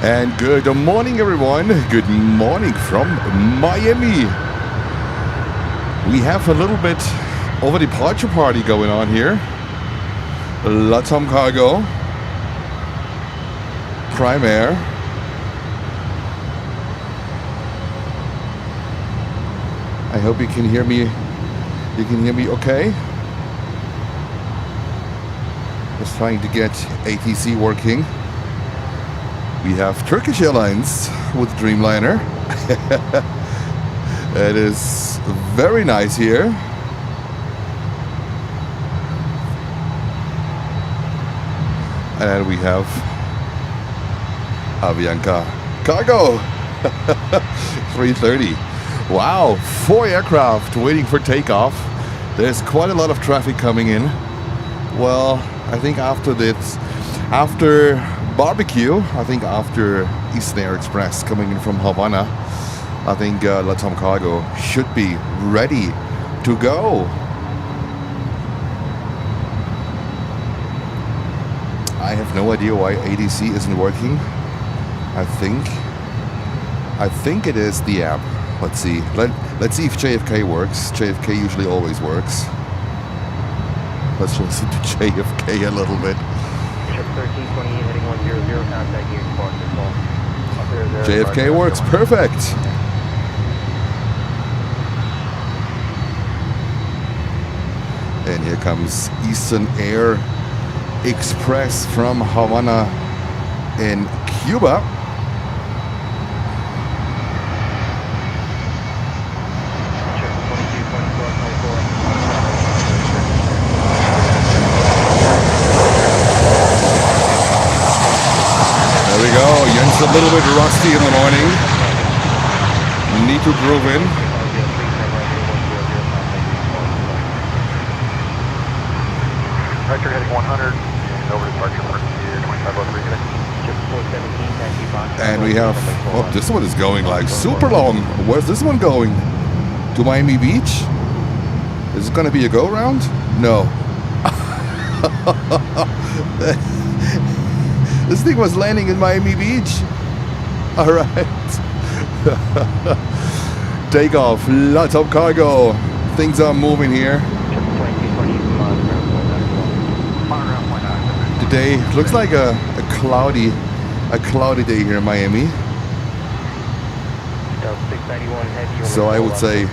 And good morning, everyone. Good morning from Miami. We have a little bit of a departure party going on here. LATAM cargo, Prime Air. I hope you can hear me. You can hear me okay? Just trying to get ATC working. We have Turkish Airlines with Dreamliner. It is very nice here. And we have Aviation cargo. 330. Wow, 4 aircraft waiting for takeoff. There's quite a lot of traffic coming in. Well, I think after barbecue, I think after Eastern Air Express coming in from Havana, I think LATAM cargo should be ready to go. I have no idea why ADC isn't working. I think it is the app. Let's see. Let's see if JFK works. JFK usually always works. Let's listen to JFK a little bit. 1328 heading 100, contact you, departure. JFK works perfect. And here comes Eastern Air Express from Havana in Cuba. Jens a little bit rusty in the morning. Need to groove in. Departure heading 100. Over departure for 2503. And we have, oh, this one is going like super long. Where's this one going? To Miami Beach? Is it going to be a go round? No. This thing was landing in Miami Beach. All right. Takeoff, LATAM cargo. Things are moving here. Today looks like a cloudy day here in Miami. So I would say,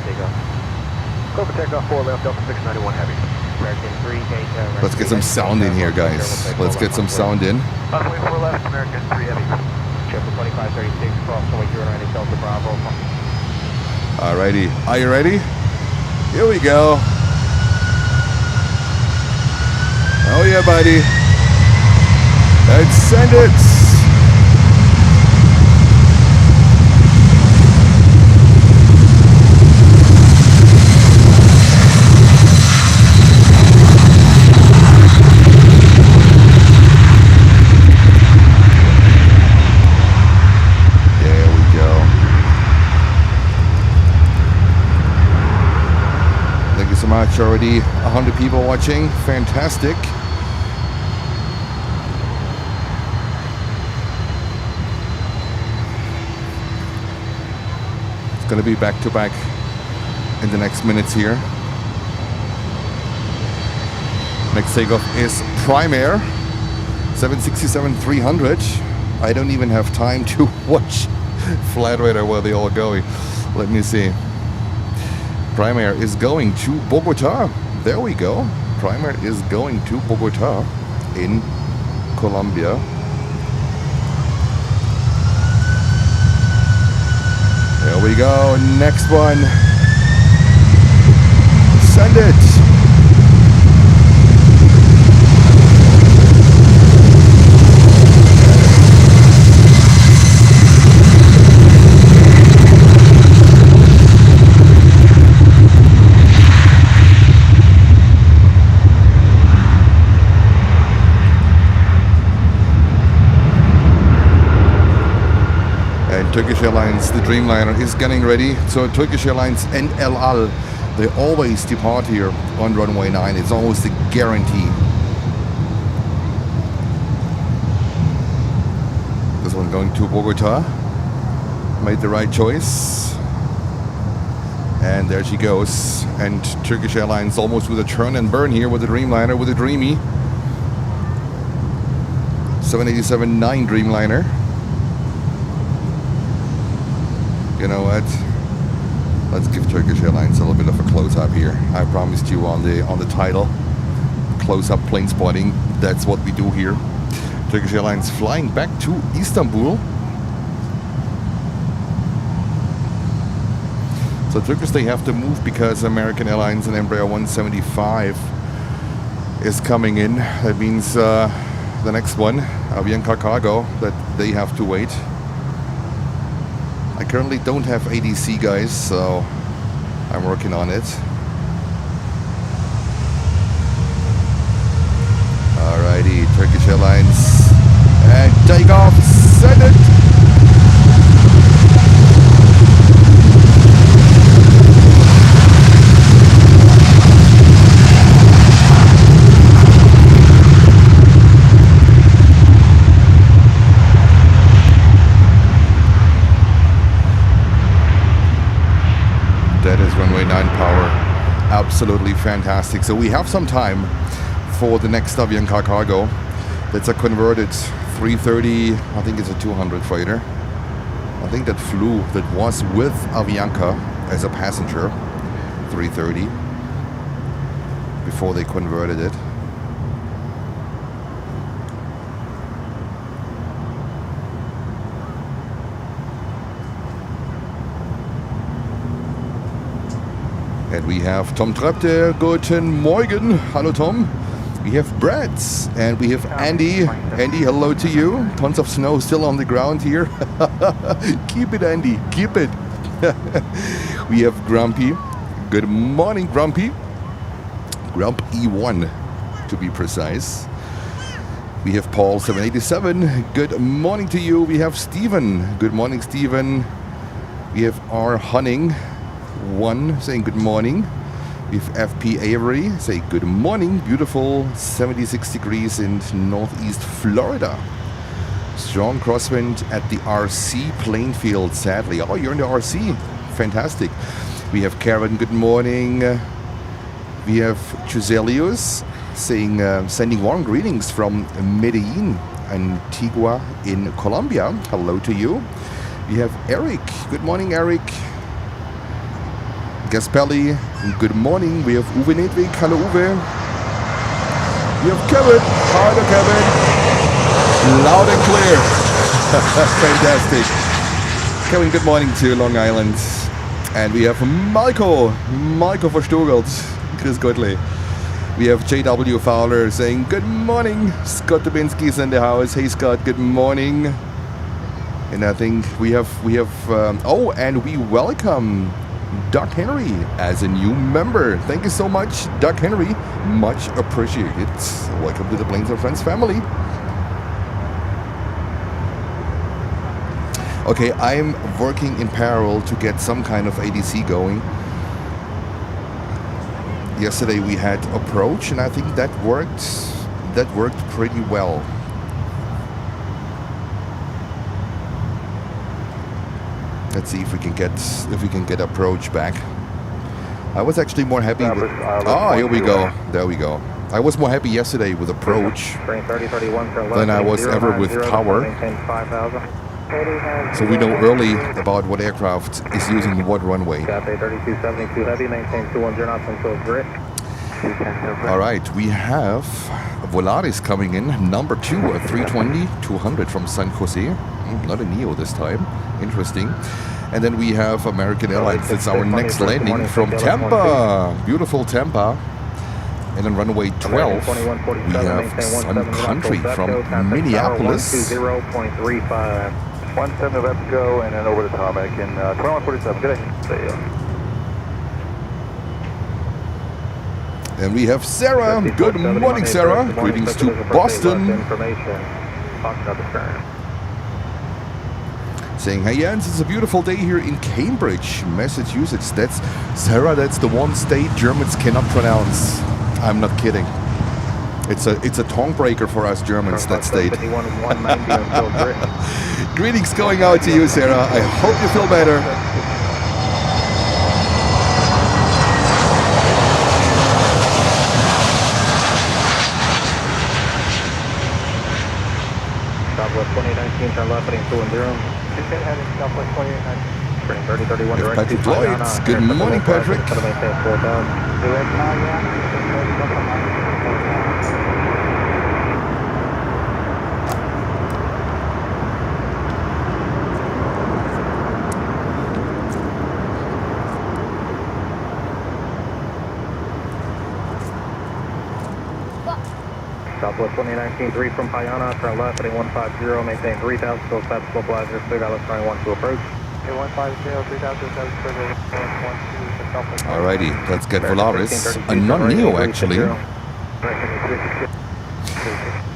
go for takeoff 4 left, Delta 691 heavy. Let's get some sound in here, guys. Let's get some sound in. Runway 4 left, American 3 heavy. 2536, cross runway 09 Delta Bravo. Alrighty, are you ready? Here we go. Oh yeah, buddy. Let's send it. Already 100 people watching. Fantastic. It's going to be back to back in the next minutes here. Next takeoff is Prime Air 767-300. I don't even have time to watch Flight Radar where they all going. Let me see. Prime Air is going to Bogota. There we go. Prime Air is going to Bogota in Colombia. There we go. Next one. Send it. Turkish Airlines, the Dreamliner, is getting ready. So Turkish Airlines and El Al, they always depart here on runway 9. It's almost a guarantee. This one Going to Bogota. Made the right choice. And there she goes. And Turkish Airlines almost with a turn and burn here with the Dreamliner, with a Dreamy. 787-9 Dreamliner. You know what? Let's give Turkish Airlines a little bit of a close-up here. I promised you on the title. Close-up plane spotting. That's what we do here. Turkish Airlines flying back to Istanbul. So Turkish, they have to move because American Airlines and Embraer 175 is coming in. That means the next one, Avianca Cargo, that they have to wait. I currently don't have ADC, guys, so I'm working on it. Alrighty, Turkish Airlines, and take off, send it! That is runway 9 power. Absolutely fantastic. So we have some time for the next Avianca Cargo. That's a converted 330, I think it's a 200 freighter. I think that flew, that was with Avianca as a passenger, 330, before they converted it. And we have Tom Trapp there. Guten Morgen. Hello, Tom. We have Brad and we have Andy. Andy, hello to you. Tons of snow still on the ground here. Keep it, Andy. Keep it. We have Grumpy. Good morning, Grumpy. Grump E1, to be precise. We have Paul 787. Good morning to you. We have Steven. Good morning, Steven. We have R. Hunning. 1 saying good morning. We have FP Avery say good morning. Beautiful 76 degrees in northeast Florida. Strong crosswind at the RC playing field, sadly. Oh, you're in the RC. Fantastic. We have Karen, good morning. We have Chuselius saying, sending warm greetings from Medellin, Antigua in Colombia. Hello to you. We have Eric. Good morning, Eric. Gaspelli, good morning. We have Uwe Nedwig. Hello, Uwe. We have Kevin. Hello, Kevin. Loud and clear. Fantastic. Kevin, good morning to Long Island. And we have Marco Verstogelt. Chris Gottlieb. We have JW Fowler saying good morning. Scott Dubinsky is in the house. Hey, Scott, good morning. And I think we have oh, and we welcome Doug Henry as a new member. Thank you so much, Doug Henry. Much appreciated. Welcome to the Planes and Friends family. Okay, I'm working in parallel to get some kind of ADC going. Yesterday we had approach, and I think that worked pretty well. Let's see if we can get approach back. I was actually more happy with, here we go. There we go. I was more happy yesterday with approach than I was ever with power. So we know early about what aircraft is using what runway. All right, we have Volaris coming in, number 2, a 320-200 from San Jose. Not a Neo this time. Interesting. And then we have American Airlines. It's our next landing from Tampa. Beautiful Tampa. And then runway 12, we have Sun Country from Minneapolis. 0.35. 17 left to go, and then over the tarmac in 2147. Good day. And we have Sarah. Good morning, Sarah. Greetings to Boston. Saying, hey Jens, it's a beautiful day here in Cambridge, Massachusetts. That's Sarah, that's the one state Germans cannot pronounce. I'm not kidding. It's a tongue breaker for us Germans, that state. Greetings going out to you, Sarah. I hope you feel better. Southwest 2019, turn left, heading 210. Heading Southwest 2019. 3031 With direct Patrick to Lloyd. Payana. Good morning, Patrick. Maintain 4,000. Direct Southwest 2019, 3 from Payana, turn left, heading 150, maintain 3,000, still fast, slow blizer, Big Island, trying 1 to approach. 150, 3,000, Alrighty, let's get Volaris. A non-neo, actually.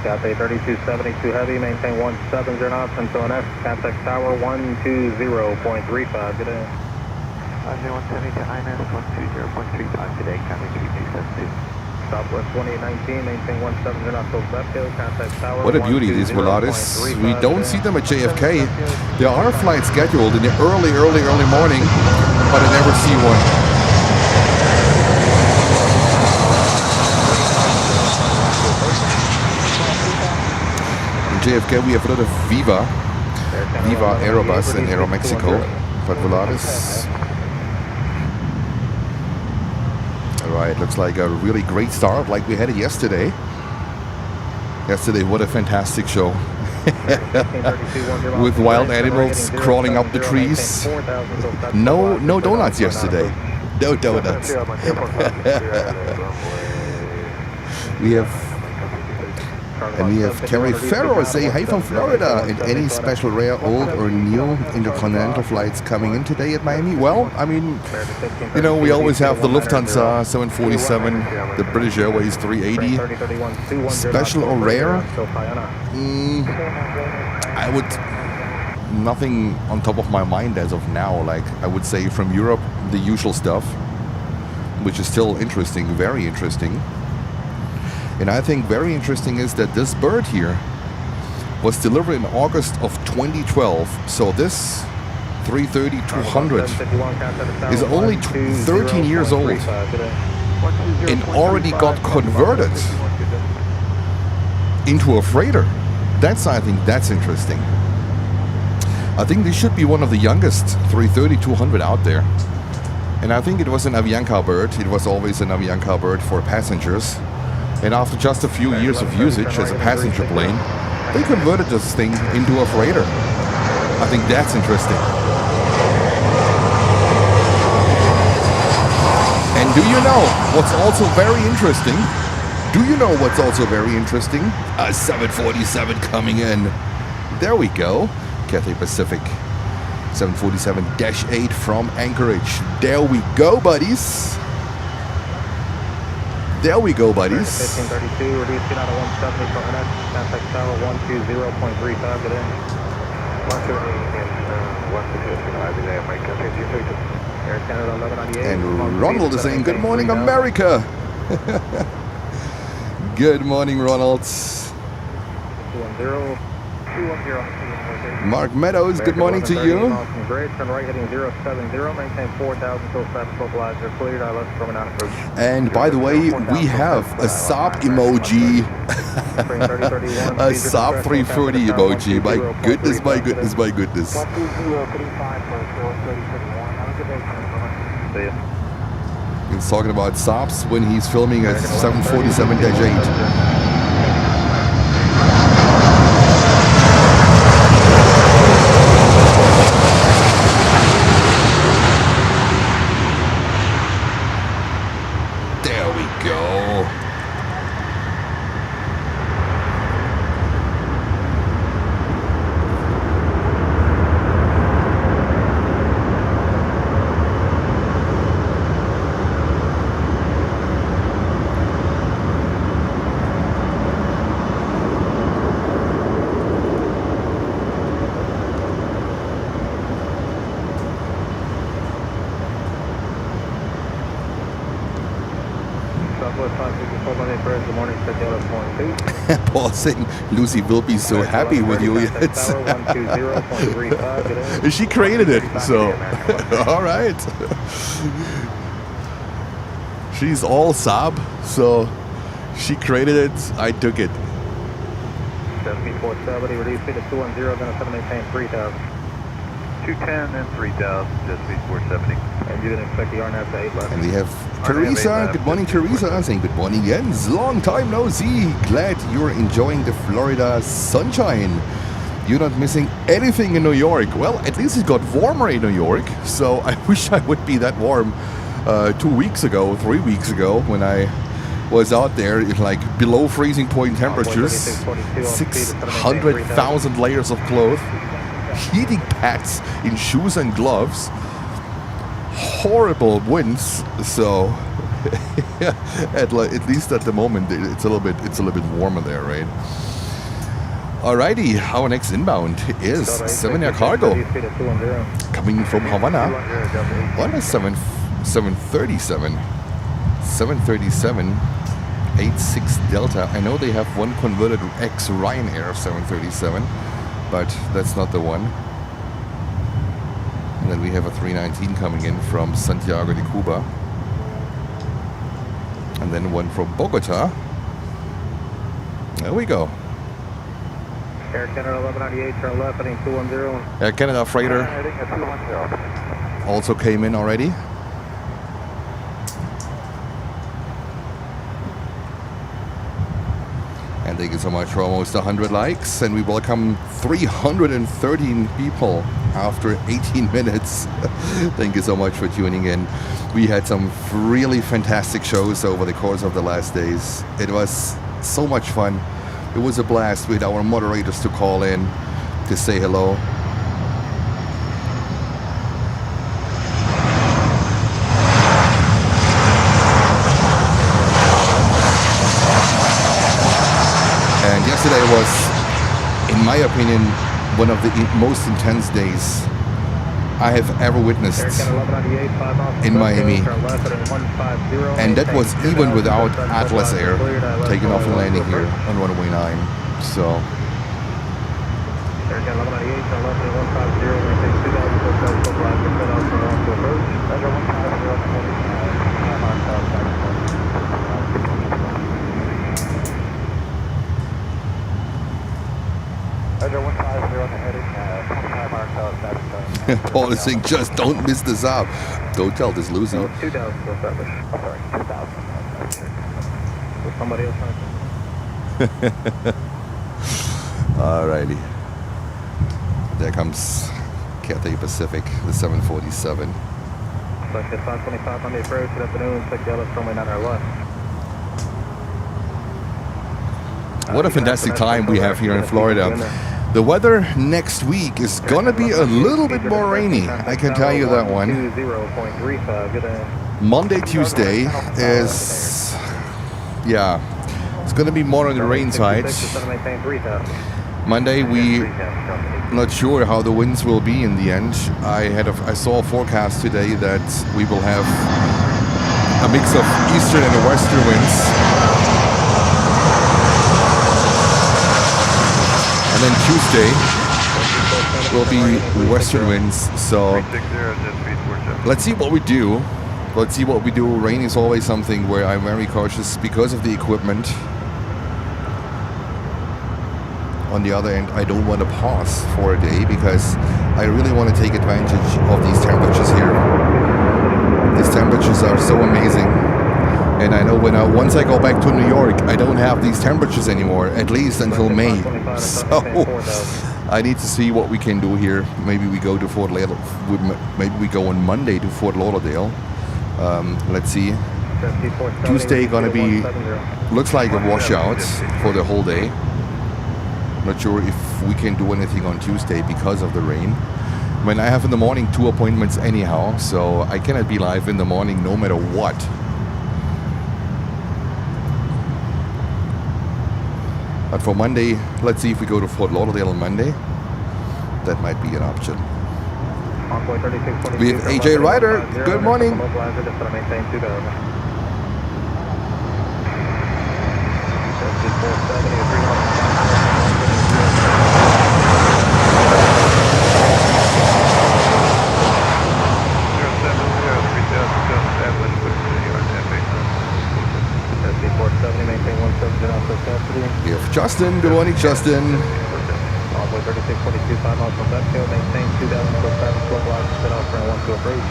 Cathay 3272 heavy, maintain 170 knots until an S, contact tower 120.35, good day. 170 to INS 120.35 today, Cathay 3272. Southwest 2019, maintain 170 knots till Zepco, contact tower. What a beauty, these Volaris. We don't see them at JFK. There are flights scheduled in the early morning, but I never see one. In JFK we have a lot of Viva Aerobus and Aeromexico, but Volaris. Alright, looks like a really great start like we had it yesterday. Yesterday, what a fantastic show. With wild animals crawling up the trees. No donuts yesterday. No donuts. We have Kerry Farrow say hi from Florida. And any special rare, old or new intercontinental flights coming in today at Miami? Well, I mean, you know, we always have the Lufthansa 747, the British Airways 380. Special or rare? I would, nothing on top of my mind as of now. Like, I would say from Europe, the usual stuff, which is still interesting, very interesting. And I think very interesting is that this bird here was delivered in August of 2012. So this 330-200 is only 13 years old and already got converted into a freighter. I think that's interesting. I think this should be one of the youngest 330-200 out there. And I think it was an Avianca bird. It was always an Avianca bird for passengers. And after just a few years of usage as a passenger plane, they converted this thing into a freighter. I think that's interesting. And do you know what's also very interesting? A 747 coming in. There we go. Cathay Pacific 747-8 from Anchorage. There we go, buddies. There we go, buddies. 1532, reducing out of 170 from NS, contact tower 120.35, good day. 120 Air Canada 1198. And Ronald is saying, good morning, America. Good morning, Ronald. 210. Mark Meadows, good morning to you. Turn right heading 070, maintain 4,000 till fast mobilizer cleared. I left from an approach. And by the way, we have a Saab emoji. A Saab 330 emoji. My goodness, my goodness, my goodness. He's talking about Saabs when he's filming a 747-8. Good morning, set Dallas 12. Paul saying Lucy will be so happy with you. Yes. She created it, so all right. She's all Saab, so she created it. I took it. B747, reduce speed to 210, then a 7 maintain 3000. 210 and 3000, just B470. And you can expect the RNAV to 8 left. And we have Teresa. Good morning, Teresa. Saying good morning, Jens. Long time no see. Glad you're enjoying the Florida sunshine. You're not missing anything in New York. Well, at least it got warmer in New York. So I wish I would be that warm 2 weeks ago, 3 weeks ago, when I was out there in like below freezing point temperatures, 600,000 layers of clothes, heating pads in shoes and gloves, horrible winds. So at least at the moment it's a little bit warmer there, right? Alrighty, our next inbound is 7-Air Cargo coming from Havana on a 737 86 Delta. I know they have one converted ex-Ryanair 737, but that's not the one. And then we have a 319 coming in from Santiago de Cuba. And then one from Bogota. There we go. Air Canada 1198, turn left, heading 210. Air Canada freighter also came in already. And thank you so much for almost 100 likes. And we welcome 313 people after 18 minutes. Thank you so much for tuning in. We had some really fantastic shows over the course of the last days. It was so much fun. It was a blast with our moderators to call in to say hello. And yesterday was, in my opinion, one of the most intense days I have ever witnessed in Miami. And that was even without Atlas Air taking off and landing here on runway 9. So Paul is saying, just don't miss this out. Don't tell this Lucy. 2000 established. I'm sorry, 2000. Was somebody else trying to... Alrighty. There comes Cathay Pacific, the 747. Select 525 on the approach. Good afternoon. Check Dallas, runway 9 our left. What a fantastic time we have here in Florida. The weather next week is gonna be a little bit more rainy, I can tell you that one. Monday, Tuesday is, yeah, it's gonna be more on the rain side. Monday, we not sure how the winds will be in the end. I saw a forecast today that we will have a mix of eastern and western winds. And then Tuesday will be western winds, so let's see what we do. Let's see what we do. Rain is always something where I'm very cautious because of the equipment. On the other end, I don't want to pause for a day because I really want to take advantage of these temperatures here. These temperatures are so amazing. And I know once I go back to New York, I don't have these temperatures anymore, at least until May. So I need to see what we can do here. Maybe we go to Fort Lauderdale. Maybe we go on Monday to Fort Lauderdale. Let's see. Tuesday gonna be, looks like a washout for the whole day. Not sure if we can do anything on Tuesday because of the rain. I mean, I have in the morning 2 appointments anyhow, so I cannot be live in the morning no matter what. But for Monday, let's see if we go to Fort Lauderdale on Monday. That might be an option. We have AJ Ryder. Good morning. We have Justin. Good morning, Justin. Runway 3642, 5 miles from Mexico, maintain 2,000 foot traffic, localized, set off for 12 approach.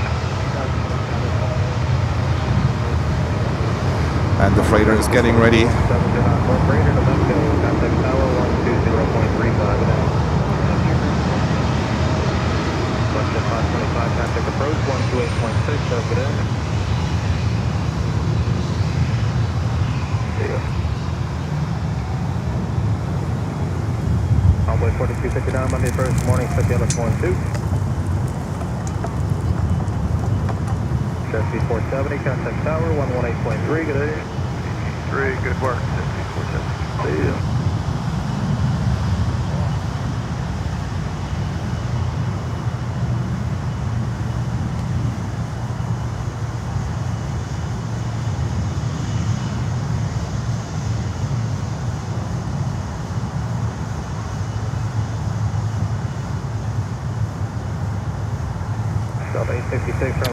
And the freighter is getting ready. 729 for freighter to Mexico, contact tower 120.35 now. Left at 525, contact approach 128.6, over there. Runway 4259, Monday 1st morning, set the LS12. Jet B747, contact tower 118.3, good day. 3, good work. Jet B747. See you.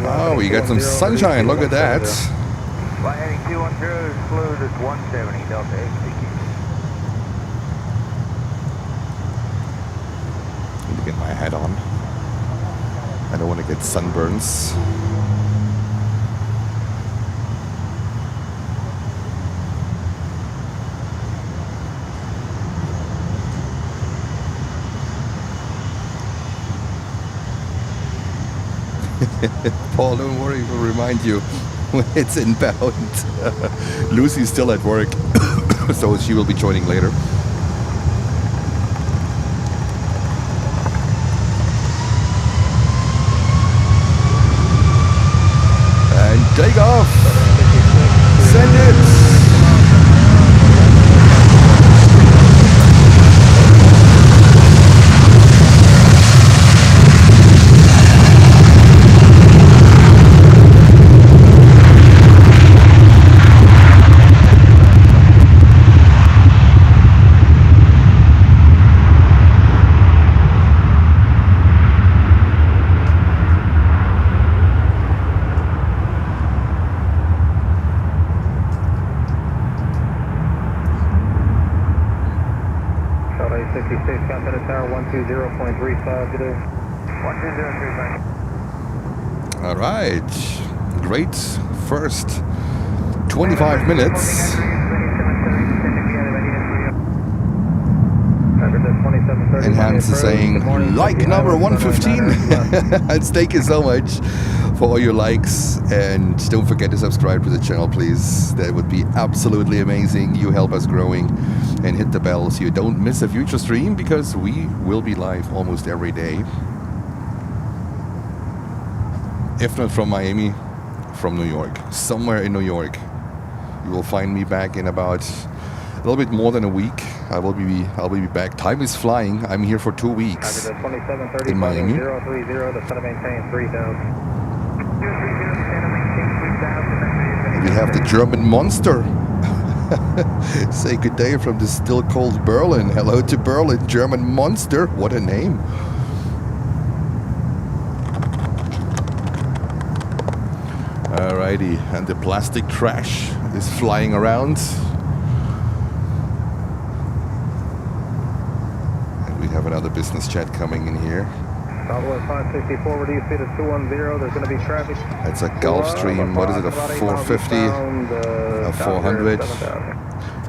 Oh, we got some sunshine. Look at that. Flight heading 210 is fluid at 170, Delta XTQ. Need to get my hat on. I don't want to get sunburns. Paul, don't worry, we'll remind you when it's inbound. Lucy's still at work, so she will be joining later. And take off! Send it! All right, great first 25 minutes. And Hans is saying, like number 115. And thank you so much for all your likes. And don't forget to subscribe to the channel, please. That would be absolutely amazing. You help us growing. And hit the bell so you don't miss a future stream, because we will be live almost every day. If not from Miami, from New York. Somewhere in New York. You will find me back in about a little bit more than a week. I'll be back. Time is flying. I'm here for 2 weeks in Miami. 030 to set maintain 3000. We have the German monster. Say good day from the still cold Berlin. Hello to Berlin, German monster. What a name. Alrighty, and the plastic trash is flying around. And we have another business jet coming in here. Southwest 564, reduce speed of 210, there's going to be traffic. It's a Gulfstream, what is it, a 450, a 400.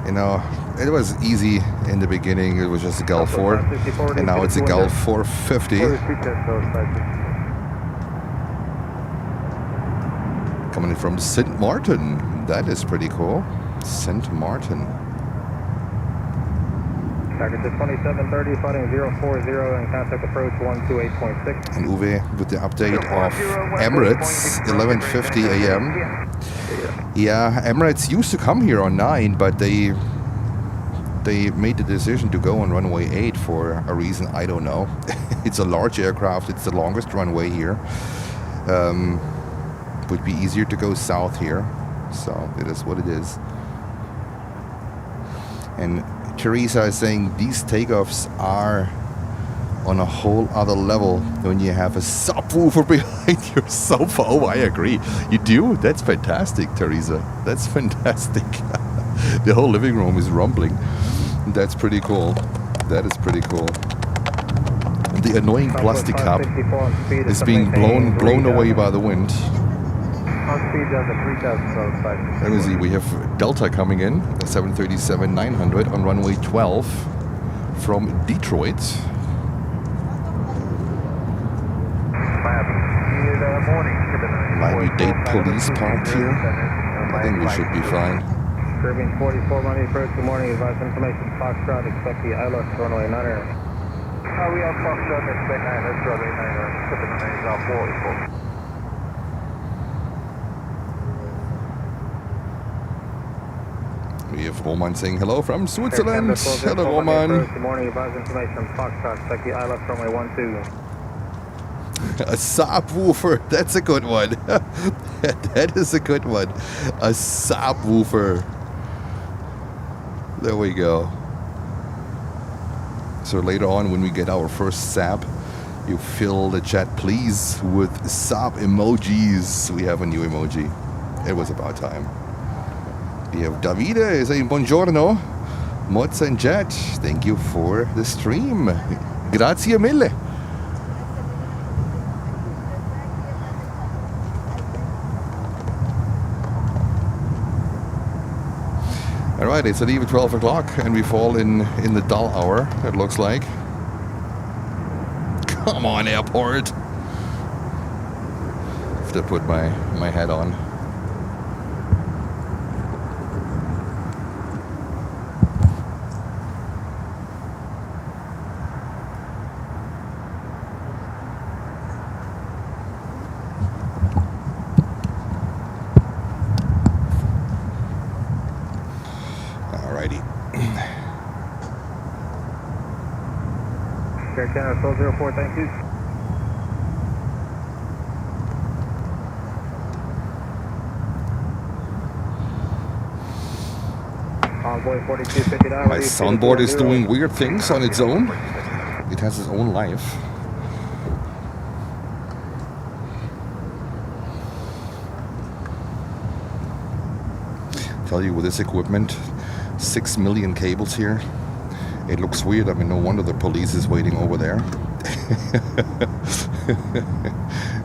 You know, it was easy in the beginning, it was just a Gulf 4, and now it's a Gulf 450. Coming in from St. Martin, that is pretty cool. St. Martin. Package 2730, fighting 040 and contact approach 128.6. And Uwe with the update of Emirates, 11:50 a.m. Yeah, Emirates used to come here on 9, but they made the decision to go on runway 8 for a reason I don't know. It's a large aircraft, it's the longest runway here. Would be easier to go south here, so it is what it is. And Teresa is saying these takeoffs are on a whole other level when you have a subwoofer behind your sofa. Oh, I agree. You do? That's fantastic, Teresa. That's fantastic. The whole living room is rumbling. That's pretty cool. That is pretty cool. The annoying plastic cup is being blown away by the wind. Let me see, we have Delta coming in, 737-900 on runway 12 from Detroit. Miami-Dade police parked here. I think we should be fine. Caribbean 44, Monday approach, good morning, advise information, Foxtrot, expect the ILS, runway 9er. We have Foxtrot, expect 9er, runway 9er, shipping range off 44. We have Roman saying hello from Switzerland. Hello, Roman. Good morning, advise information, Foxtrot, expect the ILS, runway 12. A subwoofer, that's a good one. That is a good one. A subwoofer. There we go. So later on when we get our first sub, you fill the chat please with sub emojis. We have a new emoji. It was about time. We have Davide saying buongiorno. Mods and chat, thank you for the stream. Grazie mille. Alright, it's at even 12 o'clock and we fall in the dull hour, it looks like. Come on, airport! I have to put my hat on. Canada 404, thank you. Envoy 4259. My soundboard is doing weird things on its own. It has its own life. Tell you with this equipment, 6 million cables here. It looks weird. I mean, no wonder the police is waiting over there.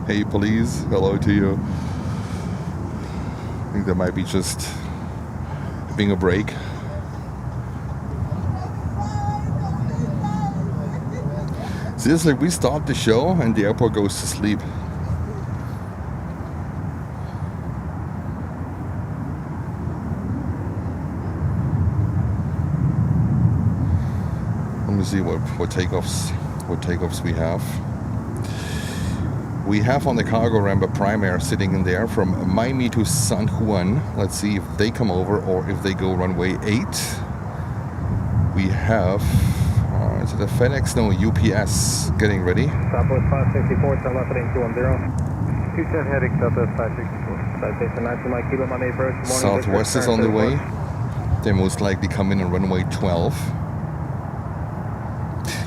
Hey, police. Hello to you. I think there might be just being a break. Seriously, we start the show and the airport goes to sleep. Let me see what takeoffs we have. We have on the cargo ramp a Prime Air sitting in there from Miami to San Juan. Let's see if they come over or if they go runway 8. We have is it a FedEx? No, UPS getting ready. Southwest 564, turn left heading 210. 27 heading Southwest 564. Citation 19 Mike Kilo, Monday approach. Southwest is on the way. They most likely come in on runway 12.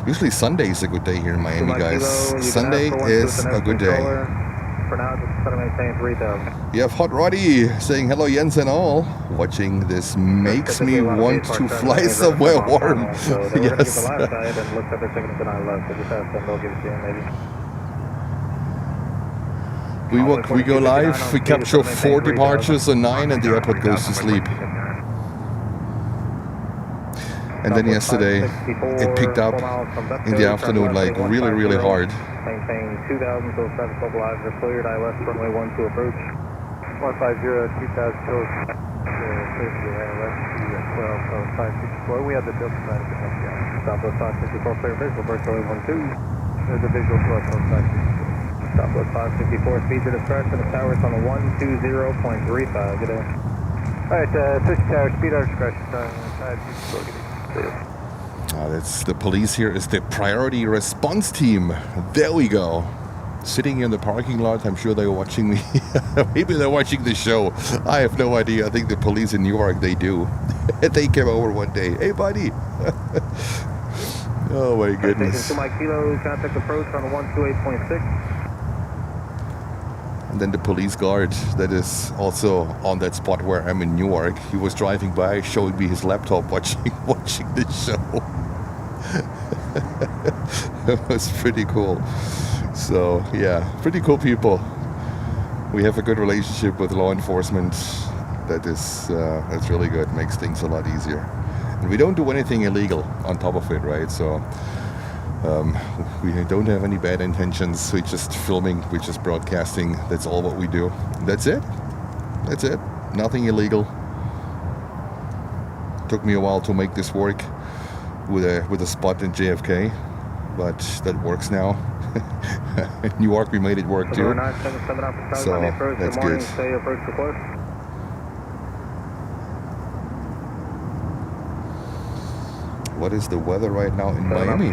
Usually Sunday is a good day here in Miami, guys. Sunday is a good day. For now, just try to maintain 3000. You have Hot Roddy saying hello, Jens and all. Watching this makes me want to fly somewhere warm. Yes. We go live. We capture 4 departures on 9, and the airport goes to sleep. And then yesterday, it picked up in the afternoon, like really, really hard. Maintain 2000 till 7 stabilizers are cleared. ILS runway 12 approach. 150, 2000 till ILS 12, 564. We have the Delta side of the country. Southwest 564 clear visual, first runway 12. There's a visual 12, 564. Southwest 564, speed to discretion. The tower's on a 120.35. Good day. Alright, switch tower, speed our discretion. That's the police here is the priority response team. There we go. Sitting in the parking lot. I'm sure they're watching me. Maybe they're watching the show. I have no idea. I think the police in New York, they do. They came over one day. Hey, buddy. Oh, my goodness. Station 2 Mike Kilo, contact approach on a 128.6. And then the police guard that is also on that spot where I'm in Newark, he was driving by showing me his laptop watching the show. It was pretty cool. So yeah, pretty cool people. We have a good relationship with law enforcement. That's really good. Makes things a lot easier. And we don't do anything illegal on top of it, right? So we don't have any bad intentions. We're just filming, we're just broadcasting. That's all what we do. That's it. That's it. Nothing illegal. Took me a while to make this work with a spot in JFK, but that works now. In Newark we made it work too. So that's good. What is the weather right now in Miami?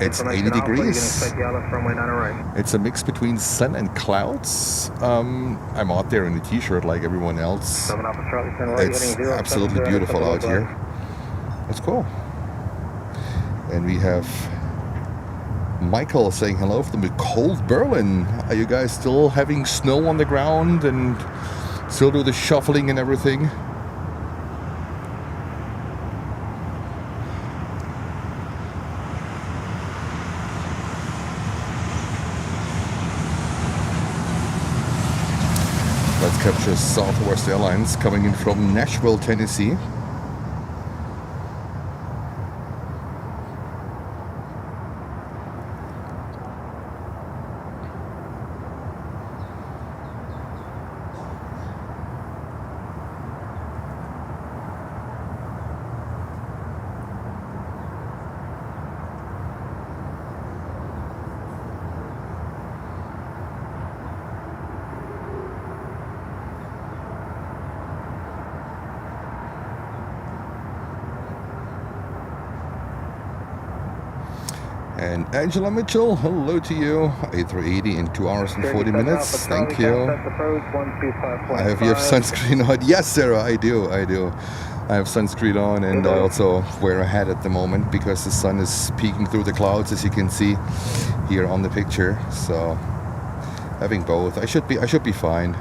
It's 80 degrees. It's a mix between sun and clouds. I'm out there in a t-shirt like everyone else. It's absolutely beautiful out here. It's cool. And we have Michael saying hello from the cold Berlin. Are you guys still having snow on the ground and still do the shuffling and everything? Let's capture Southwest Airlines coming in from Nashville, Tennessee. And Angela Mitchell, hello to you. A380 in 2 hours and 40 minutes. Thank you. I have you have sunscreen on. Yes, Sarah, I do. I have sunscreen on, and I also wear a hat at the moment because the sun is peeking through the clouds, as you can see here on the picture. So having both, I should be fine.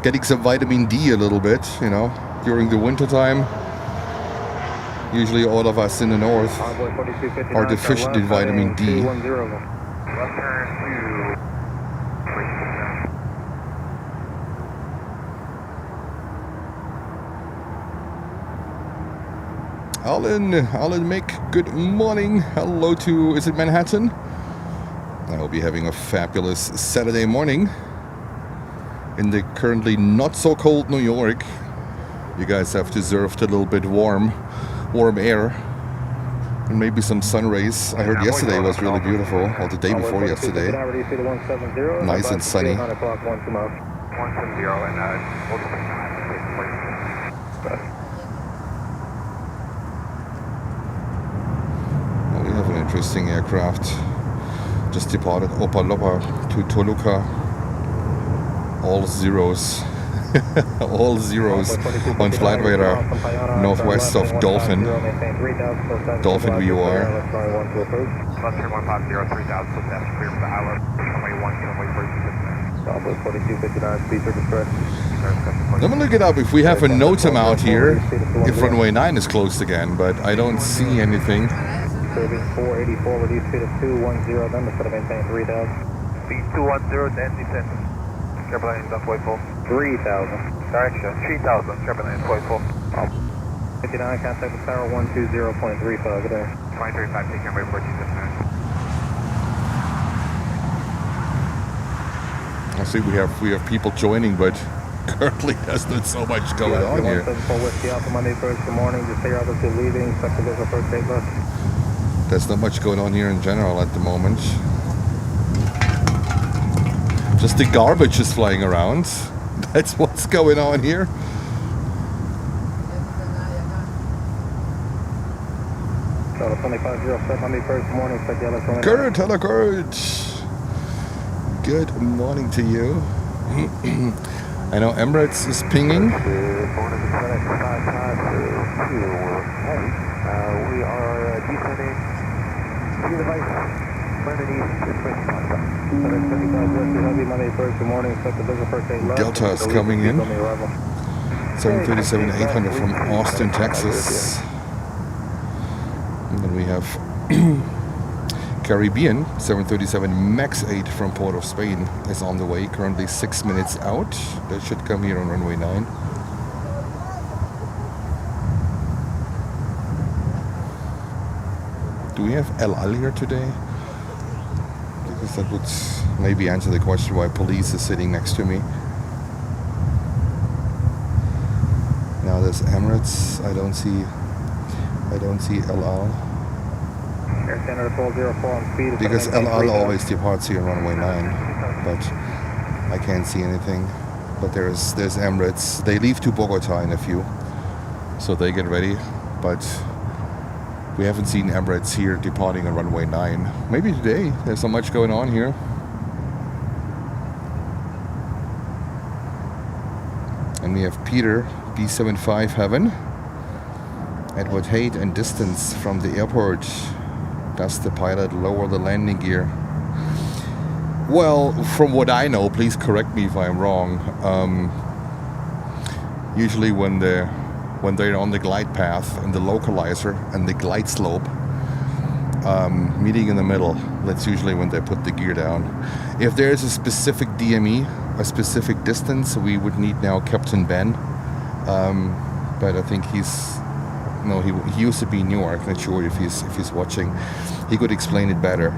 Getting some vitamin D a little bit, you know, during the winter time. Usually all of us in the north are deficient in vitamin D. Alan Mick, good morning. Hello to, is it Manhattan? I hope you're having a fabulous Saturday morning in the currently not so cold New York. You guys have deserved a little bit warm air and maybe some sun rays. I heard yesterday was really beautiful, or the day before yesterday. Nice and sunny. Well, we have an interesting aircraft. Just departed Opalopa to Toluca. All zeros. All zeros on flight radar northwest of Dolphin. Dolphin VOR. I'm gonna look it up if we have a NOTAM out here, if runway 9 is closed again, but I don't see anything. 484, reduce speed of 210, then instead of maintain 3000. Speed 210, then descend. Turbulence of way full. 3000. Direction 3000, turbulence way full. 59, contact the tower 120.35, good day. 235, taking away 14 minutes. I see we have people joining, but currently there's not so much going on here. 174 Whiskey Alpha, Monday 1st, good morning. Just say others are leaving, expect to go for first 8 bus. There's not much going on here in general at the moment. Just the garbage is flying around. That's what's going on here. So 2507, Monday 1st, morning, expect the other Kurt, hello Kurt. Good morning to you. I know Emirates is pinging. We are descending to the device. Good morning. Expect the visual first aid left. Delta is coming in. On the arrival. 737-800 from Austin, Texas. And then we have Caribbean 737 MAX 8 from Port of Spain is on the way. Currently 6 minutes out. That should come here on runway 9. Do we have El Al here today? Because that would maybe answer the question why police is sitting next to me. Now there's Emirates. I don't see El Al. Air Standard 404 on speed. Because El Al always departs here on runway 9, but I can't see anything. But there's Emirates. They leave to Bogota in a few, so they get ready. But we haven't seen Emirates here departing on runway 9. Maybe today. There's so much going on here. And we have Peter, B757, Edward Haight, and distance from the airport. Does the pilot lower the landing gear? Well, from what I know, please correct me if I'm wrong. Usually when they're on the glide path and the localizer and the glide slope meeting in the middle, that's usually when they put the gear down. If there is a specific DME, a specific distance, we would need now Captain Ben. But I think he used to be in New York. Not sure if he's watching. He could explain it better.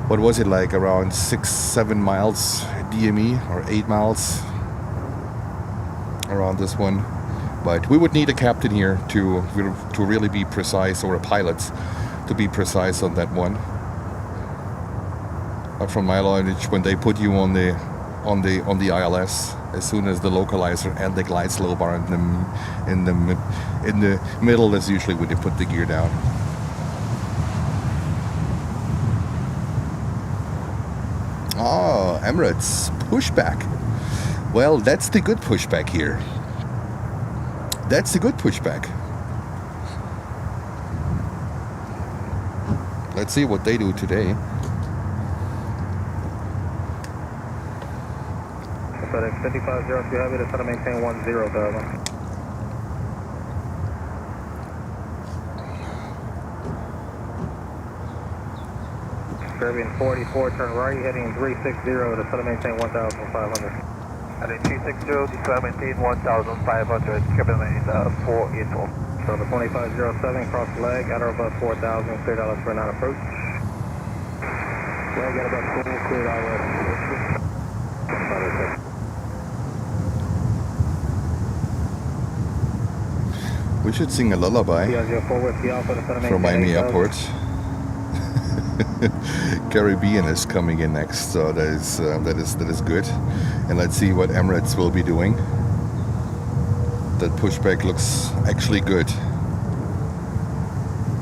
What was it like? Around 6-7 miles DME or 8 miles around this one. But we would need a captain here to really be precise, or a pilot to be precise on that one. But from my knowledge, when they put you on the ILS, as soon as the localizer and the glide slope are in the middle, that's usually when they put the gear down. Oh, Emirates pushback. Well, that's the good pushback here. That's the good pushback. Let's see what they do today. FedEx 5502 Heavy to try to maintain 10, Delta. Caribbean 44, turn right, heading 360 to try to maintain 1,500. Heading 360 to try to maintain 1,500, Caribbean 484. So the 2507, cross leg, at or above 4,000, cleared out for 9 approach. Leg at above 4, cleared out. We should sing a lullaby from Miami Airport. Caribbean is coming in next, so that is good. And let's see what Emirates will be doing. That pushback looks actually good.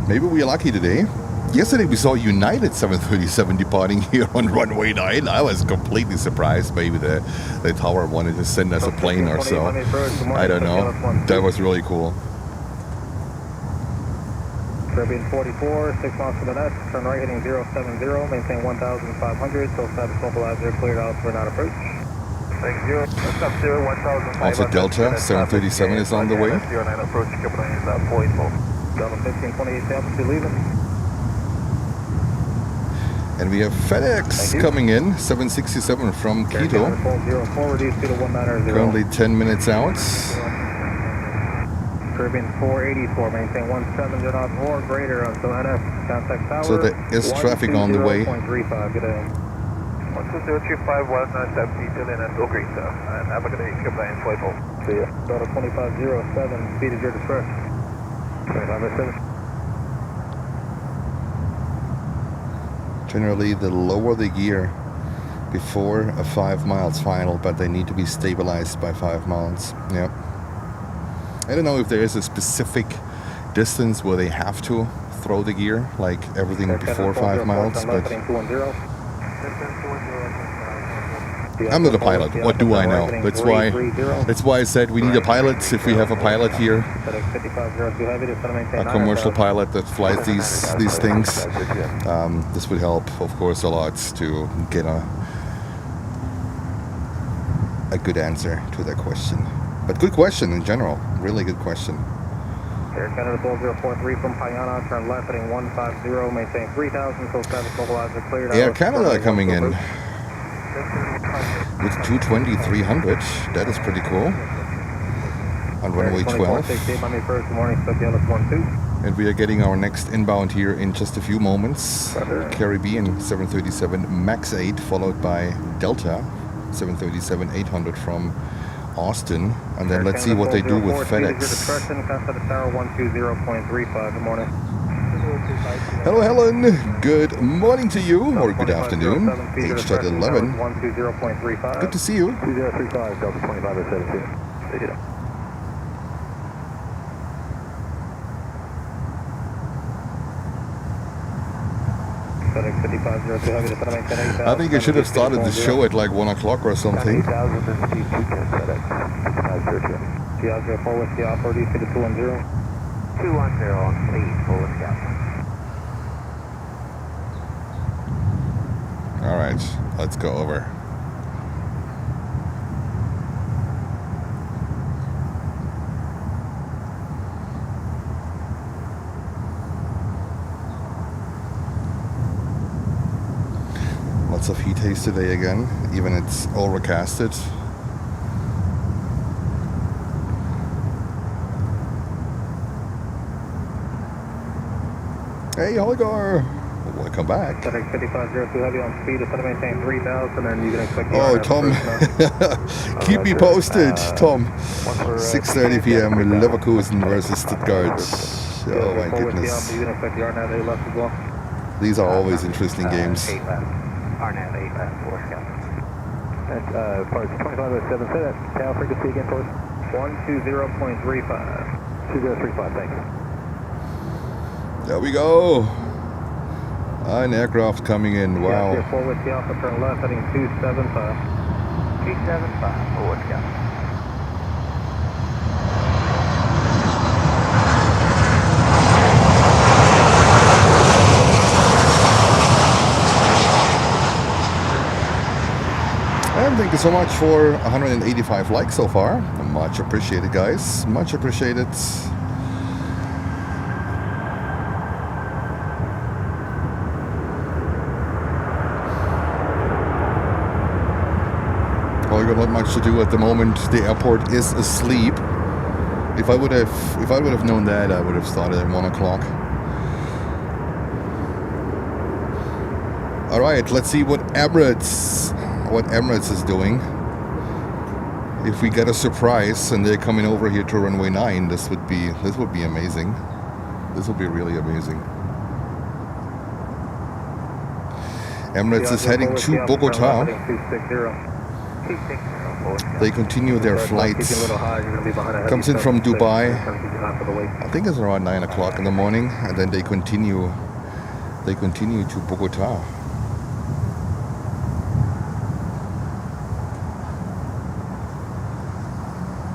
Maybe we're lucky today. Yesterday we saw United 737 departing here on runway 9. I was completely surprised. Maybe the tower wanted to send us a plane or so. I don't know. That was really cool. Caribbean 44, 6 miles to the net, turn right heading 070, maintain 1,500, so status mobilizer cleared out for not approach. Thank you. Stop 0, 1,500. Also Delta 737 is on the way. 09 approach, Caribbean 484. Delta 1528 altitude leaving. And we have FedEx coming in, 767 from Quito. Currently 10 minutes out. Caribbean 484, maintain 170 knots or greater until NF. Contact tower. So there is traffic on the way. 120.35, good day. 12035, 1970, till in and go green, sir. And have a good day, Caribbean 484. See ya. Delta 2507, speed is your discretion. 2507. Generally, the lower the gear before a 5 miles final, but they need to be stabilized by 5 miles. Yeah. I don't know if there is a specific distance where they have to throw the gear, like everything before 5 miles, but I'm not a pilot. What do I know? That's why I said we need a pilot. If we have a pilot here, a commercial pilot that flies these things, this would help, of course, a lot to get a good answer to that question. But good question in general. Really good question. Air Canada 4043 from Payana, turn left heading 150, maintain 3000, so status mobilizer cleared. Air Canada coming in with 220-300. That is pretty cool. On runway 12. And we are getting our next inbound here in just a few moments. Caribbean 737 MAX 8, followed by Delta 737-800 from Austin, and then let's see what they do with FedEx. Hello Helen, good morning to you, or good afternoon, HTAT 11. Good to see you. 2035, Delta 25 at 17. I think I should have started the show at like 1 o'clock or something. Alright, let's go over. Lots of heat haze today again, even it's overcasted. Hey Holger, welcome back. Oh Tom, keep me posted, Tom. 6:30 p.m. in Leverkusen versus Stuttgart. Oh my goodness. These are always interesting games. RNAV 8 parts 2507, say that tail frequency again for us. 120.35. 2035, thanks. There we go. An aircraft coming in, wow. Forward the Alpha, turn left heading 275. 275, forward Alpha. And thank you so much for 185 likes so far. Much appreciated, guys. Much appreciated. Holger, not much to do at the moment. The airport is asleep. If I would have known that, I would have started at 1 o'clock. All right, let's see what Emirates is doing. If we get a surprise and they're coming over here to runway 9, this would be amazing. This would be really amazing. Emirates is heading to Bogota. They continue their flights. Comes in from Dubai. I think it's around 9 o'clock in the morning, and then they continue to Bogota.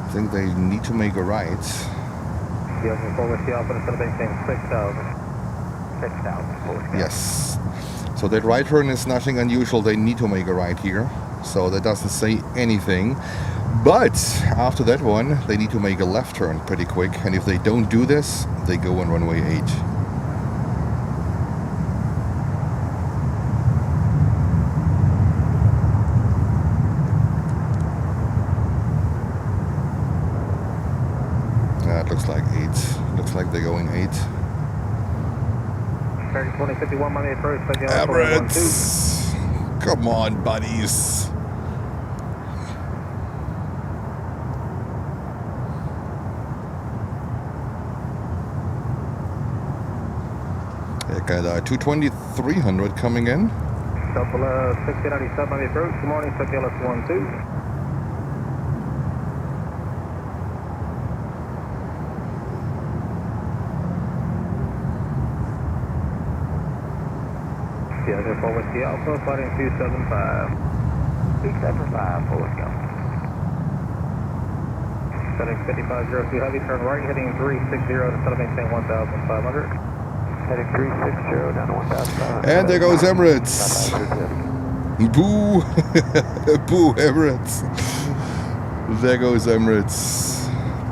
I think they need to make a right. Yes. So that right turn is nothing unusual. They need to make a right here. So that doesn't say anything. But after that one, they need to make a left turn pretty quick. And if they don't do this, they go on runway 8. It looks like 8. Looks like they're going 8. Emirates! Come on, buddies! I got 220-300 coming in. Double 1697 on the approach. Good morning, Tequila 12. Yeah, they're forward to Alpha, fighting 275. B757, full go. Setting 5502 heavy, turn right, heading 360 to set up maintain 1,500. Heading 360 down to 1,500. And there goes Emirates. Boo! Boo, Emirates. There goes Emirates.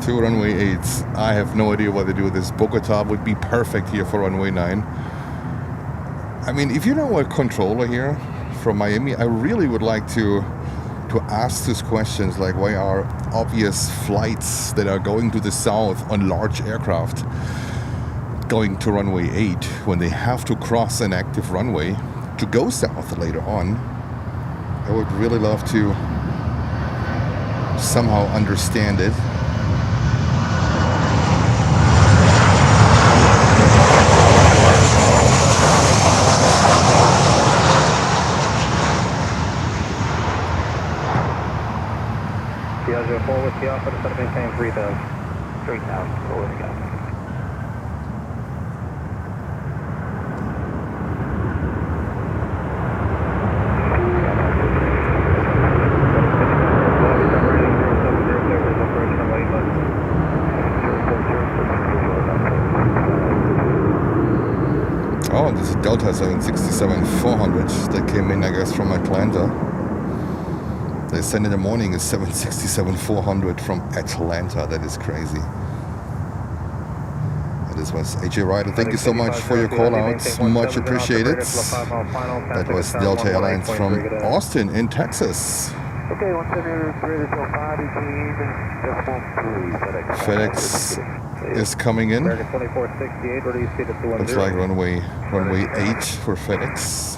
To runway 8. I have no idea what to do with this. Bogota would be perfect here for runway 9. I mean, if you know a controller here from Miami, I really would like to ask these questions, like why are obvious flights that are going to the south on large aircraft going to runway 8 when they have to cross an active runway to go south later on. I would really love to somehow understand it. Piaggio 4 with the alpha to set up maintain 3,000. 3,000, full go. Oh, this is Delta 767-400 that came in, I guess, from Atlanta. They sent in the morning a 767-400 from Atlanta. That is crazy. And this was AJ Ryder. Thank you so much for your call outs. Much appreciated. That was Delta Airlines from Austin in Texas. Okay, 173 FedEx is coming in. American 2468, where do you see the 210? Looks like runway 8 for FedEx.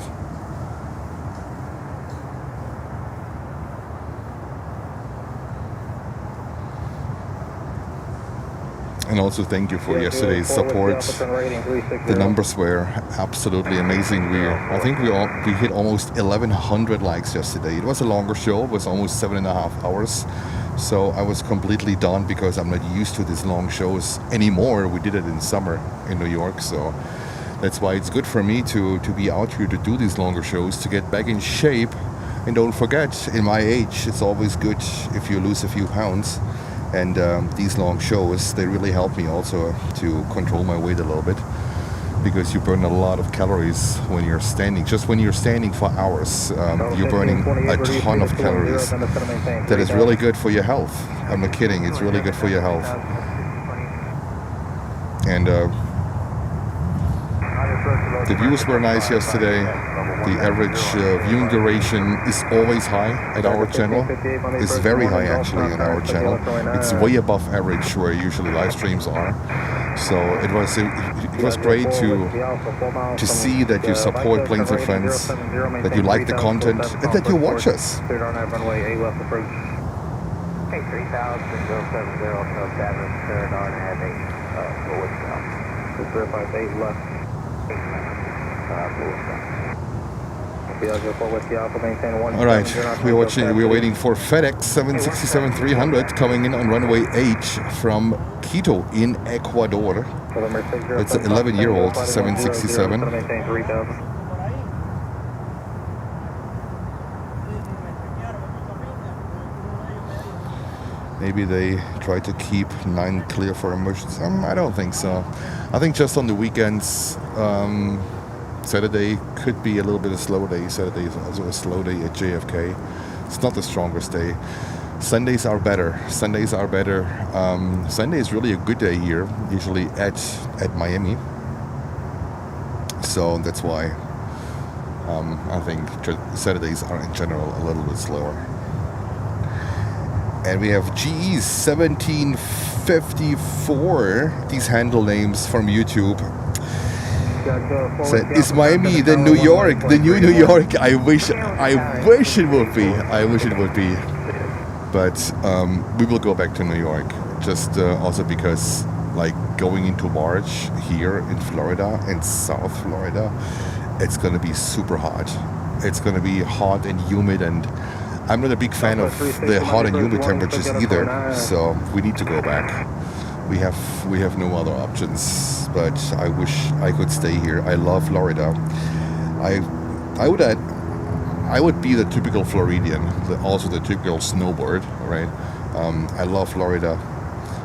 And also thank you for yesterday's support. The numbers were absolutely amazing. I think we hit almost 1,100 likes yesterday. It was a longer show. It was almost 7.5 hours. So I was completely done because I'm not used to these long shows anymore. We did it in summer in New York, so that's why it's good for me to be out here to do these longer shows, to get back in shape. And don't forget, in my age, it's always good if you lose a few pounds. And these long shows, they really help me also to control my weight a little bit, because you burn a lot of calories when you're standing. Just when you're standing for hours, you're burning a ton of calories. That is really good for your health. I'm not kidding, it's really good for your health. And the views were nice yesterday. The average viewing duration is always high at our channel. It's very high actually on our channel. It's way above average where usually live streams are. So it was great to see that you support Planes and Friends, that you like the content, and that you watch us. Cleared on that runway 8 left approach. Okay, 3,000, 070, turn on heading forward south. 058 left. All right, we're waiting for FedEx 767-300 coming in on runway 8 from Quito in Ecuador. It's an 11-year-old 767. Maybe they try to keep 9 clear for emergency. I don't think so. I think just on the weekends, Saturday could be a little bit of a slow day. Saturday is also a slow day at JFK. It's not the strongest day. Sundays are better. Sunday is really a good day here, usually at Miami. So that's why I think Saturdays are in general a little bit slower. And we have GE 1754. These handle names from YouTube. Said, is Miami the New York, the new New York? I wish it would be. I wish it would be. But we will go back to New York. Just also because, like, going into March here in Florida and South Florida, it's gonna be super hot. It's gonna be hot and humid, and I'm not a big fan of the hot and humid temperatures either. So we need to go back. We have no other options, but I wish I could stay here. I love Florida. I would add, I would be the typical Floridian, also the typical snowbird, right? I love Florida.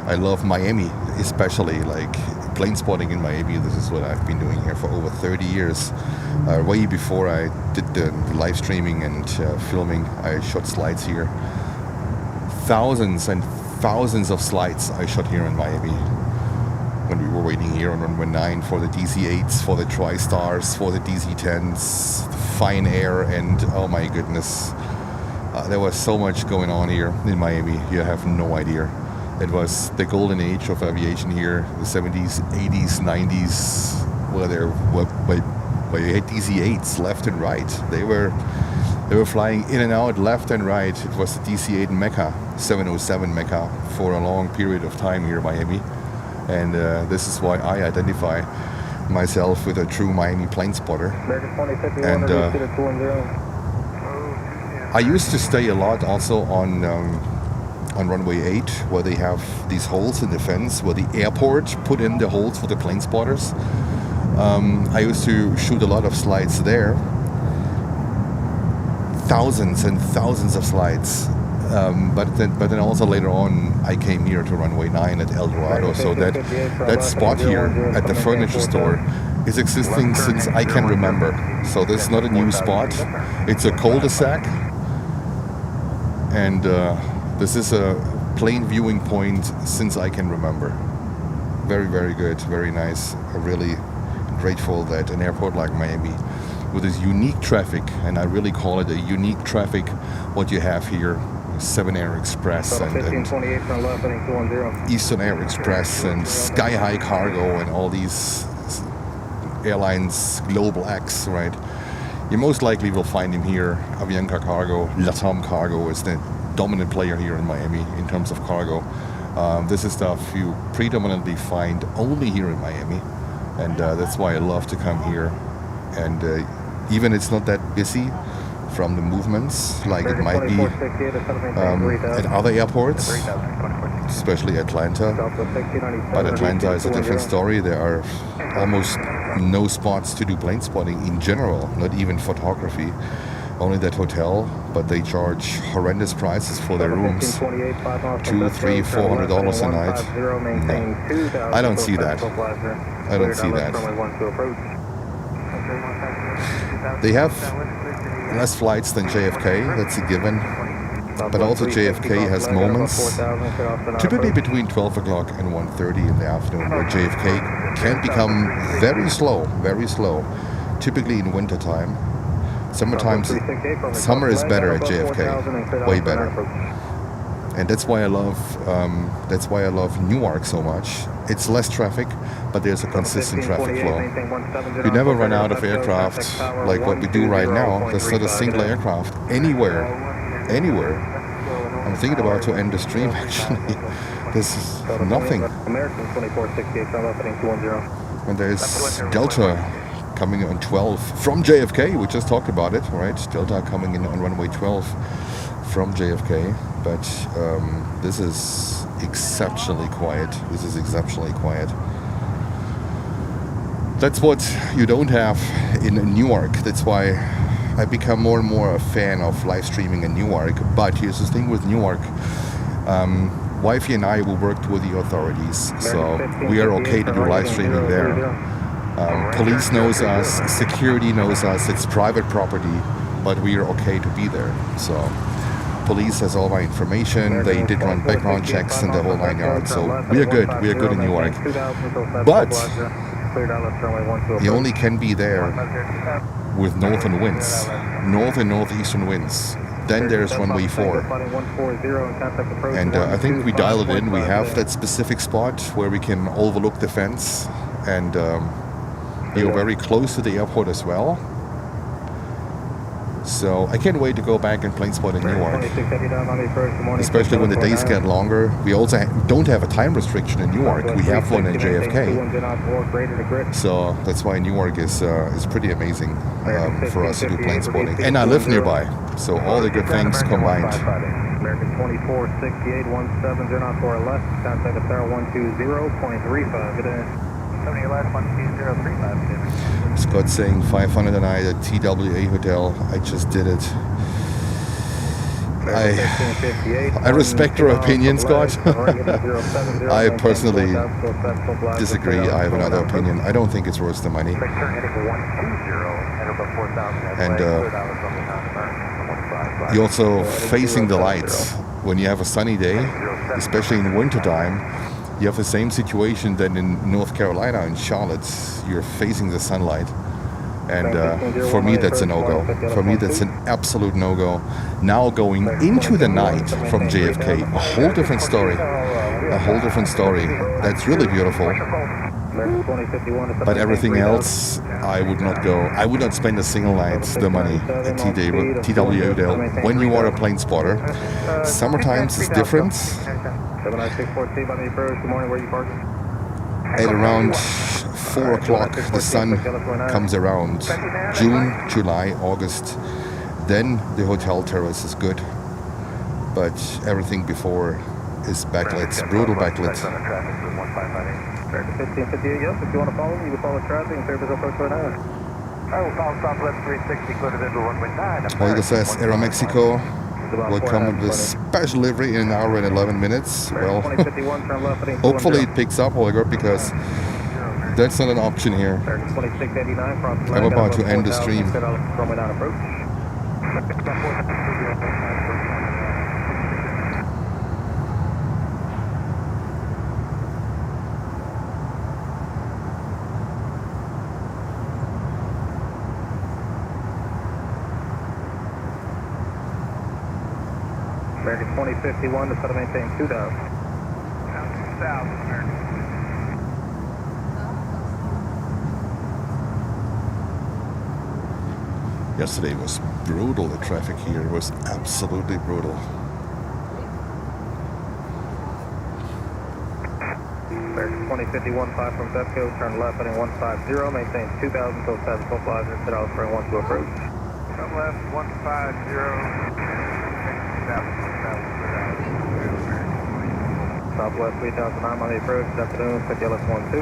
I love Miami, especially, like plane spotting in Miami. This is what I've been doing here for over 30 years. Way before I did the live streaming and filming, I shot slides here. Thousands and thousands of slides I shot here in Miami when we were waiting here on runway 9 for the DC-8s, for the TriStars, for the DC-10s, Fine Air, and oh my goodness. There was so much going on here in Miami, you have no idea. It was the golden age of aviation here, the 70s, 80s, 90s, where you had DC-8s left and right. They were flying in and out, left and right. It was the DC-8 Mecca, 707 Mecca, for a long period of time here in Miami. And this is why I identify myself with a true Miami plane spotter. And I used to stay a lot also on runway 8, where they have these holes in the fence, where the airport put in the holes for the plane spotters. I used to shoot a lot of slides there. Thousands and thousands of slides. But then also later on I came here to runway 9 at El Dorado, so that spot here at the furniture store is existing since I can remember. So this is not a new spot. It's a cul-de-sac, and this is a plane viewing point since I can remember. Very, very good, very nice. I'm really grateful that an airport like Miami, with this unique traffic, and I really call it a unique traffic, what you have here, 7 Air Express and Eastern Air Express and Sky High Cargo and all these airlines, Global X, right? You most likely will find him here. Avianca Cargo, LATAM Cargo is the dominant player here in Miami in terms of cargo. This is stuff you predominantly find only here in Miami, and that's why I love to come here. And even it's not that busy from the movements like it might be at other airports, especially Atlanta. But Atlanta is a different story. There are almost no spots to do plane spotting in general, not even photography. Only that hotel, but they charge horrendous prices for their rooms. $200, $300, $400 a night. No, I don't see that. I don't see that. They have less flights than JFK, that's a given. But also JFK has moments, typically between 12 o'clock and 1:30 in the afternoon, where JFK can become very slow, typically in winter time. Summer is better at JFK, way better. And that's why I love Newark so much. It's less traffic, but there's a consistent traffic flow. You never run out of aircraft like what we do right now. There's not a single aircraft anywhere. I'm thinking about to end the stream actually. This is nothing. And there's Delta coming on 12 from JFK. We just talked about it, right? Delta coming in on runway 12 from JFK. But this is exceptionally quiet. That's what you don't have in Newark. That's why I become more and more a fan of live streaming in Newark. But here's the thing with Newark. Wifey and I will work with the authorities, so we are okay to do live streaming there. Police knows us, security knows us, it's private property, but we are okay to be there. So police has all my information, they did run background checks and the whole 9 yards, so we are good in Newark. But you only can be there with northern winds, north and northeastern winds. Then there's runway 4. And I think we dial it in. We have that specific spot where we can overlook the fence, and you're very close to the airport as well. So I can't wait to go back and plane spot in Newark, especially when the days get longer. We also don't have a time restriction in Newark. We have one in JFK, so that's why Newark is pretty amazing for us to do plane spotting. And I live nearby, so all the good things combined. American 246817, 0 for left, contact Apparel 120.35. Good day. 70 last 12035. Scott saying 500 a night at TWA Hotel. I just did it. I respect your opinion, Scott. I personally disagree. I have another opinion. I don't think it's worth the money. And you're also facing the lights. When you have a sunny day, especially in winter time, you have the same situation than in North Carolina, in Charlotte. You're facing the sunlight. And for me, that's a no-go. For me, that's an absolute no-go. Now going into the night from JFK, a whole different story. A whole different story. That's really beautiful. But everything else, I would not go. I would not spend a single night the money at TWA when you are a plane spotter. Summertimes is different. At around 4 o'clock, the sun comes around. June, July, August. Then the hotel terrace is good. But everything before is backlit, brutal backlit. 1558, yes. If you want to follow me, you can follow traffic and service approach right now. I will follow Southwest 360, clear to into runway 9. Olga says Aeromexico will come with special delivery in an hour and 11 minutes. Well, hopefully it picks up, Olga, because that's not an option here. I'm about to end the stream. American 2051 to set to maintain 2000. Yesterday was brutal, the traffic here was absolutely brutal. American 2051, 5 from Zepco, turn left heading 150, maintain 2000 until status stabilizer, set out for 1 to approach. Turn left 150. Southwest 3009 on the approach, this afternoon, pick LS12.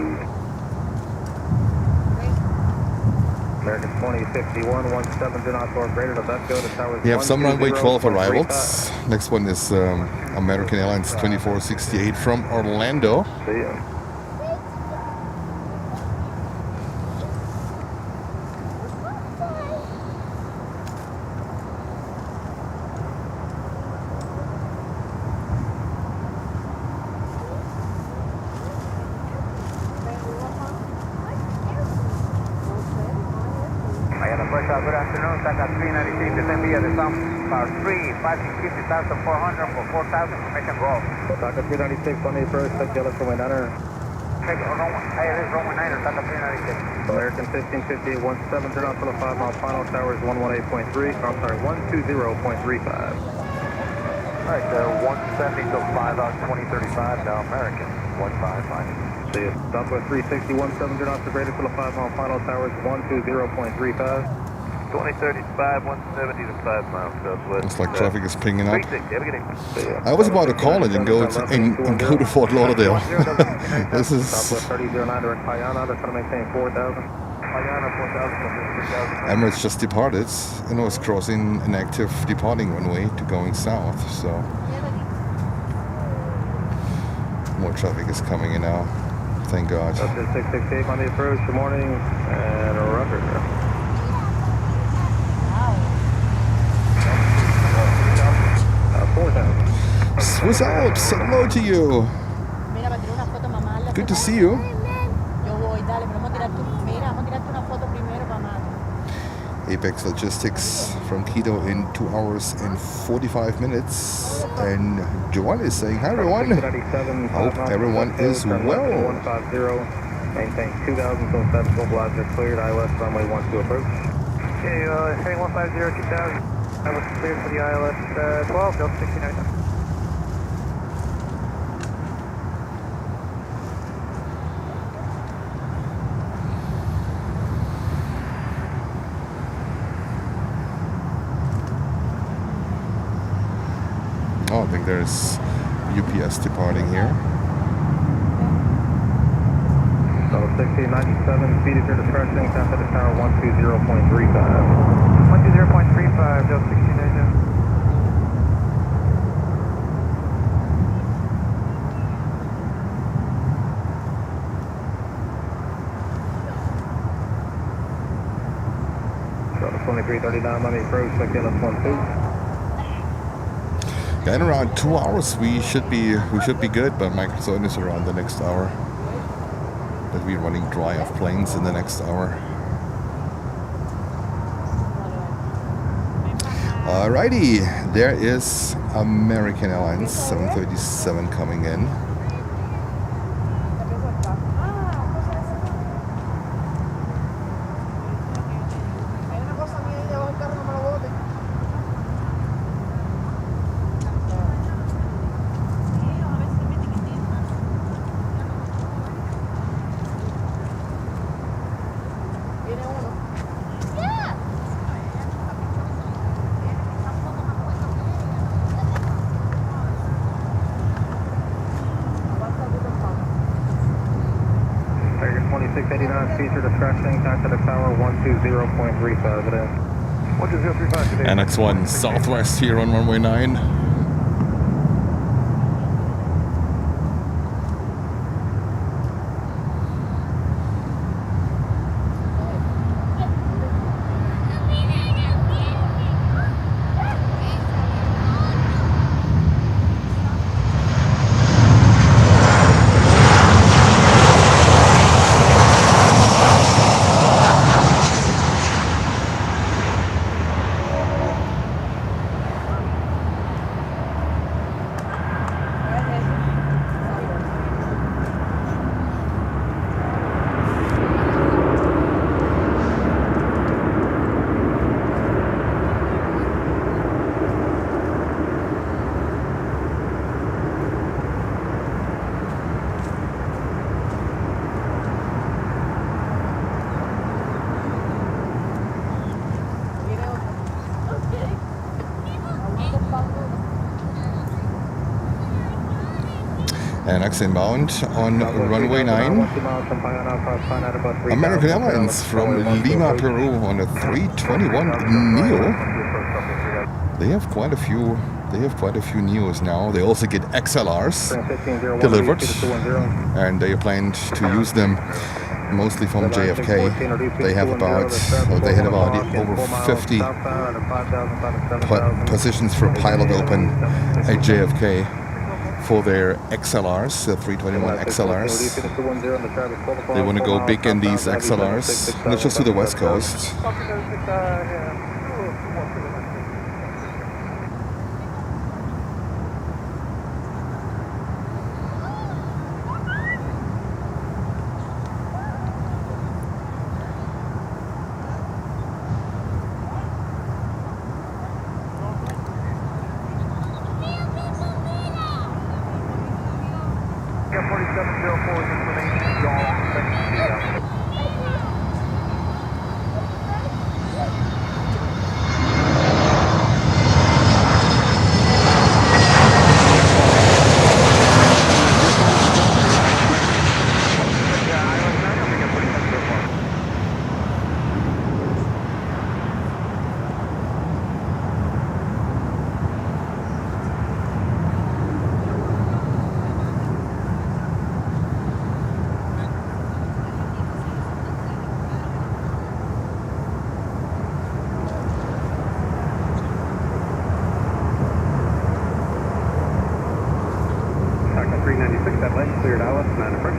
American 2051, 17 knots or greater to Zepco, the tower. We have some runway 12 arrivals. Next one is American Airlines 2468 from Orlando. See ya. Good afternoon, Taka 396, descend via the south, power 3, 50,400 for 4,000, information go. Taka 396 on the approach, take LS runway 9er. Hey, this is runway 9er, Taka 396. American 1550, 17 turn out for the 5 mile final, tower is 118.3, I'm sorry, 120.35. Alright, 170 till 5 out 2035, now American, 155. See you. Southwest 360, 17 knots or greater for the 5 mile final, tower is 120.35. 2035, 170 to 5 miles southwest. Looks like traffic is pinging up. 360, I was about to call it and go to Fort Lauderdale. This is Southwest 3009 direct Payana, that's going to maintain 4,000. Emirates just departed and was crossing an active departing runway to going south, so more traffic is coming in now. Thank God. That's 668 on the approach, good morning, and a rubber. 4,000. Swiss Alps, hello to you. Good to see you. Apex Logistics from Quito in 2 hours and 45 minutes. And Joanne is saying, hi everyone. Hope everyone is well. 150, maintain 2000 until status stabilizer cleared, ILS runway 12 approach. Okay, heading 150, 2000. I was cleared for the ILS 12, Delta 69. Oh, I think there's UPS departing here. South 1697, speed at your discretion, contact the tower 120.35. 120.35, Delta 1697. So 2339 on the approach, check in at 12. Yeah, in around 2 hours we should be good, but my concern is around the next hour. That we're running dry off planes in the next hour. Alrighty, there is American Airlines 737 coming in. Feature discretion, contact the tower 120.35 it is. 12035 today. NX1 Southwest here on runway 9. NX inbound on runway 9. American Airlines from Lima, Peru on a 321 Neo. They have quite a few. Neos now. They also get XLRs delivered, and they are planning to use them mostly from JFK. They had about over 50 positions for pilot open at JFK for their XLRs, the 321 XLRs. They want to go big in these XLRs, not just to the West Coast. Cleared Alice, 9 approach.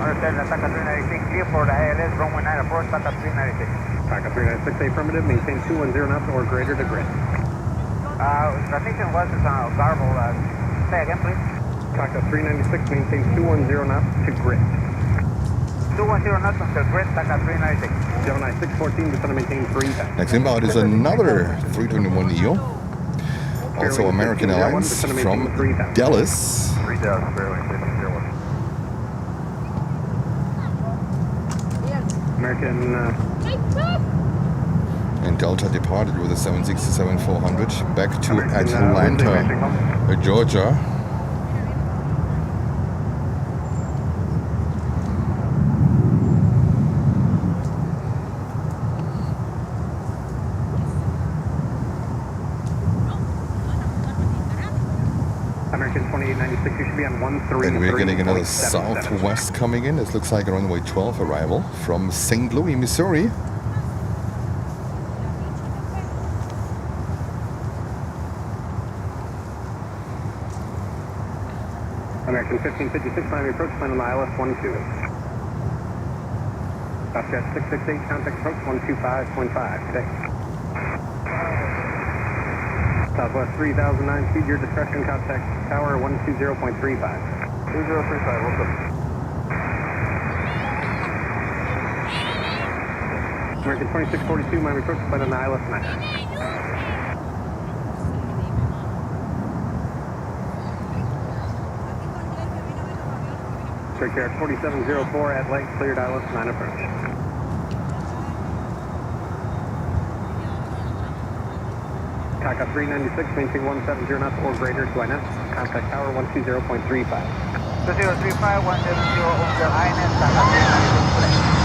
Understand that Taka 396 clear for the ALS, runway 9 approach, Taka 396. Taka 396, affirmative, maintain 210 knots or greater to grid. Transmission was garble. Say again, please. Taka 396, maintain 210 knots to grid. 210 knots to grid, Taka 396. Gemini 614, descend to maintain 3 times. Next inbound is another 321 Neo. Also American Airlines from Dallas. 3000, Fairway, station 01. American. And Delta departed with a 767-400 back to Atlanta, Georgia. And we're getting another Southwest coming in. This looks like a runway 12 arrival from St. Louis, Missouri. American 1556, Miami approach, plan on the ILS 12. Southjet 668, contact approach 125.5 today. Southwest 3009, speed your discretion, contact tower 120.35. 2035, what's up? American 2642, Miami approach, plan on the ILS 9. Straight care 4704 at light, cleared ILS 9 approach. Taka 396, maintain 170 knots or greater to INS. Contact tower 120.35. 2035, 170 under INS, Taka 396.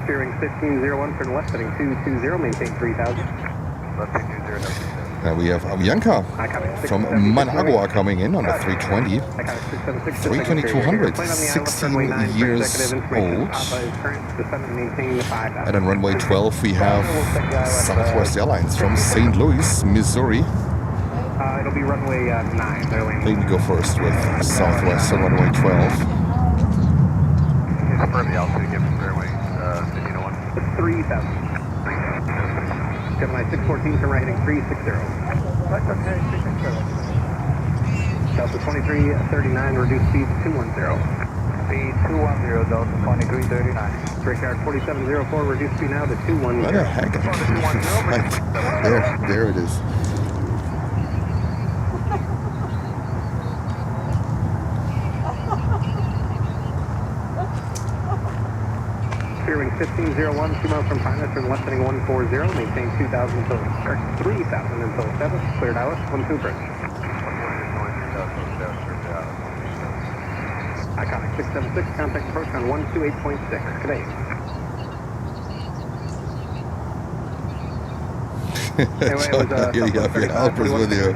Steering 1501, turn left, heading 220, maintain 3000. We have Avianca from Managua coming in on the 320. 320-200, 16 years old. And on runway 12 we have Southwest Airlines from St. Louis, Missouri. It'll be runway 9. I think we go first with Southwest on runway 12. Confirm the altitude given fairway 1501. 3000. Gemini 614, turn right heading 360. Delta 2339, reduce speed 210. Speed 210, Delta 2339. Straight card 4704, reduce speed now to 210. What the heck? There it is. Steering 1501, 2 miles from Pine, turn left heading 140, maintain 2000 until 3000 until 7, cleared ILS 12 approach. Iconic 676, contact approach on 128.6 today. Anyway, it was, you have your helpers with you.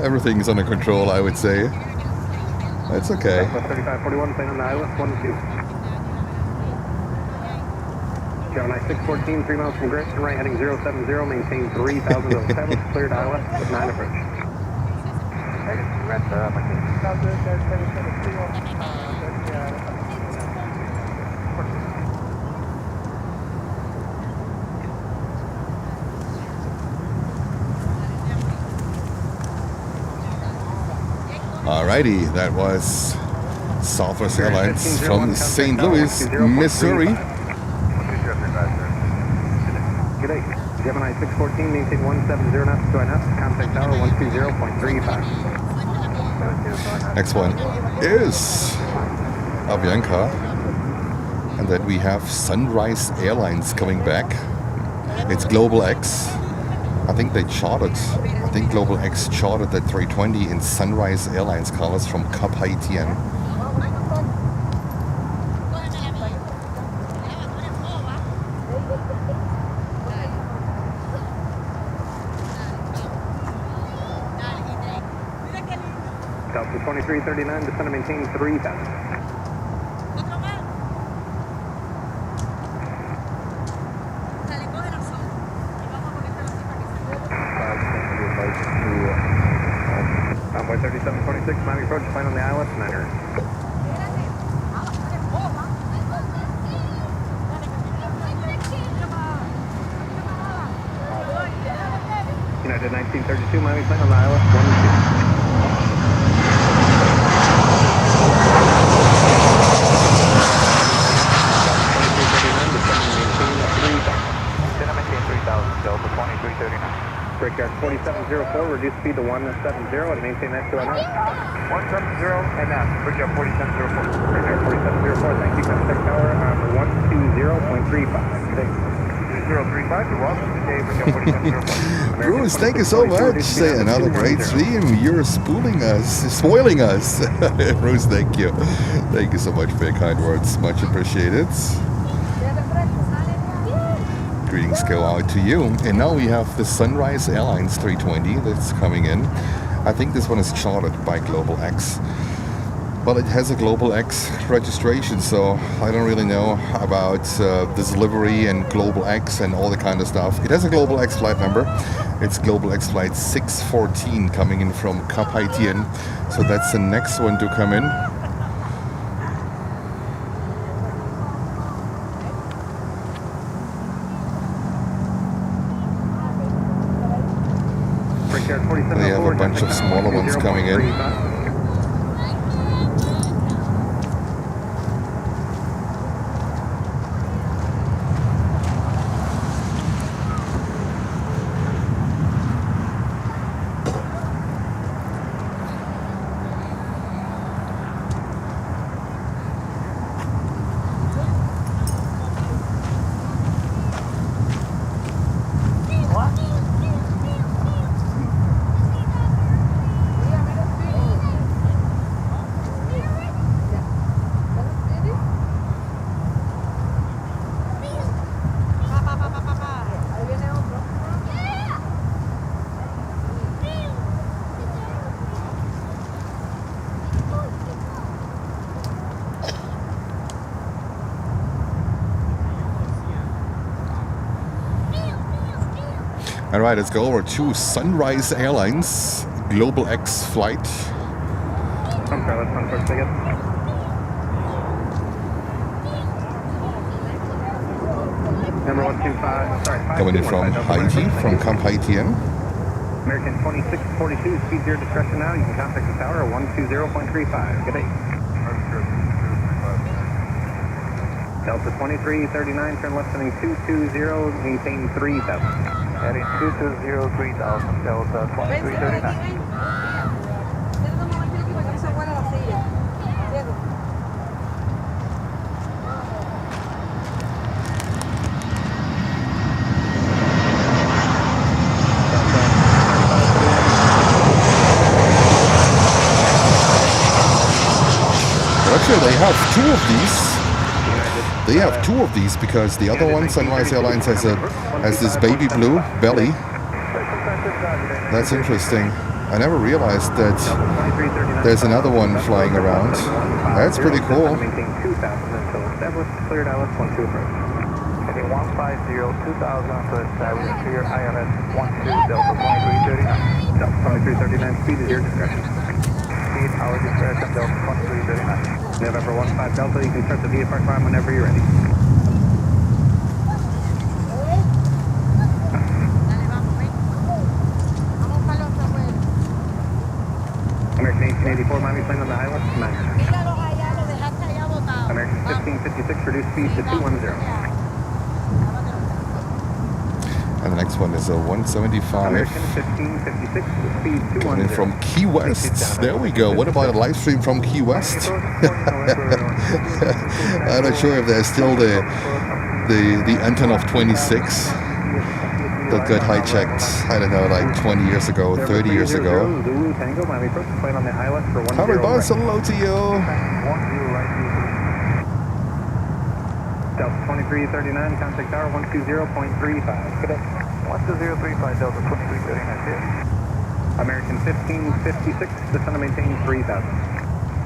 Everything's under control, I would say. That's okay. 3541, plane on the ILS 12. Gemini 614, 3 miles from Grit, turn right heading 070, maintain 3000 until 7, cleared ILS with 9 approach. Alrighty, that was Southwest Airlines from St. Louis, Missouri. Good day. Gemini 614, maintain 170 knots to INS, contact tower 120.35. Next one is Avianca, and then we have Sunrise Airlines coming back. It's Global X. I think Global X chartered that 320 in Sunrise Airlines colors from Cap Haitien. Delta 2339, descend and maintain 3000. Runway 3726, Miami approach, plane on the ILS 9er. United 1932, Miami plane on the ILS 12. Brickyard 4704, reduce speed to 170 and maintain that 2 knots. 170 and now, Brickyard 4704. Brickyard 4704, thank you. Contact tower on 120.35. Thank you. 2035, you're welcome. Midday, Brickyard 4704. Bruce, thank you so much. Say another great stream. You're spoiling us. Bruce, thank you. Thank you so much for your kind words. Much appreciated. Greetings go out to you. And now we have the Sunrise Airlines 320 that's coming in. I think this one is chartered by Global X. Well, it has a Global X registration, so I don't really know about the delivery and Global X and all the kind of stuff. It has a Global X flight number. It's Global X flight 614 coming in from Cap Haitien. So that's the next one to come in. They have a bunch of smaller ones coming in. All right, let's go over to Sunrise Airlines Global X flight. I'm sorry, let's first ticket. Number 125, sorry, Coming in from Haiti, from Cap Haitien. American 2642, speed your discretion now. You can contact the tower at 120.35. Good day. Delta 2339, turn left heading 220, maintain 3000. Heading 220, 3000, Delta 2339. Actually, they have two of these. They have two of these because the other one, Sunrise Airlines, has this baby blue belly. That's interesting. I never realized that there's another one flying around. That's pretty cool. Maintain 2000 until established, cleared ILS 12 approach. Heading 150, 2000 to establish clear ILS 12, Delta 2339. Delta 2339, speed is your discretion. Speed, our discretion, Delta 2339. November 15 Delta, you can start the VFR climb whenever you're ready. American 1884, Miami plane on the ILS, 9. American 1556, reduce speed to 210. And the next one is a 175. American 1556, speed 210. Coming in from Key West. There we go. What about a live stream from Key West? I'm not sure if there's still the Antonov 26 that got hijacked, I don't know, like 20 years ago, 30 years ago. Harry Buzz, hello to you. Delta 2339, contact tower 120.35. Good day. 12035, Delta 2339. American 1556, descend to maintain 3000.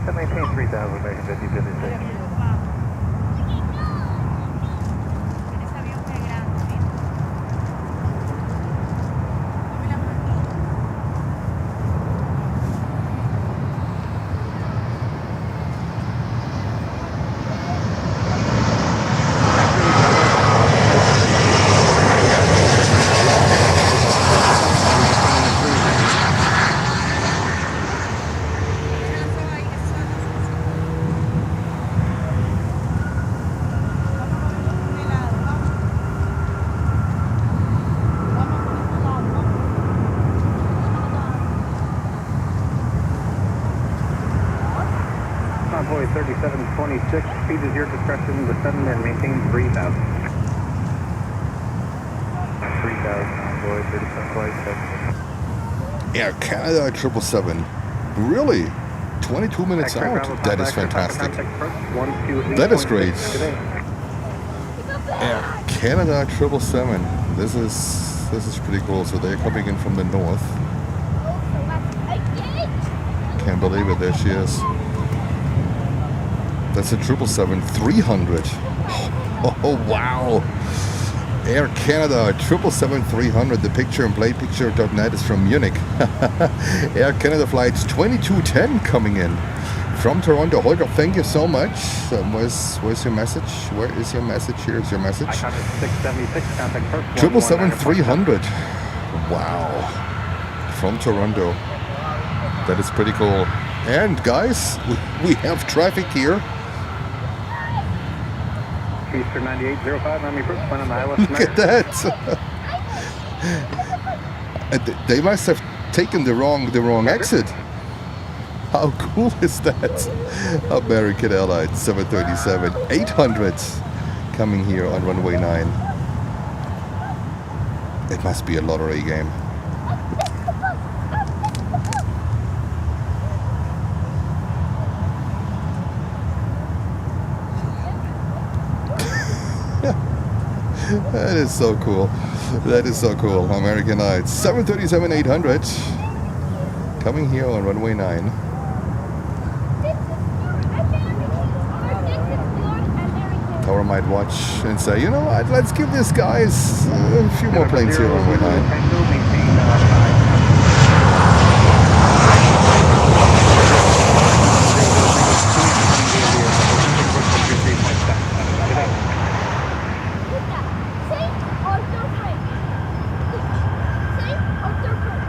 To maintain 3000, American 1556. 676, speed is your discretion, descend and maintain 3,000. 3,000 envoy, 37 Air Canada 777. Really? 22 minutes out. That is fantastic. That is great. Air Canada 777. This is pretty cool. So they're coming in from the north. Can't believe it. There she is. That's a 777-300. Oh wow. Air Canada 777-300. The picture and playpicture.net is from Munich. Air Canada flights 2210 coming in from Toronto. Holger, thank you so much. Where's your message? Where is your message? Here's your message. 777-300. Wow. From Toronto. That is pretty cool. And guys, we have traffic here. Eastern 9805, Miami approach, plan on the ILS. Look at that. They must have taken the wrong exit. How cool is that? American Airlines 737-800 coming here on runway 9. It must be a lottery game. That is so cool. That is so cool. American Airlines 737-800 coming here on runway 9. Tower might watch and say, you know what, let's give these guys a few more planes here on runway 9.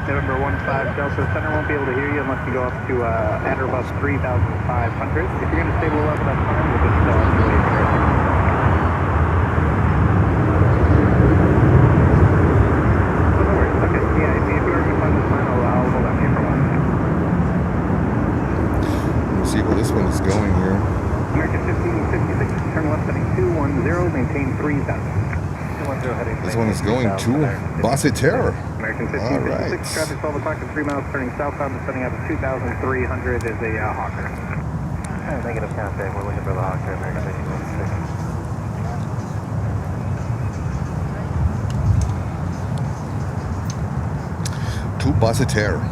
November 15 Delta Center won't be able to hear you unless you go up to at or above 3,500. If you're going to stay below level, that's fine. We'll just wait here. Oh, no worries. Okay, yeah, if you're going to find this fine, I'll hold on here for a while. Let's see where this one is going here. American 1556, turn left heading 210, maintain 3,000. This one is going to Basseterre. American 1556, traffic 12 o'clock and 3 miles turning southbound, descending out to 2,300 is a Hawker. Negative contact, we're looking for the Hawker, American 1556. To Basseterre.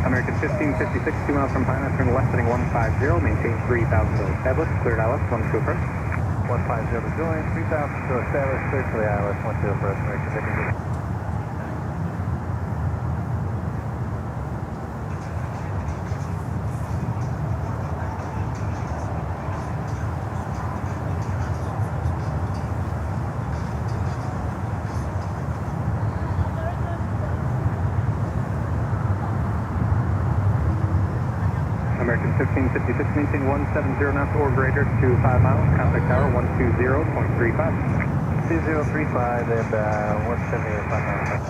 American 1556, 2 miles from Pine, turn left heading 150, maintain 3,000 to establish, cleared ILS, 12 approach. 150 to join, 3,000 to establish, cleared for the ILS, 12 approach, American 1556. American 1556, maintain 170 knots or greater to 5 miles, contact tower 120.35. 2035 and 170 or 5 miles.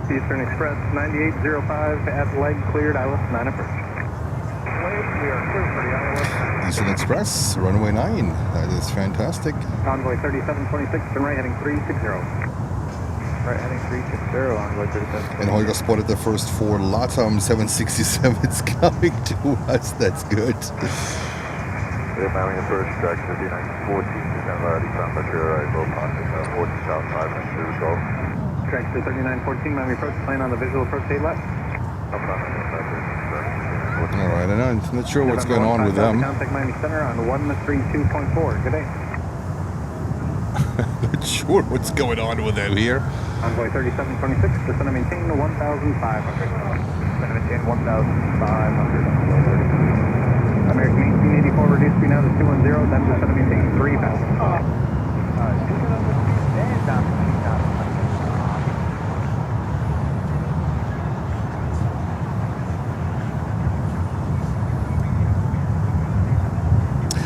1556. Eastern Express 9805 at leg cleared, ILS 9 approach. We are clear for the ILS. Eastern Express, runway 9. That is fantastic. Envoy 3726, turn right heading 360. Right heading 360, Envoy 3726. And Holger spotted the first 4 LATAM 767s coming to us. That's good. We're mounting approach, track 5914, stand by ready, from Mature, low pocket, 40 south, 592 Golf. Track 3914, Miami approach, plan on the visual approach 8 left. Alright, I'm not sure what's going on with them. Contact Miami Center on 132.4. Good day. Not sure what's going on with them here. Envoy 3726, descend and maintain 1,500. Descend and maintain 1,500. American 18 184, reduce speed now to 210, then descend to maintain 3,000.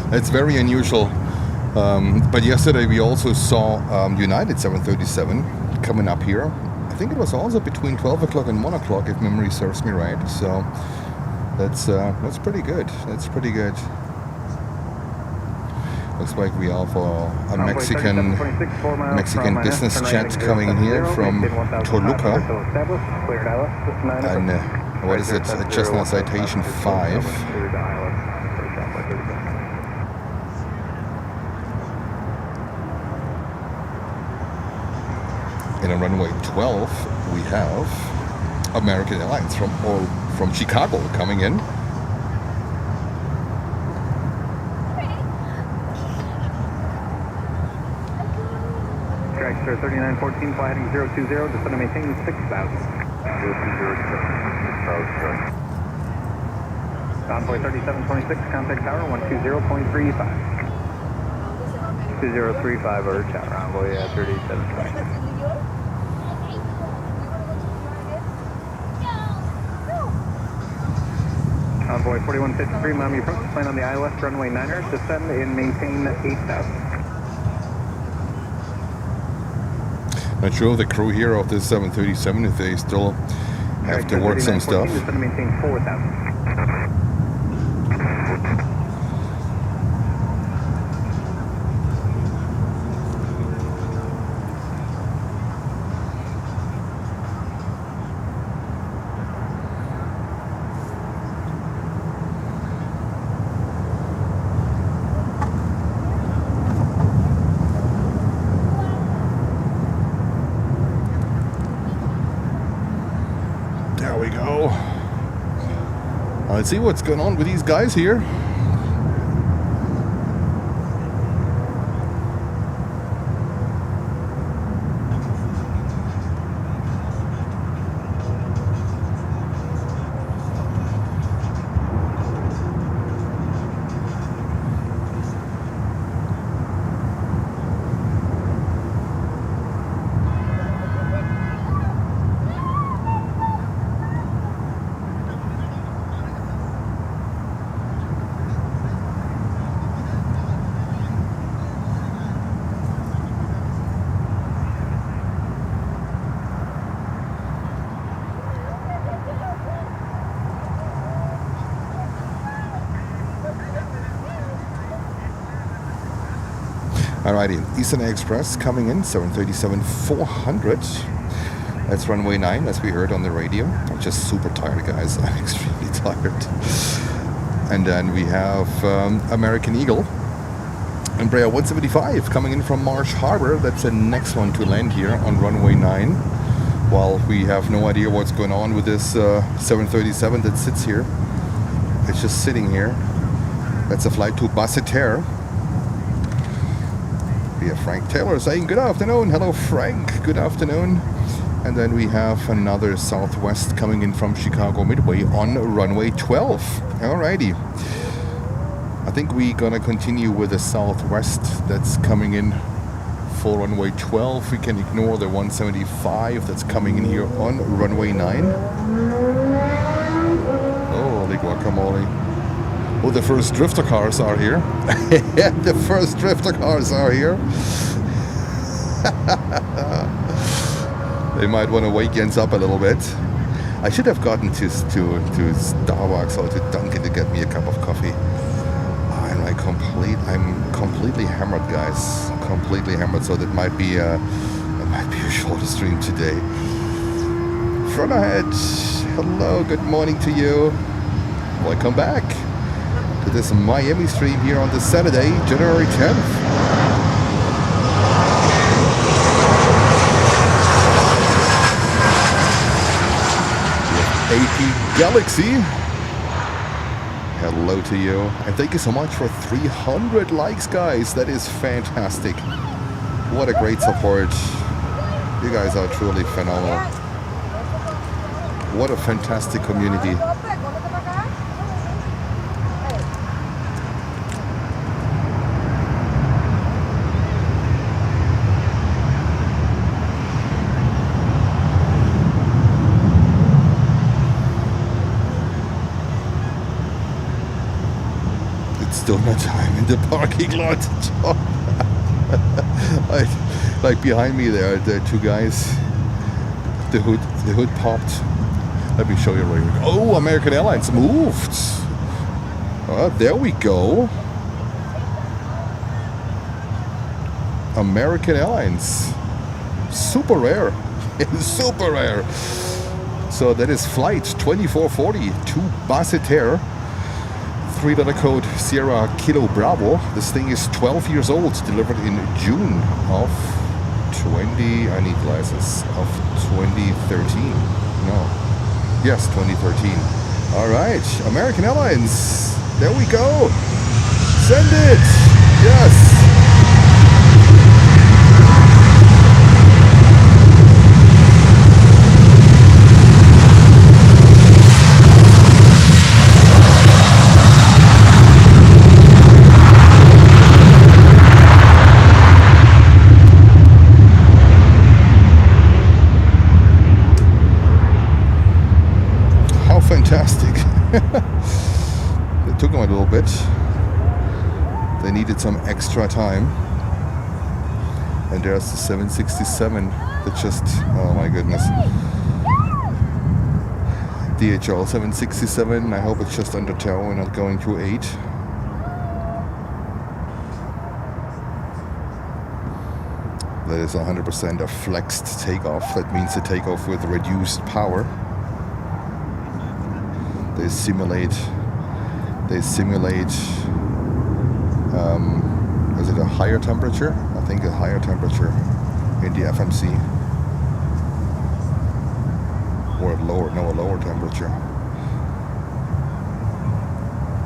It's very unusual. But yesterday we also saw United 737 coming up here. I think it was also between 12 o'clock and 1 o'clock, if memory serves me right. So that's pretty good. That's pretty good. Looks like we have a Mexican business jet coming in here from Toluca. And what is it? Cessna Citation 5. And on runway 12, we have American Airlines from Chicago coming in. Dragster 3914, fly heading 020, descend to maintain 6,000. Convoy 3726, contact tower 120.35. 2035 order tower, envoy 3726. Envoy 4153, Miami approach, plan on the ILS runway 9er, descend and maintain 8,000. Not sure of the crew here of this 737 if they still have to work some stuff. Descend to maintain 4,000. There we go. Let's see what's going on with these guys here. Alrighty, Eastern Express coming in, 737-400. That's runway 9, as we heard on the radio. I'm just super tired, guys. I'm extremely tired. And then we have American Eagle. Embraer 175 coming in from Marsh Harbor. That's the next one to land here on runway 9. While we have no idea what's going on with this 737 that sits here. It's just sitting here. That's a flight to Basseterre. We have Frank Taylor saying good afternoon. Hello Frank, good afternoon. And then we have another Southwest coming in from Chicago Midway on runway 12. Alrighty. I think we're gonna continue with the Southwest that's coming in for runway 12. We can ignore the 175 that's coming in here on runway 9. Holy guacamole. Oh, the first drifter cars are here. The first drifter cars are here. They might want to wake Jens up a little bit. I should have gotten to Starbucks or to Dunkin' to get me a cup of coffee. I'm completely hammered, guys. Completely hammered. So that might be a shorter stream today. Front ahead. Hello. Good morning to you. Welcome back to this Miami stream here on this Saturday, January 10th. AP Galaxy. Hello to you. And thank you so much for 300 likes, guys. That is fantastic. What a great support. You guys are truly phenomenal. What a fantastic community. donut time in the parking lot. like behind me there are two guys. The hood popped. Let me show you where we go. Oh, American Airlines moved. Oh, there we go. American Airlines. Super rare. Super rare. So that is flight 2440 to Basseterre. 3-letter code Sierra Kilo Bravo. This thing is 12 years old, delivered in June of 20, I need glasses, of 2013. No. Yes, 2013. All right, American Airlines. There we go. Send it. Yes. Fantastic. It took them a little bit. They needed some extra time. And there's the 767 that just, oh my goodness. DHL 767, I hope it's just under tow and not going through 8. That is 100% a flexed takeoff. That means a takeoff with reduced power. They simulate, is it a higher temperature? I think a higher temperature in the FMC. Or a lower temperature.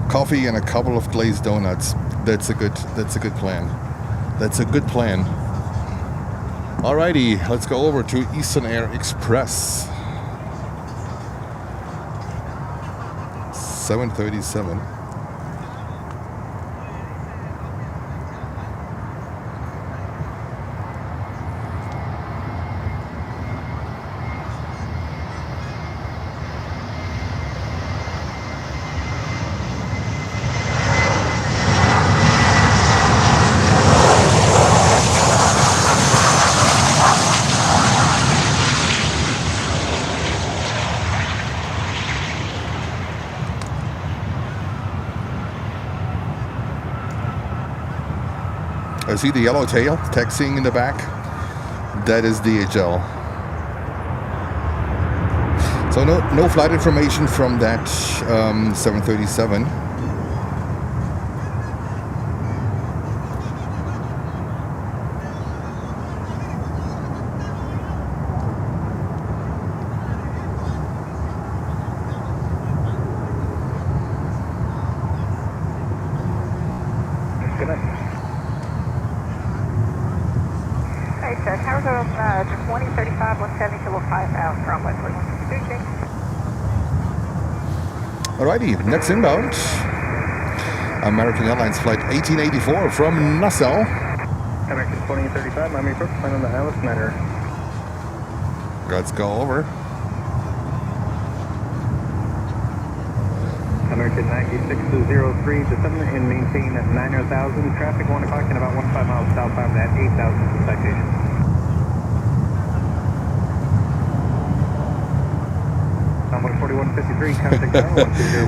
Coffee and a couple of glazed donuts. That's a good plan. That's a good plan. Alrighty, let's go over to Eastern Air Express. 737. I see the yellow tail taxiing in the back. That is DHL. So no flight information from that 737. Alrighty, next inbound. American Airlines flight 1884 from Nassau. American 2035, Miami approach, plan on the Alice Matter. Let's go over. American 9603, descend and maintain at 9,000. Traffic 1 o'clock and about 15 miles southbound at 8,000 citation.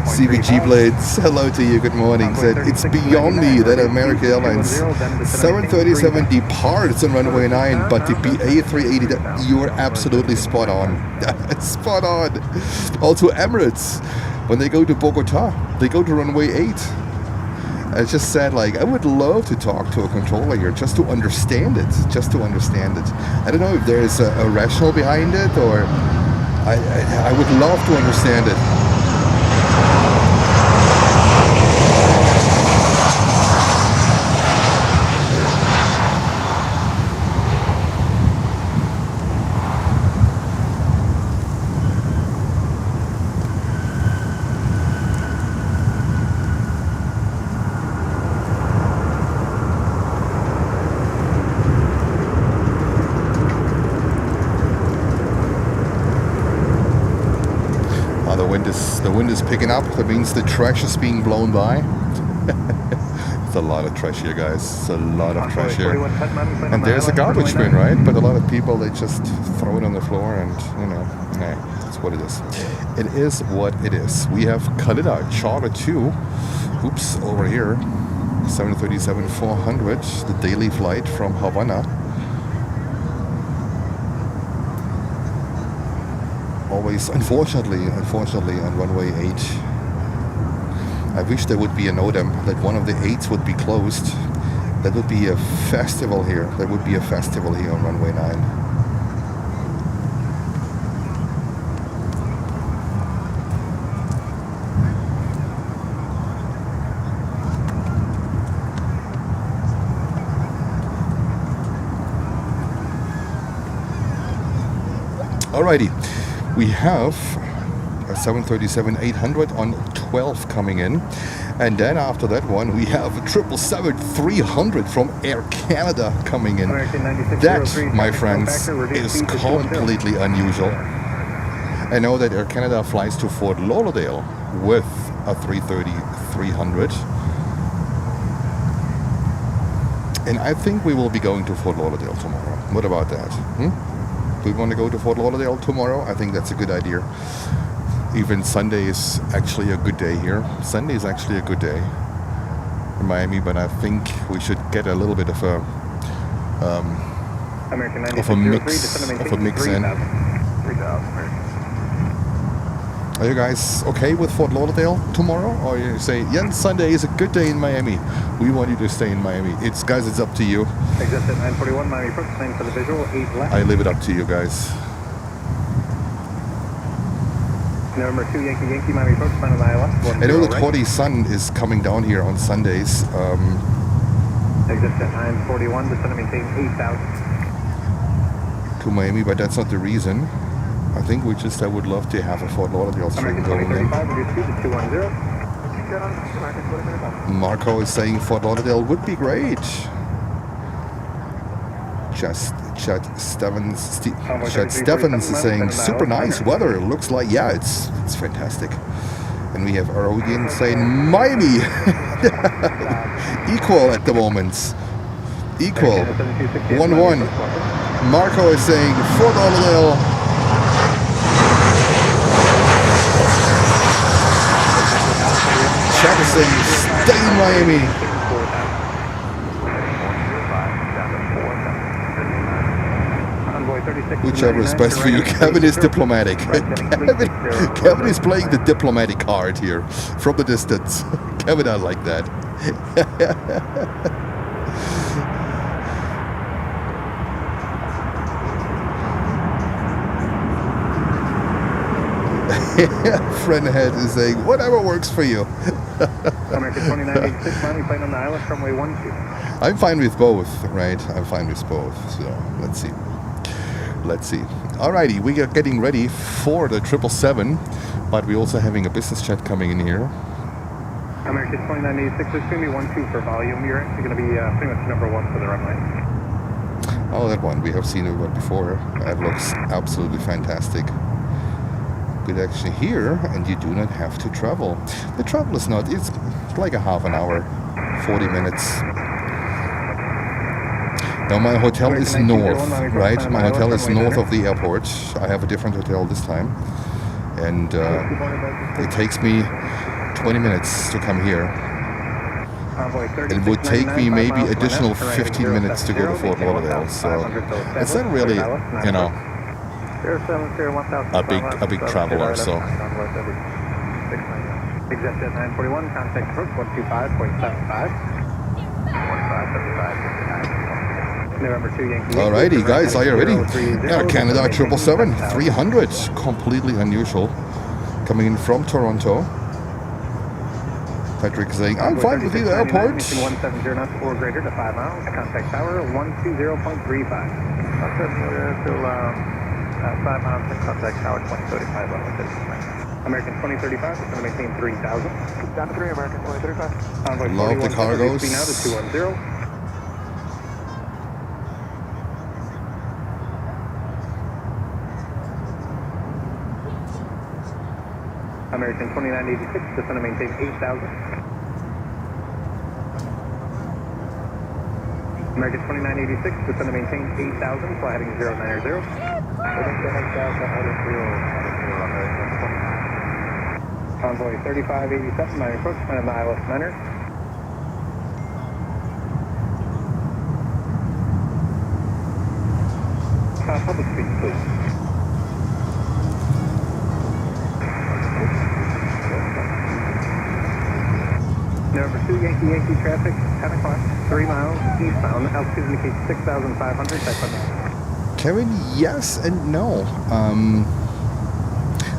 CBG Blades, hello to you, good morning. Said it's beyond me that American Airlines 737 departs on runway 9, but the A380, you are absolutely spot on. Spot on. Also Emirates, when they go to Bogota, they go to runway 8. I just said, like, I would love to talk to a controller here just to understand it. I don't know if there's a rationale behind it, or I would love to understand it. The wind is picking up. That means the trash is being blown by. It's a lot of trash here, guys. It's a lot of trash here. 41 10 man, plane on And the there's a ILS, garbage runway bin, 9. right? But a lot of people, they just throw it on the floor and, you know, nah, that's what it is. It is what it is. We have Canada Charter 2. Oops, over here. 737-400, the daily flight from Havana. Always, unfortunately, on runway 8. I wish there would be an NOTAM, that one of the 8s would be closed. That would be a festival here. There would be a festival here on runway 9. Alrighty, we have a 737-800 on 12 coming in, and then after that one we have a 777-300 from Air Canada coming in. That, my friends, is completely unusual. I know that Air Canada flies to Fort Lauderdale with a 330-300, and I think we will be going to Fort Lauderdale tomorrow. What about that? Do we want to go to Fort Lauderdale tomorrow? I think that's a good idea. Even Sunday is actually a good day here. Sunday is actually a good day in Miami, but I think we should get a little bit of a mix in. Are you guys okay with Fort Lauderdale tomorrow? Or you say, yeah, Sunday is a good day in Miami. We want you to stay in Miami. Guys, it's up to you. Exit at 941, Miami approach, plane for the visual, 8 left. I leave it up to you guys. Number 2, Yankee, Miami approach, plane on the ILS. I know that Cordy's son is coming down here on Sundays. Exit at 941, descend to maintain 8,000. To Miami, but that's not the reason. I think I would love to have a Fort Lauderdale stream going in. Marco is saying Fort Lauderdale would be great. Chad Stevens is saying super nice weather. Looks like, yeah, it's fantastic. And we have our audience saying Miami. Equal at the moment. Equal. 1-1. Marco is saying Fort Lauderdale. Chad is saying stay in Miami. Whichever is best for you. Kevin is diplomatic. Kevin is playing the diplomatic card here from the distance. Kevin, I like that. Friend ahead is saying whatever works for you. American 2986, Miami, plane on the ILS, runway 12. I'm fine with both, right? I'm fine with both. So let's see. Alrighty, we are getting ready for the 777, but we're also having a business jet coming in here. American 2986, it's going to be 12 for volume. You're actually going to be pretty much number 1 for the runway. Oh, that one. We have seen it before. That looks absolutely fantastic. Good action here, and you do not have to travel. The travel is not, it's like a half an hour, 40 minutes. Now my hotel is north, right? My hotel is north of the airport. I have a different hotel this time. And it takes me 20 minutes to come here. It would take me maybe additional 15 minutes to go to Fort Lauderdale. So it's not really, you know, a big traveler. So. Exit at 941, contact approach 125.75. Alrighty, guys, are you ready? Air Canada 777-300, completely unusual, coming in from Toronto. Patrick saying, I'm fine with either airport. 170 knots, 4 greater to 5 miles. Contact tower 120.35. Till 5 miles to contact tower 2035. American 2035 is going to maintain 3,000. Down to 3, American 2035. Love the cargoes. Now to 210. American 2986, just going to maintain 8,000. American 2986, descend to maintain 8,000, fly heading 090. Convoy 3587, my approach, plan of the ILS Niner. Public speed, please. Number 2, Yankee traffic, 10 o'clock, 3 miles, eastbound, altitude indicates 6,500, type 1. Kevin, yes and no.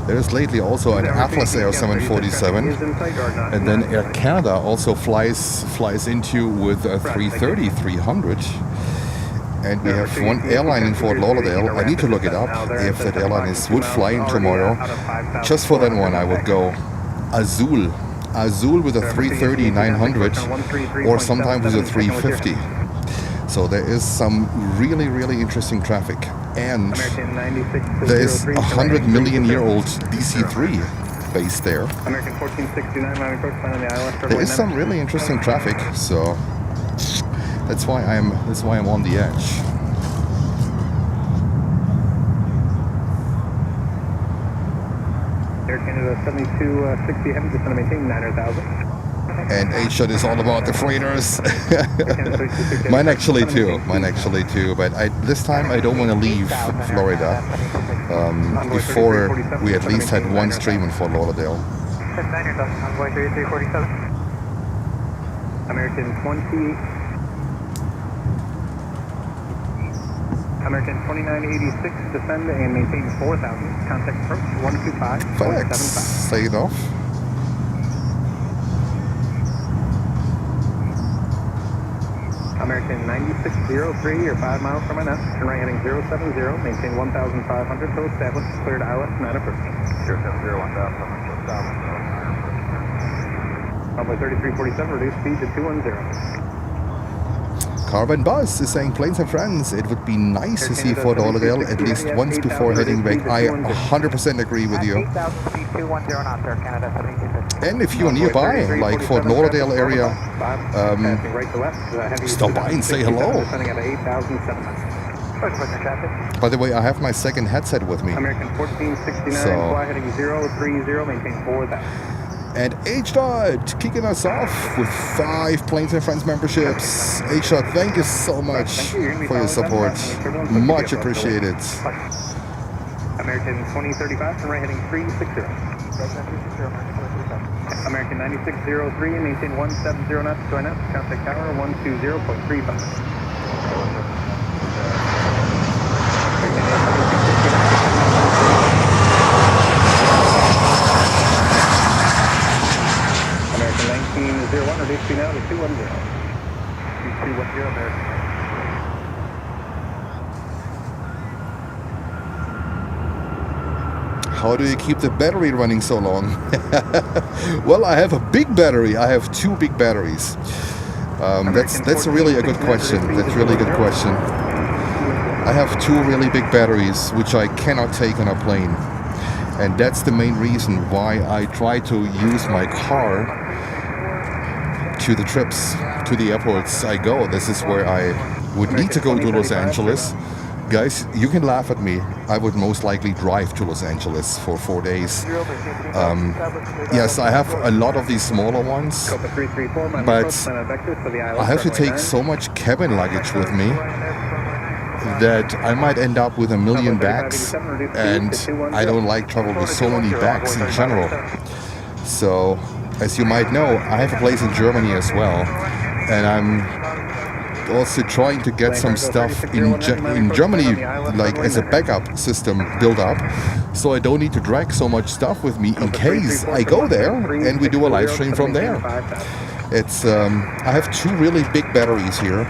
There's lately also an Atlas Air 747, and then Air Canada also flies into with a 330-300. And we have one airline in Fort Lauderdale. I need to look it up if that airline would fly in tomorrow. Just for that one, I would go Azul with a 330-900, or sometimes with a 350. So there is some really, really interesting traffic. And there is a 100 million year old DC-3 based there. There is some really interesting traffic, so that's why I'm on the edge. Air Canada 7260 heavy, just going to maintain 9,000. And HSHOT is all about the freighters. Mine actually too. But this time I don't want to leave Florida before we at least had one stream in Fort Lauderdale. American 2986, descend and maintain 4,000. Contact approach 125. Thanks. Say it off. American 9603, you're 5 miles from my nest. Turn right heading 070, maintain 1,500 till established. Clear to ILS, not approach. 070, 1,500 till established. Runway 3347, reduce speed to 210. Carbon Buzz is saying, planes and friends, it would be nice to see Fort Lauderdale at least once before heading back. I 100% agree with you. And if you're nearby, like Fort Lauderdale area, stop by and say hello. By the way, I have my second headset with me. American 1469, fly heading 030, maintain 4,000. And HSHOT kicking us off with 5 Planes and Friends memberships. HSHOT, thank you so much for your support. Much appreciated. American 2035, turn right heading 360. American 9603, maintain 170 knots, join us. Contact tower 120.35. American 1901, reduce speed now to 210. 210 American. How do you keep the battery running so long? Well, I have a big battery. I have 2 big batteries. That's really a good question. That's really a good question. I have 2 really big batteries, which I cannot take on a plane. And that's the main reason why I try to use my car to the trips, to the airports I go. This is where I would need to go to Los Angeles. Guys, you can laugh at me. I would most likely drive to Los Angeles for 4 days. Yes, I have a lot of these smaller ones, but I have to take so much cabin luggage with me that I might end up with 1 million bags, and I don't like travel with so many bags in general. So, as you might know, I have a place in Germany as well, and I'm also trying to get some stuff in Germany, like as a backup system built up, so I don't need to drag so much stuff with me in case I go there and we do a live stream from there. It's I have 2 really big batteries here,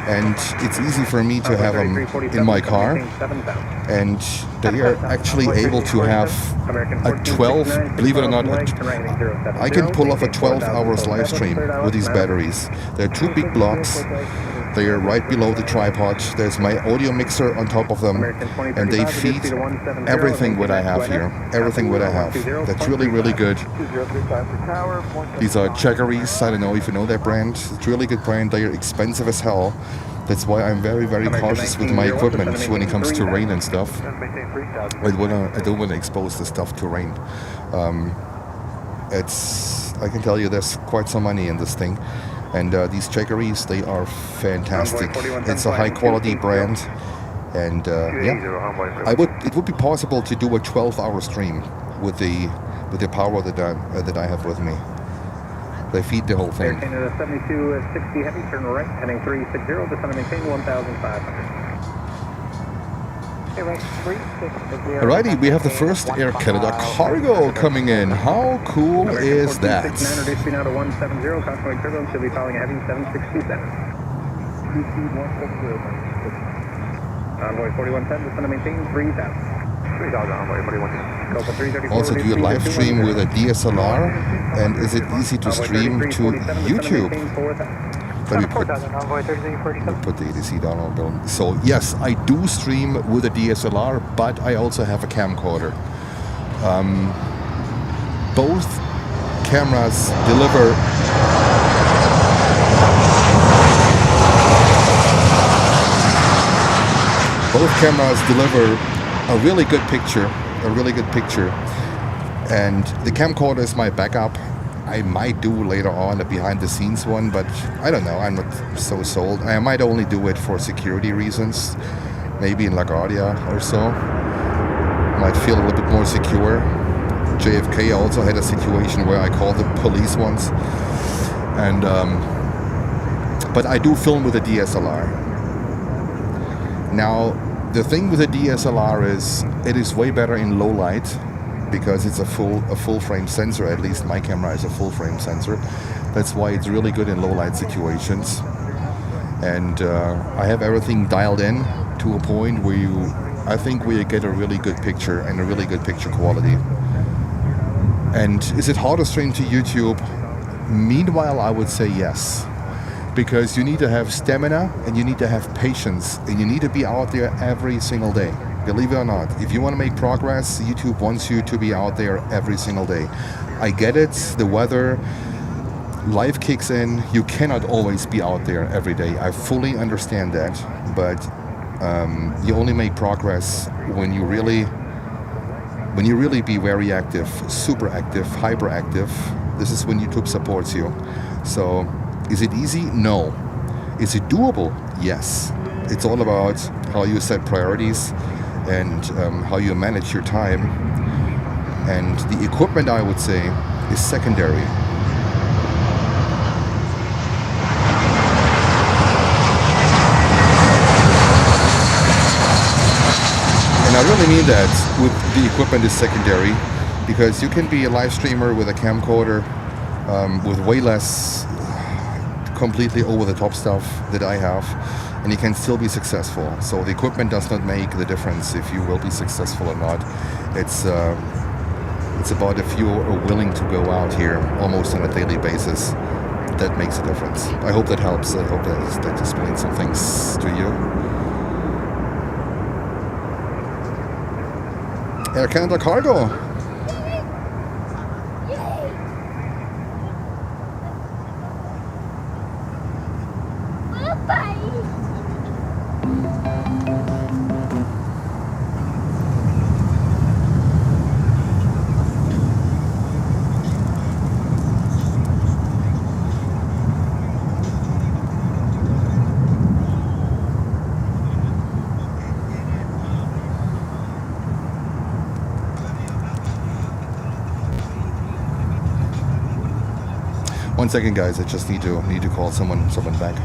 and it's easy for me to have them in my car, and they are actually able to have a 12, believe it or not, I can pull off a 12 hours live stream with these batteries. There are 2 big blocks. They are right below the tripod. There's my audio mixer on top of them, and they feed everything what I have here. Everything what I have. That's really, really good. These are Jaggeries. I don't know if you know that brand. It's a really good brand. They are expensive as hell, That's why I'm very, very cautious with my equipment when it comes to rain and stuff. Maintain 3,000. I don't want to expose the stuff to rain. I can tell you there's quite some money in this thing. And these Checkeries, they are fantastic. It's a high quality brand. And yeah, it would be possible to do a 12-hour stream with the power that I have with me. They feed the whole thing. Air Canada 7260 heavy, turn right, heading 360, descend and maintain 1,500. Alrighty, we have the first Air Canada cargo coming in. How cool is that? Speed now to 170, constantly turbulence, should be following a heavy 767. Envoy 4110, descend and maintain 3,000. 3,000 Envoy 4110. Also, do you live stream with a DSLR? And is it easy to stream to YouTube? Let me put the ADC down on Bill. So yes, I do stream with a DSLR, but I also have a camcorder. Both cameras deliver a really good picture, and the camcorder is my backup. I might do later on a behind the scenes one, but I don't know, I'm not so sold. I might only do it for security reasons, maybe in LaGuardia or so. Might feel a little bit more secure. JFK also had a situation where I called the police once, and but I do film with a DSLR. Now the thing with a DSLR is it is way better in low light, because it's a full frame sensor. At least my camera is a full frame sensor. That's why it's really good in low light situations. And I have everything dialed in to a point where I think we get a really good picture and a really good picture quality. And is it hard to stream to YouTube? Meanwhile, I would say yes, because you need to have stamina and you need to have patience and you need to be out there every single day. Believe it or not, if you want to make progress, YouTube wants you to be out there every single day. I get it, the weather, life kicks in, you cannot always be out there every day. I fully understand that, but you only make progress when you really be very active, super active, hyperactive. This is when YouTube supports you. So, is it easy? No. Is it doable? Yes. It's all about how you set priorities and how you manage your time. And the equipment, I would say, is secondary. And I really mean that with the equipment is secondary, because you can be a live streamer with a camcorder with way less completely over-the-top stuff that I have, and you can still be successful. So the equipment does not make the difference if you will be successful or not. It's about if you are willing to go out here almost on a daily basis. That makes a difference. I hope that helps. I hope that explains some things to you. Air Canada cargo. One second, guys. I just need to call someone back.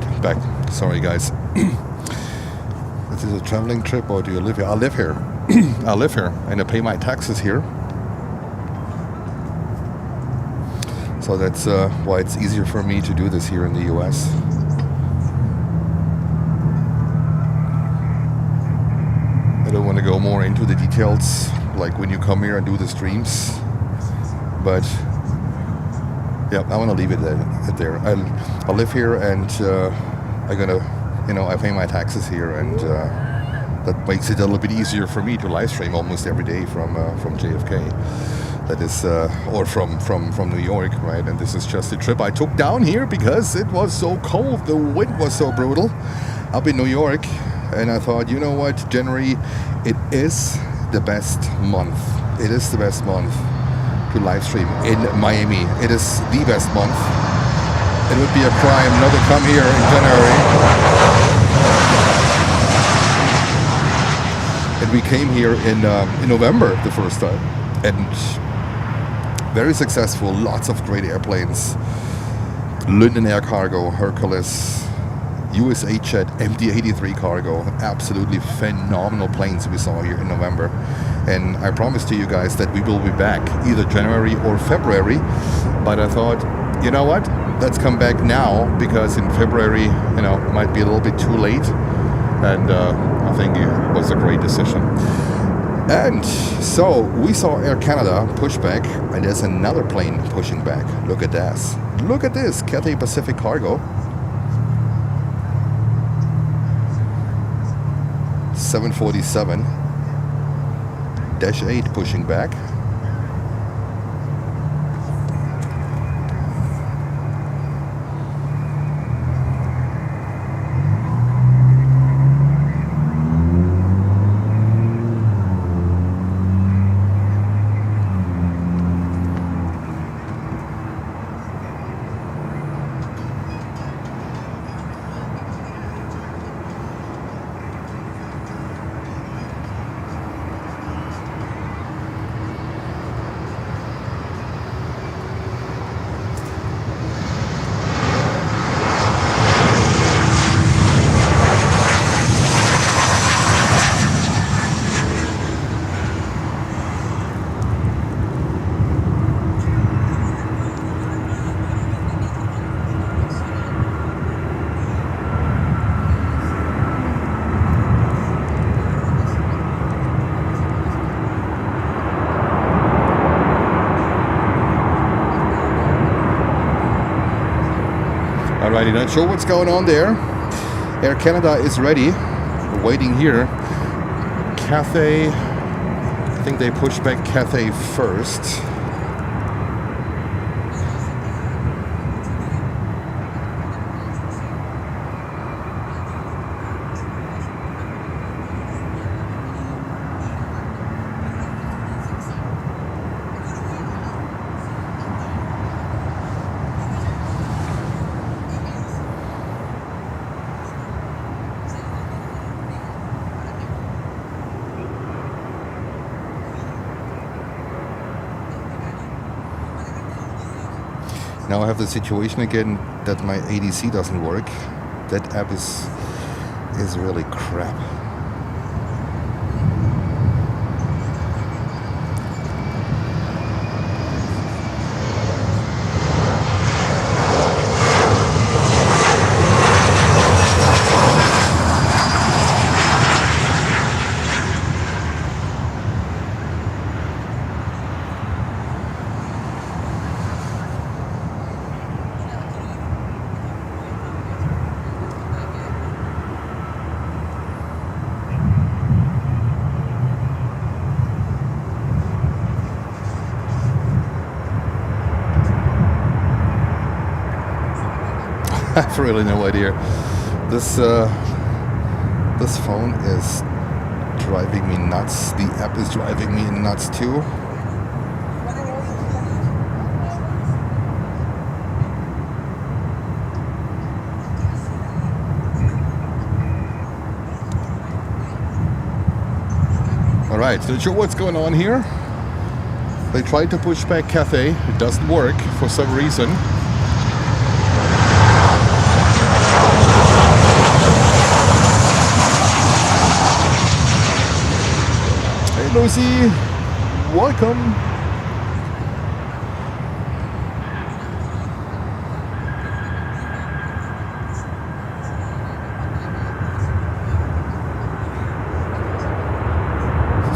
right, back. Sorry, guys. Is this a traveling trip or do you live here? I live here. I live here and I pay my taxes here. So that's why it's easier for me to do this here in the US. I don't want to go more into the details, like when you come here and do the streams. But yeah, I want to leave it there. I live here and I'm gonna, I pay my taxes here, and that makes it a little bit easier for me to live stream almost every day from JFK. That is, or from New York, right? And this is just a trip I took down here because it was so cold. The wind was so brutal up in New York, and I thought, you know what, January, it is the best month. It is the best month to live stream in Miami. It is the best month. It would be a crime not to come here in January. And we came here in November the first time, and very successful. Lots of great airplanes. London Air Cargo, Hercules, USA Jet, MD-83 Cargo. Absolutely phenomenal planes we saw here in November. And I promise to you guys that we will be back either January or February. But I thought, you know what? Let's come back now, because in February, it might be a little bit too late. And I think it was a great decision. And so we saw Air Canada push back, and there's another plane pushing back. Look at this. Look at this, Cathay Pacific Cargo. 747-8 pushing back. Alrighty, not sure what's going on there. Air Canada is ready, waiting here. Cathay, I think they pushed back Cathay first. Now I have the situation again that my ADC doesn't work. That app is really crap. I have really no idea. This phone is driving me nuts. The app is driving me nuts too. Alright, so not sure what's going on here. They tried to push back Cathay. It doesn't work for some reason. Hi, Lucy. Welcome.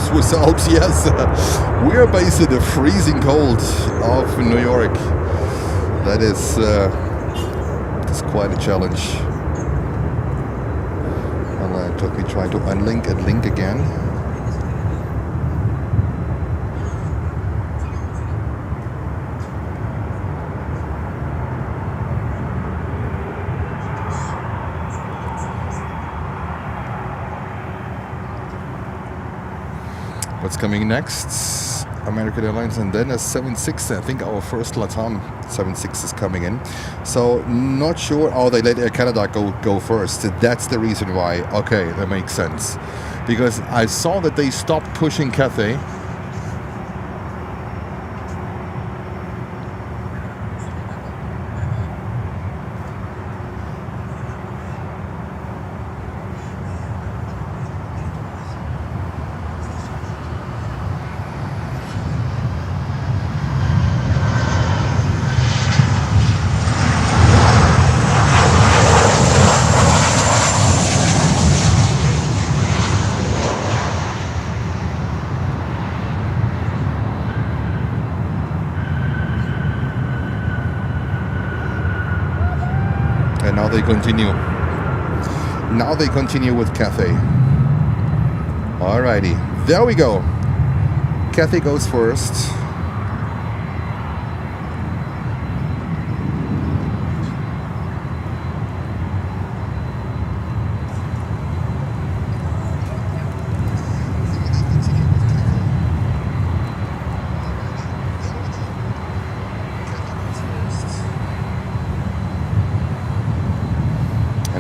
Swiss Alps, yes. We are based in the freezing cold of New York. That is quite a challenge. I'll quickly try to unlink and link again. What's coming next? American Airlines, and then a 76. I think our first LATAM 76 is coming in. So not sure. Oh, they let Air Canada go first. That's the reason why. Okay, that makes sense. Because I saw that they stopped pushing Cathay. And now they continue. Now they continue with Cathay. Alrighty, there we go. Cathay goes first.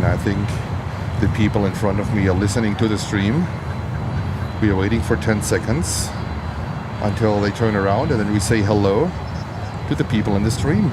I think the people in front of me are listening to the stream. We are waiting for 10 seconds until they turn around, and then we say hello to the people in the stream.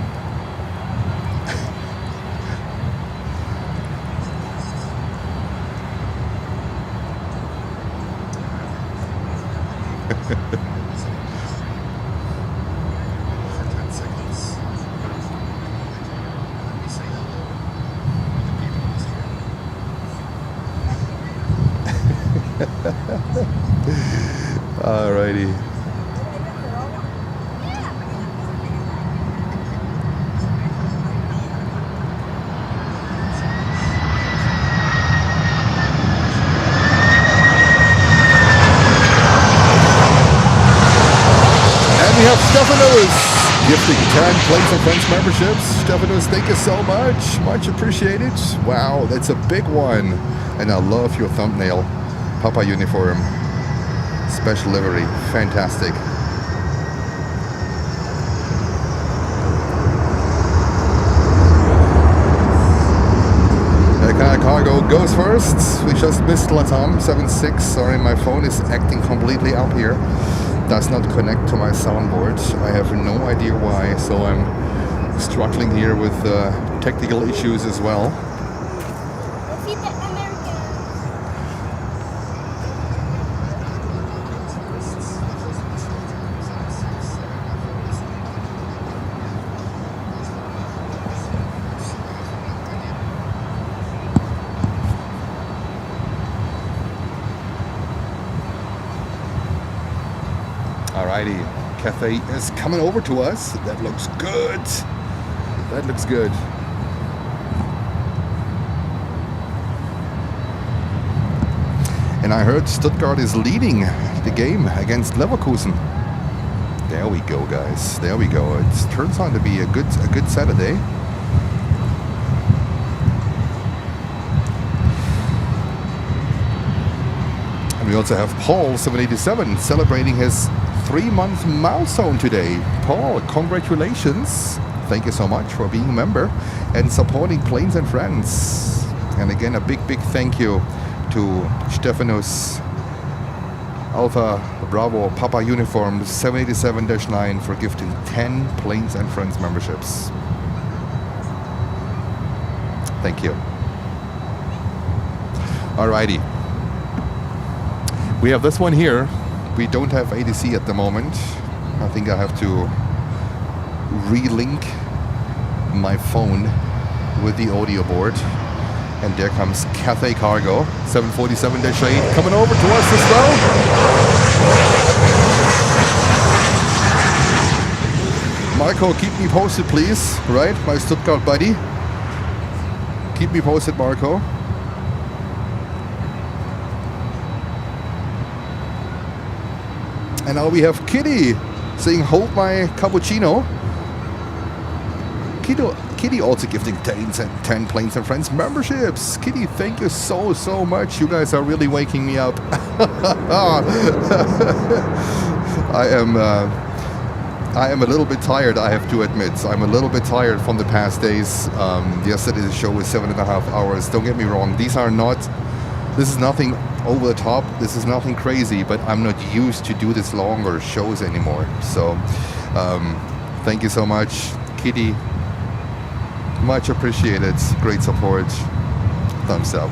Alrighty. And we have Stephanos gifting 10 Planes and Friends memberships. Stephanos, thank you so much. Much appreciated. Wow, that's a big one. And I love your thumbnail. Papa uniform. Special livery. Fantastic. Canada Cargo goes first. We just missed LATAM 76. Sorry, my phone is acting completely up here. Does not connect to my soundboard. I have no idea why, so I'm struggling here with technical issues as well. Alrighty, Cathay is coming over to us. That looks good. That looks good. And I heard Stuttgart is leading the game against Leverkusen. There we go, guys. There we go. It turns out to be a good Saturday. And we also have Paul 787 celebrating his 3-month milestone today. Paul, congratulations. Thank you so much for being a member and supporting Planes and Friends. And again, a big thank you to Stephanos Alpha Bravo Papa Uniform 787-9 for gifting 10 Planes and Friends memberships. Thank you. Alrighty. We have this one here. We don't have ADC at the moment. I think I have to relink my phone with the audio board. And there comes Cathay Cargo, 747-8, coming over to us as well. Marco, keep me posted, please. Right, my Stuttgart buddy. Keep me posted, Marco. And now we have Kitty saying, hold my cappuccino. Kitty also gifting 10 Planes and Friends memberships. Kitty, thank you so much. You guys are really waking me up. I am a little bit tired, I have to admit. I'm a little bit tired from the past days. Yesterday the show was 7.5 hours. Don't get me wrong. This is nothing over the top. This is nothing crazy, but I'm not used to do this longer shows anymore. So thank you so much, Kitty. Much appreciated. Great support. Thumbs up.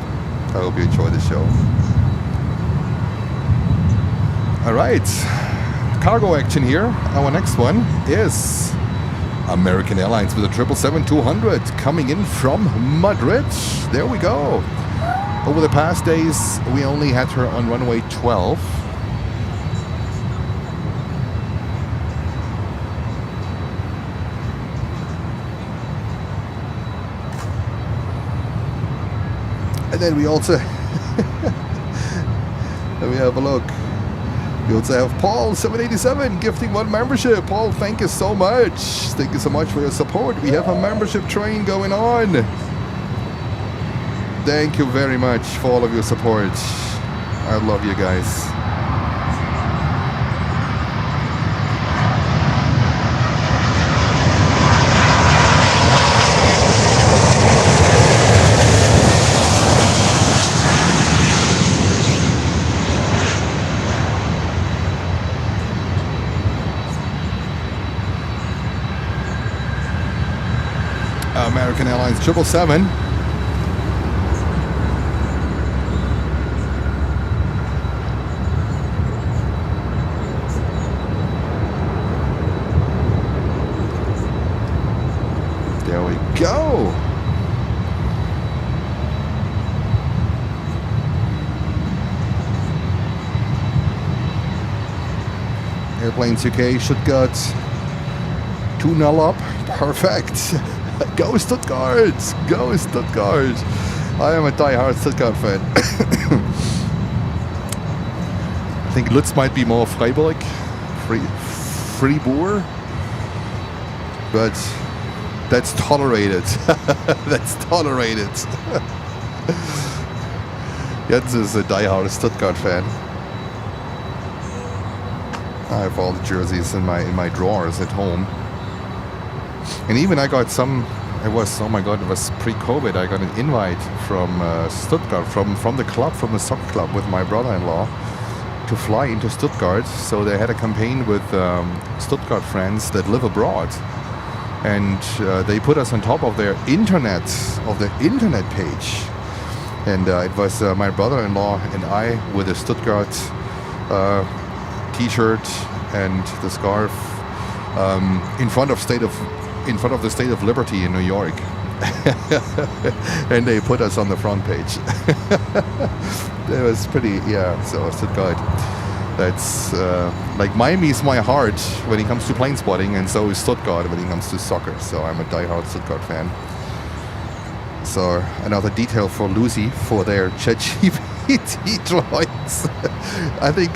I hope you enjoy the show. All right. Cargo action here. Our next one is American Airlines with a 777-200 coming in from Madrid. There we go. Over the past days, we only had her on runway 12. And then we also let me have a look. We also have Paul 787 gifting 1 membership. Paul, thank you so much. Thank you so much for your support. We have a membership train going on. Thank you very much for all of your support. I love you guys. American Airlines 777. There we go. Airplanes UK, Stuttgart, 2-0 up. Perfect. Go Stuttgart! Go Stuttgart! I am a die-hard Stuttgart fan. I think Lutz might be more Freiburg, Fribourg, but that's tolerated. That's tolerated. Jens is a die-hard Stuttgart fan. I have all the jerseys in my drawers at home. And even I got some, it was pre-COVID, I got an invite from Stuttgart, from the club, from the soccer club with my brother-in-law to fly into Stuttgart. So they had a campaign with Stuttgart friends that live abroad. And they put us on top of their internet page. And it was my brother-in-law and I with a Stuttgart t-shirt and the scarf in front of the State of Liberty in New York. And they put us on the front page. It was pretty, so Stuttgart. That's like Miami's my heart when it comes to plane spotting, and so is Stuttgart when it comes to soccer. So I'm a die-hard Stuttgart fan. So another detail for Lucy for their ChatGPT droids. I think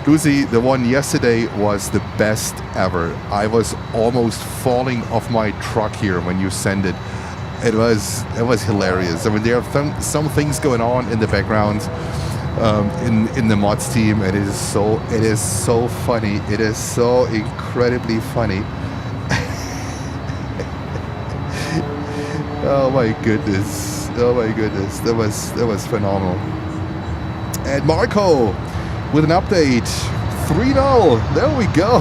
Lucy, the one yesterday was the best ever. I was almost falling off my truck here when you sent it. It was hilarious. I mean, there are some things going on in the background in the mods team. It is so funny. It is so incredibly funny. Oh my goodness. That was phenomenal. And Marco with an update. 3-0. There we go.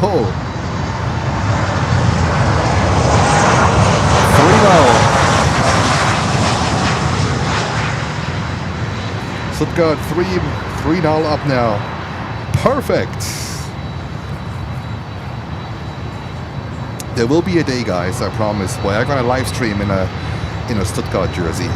3-0. Stuttgart 3-0 up now. Perfect. There will be a day, guys, I promise, where I'm gonna live stream in a Stuttgart jersey.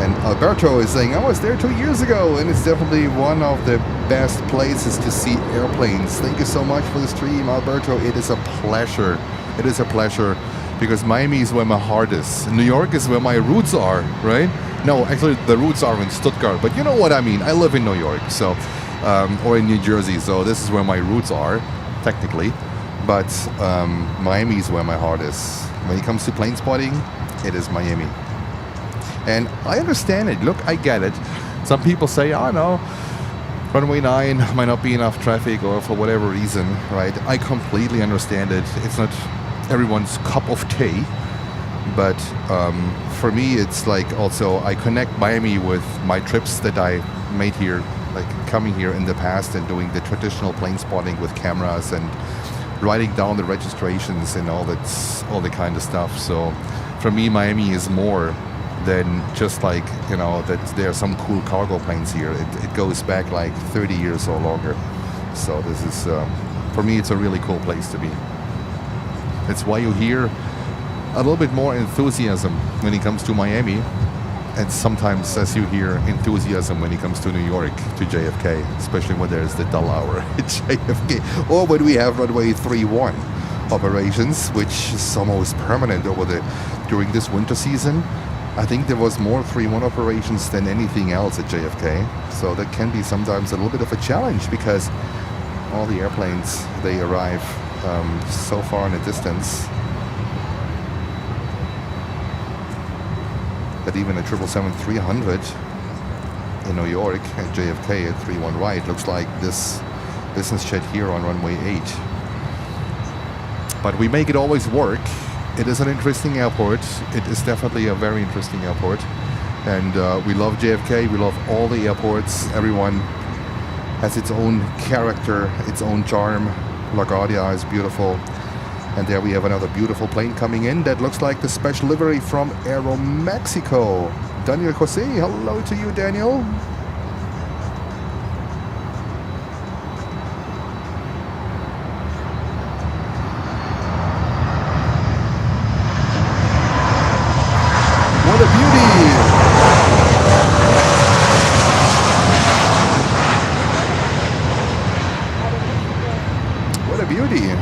And Alberto is saying, I was there 2 years ago, and it's definitely one of the best places to see airplanes. Thank you so much for the stream, Alberto. It is a pleasure. It is a pleasure, because Miami is where my heart is. New York is where my roots are, right? No, actually, the roots are in Stuttgart, but you know what I mean. I live in New York, so or in New Jersey, so this is where my roots are, technically. But Miami is where my heart is. When it comes to plane spotting, it is Miami. And I understand it. Look, I get it. Some people say, oh no, runway 9 might not be enough traffic or for whatever reason, right? I completely understand it. It's not everyone's cup of tea. But for me, it's like also I connect Miami with my trips that I made here, like coming here in the past and doing the traditional plane spotting with cameras and writing down the registrations and all the kind of stuff. So for me, Miami is more than just like, you know, that there are some cool cargo planes here. It goes back like 30 years or longer. So this is, for me, it's a really cool place to be. It's why you hear a little bit more enthusiasm when it comes to Miami, and sometimes as you hear enthusiasm when it comes to New York, to JFK, especially when there's the dull hour at JFK, or when we have runway 31 operations, which is almost permanent during this winter season. I think there was more 3-1 operations than anything else at JFK, so that can be sometimes a little bit of a challenge, because all the airplanes, they arrive so far in the distance that even a 777-300 in New York at JFK at 3-1 right looks like this business jet here on runway 8. But we make it always work. It is an interesting airport. It is definitely a very interesting airport. And we love JFK. We love all the airports. Everyone has its own character, its own charm. LaGuardia is beautiful. And there we have another beautiful plane coming in that looks like the special livery from Aero Mexico. Daniel Jose, hello to you, Daniel. What a beauty! What a beauty!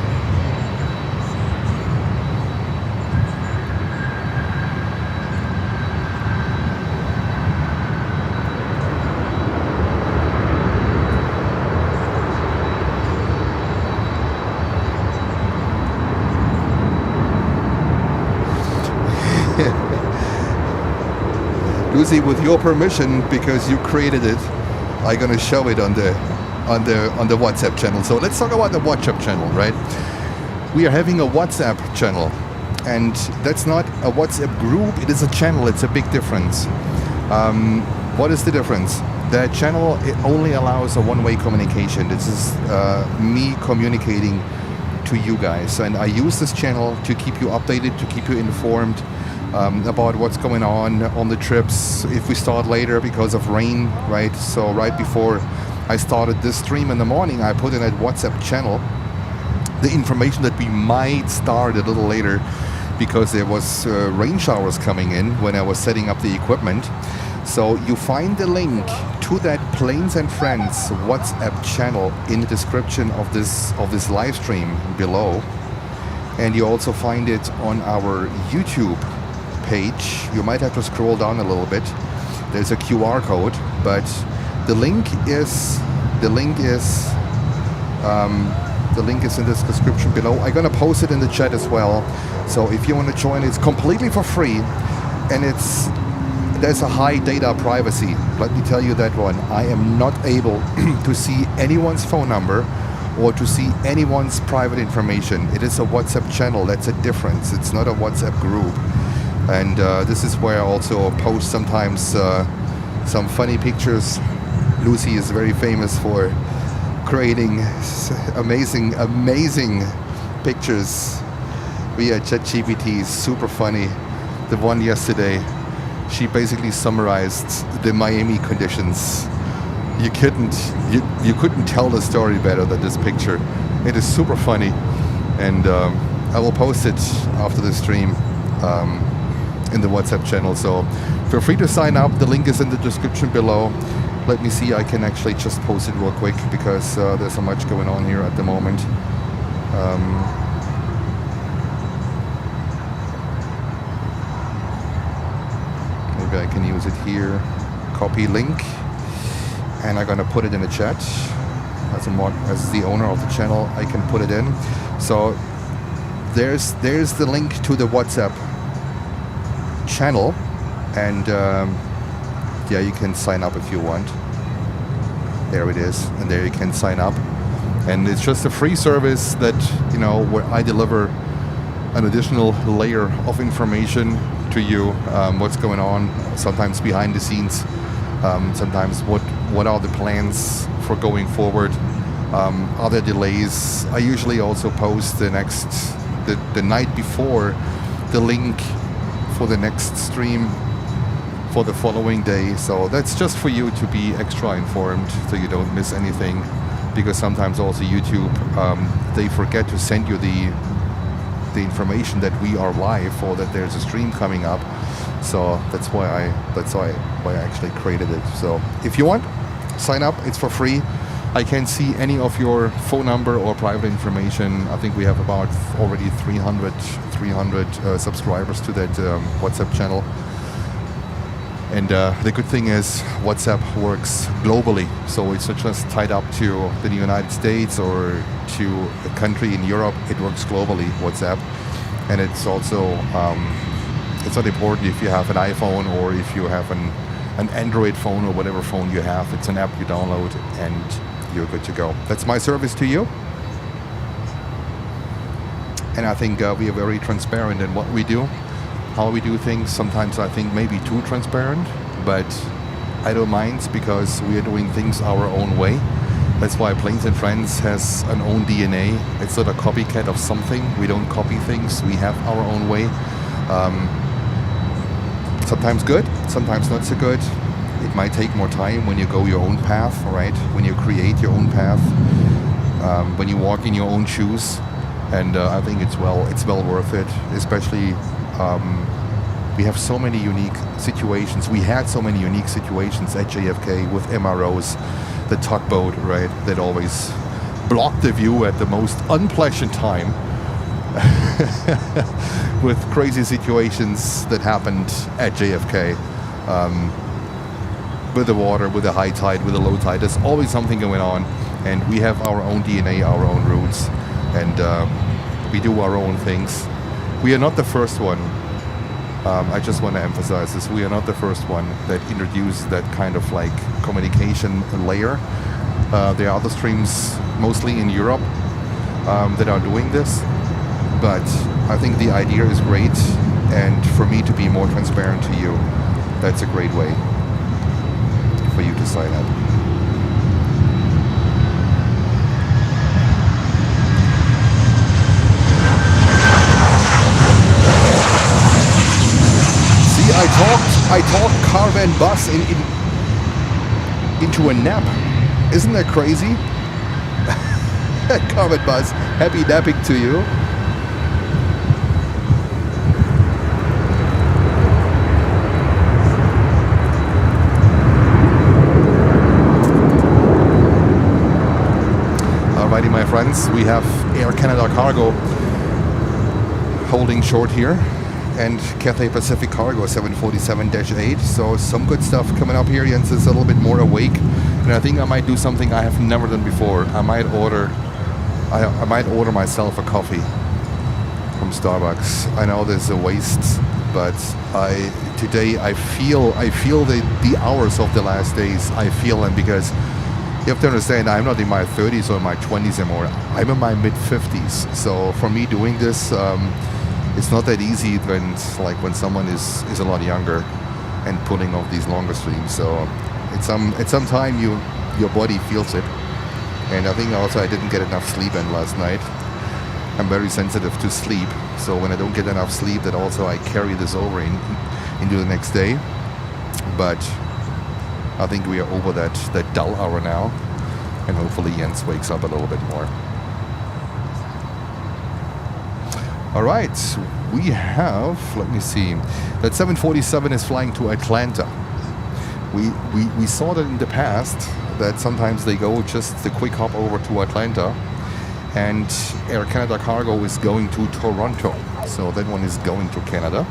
Lucy, with your permission, because you created it, I'm gonna show it on the WhatsApp channel. So let's talk about the WhatsApp channel, right? We are having a WhatsApp channel, and that's not a WhatsApp group. It is a channel. It's a big difference. What is the difference? The channel, it only allows a one-way communication. This is me communicating to you guys, and I use this channel to keep you updated, to keep you informed about what's going on the trips. If we start later because of rain, right? So right before I started this stream in the morning, I put in that WhatsApp channel the information that we might start a little later because there was rain showers coming in when I was setting up the equipment. So you find the link to that Planes and Friends WhatsApp channel in the description of this live stream below, and you also find it on our YouTube page. You might have to scroll down a little bit. There's a QR code, but the link is in this description below. I'm gonna post it in the chat as well. So if you want to join, it's completely for free, and there's a high data privacy. Let me tell you that one. I am not able to see anyone's phone number or to see anyone's private information. It is a WhatsApp channel. That's a difference. It's not a WhatsApp group. And this is where I also post sometimes some funny pictures. Lucy is very famous for creating amazing pictures via ChatGPT. Super funny. The one yesterday, she basically summarized the Miami conditions you couldn't tell the story better than this picture. It is super funny, and I will post it after the stream in the WhatsApp channel. So feel free to sign up. The link is in the description below. Let me see. I can actually just post it real quick because there's so much going on here at the moment. Maybe I can use it here. Copy link, and I'm gonna put it in the chat. As the owner of the channel, I can put it in. So there's the link to the WhatsApp channel, and yeah, you can sign up if you want. There it is, and there you can sign up. And it's just a free service that, you know, where I deliver an additional layer of information to you, what's going on, sometimes behind the scenes, sometimes what are the plans for going forward, are there delays. I usually also post the night before the link for the next stream for the following day. So that's just for you to be extra informed so you don't miss anything, because sometimes also YouTube, they forget to send you the information that we are live or that there's a stream coming up. So that's why I actually created it. So if you want, sign up. It's for free. I can see any of your phone number or private information. I think we have about already 300 subscribers to that WhatsApp channel. And the good thing is WhatsApp works globally, so it's not just tied up to the United States or to a country in Europe. It works globally, WhatsApp. And it's also, it's not important if you have an iPhone or if you have an Android phone or whatever phone you have. It's an app you download and you're good to go. That's my service to you. And I think we are very transparent in what we do, how we do things. Sometimes I think maybe too transparent, but I don't mind because we are doing things our own way. That's why Planes and Friends has an own DNA. It's not a copycat of something. We don't copy things. We have our own way. Sometimes good, sometimes not so good. It might take more time when you go your own path, right? When you create your own path, when you walk in your own shoes. And I think it's well worth it, especially we have so many unique situations. We had so many unique situations at JFK with MROs, the tugboat, right, that always blocked the view at the most unpleasant time with crazy situations that happened at JFK, with the water, with the high tide, with the low tide. There's always something going on, and we have our own DNA, our own roots, and we do our own things. We are not the first one. I just want to emphasize this. We are not the first one that introduced that kind of like communication layer. There are other streams, mostly in Europe, that are doing this. But I think the idea is great. And for me to be more transparent to you, that's a great way for you to sign up. I talked caravan bus into a nap. Isn't that crazy? Caravan bus, happy napping to you. Alrighty, my friends, we have Air Canada cargo holding short here, and Cathay Pacific Cargo 747-8. So some good stuff coming up here. Jens is a little bit more awake, and I think I might do something I have never done before. I might order myself a coffee from Starbucks. I know this is a waste, but today I feel the hours of the last days. I feel them, because you have to understand, I'm not in my 30s or my 20s anymore. I'm in my mid-50s. So for me doing this, it's not that easy when someone is a lot younger and pulling off these longer streams. So at some time your body feels it. And I think also I didn't get enough sleep last night. I'm very sensitive to sleep. So when I don't get enough sleep, that also I carry this over into the next day. But I think we are over that dull hour now, and hopefully Jens wakes up a little bit more. All right, we have, let me see, that 747 is flying to Atlanta. We saw that in the past, that sometimes they go just a quick hop over to Atlanta, and Air Canada Cargo is going to Toronto. So that one is going to Canada.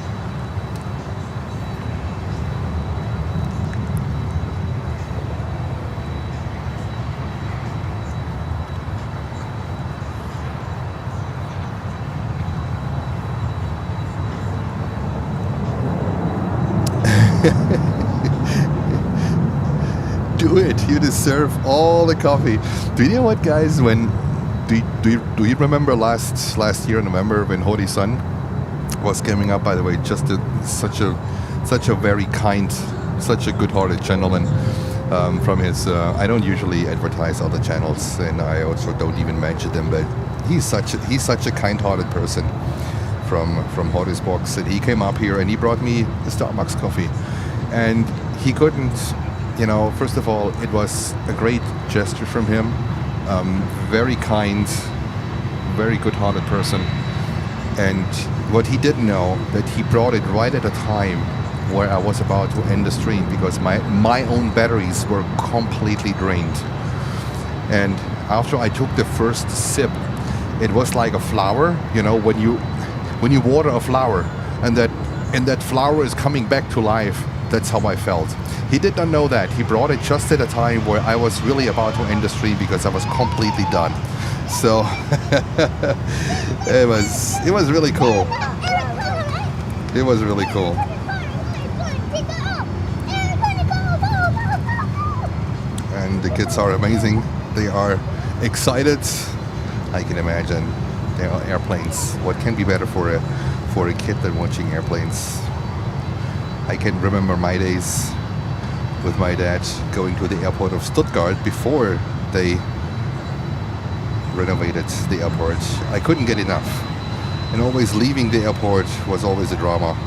Do it. You deserve all the coffee. Do you know what, guys? When do you remember last year in November when Hodi's son was coming up? By the way, just such a very kind, such a good-hearted gentleman. From his, I don't usually advertise other channels, and I also don't even mention them. But he's such a kind-hearted person from Hodi's box, and he came up here and he brought me a Starbucks coffee, and he couldn't. You know, first of all, it was a great gesture from him. Very kind, very good-hearted person. And what he didn't know, that he brought it right at a time where I was about to end the stream, because my own batteries were completely drained. And after I took the first sip, it was like a flower. You know, when you water a flower and that flower is coming back to life. That's how I felt. He did not know that. He brought it just at a time where I was really about to end the stream because I was completely done. So it was really cool. It was really cool. And the kids are amazing. They are excited. I can imagine. They are airplanes. What can be better for a kid than watching airplanes? I can remember my days with my dad going to the airport of Stuttgart before they renovated the airport. I couldn't get enough. And always leaving the airport was always a drama.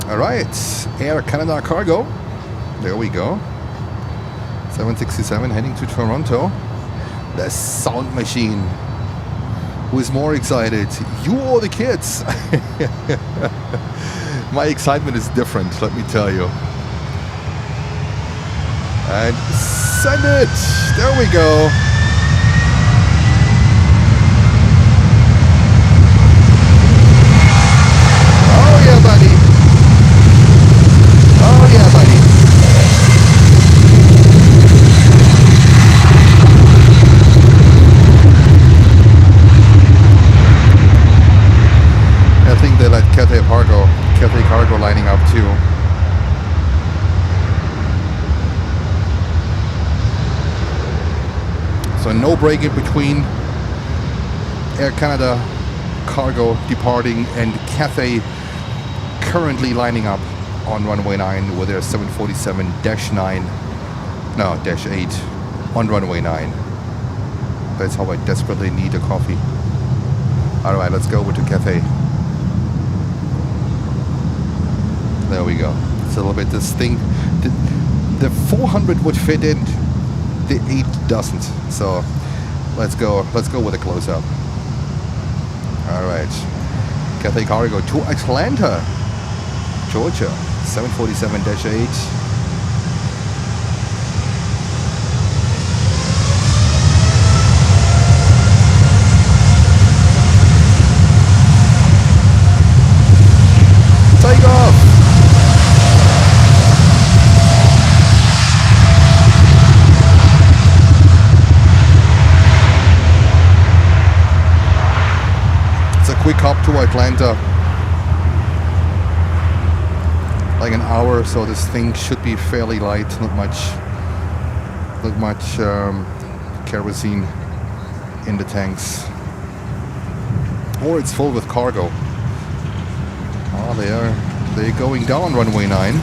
All right, Air Canada Cargo. There we go. 767 heading to Toronto. The sound machine. Who is more excited? You or the kids? My excitement is different, let me tell you. And send it! There we go. Oh yeah, buddy. Oh yeah, buddy. I think they let Cathay Cargo lining up too. So no break in between Air Canada Cargo departing and Cathay currently lining up on runway 9 with their 747-9, no, -8 on runway 9. That's how I desperately need a coffee. Alright, let's go over to Cathay. There we go. It's a little bit this thing. The 400 would fit in, the 8 doesn't. So let's go with a close-up. Alright. Cathay Cargo to Atlanta, Georgia. 747-8. Take off! It's a quick hop to Atlanta. Like an hour, so this thing should be fairly light. Not much kerosene in the tanks. Or it's full with cargo. Oh, they're going down runway 9.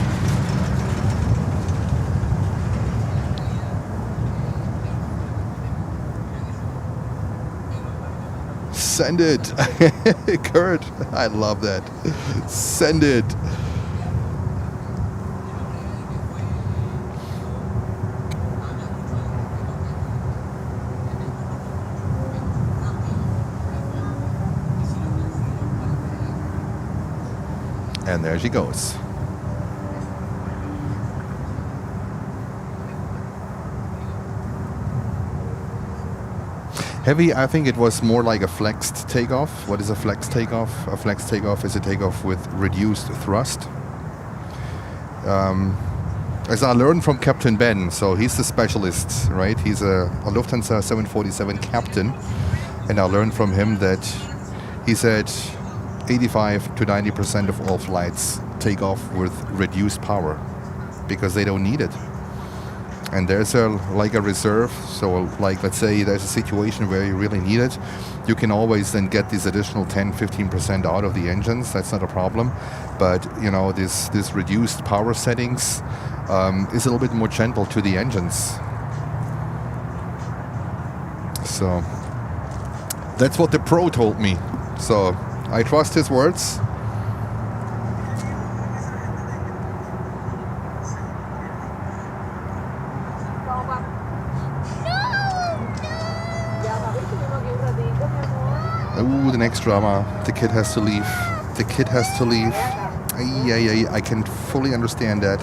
Send it. Kurt, I love that. Send it. And there she goes. Heavy, I think it was more like a flexed takeoff. What is a flex takeoff? A flex takeoff is a takeoff with reduced thrust. As I learned from Captain Ben, so he's the specialist, right? He's a Lufthansa 747 captain. And I learned from him that he said 85 to 90% of all flights take off with reduced power because they don't need it. And there's a reserve, so like let's say there's a situation where you really need it, you can always then get these additional 10-15% out of the engines. That's not a problem, but you know this reduced power settings is a little bit more gentle to the engines. So that's what the pro told me. So I trust his words. Ooh, the next drama. The kid has to leave. The kid has to leave. I can fully understand that.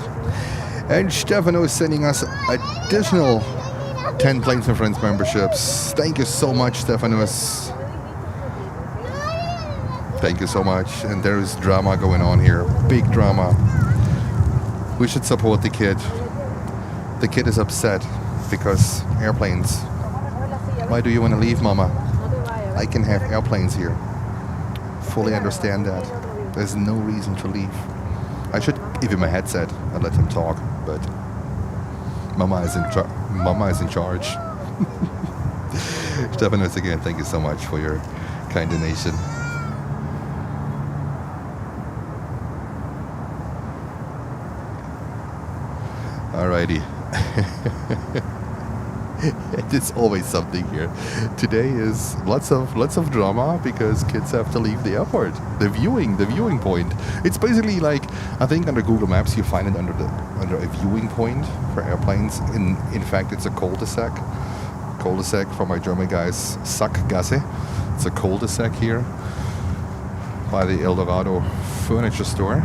And Stefano is sending us additional 10 Planes and Friends memberships. Thank you so much, Stefanos. Thank you so much. And there is drama going on here. Big drama. We should support the kid. The kid is upset because airplanes. Why do you want to leave, Mama? I can have airplanes here. Fully understand that. There's no reason to leave. I should give him a headset and let him talk, but Mama is in charge. Stefanos, again, thank you so much for your kind donation. Alrighty. It's always something here. Today is lots of drama because kids have to leave the airport. The viewing point. It's basically like, I think under Google Maps you find it under a viewing point for airplanes. In fact, it's a cul-de-sac. Cul-de-sac for my German guys. Sackgasse. It's a cul-de-sac here by the Eldorado furniture store.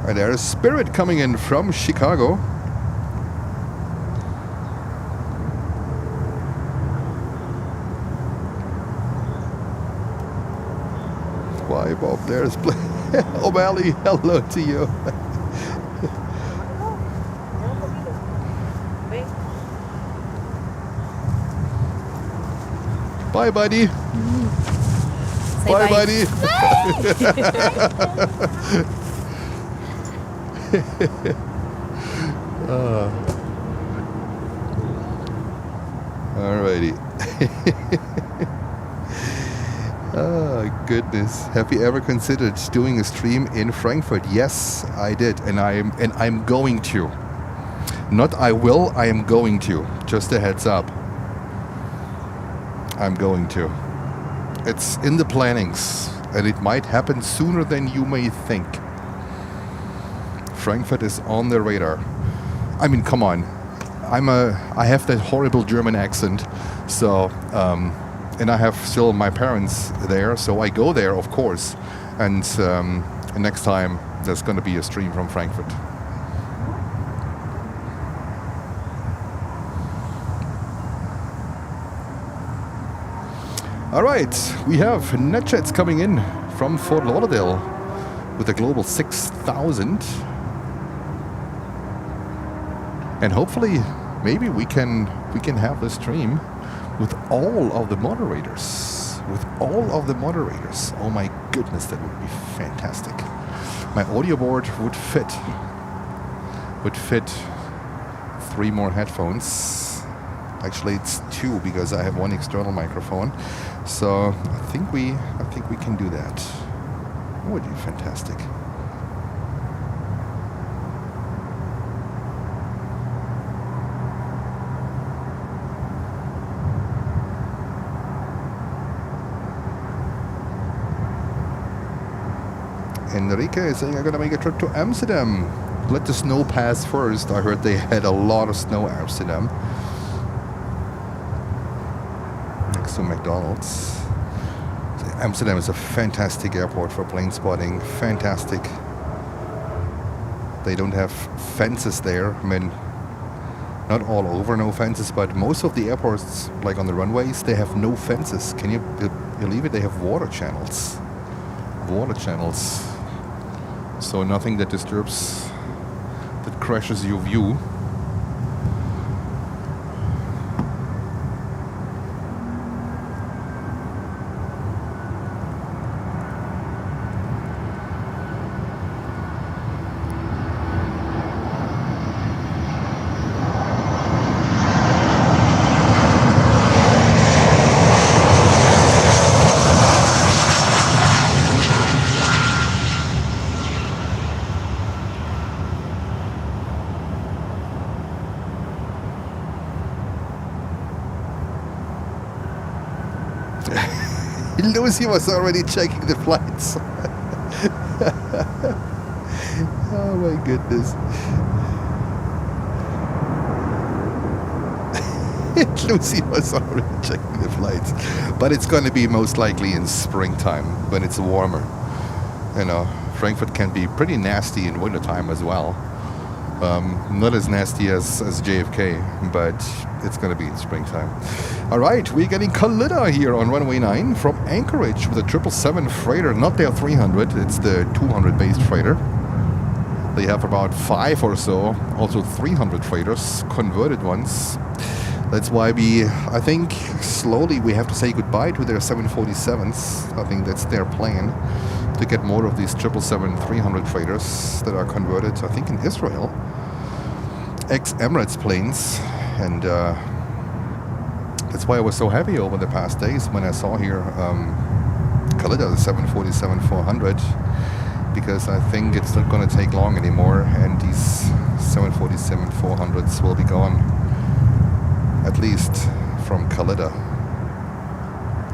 And there is Spirit coming in from Chicago. Why, Bob? There's O'Malley. Hello to you. Bye, buddy. Say bye, buddy. Alrighty. Oh goodness. Have you ever considered doing a stream in Frankfurt? Yes, I did, and I'm going to. Not I will, I am going to. Just a heads up. I'm going to. It's in the plannings, and it might happen sooner than you may think. Frankfurt is on the radar. I mean, come on. I have that horrible German accent, so and I have still my parents there, so I go there, of course. And next time there's going to be a stream from Frankfurt. All right, we have NetJets coming in from Fort Lauderdale with a global 6,000. And hopefully, maybe we can have the stream with all of the moderators. With all of the moderators. Oh my goodness, that would be fantastic. My audio board would fit 3 more headphones. Actually, it's 2 because I have 1 external microphone. So I think we can do that. That would be fantastic. Enrique is saying I'm gonna make a trip to Amsterdam. Let the snow pass first. I heard they had a lot of snow in Amsterdam. Next to McDonald's. Amsterdam is a fantastic airport for plane spotting. Fantastic. They don't have fences there. I mean, not all over no fences, but most of the airports, like on the runways, they have no fences. Can you believe it? They have water channels. Water channels. So nothing that disturbs, that crashes your view. Lucy was already checking the flights. Oh my goodness. Lucy was already checking the flights. But it's going to be most likely in springtime when it's warmer. You know, Frankfurt can be pretty nasty in wintertime as well. Not as nasty as JFK, but it's going to be in springtime. All right, we're getting Canada here on runway 9 from Anchorage with a 777 freighter, not their 300, it's the 200 based freighter. They have about 5 or so, also 300 freighters, converted ones. That's why I think slowly we have to say goodbye to their 747s. I think that's their plan, to get more of these 777-300 freighters that are converted, I think in Israel. Emirates planes, and that's why I was so happy over the past days when I saw here Canada, the 747-400, because I think it's not going to take long anymore, and these 747-400s will be gone, at least from Canada.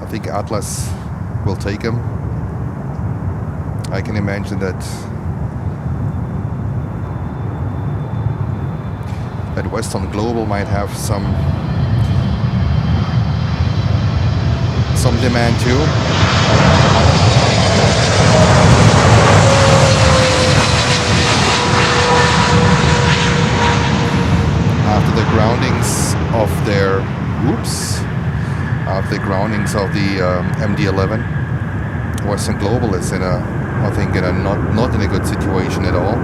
I think Atlas will take them. I can imagine that Western Global might have some demand too. After the groundings of the MD-11, Western Global is in a not in a good situation at all.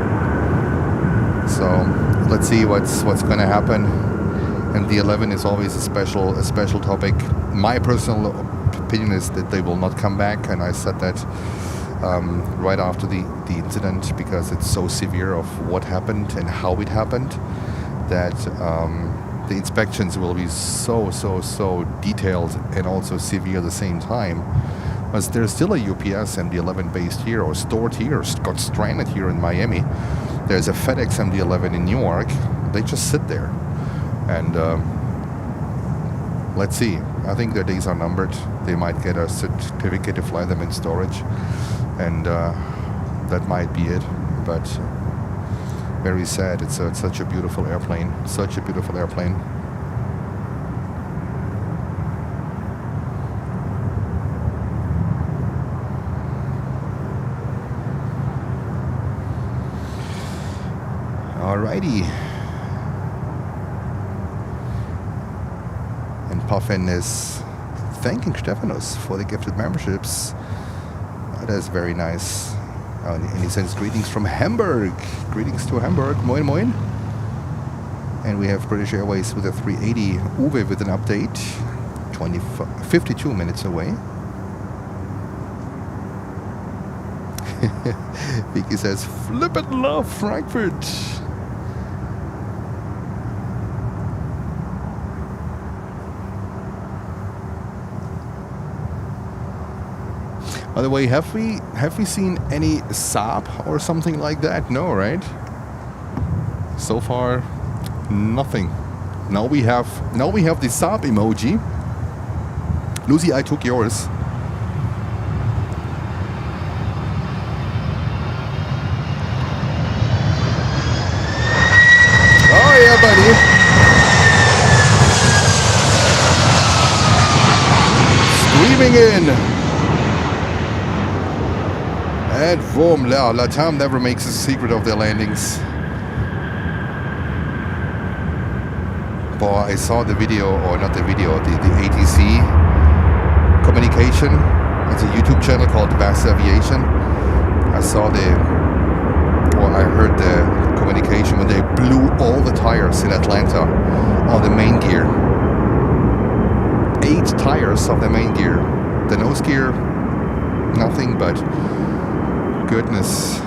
So let's see what's going to happen. MD-11 is always a special topic. My personal opinion is that they will not come back, and I said that right after the incident, because it's so severe of what happened and how it happened, that the inspections will be so detailed and also severe at the same time. But there's still a UPS MD-11 based here, or stored here, got stranded here in Miami. There's a FedEx MD-11 in Newark. They just sit there. And let's see. I think their days are numbered. They might get a certificate to fly them in storage. And that might be it. But very sad. It's such a beautiful airplane. Such a beautiful airplane. Alrighty. And Puffin is thanking Stefanos for the gifted memberships. That is very nice. And he sends greetings from Hamburg. Greetings to Hamburg. Moin moin. And we have British Airways with a 380. Uwe with an update. 52 minutes away. Vicky says, flippin' love Frankfurt. By the way, have we seen any Saab or something like that? No, right? So far, nothing. Now we have the Saab emoji. Lucy, I took yours. in. And boom, LATAM never makes a secret of their landings. Boy, I saw the video, or not the video, the ATC communication. It's a YouTube channel called Aviation. I saw I heard the communication when they blew all the tires in Atlanta on the main gear. 8 tires of the main gear. The nose gear, nothing but goodness.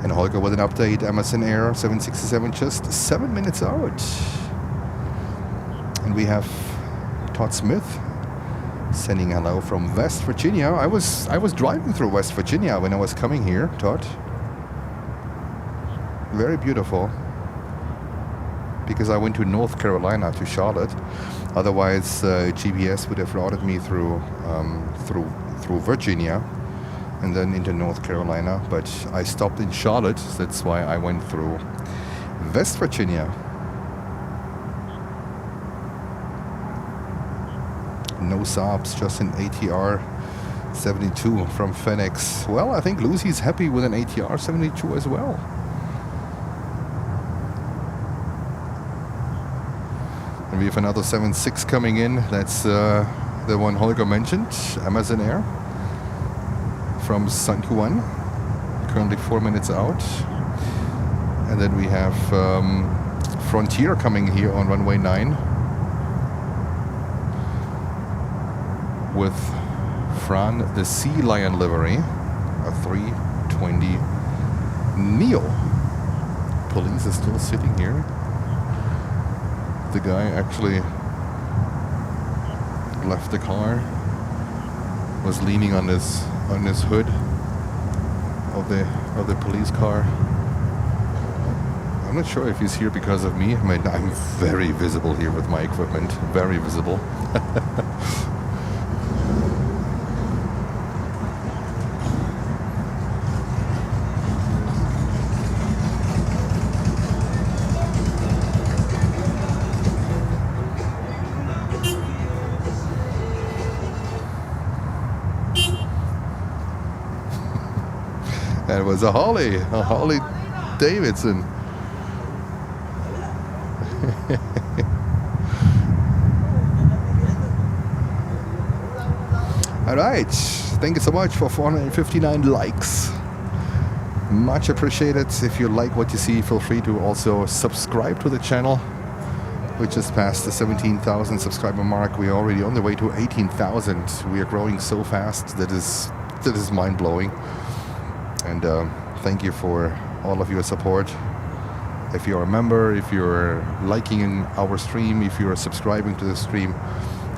And Holger with an update, Amazon Air 767 just 7 minutes out. And we have Todd Smith sending hello from West Virginia. I was driving through West Virginia when I was coming here, Todd. Very beautiful. Because I went to North Carolina, to Charlotte. Otherwise, GPS would have routed me through Virginia and then into North Carolina. But I stopped in Charlotte. That's why I went through West Virginia. No sobs, just an ATR 72 from FedEx. Well, I think Lucy's happy with an ATR 72 as well. And we have another 7.6 coming in. That's the one Holger mentioned, Amazon Air from San Juan, currently 4 minutes out. And then we have Frontier coming here on runway 9 with Fran, the Sea Lion livery, a 320 Neo. Police is still sitting here. The guy actually left the car, was leaning on his hood of the police car. I'm not sure if he's here because of me. I mean, I'm very visible here with my equipment, very visible. That was a Harley Davidson. All right, thank you so much for 459 likes. Much appreciated. If you like what you see, feel free to also subscribe to the channel. We just passed the 17,000 subscriber mark. We are already on the way to 18,000. We are growing so fast that is mind-blowing. And thank you for all of your support. If you're a member, if you're liking our stream, if you're subscribing to the stream,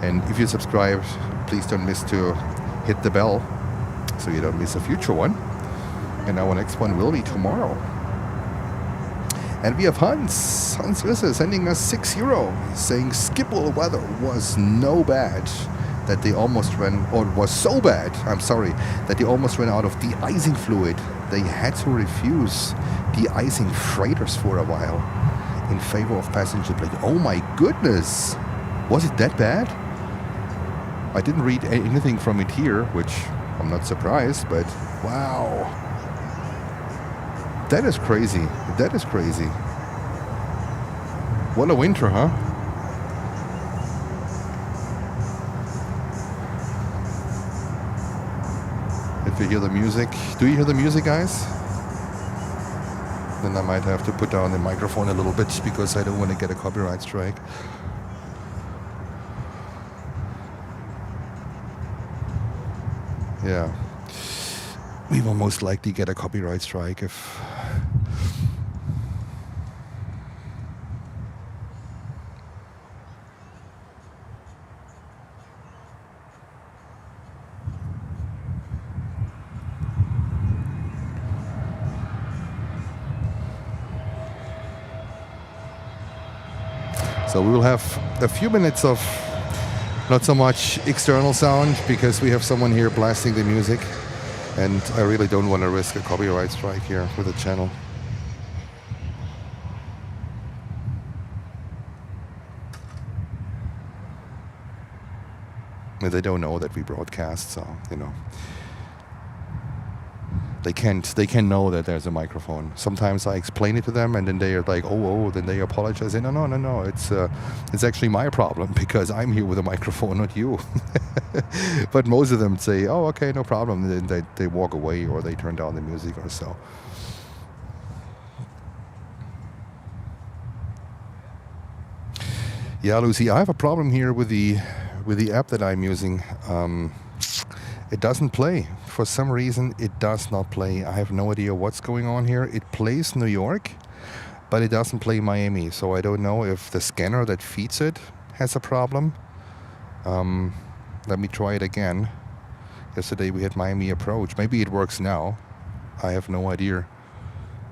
and if you subscribe, please don't miss to hit the bell so you don't miss a future one. And our next one will be tomorrow. And we have Hans Risse sending us €6, saying Schiphol weather was no bad. That they almost ran, or was so bad, I'm sorry, that they almost ran out of de-icing fluid. They had to refuse de-icing freighters for a while in favor of passenger plane. Oh my goodness! Was it that bad? I didn't read anything from it here, which I'm not surprised, but wow. That is crazy. That is crazy. What a winter, huh? If you hear the music, do you hear the music, guys? Then I might have to put down the microphone a little bit because I don't want to get a copyright strike. Yeah, we will most likely get a copyright strike if... So we will have a few minutes of not so much external sound because we have someone here blasting the music, and I really don't want to risk a copyright strike here for the channel. They don't know that we broadcast, so you know. They can't know that there's a microphone. Sometimes I explain it to them, and then they are like, oh, then they apologize. No, it's actually my problem because I'm here with a microphone, not you. But most of them say, oh, okay, no problem. And then they walk away or they turn down the music or so. Yeah, Lucy, I have a problem here with the app that I'm using. It doesn't play. For some reason, it does not play. I have no idea what's going on here. It plays New York, but it doesn't play Miami. So I don't know if the scanner that feeds it has a problem. Let me try it again. Yesterday we had Miami approach. Maybe it works now. I have no idea.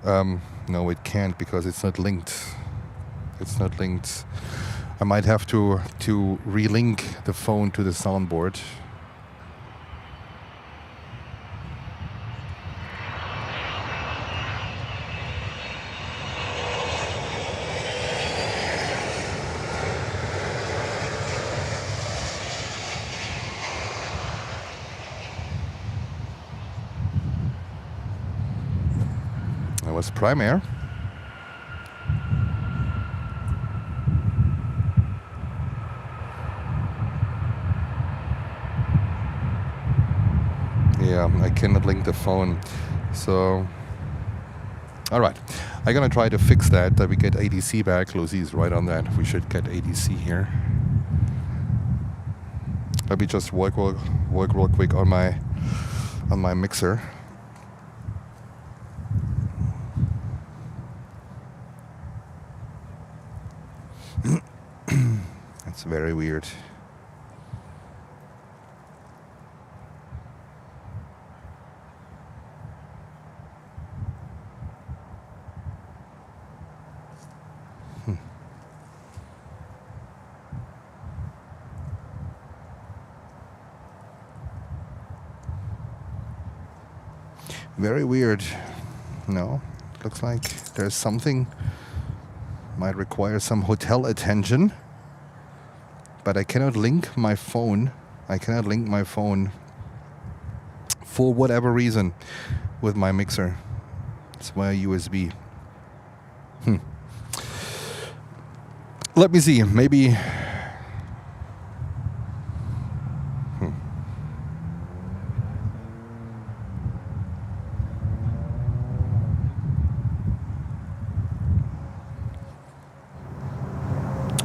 No, it can't because it's not linked. It's not linked. I might have to relink the phone to the soundboard. That was Prime Air. Yeah, I cannot link the phone. So, all right. I'm going to try to fix that we get ADC back. Lucy's right on that. We should get ADC here. Let me just work real quick on my mixer. That's very weird. Very weird. No, looks like there's something. Might require some hotel attention. But I cannot link my phone. I cannot link my phone for whatever reason with my mixer. It's via USB. Let me see. Maybe.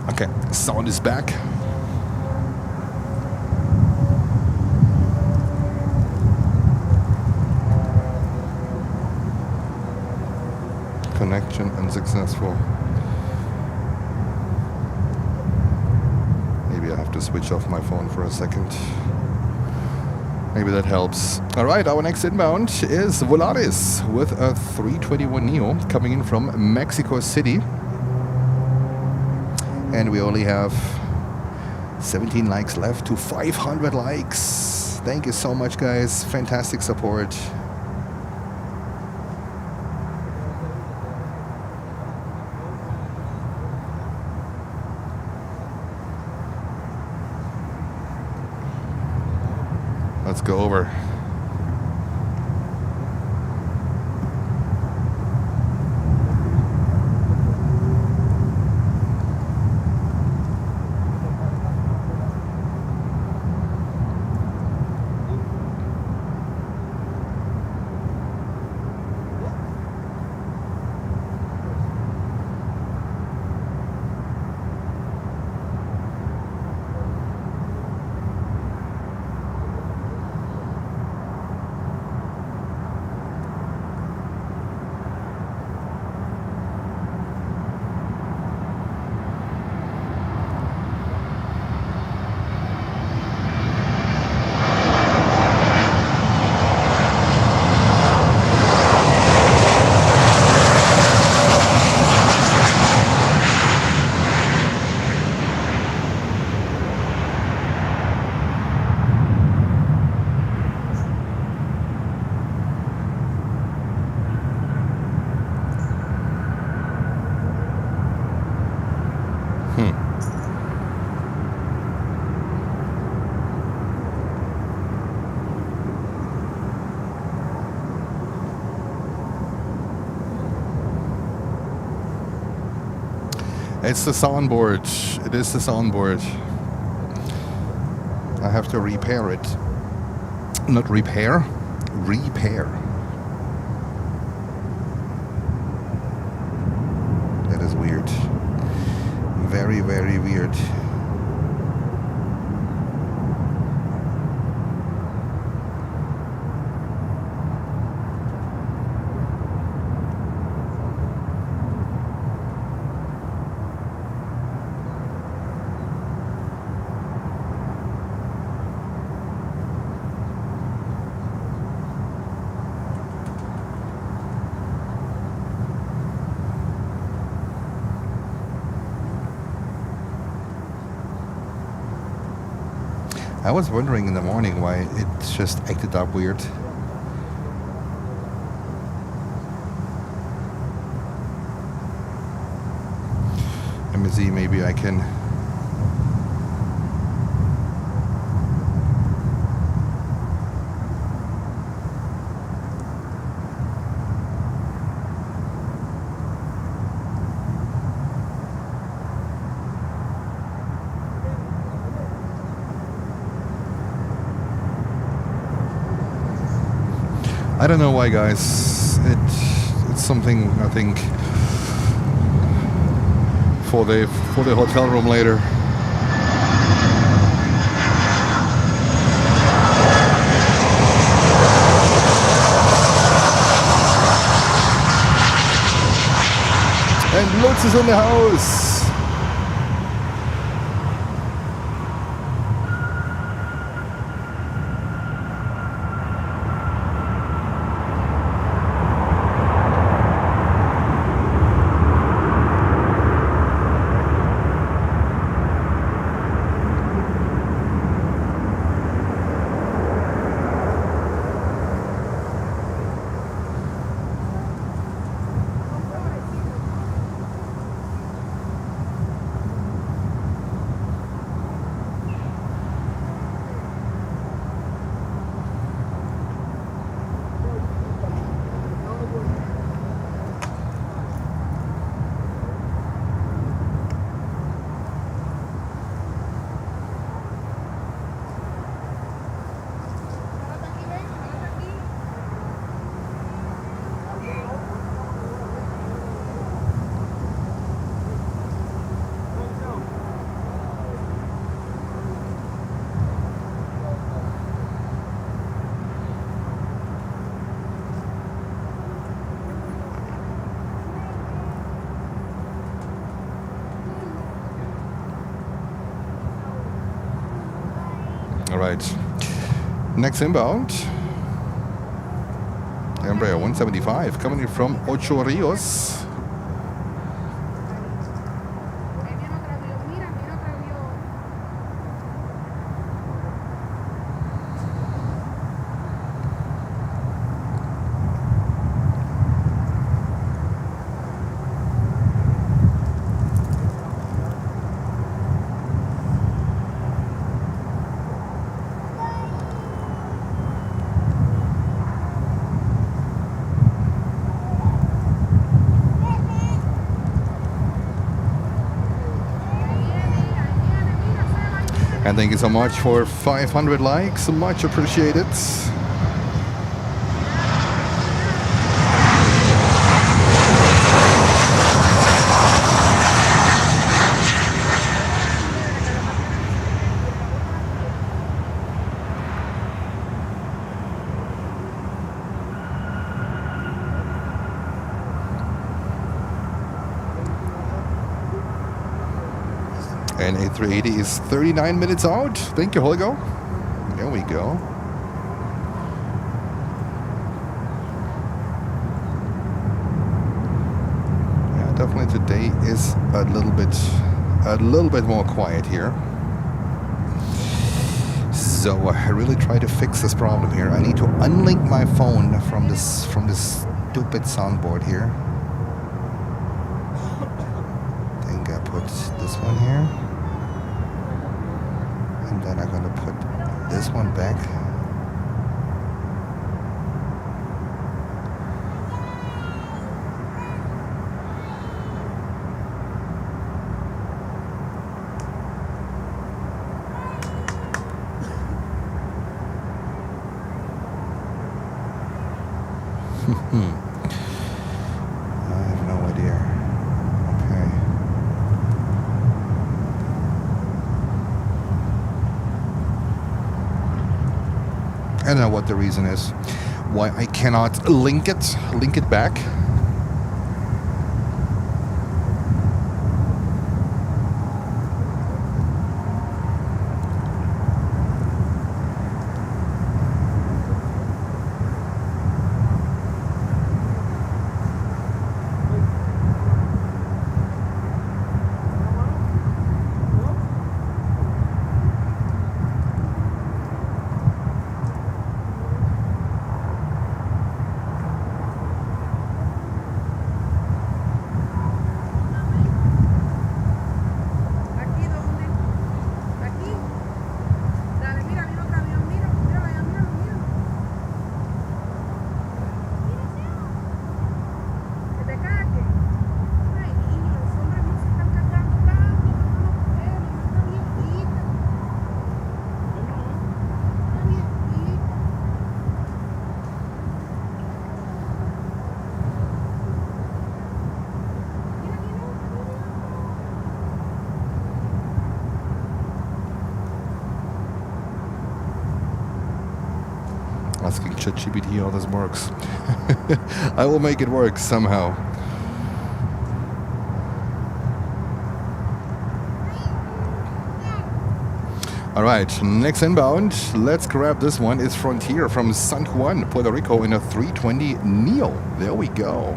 Okay, sound is back. Connection unsuccessful. Maybe I have to switch off my phone for a second. Maybe that helps. All right, our next inbound is Volaris with a 321neo coming in from Mexico City. And we only have 17 likes left to 500 likes. Thank you so much, guys. Fantastic support. Let's go over. It's the soundboard. It is the soundboard. I have to repair it. Not repair, repair. That is weird. Very, very weird. I was wondering in the morning why it just acted up weird. Let me see, maybe I can... I don't know why, guys. It's something I think for the hotel room later. And Lutz is in the house. Alright, next inbound, Embraer 175 coming in from Ocho Rios. And thank you so much for 500 likes, much appreciated. And A380 is 39 minutes out. Thank you, Holger. There we go. Yeah, definitely today is a little bit more quiet here. So I really try to fix this problem here. I need to unlink my phone from this stupid soundboard here. I think I put this one here. And then I'm gonna put this one back. I have no idea. Okay. I don't know what the reason is why I cannot link it back. Asking ChatGPT how this works. I will make it work somehow. All right, next inbound. Let's grab this one. It's Frontier from San Juan, Puerto Rico in a 320 Neo. There we go.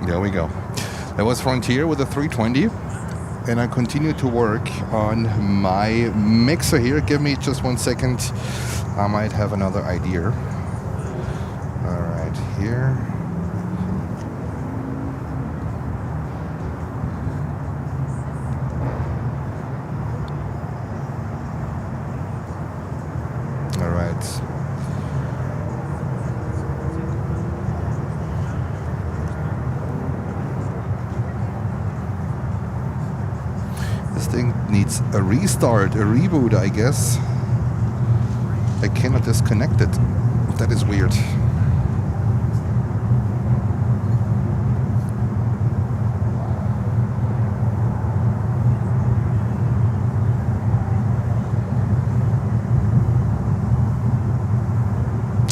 There we go. That was Frontier with a 320. And I continue to work on my mixer here. Give me just 1 second. I might have another idea. All right, here. All right. This thing needs a restart, a reboot, I guess. I cannot disconnect it. That is weird.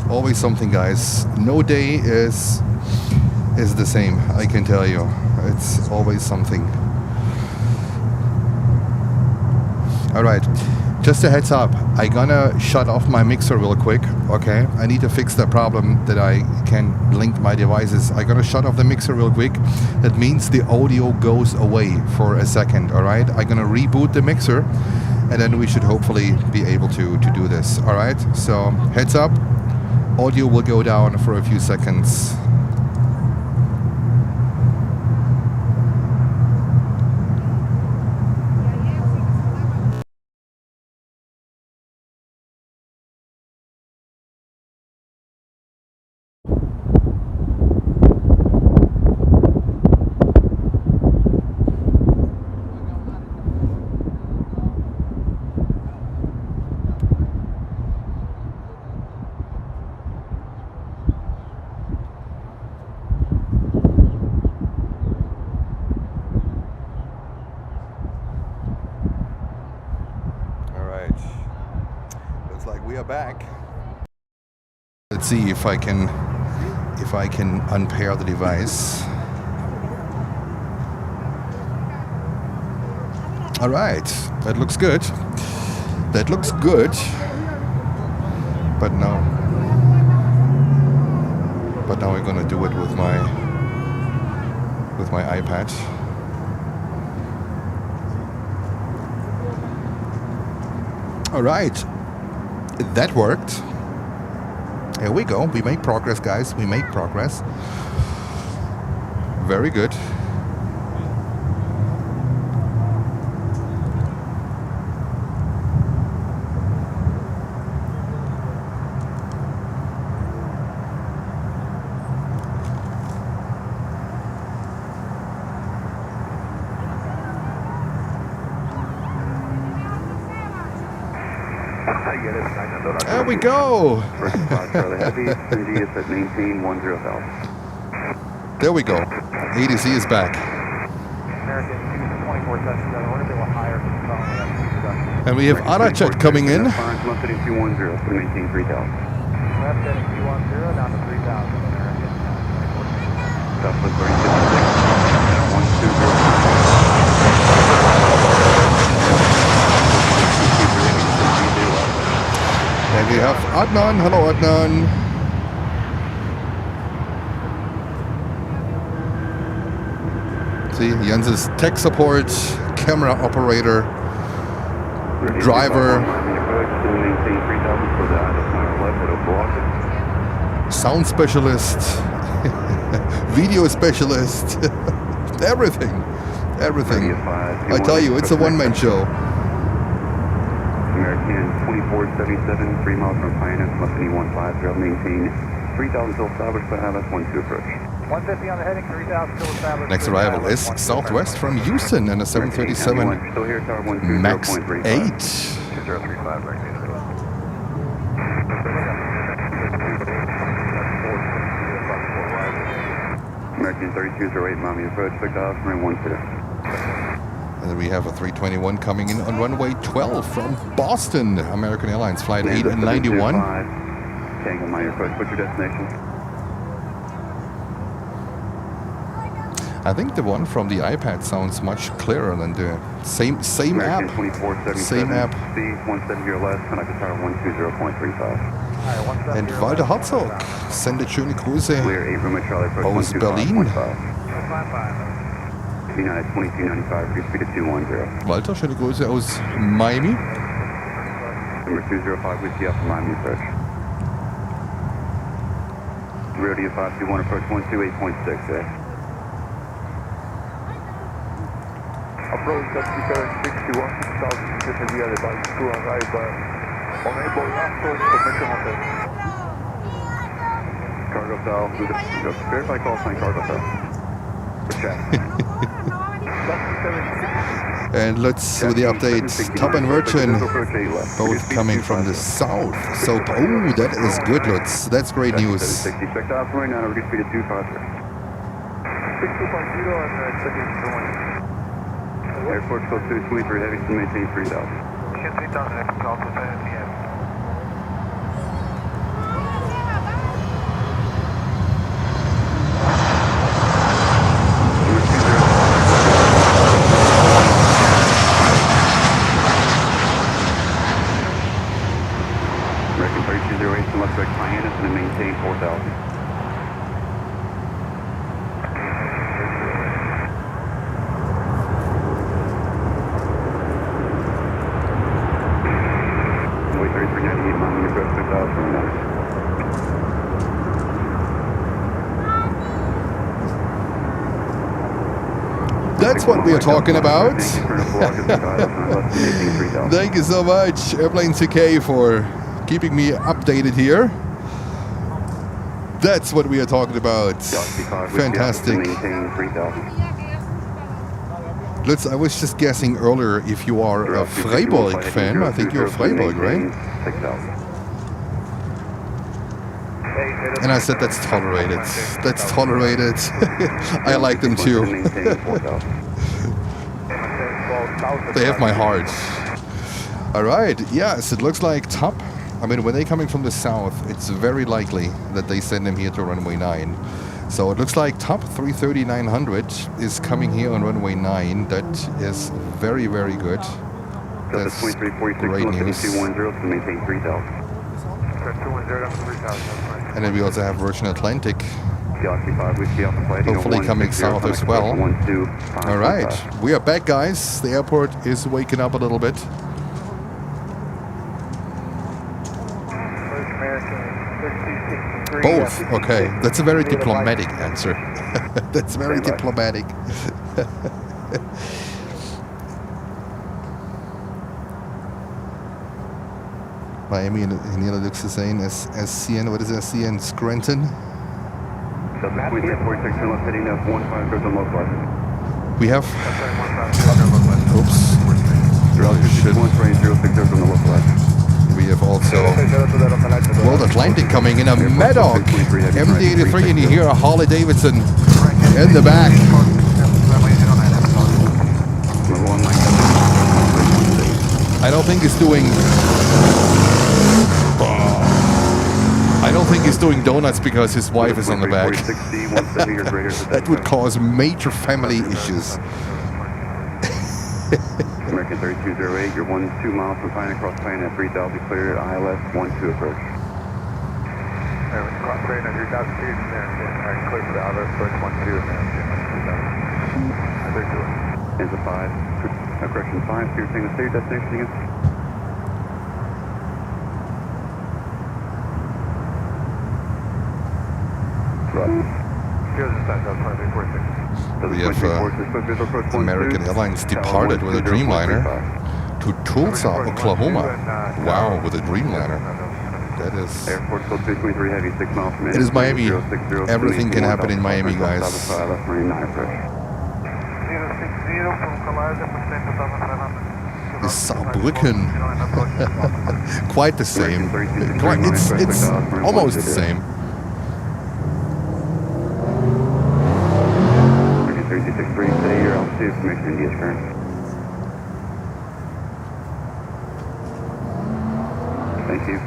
Always something, guys. No day is the same, I can tell you. It's always something. All right, just a heads up, I gonna shut off my mixer real quick, okay? I need to fix the problem that I can link my devices. I gonna shut off the mixer real quick. That means the audio goes away for a second, all right? I gonna reboot the mixer, and then we should hopefully be able to do this, all right? So, heads up, audio will go down for a few seconds. Back. Let's see if I can unpair the device. All right, that looks good. That looks good. But now we're gonna do it with my iPad. All right, that worked. Here we go. We make progress, guys. We make progress. Very good. There we go. There we go. ADC is back. And we have Arachat coming in. Left heading 210 to maintain 3000. Left heading 210 down to 3000. American. Southwest 120. And we have Adnan. Hello, Adnan. See, Jens's tech support, camera operator, driver, sound specialist, video specialist, everything. I tell you, it's a one-man show. American 2477, 3 miles from Pioneer, Left 150, maintain 3000 still established, but have S12 approach. 150 on the heading, 3000 still established. Next arrival is southwest from Houston and a 737 MAX 8. 2035, American 3208, Miami approach, 6012. And then we have a 321 coming in on runway 12 from Boston, American Airlines flight 8 and 91. Tango Miami approach, what's your destination? I think the one from the iPad sounds much clearer than the same American app. 2477, Same app. C170 or less, connect to tower 120.35. And Walter Herzog, sende schöne Grüße Clear 8 room at Charlie approach aus Berlin. United 2295, cruise speed at 210. Walter, schöne Grüße aus Miami. Number 205, whiskey up from Miami approach. Radio 521, approach 128.6 there. Approach 7761, 6000 via the bus to arrive on airborne after submission on the Cargo cell, verify call sign cargo cell. Check. And let's do the update. Top and Virgin, both coming from the south. So, oh, that is good, Lutz. That's great news. 66 out right now, reduce speed at 250. 6250 and checking for Airport code 223, heavy to maintain 3000. 3000, also 7 p.m. American 3208, select back Hyannis and maintain 4000. That's what we are talking about. Thank you so much, Airplane CK, for keeping me updated here. That's what we are talking about. Fantastic. Lutz, I was just guessing earlier if you are a Freiburg fan. I think you're a Freiburg, right? And I said that's tolerated. That's tolerated. I like them too. They have my heart. All right. Yes, it looks like top. I mean, when they're coming from the south, it's very likely that they send them here to runway 9. So it looks like top 330-900 is coming here on runway 9. That is very, very good. That's great news. 210 to maintain 3,000. And then we also have Virgin Atlantic Galaxy 5, we see Alpha Flight. hopefully coming south as well. 12, All right, we are back, guys. The airport is waking up a little bit. Both. Okay, that's a very diplomatic answer. That's very diplomatic. Miami nearly looks the same as CN. What is SCN? Scranton. So we have 46 and left heading up 15 goes on localized. We have. Oops. Shit. 13060 on the localized. We have also World Atlantic coming in a Maddock MD-83, and you hear a Harley Davidson in the back. I don't think he's doing. I don't think he's doing donuts because his wife is on the back. That would cause major family issues. American 3208, you're 12 miles from Pine across Pine at 3000, clear at ILS 12 approach. Cross train at 3,000 feet, and clear for the ILS 12 and Is a 5, correction 5, so you're saying the state destination again? We have American Airlines departed with a Dreamliner to Tulsa, Oklahoma. Wow, with a Dreamliner. That is. It is Miami. Everything can happen in Miami, guys. Is Saarbrücken quite the same? It's almost the same. 3263, today your altitude information India's current. Thank you.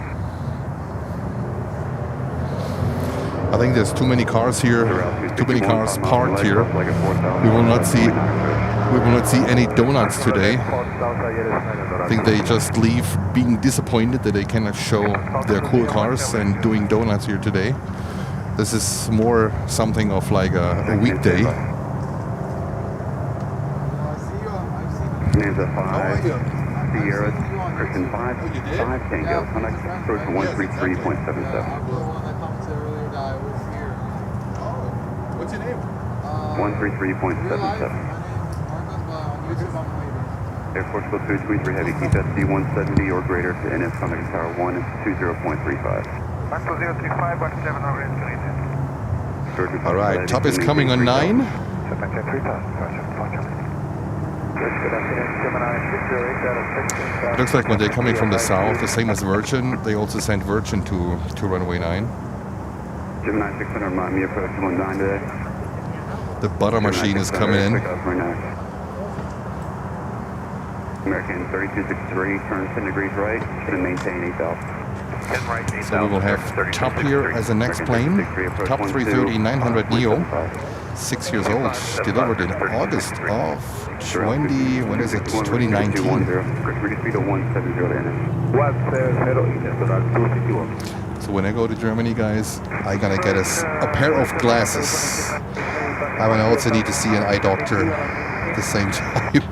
I think there's too many cars here, too many cars parked here. We will not see any donuts today. I think they just leave being disappointed that they cannot show their cool cars and doing donuts here today. This is more something of like a weekday. Name's a 5, Sierra, Christian 5, 5 Tango, contact approach 133.77. What's your name? 133.77. Airport School 223 Heavy, keep SC 170 or greater to NS contact tower 120.35. All right, top is coming on 9. It looks like when they're coming from the south, the same as Virgin, they also sent Virgin to runway 9. Gemini 600 Miami approach 19 today. The butter machine is coming in. American 3263, turn 10 degrees right, should maintain 8,000. So we will have top here as the next plane. Top 330-900 Neo. 6 years old, delivered in August of 2019. So when I go to Germany, guys, I'm gonna get us a pair of glasses. I will also need to see an eye doctor at the same time.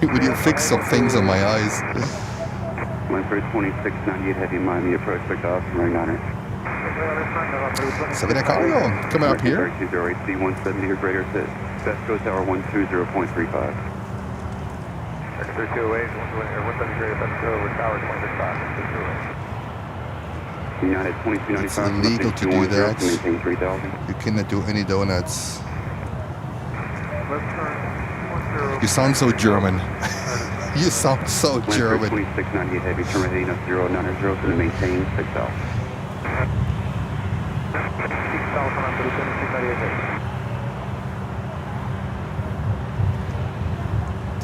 We need to fix some things on my eyes. Line for 2698 heavy Miami approach picked off from Ring 9. Savannah Cargo, coming up here. 3208 C170 or greater to Best Coast Tower 120.35. X328, 170 greater Best Coast Tower 25. United 2295. It's illegal to do that. Maintain 3,000. You cannot do any donuts. You sound so German. You sound so German. 2698 heavy, terminating up 090 to maintain 6,000.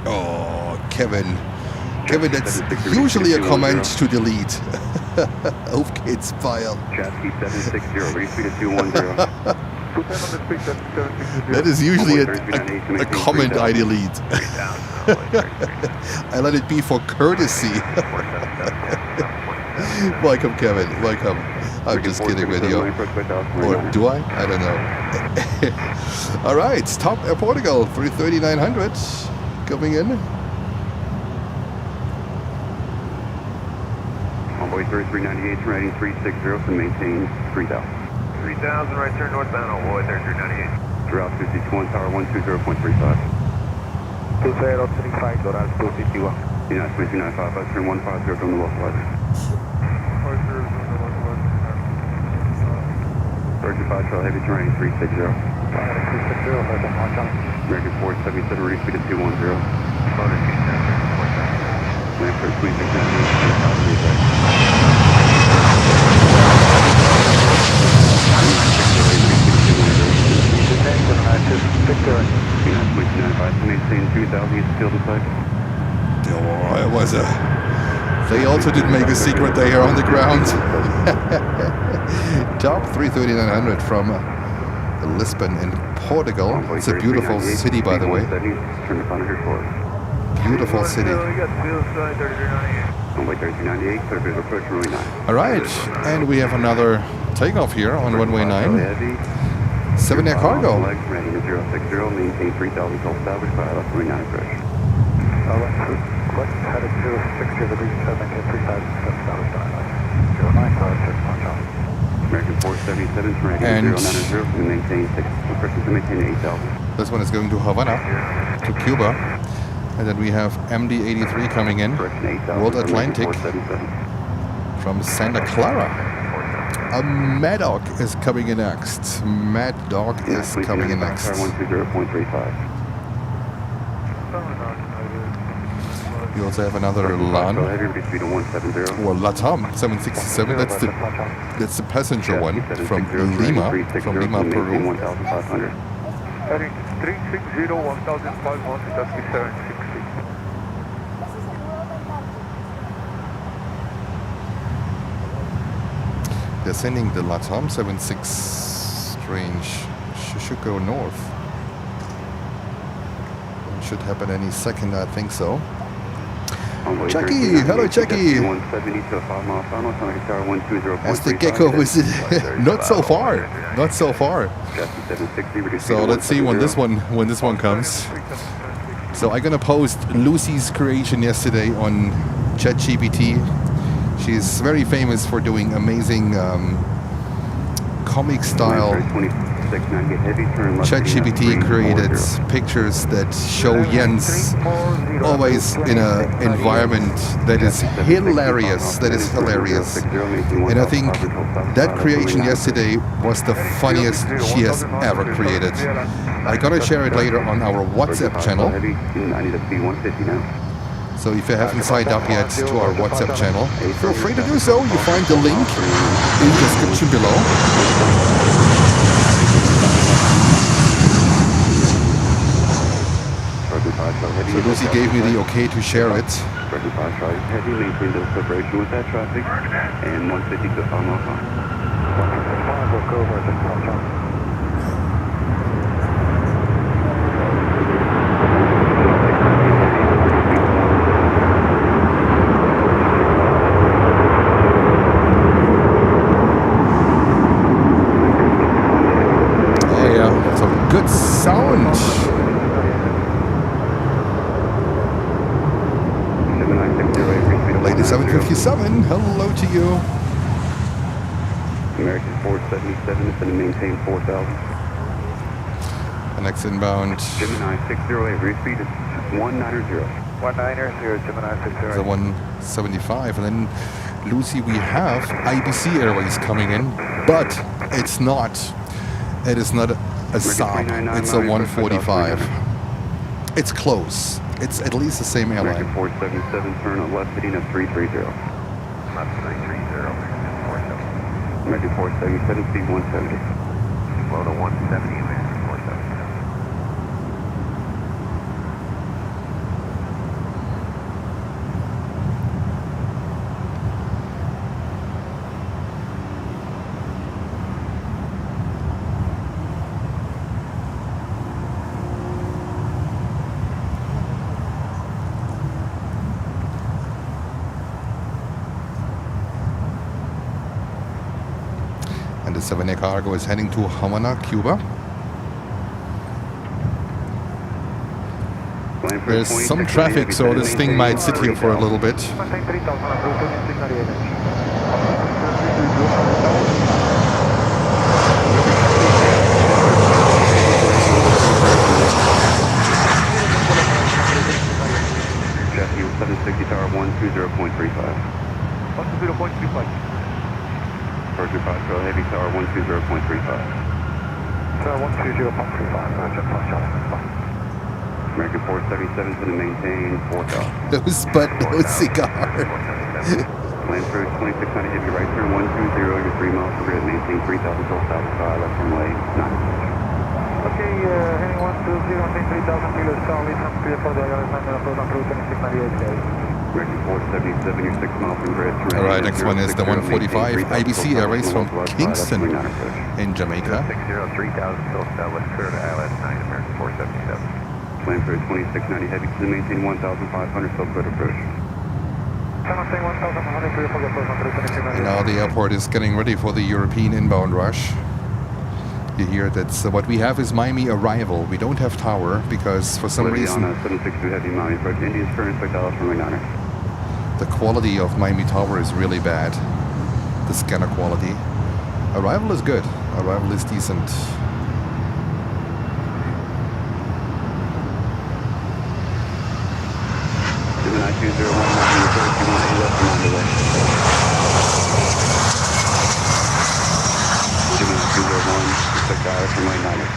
Oh, Kevin. Kevin, that's usually a comment to delete. Auf geht's, File. Chassis 760, reach speed of 210. That is usually a comment I delete. I let it be for courtesy. Welcome, Kevin. Welcome. I'm just kidding with you. Or do I? I don't know. All right. Top Air Portugal 330-900 coming in. Envoy 3398, rating 360, and maintain 3000. 3000, right turn northbound, Envoy 3398. Throughout 261, tower 120.35. 2035, Doral 251. United 2395, bus turn 150 from the local weather. 35, trail heavy terrain 360. American 477, ready speed of 210. Land for 26. Maintain 2000, still the site. Oh, it was a... They also did make a secret there on the ground. Top 330-900 from Lisbon in Portugal. It's a beautiful city, by the way. Beautiful city. All right, and we have another takeoff here on runway 9. 7 Air Cargo. Maintain 3000 till salvage by left 29 fresh. Headed 060 degrees, 7 K 3000, American 477, rating And 090, and maintain 6. Person to maintain 8000. This one is going to Havana, to Cuba. And then we have MD-83 coming in. World Atlantic from Santa Clara. A Mad Dog is coming in next. Mad Dog is coming in next. 120.35. We also have another LAN or LATAM 767. That's the passenger one from Lima, Peru. 1500. Heading 360, 1500, that's the 760. They're sending the LATAM 76 strange. Should go north. It should happen any second, I think so. Chucky, hello Chucky. As the gecko was not so far, not so far. So let's see when this one comes. So I'm gonna post Lucy's creation yesterday on ChatGPT. She's very famous for doing amazing comic style. ChatGPT created pictures that show Jens always in an environment that is hilarious. And I think that creation yesterday was the funniest she has ever created. I'm gonna share it later on our WhatsApp channel. So if you haven't signed up yet to our WhatsApp channel, feel free to do so. You find the link in the description below. So Lucy gave me the okay to share it. Heavy, maintain the separation with that traffic, and 150 to 5 miles on. Oh yeah, some good sound. Lady 757, hello to you. American 477 is going to maintain 4,000. The next inbound Gemini 608, rear speed is 190. 190, Gemini 608. is a 175, and then Lucy, we have IBC Airways coming in, but it's not. It is not a Saab. It's a 145. It's close. It's at least the same airline. American 477, turn on left heading of 330. Left 330, American 477, speed 170. low to 170, American 477. 7 Air Cargo is heading to Havana, Cuba. There's some traffic, so this thing might sit here for a little bit. Maintain 3000 en route, 2698. Jackie 760 tower 120.35. 120.35. Virgin Foxtrot Heavy tower 120.35. 120.35, Roger, American 477 is going to maintain 4,000. Those but no cigar. Land for 2690 heavy right turn 120, you're 3 miles per grid, maintain 3,000 till south side, left runway 9. Okay, heading 120, maintain 3,000 kilos Charlie, from clear for the Alexander approach on route 2698. American 477, you're 6 miles from grid. Alright, next one is the 145 IBC Airways from Kingston in Jamaica. 60, 3,000 till southwest clear to ILS 9, American 477. Land for 2690 heavy to maintain 1,500 subgrid approach. And now the airport is getting ready for the European inbound rush. You hear that's what we have is Miami arrival. We don't have tower because for some reason 762 heavy Miami approach. India's current 6,000 from Niner. the quality of Miami tower is really bad. The scanner quality. Arrival is good. Arrival is decent. Gemini 201, Miami approach. You want A left and on the way. Gemini 201, 6,000 from Niner.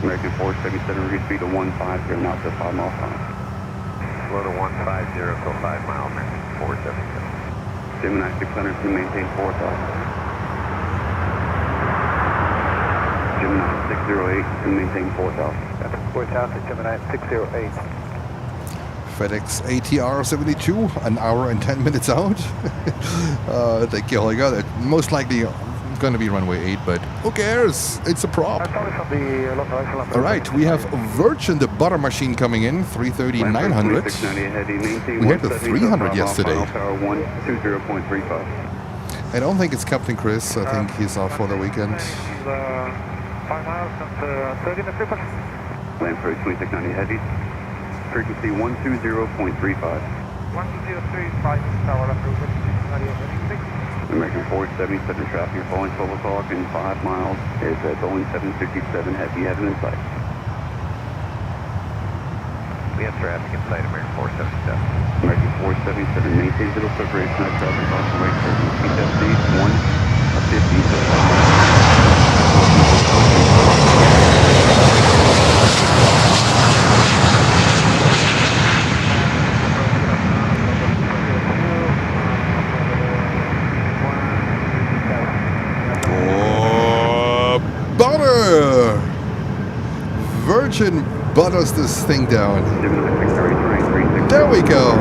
American 477, reduce speed to 150, now to 5 miles per hour. Slow to 150 till 5 miles, American 477. Gemini 600 to maintain 4,000. Gemini 608 to maintain 4,000. That's 4,000, Gemini 608. FedEx ATR 72, an hour and 10 minutes out. Thank you, Holger. Most likely going to be runway 8, but who cares? It's a prop. All right, we have Virgin, the butter machine coming in, 330-900. We had the 300 yesterday. I don't think it's Captain Chris. I think he's off for the weekend. 5 miles and 30 minutes. Land for 2690 heavy. Frequency 120.35. 1203, tower up route 2698. American 477 traffic, you're following 12 o'clock in 5 miles. Is at Boeing 767 heavy, heaven in sight. We have traffic in sight, American 477. American 477, maintain little separation of traffic off the right turn. Keep that speed, 150 to 5. Virgin butters this thing down. There we go.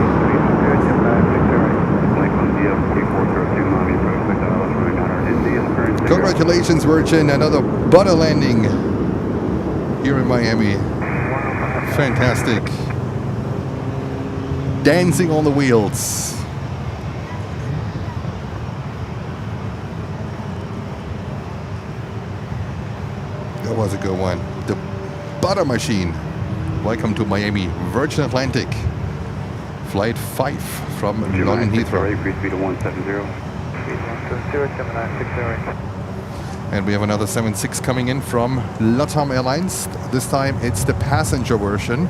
Congratulations, Virgin. Another butter landing here in Miami. Fantastic. Dancing on the wheels. That was a good one. The butter machine. Welcome to Miami, Virgin Atlantic. Flight 5 from London Heathrow. Speed of 170. And we have another 76 coming in from LATAM Airlines. This time it's the passenger version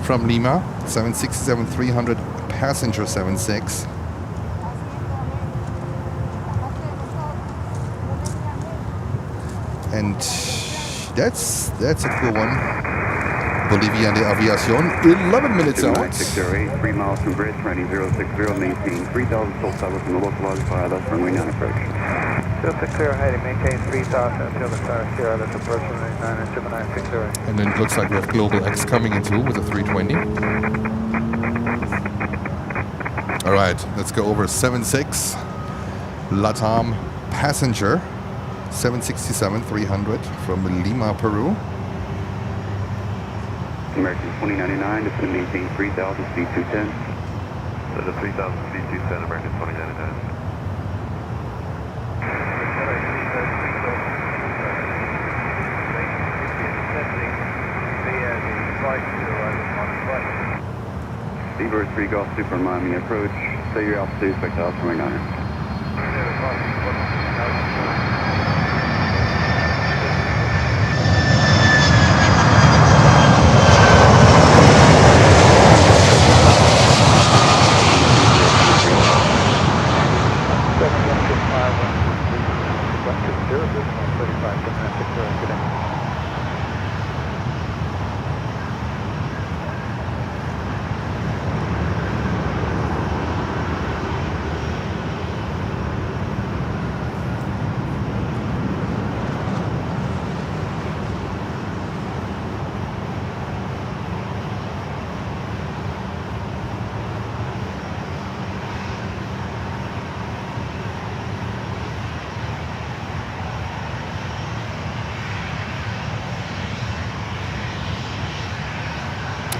from Lima. 767-300 passenger 76. And that's a cool one. Bolivia de Aviation, 11 minutes out. 608, 3 miles from bridge, running 060, maintain 3,000 full southwest from the localized fire left runway 9 approach. 06 clear heading, maintain 3,000 until the start Sierra, that's approach runway 9 and Gemini 608. And then it looks like we have Global X coming in too with a 320. All right, let's go over 76. LATAM passenger, 767-300 from Lima, Peru. American 2099 is going to maintain 3,000, speed 210. So the 3000 feet 210 American 2099. Seabird 3 Golf Super Miami approach. Say your altitude, expect Dallas runway 9er.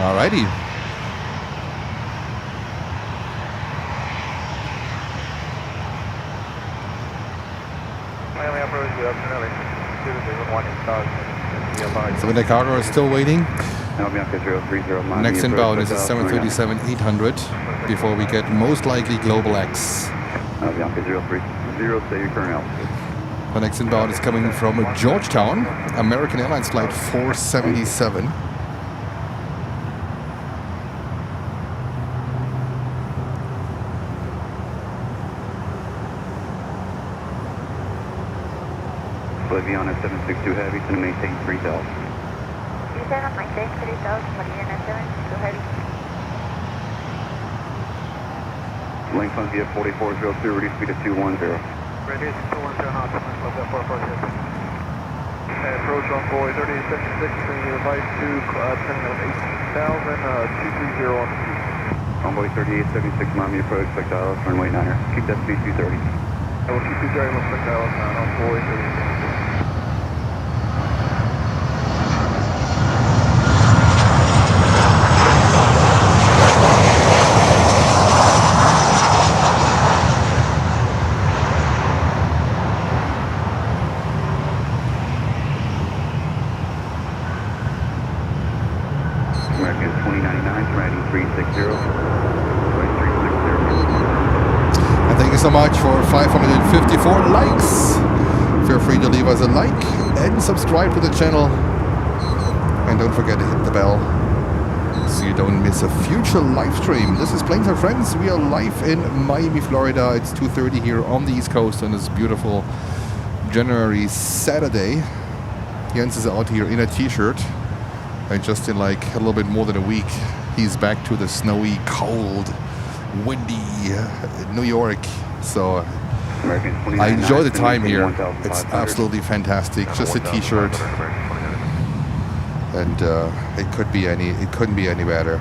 Alrighty. Miami approach, good afternoon. 201 So the cargo is still waiting. Aviation 030 Miami Next approach, inbound is a expect Dallas runway 9er. 737-800 before we get most likely Global X. Aviation 030, say your current altitude. The next inbound is coming from Georgetown, American Airlines flight 477. Aviation 762 Heavy to maintain 3000. You said on maintain 3000, Mariana 762 Heavy. Length on via 4402, reduce speed to 210. Reduce 210 knots, Love that 446. Approach on boy 3876, bring your advice to turning on 18,000, 230 on the speed. Envoy 3876 Miami approach, expect Dallas runway 9er. Keep that speed 230. I will keep you very much like Dallas on boy 3876. American 2099, riding 360. And thank you so much for 554 likes. Feel free to leave us a like and subscribe to the channel. And don't forget to hit the bell so you don't miss a future live stream. This is Planes and Friends. We are live in Miami, Florida. It's 2:30 here on the East Coast on this beautiful January Saturday. Jens is out here in a t-shirt. And just in like a little bit more than a week, he's back to the snowy, cold, windy New York. So I enjoy the time here. It's absolutely fantastic. Just a t-shirt, and it couldn't be any better.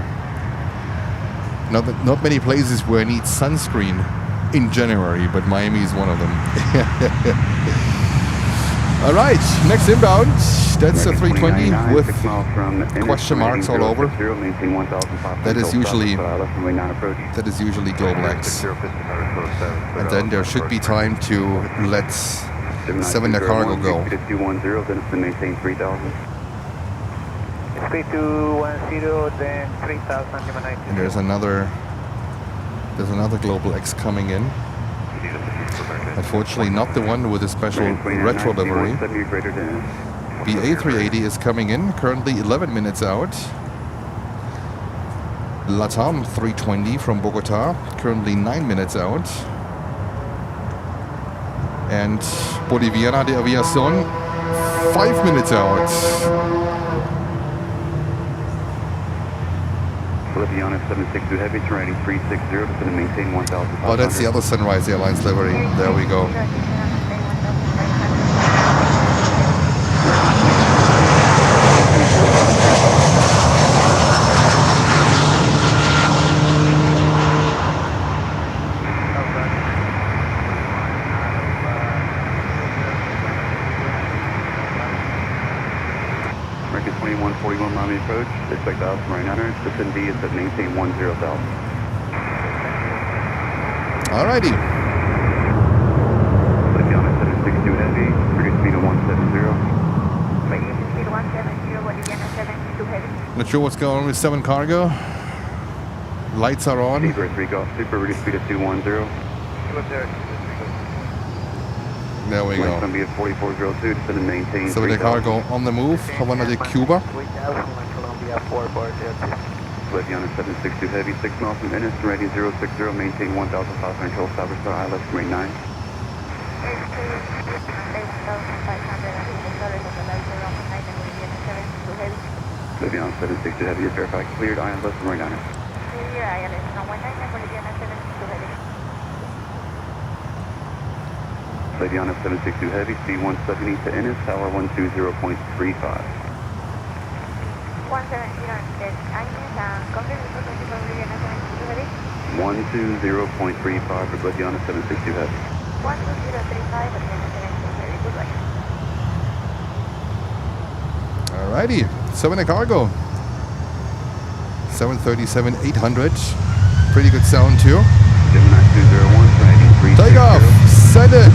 Not many places where I need sunscreen in January, but Miami is one of them. All right, next inbound. That's a 320 with question marks all over. That is usually Global X. And then there should be time to let 7 the cargo go. Speed 210, then 3000, And there's another Global X coming in. Unfortunately, not the one with a special retro livery. The A380 is coming in, currently 11 minutes out. LATAM 320 from Bogota, currently 9 minutes out. And Boliviana de Aviation, 5 minutes out. Aviation 762 Heavy, riding 360, just going to maintain 1,000. Oh, that's the other Sunrise Airlines livery. There we go. American 2141 Miami approach, expect Dallas runway 9er, descend D is at maintain 10,000. Alrighty. Boliviana 762 heavy, reduce speed to 170. Reduce speed 170, Boliviana 72 heavy. Not sure what's going on with 7 cargo. Lights are on. Zebra 3 Golf Super, reduce speed to 210. There we Flight's go. going to be at 4402, descend and maintain. So the 3000. cargo on the move. Havana de Cuba. Boliviana 762 heavy, 6 miles from Ennis, rating 060, maintain 1,500 control, South Star ILS, rate 9. Boliviana 762 heavy, you're verified cleared, ILS, rate 9. Boliviana 762 heavy, speed 170 to Ennis, tower 120.35. 120.35 for Boliviana 762 heavy. 12035, Boliviana 72 heavy, goodbye. Alrighty. 7 cargo. 737-800. Pretty good sound too. Gemini 201, rating 360. Take off. Send it.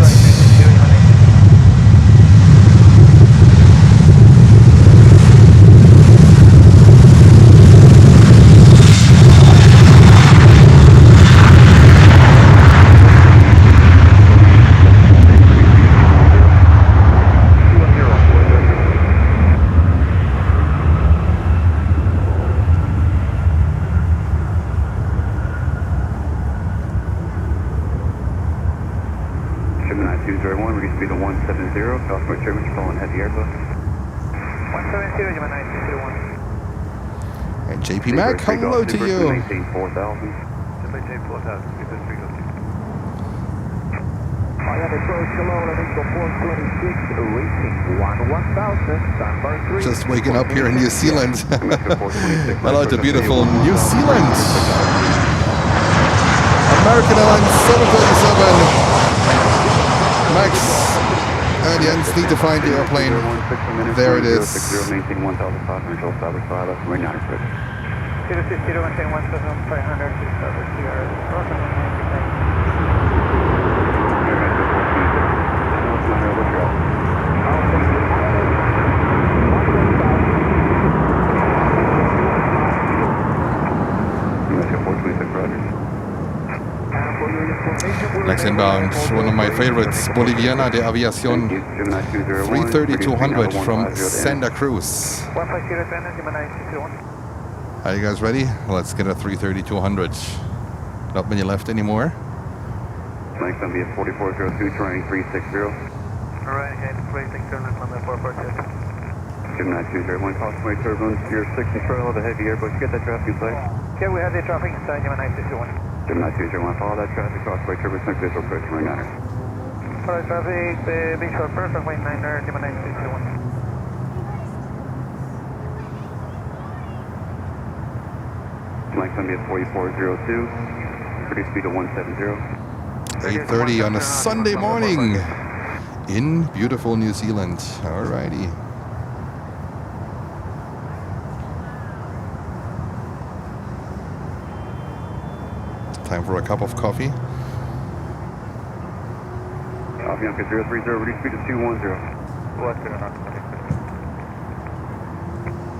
Gemini 201, reduce speed to 170, Cosmo Chairman, falling heavy Airbus. 170, Gemini 201. And JP Mac, hello to you. Maintain 4,000. Maintain 4,000, keep it 302. I have approach Cologne at Eagle 426, racing 1,000, standby 3. Just waking up here in New Zealand. Hello to beautiful New Zealand. American Airlines 737. Max and Jens need to find the airplane. There it is. Maintain 1,500 control, South Star ILS, rate 9. 060, maintain 1,500, Next inbound, one of my favorites, Boliviana de Aviation 330-200 from Santa Cruz. 150, Are you guys ready? Let's get a 330-200. Not many left anymore. Flight's going to be at 4402, terrain 360. Alright, okay, racing turn on the 442. Gemini 201, Cosmo turbulence, Gear 6 control of the heavy Airbus. Get that traffic in sight. Okay, we have the traffic inside Gemini 201. Gemini 201, follow that traffic, Cosmo turbulence, next visual approach, runway 9er. Alright, traffic, visual approach, runway 9er, Gemini 201. Flight's going to be at 4402, reduce speed to 170. 8:30 on a Sunday morning in beautiful New Zealand. Alrighty. Time for a cup of coffee. Avianca 030, reduce speed to 210. What's going on?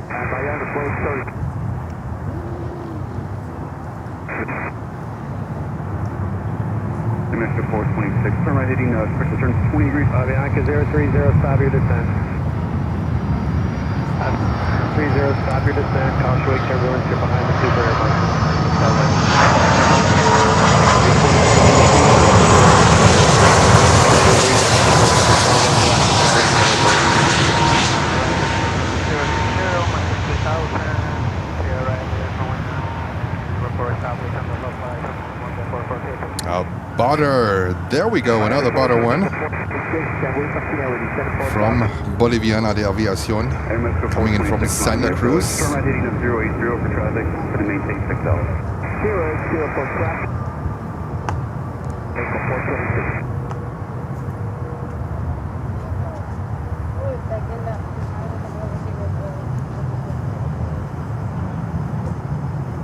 Miami close 30. Dimension 426, turn right heading, special turn 20 degrees. Avianca 030, stop your descent. 30, stop your descent. Caution wake turbulence, you're behind the Super Airbus. A botter. There we go. Another botter one from Boliviana de Aviación, coming in from Santa Cruz. Turn right heading of 080 for traffic, going to maintain 6 hours. 080 for traffic. Eagle 426.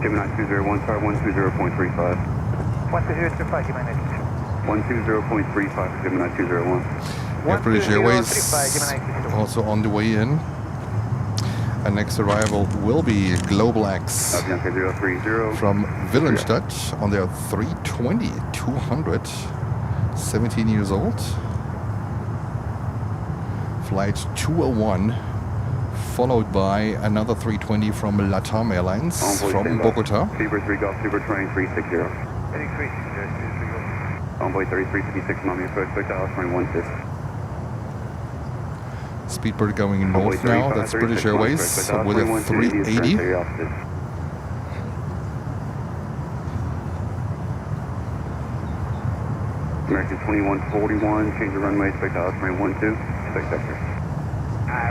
Gemini 201, star 120.35. 120.35, Gemini 120.35, Gemini 201. Air British Airways 120.35, Gemini 201. also on the way in. And next arrival will be Global X Avianca 030. from Willemstad on their 320-200, 17 years old. Flight 201, followed by another 320 from LATAM Airlines from Bogota. Fever 3 Golf, Super Train 360. Heading 360, Envoy 3356, Miami approach, Victor Dallas 216. Speedbird going north now, that's British Airways with a 380. American 2141, change the runway, expect Dallas 212, expect sector.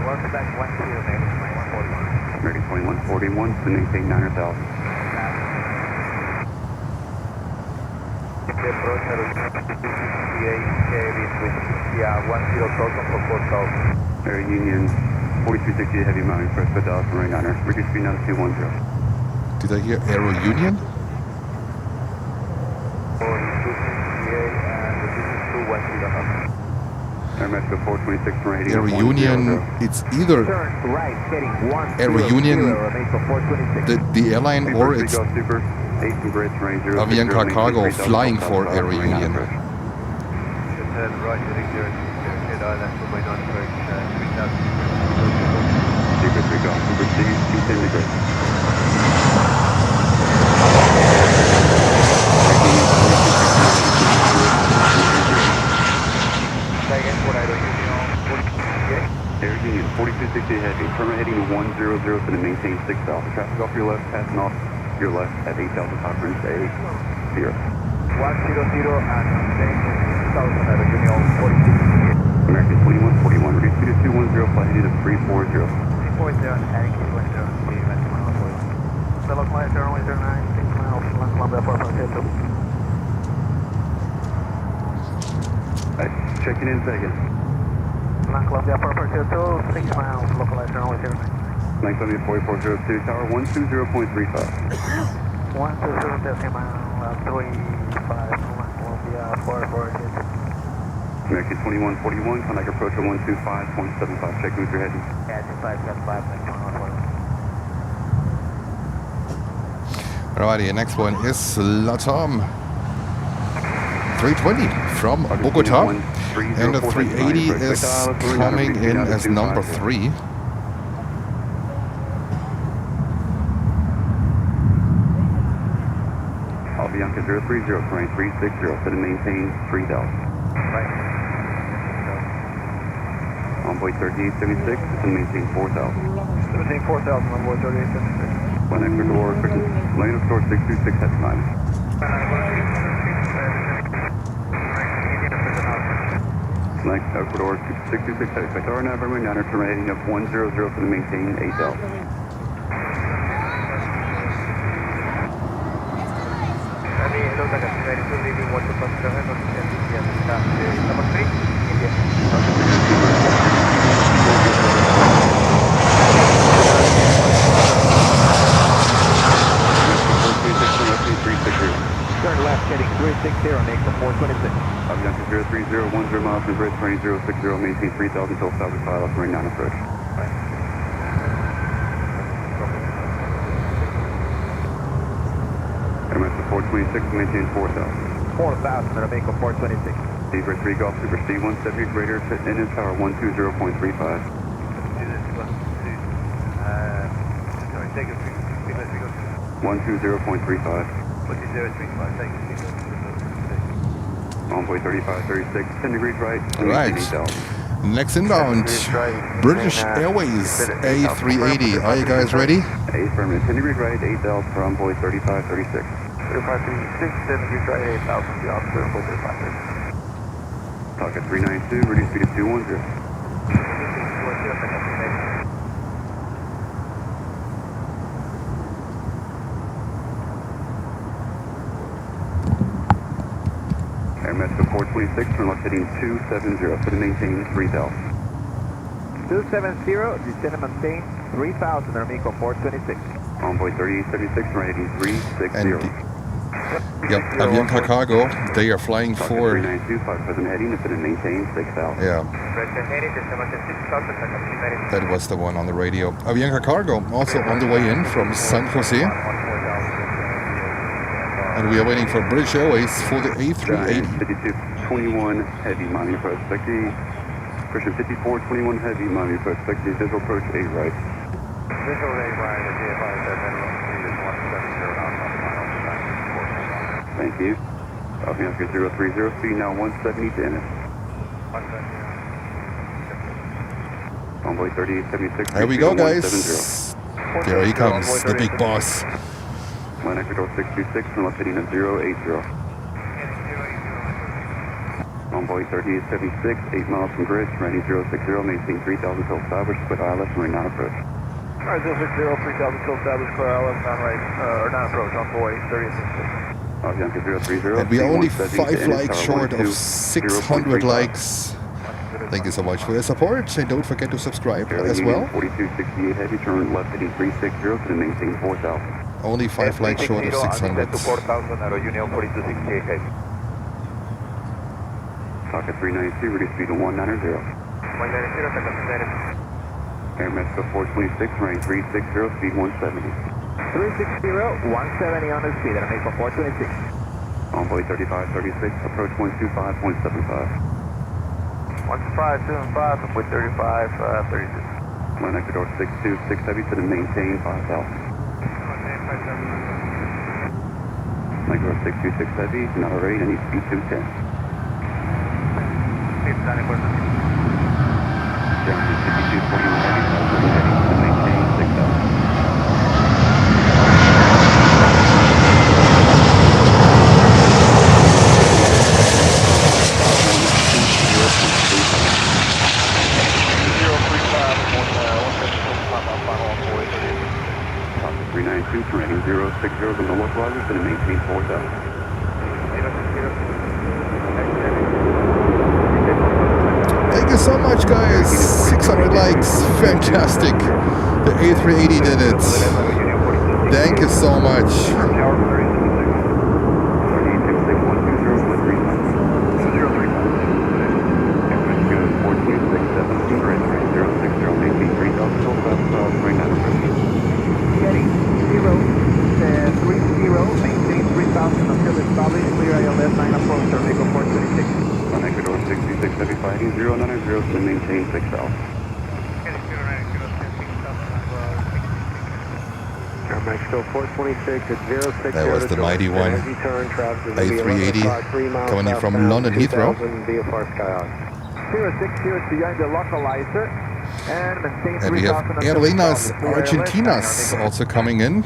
welcome back 1 to American 2141. American 2141, to maintain 900,000. Approach 10 total for 4,000. Air Union 4260 heavy mounting, press for Dallas runway 9er, reduce speed now to 210. Did I hear Aero Union? 4268 and this is 210. Air Mexico 426 180. Aero Union, it's either Turn right, heading 1 Aero Union, Mexico 426. the airline, or it's Super, 8 Bridge range 060, Avianca Cargo maintain 3,000 flying for south, Aero runway 9 Union. approach. Turn right, heading 060, Island, runway 9 approach, 3,000. Super 3 Golf, Super C, 210 degrees. Second, what I do, Air Union 4260 heavy, turn heading 100 to maintain 6,000. Traffic off your left, passing off your left at 8,500 0. 100 and maintain 6,000 Aero Union 4668. American 2141, reduce speed to 210, flight heading to 340. 340 and heading 210, see 20 miles away. The local flight runway 09, 6 miles, Land Columbia 4.02. Checking in second. Land Columbia 4.02, 6 miles, localized runway 09. Land Columbia 4402, tower 120.35. 120 decimal 35, Land Columbia 4.02. American 2141, contact approach at 125.75, check with your heading. Yeah, 25, got 5, next one, 140. Alrighty, next one is LATAM 320 from Bogota, and the 380 is coming in as number 3. Avianca 030, terrain 360, set and maintain 3,000. Right. Envoy 3876, set and maintain 4,000. 17, 4,000 on board 3876. One extra door, lane of store 626, head to 9. Select Ecuador 626, head expect R9, runway 9er, turn heading up 100 for the maintain 8,000. It looks like a very good leaving 127, number 3, India. Turn left, heading 360, next to 426. Avianca 030, 10 miles from bridge, running 060, maintain 3,000 until southwest 5, off runway 9 approach. Emirates 426, maintain 4,000. 4,000, Aramaico 426. Zebra 3 Golf Super C170 greater, set engine power 120.35. Sorry, take it, 120.35. 12035, take it, Envoy 3536, 10 degrees right. Alright. Next inbound, British Airways A380. Are you guys ready? A firm, 10 degrees right, 8,000 for Envoy 3536. 3536, 10 degrees right, 8,000, the officer, 435. Talk at 392, reduce speed to 210. Air Mexico 426, turn left heading 270, set and maintain 3,000. 270, descend and maintain 3,000, Aramaico 426. Envoy 3876, turn heading 360. Yep, Avianca Cargo, they are flying for... 392, 57 heading, if it maintain 6,000. Yeah, that was the one on the radio. Avianca Cargo, also on the way in from San Jose. And we are waiting for British Airways for the A380. 5221 heavy, Miami approach, expecting. Christian 5421 heavy, Miami approach, expecting visual approach 8 right. Visual 8 right, the DFI said minimum speed is 170 knots on the final design. Thank you. Avianca 030, speed now 170 to NS. 170. Envoy 3876. There we go, guys. There he comes, the big boss. Line Ecuador 626, from left heading at 080. Envoy 3876, 8 miles from grid, running 060, maintain 3000 till established, quit ILS, runway 9 approach. Alright, 060, 3000 till established, clear ILS, non-right, or non-approach, Envoy 3876. Avianca 030. And we're only 5 likes short of 600 likes. Thank you so much for your support, and don't forget to subscribe as well. 4268 heavy, turn left heading 360 to the maintain 4000. Only 5 likes short of 600. 4000 at Union 4268 heavy. Socket 392, reduce speed to 190. 190, Air Mexico 426, running 360, speed 170. 360, 170 on the speed, and I make for 426. Envoy 3536, approach 125.75. 12575 with 3536. Line Ecuador 626 heavy to the maintain 5000. Ecuador 626 heavy, not a rate, any speed 210. Down to 5241 heavy, to the maintain 6000. Turning 060 on the localizer, going to maintain 4000. Thank you so much, guys. 600 likes. Fantastic. The A380 did it. Thank you so much. Maintain 3000 until established, clear ILS 9 approach, or make a 426. On Ecuador 626 heavy fighting 090 to maintain 6000. Mexico 426 at 060. That was the mighty one. A380 coming in from London Heathrow. 060 behind the localizer. And we have Airlinas Argentinas also coming in.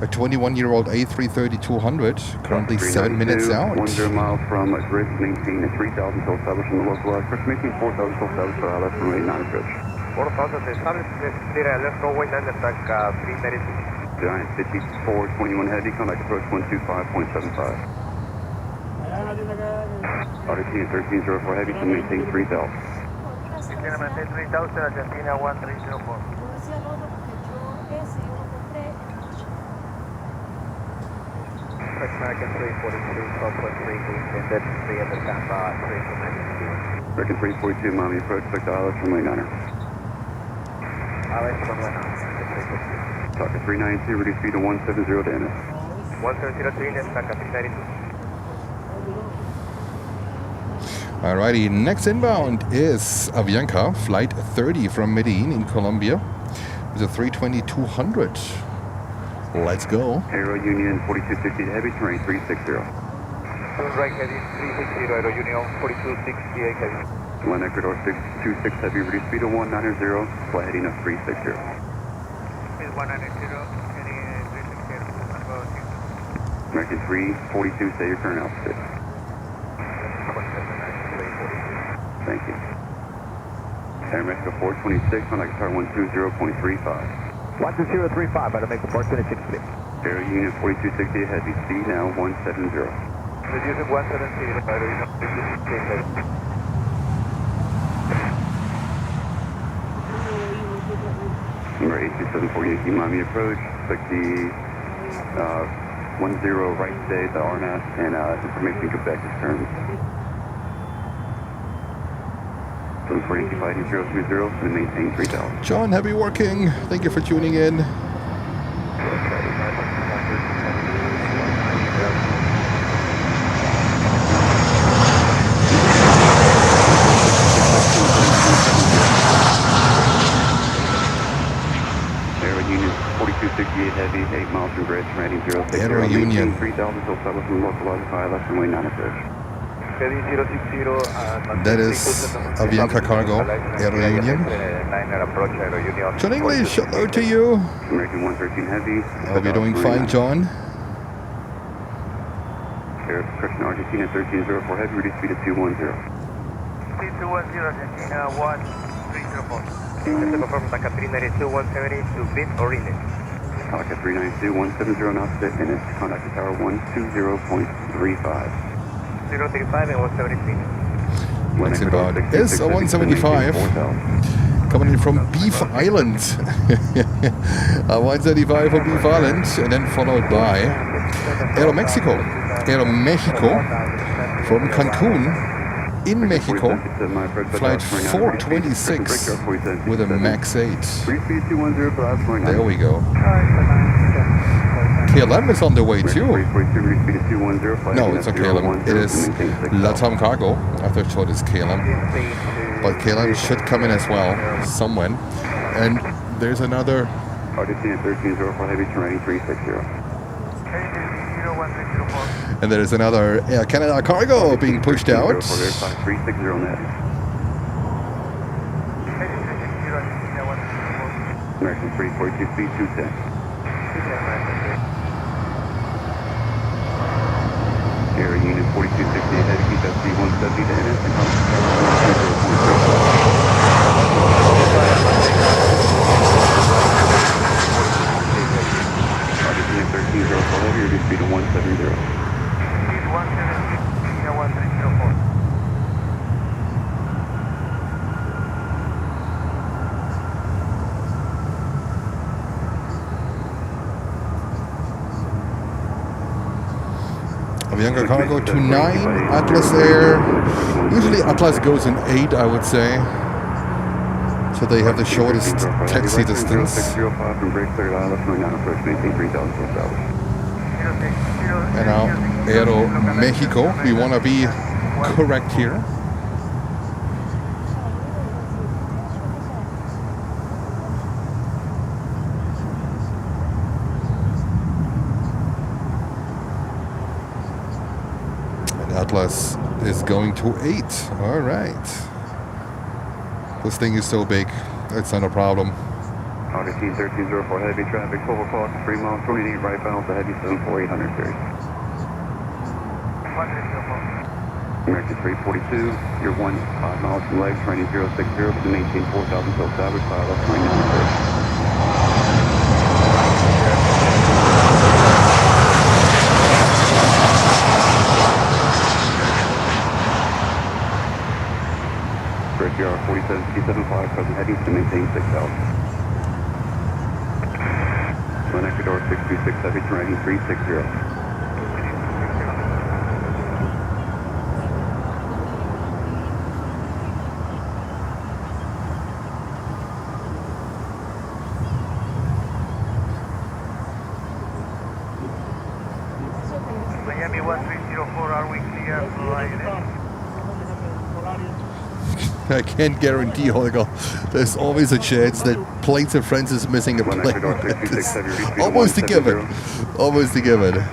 A 21-year-old A330-200, currently 7 minutes out. 10 miles from grid, maintain at 3000 till established in the local first making 4000 till established for ILS from 89 bridge. 4000 established, clear ILS, runway 9 attack 392. Giant 5421 heavy, contact approach 125.75. Argentina 1304 heavy to maintain 3000. Argentina maintain 3000, Argentina 1304. American 342, 12.3, and then 3 at the Tampa, 3 from American 342, Miami approach, expect ILS from runway 9. ILS from runway 9, Socket 392, reduce speed to 170 to NS. 170 to NS, Socket 392. Alrighty, next inbound is Avianca, flight 30 from Medellin in Colombia, with a 320-200. Let's go. Aero Union 4260 heavy, terrain 360. Right heavy 360, Aero Union 4268 heavy. Line Ecuador 626 heavy, reduce speed to 190, fly heading up 360. Speed 190, heading 360. American 342, say your current altitude. Thank you. Air Mexico 426, on like star 120.35. 12035, I'll make the 426 split. Aero Union 4260 heavy, speed now 170. Reducing 170, Aero Union 4268 heavy. Number 82748, Miami approach, expect the 10 right stay, the RNAS, and information Quebec is turned. 742 fighting 030 and maintain 3000. John, happy working. Thank you for tuning in. Aero Union 4268 heavy, 8 miles from grid, rating 060. Aero Union. 3000 till south from localized high left runway 9 approach. That is Avianca Cargo, Aero Union. John English, hello to you. American 113 heavy. Hope you're doing fine, John. Air Correction Argentina 1304 heavy, reduced speed at 210. Speed 210, Argentina 1304. Confirm TACA 392, 170 to bit or relay. TACA 392, 170 knots fit, and it's contact to tower 120.35. 035 and 170 feet. What's it about? Is a 175 coming in from Beef Island. A 175 from Beef Island, and then followed by Aero Mexico from Cancun in Mexico, flight 426 with a max 8. There we go. KLM is on the way too. No, it's not KLM. It is LATAM Cargo. I thought it was KLM. But KLM should come in as well, somewhere. And there's another. And there's another Air Canada Cargo being pushed out. American 342 speed 210. Air Union 4268 head, keep that C-170 to NS and Argentina 1304 heavy, reduce speed to 170. Speed 170, 1304. Avianca Cargo to 9, Atlas Air. Usually Atlas goes in 8, I would say. So they have the shortest taxi distance. And now Aero Mexico, we want to be correct here. Atlas is going to 8. All right. This thing is so big. It's not a problem. Augustine 1304 heavy traffic, 12 o'clock, 3 miles, 28 right bound, the heavy 74800 series. American 342, you're 5 miles from legs, training 060, to maintain 4000 till salvage, file left, 29 GR 4775, present heading to maintain 6000. Glen Ecuador 626 heavy, turn 360. Miami 1304, are we clear for Ryanair? I can't guarantee, Holger. There's always a chance that Planes and Friends is missing a plane. Almost a given. Almost a given.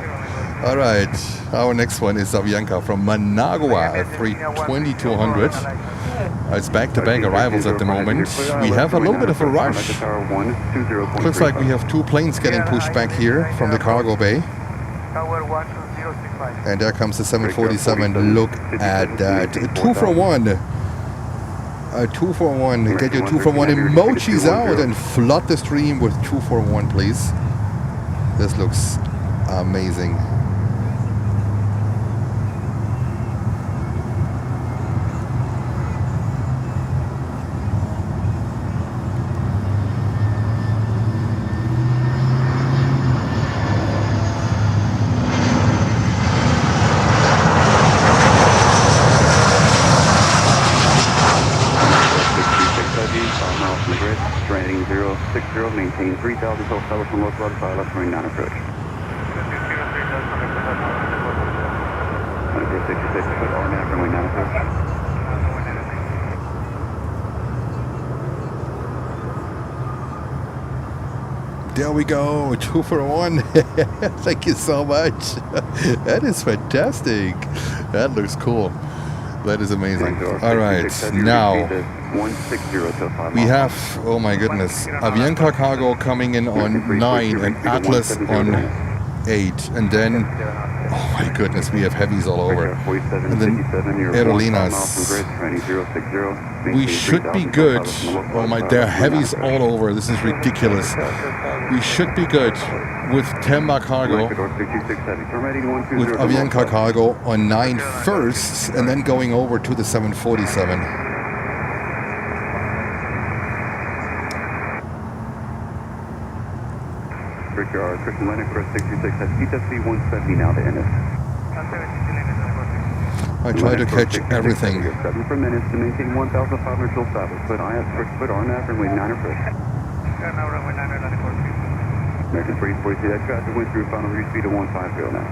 All right. Our next one is Avianca from Managua, a 320-200. It's back-to-back arrivals at the moment. We have a little bit of a rush. Looks like we have 2 planes getting pushed back here from the cargo bay. And there comes the 747. Look at that. 2 for 1. A 2 for 1. Get your 2 for 1 emojis out and flood the stream with 2 for 1, please. This looks amazing. 2060, maintain 3,000 total level from local out of left runway 9 approach. 66, put RNAV runway 9 approach. There we go, 2 for 1. Thank you so much. That is fantastic. That looks cool. That is amazing. All right, now we have, oh my goodness, Avianca cargo coming in on 9 and Atlas on 8. And then, oh my goodness, we have heavies all over. And then aerolinas. We should be good. Oh my, there are heavies all over. This is ridiculous. We should be good with Temba cargo, with Avianca cargo on 9 first, and then going over to the 747. Richard, Christian Lennox, 66, has TFC 170 now to NS. I try to catch everything. 7 per minute to maintain 1,500 till south. Put RNAV runway 9 approach. American 342, that traffic went through final reduced speed of 150 now.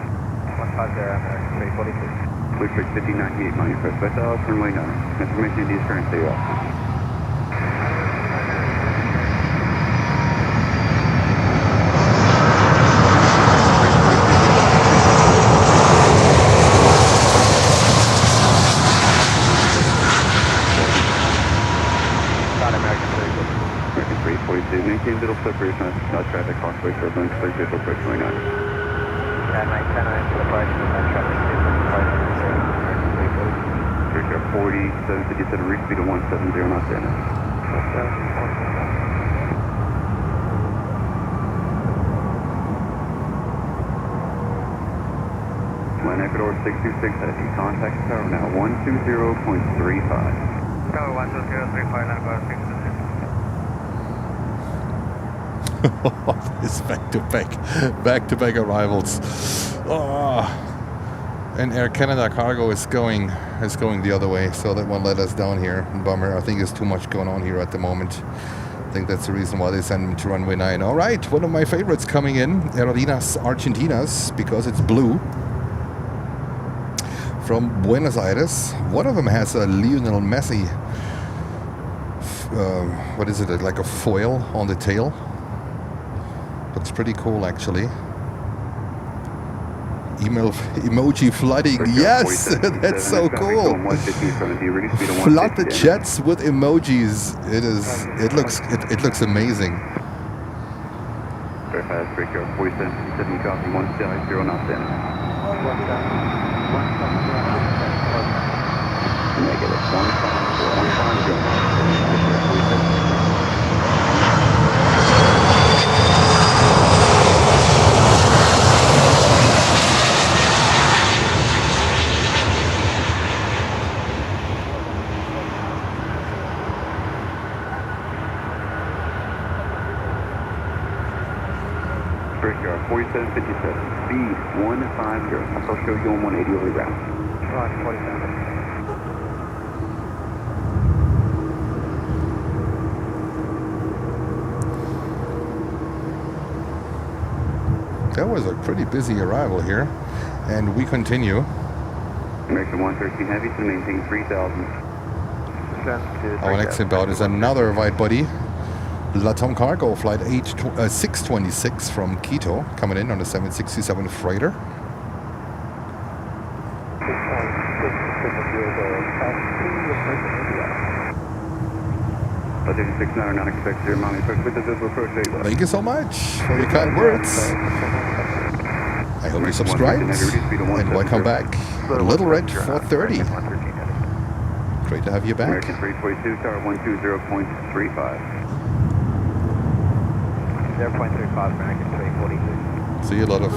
150, American 342. Clear trick 5098, minus press by south, runway 9. Information is current, stay off. Maintain little separation on traffic, Hawkway, turbulence, clear vehicle approach 29. 10 to the price of that traffic, Richard 40, 757, reach speed of 170, not to NS. Line Ecuador 626, heavy, contact tower now, 120.35. Tower 120.35, line Ecuador 626. It's back-to-back arrivals. Oh. And Air Canada cargo is going the other way, so that one let us down here. Bummer. I think there's too much going on here at the moment. I think that's the reason why they send them to runway 9. All right, one of my favorites coming in, Aerolinas Argentinas, because it's blue. From Buenos Aires. One of them has a Lionel Messi. What is it? Like a foil on the tail. Looks pretty cool, actually. Emoji flooding. Yes, that's so cool. Flood the jets with emojis. It looks amazing. Very fast, breaker 47, copy 150 knots in. Negative 150. Brickyard 4757, speed 150. I'll show you on 180 over the ground. Roger, 47. That was a pretty busy arrival here, and we continue. American 113 heavy to maintain 3,000. Our next inbound is another wide body. LATAM cargo flight 626 from Quito, coming in on the 767 freighter. Thank you so much for your kind words. I hope you subscribed, and welcome back. Little Red 430. Great to have you back. American 342, tower 120.35. 0.35, American 342. See a lot of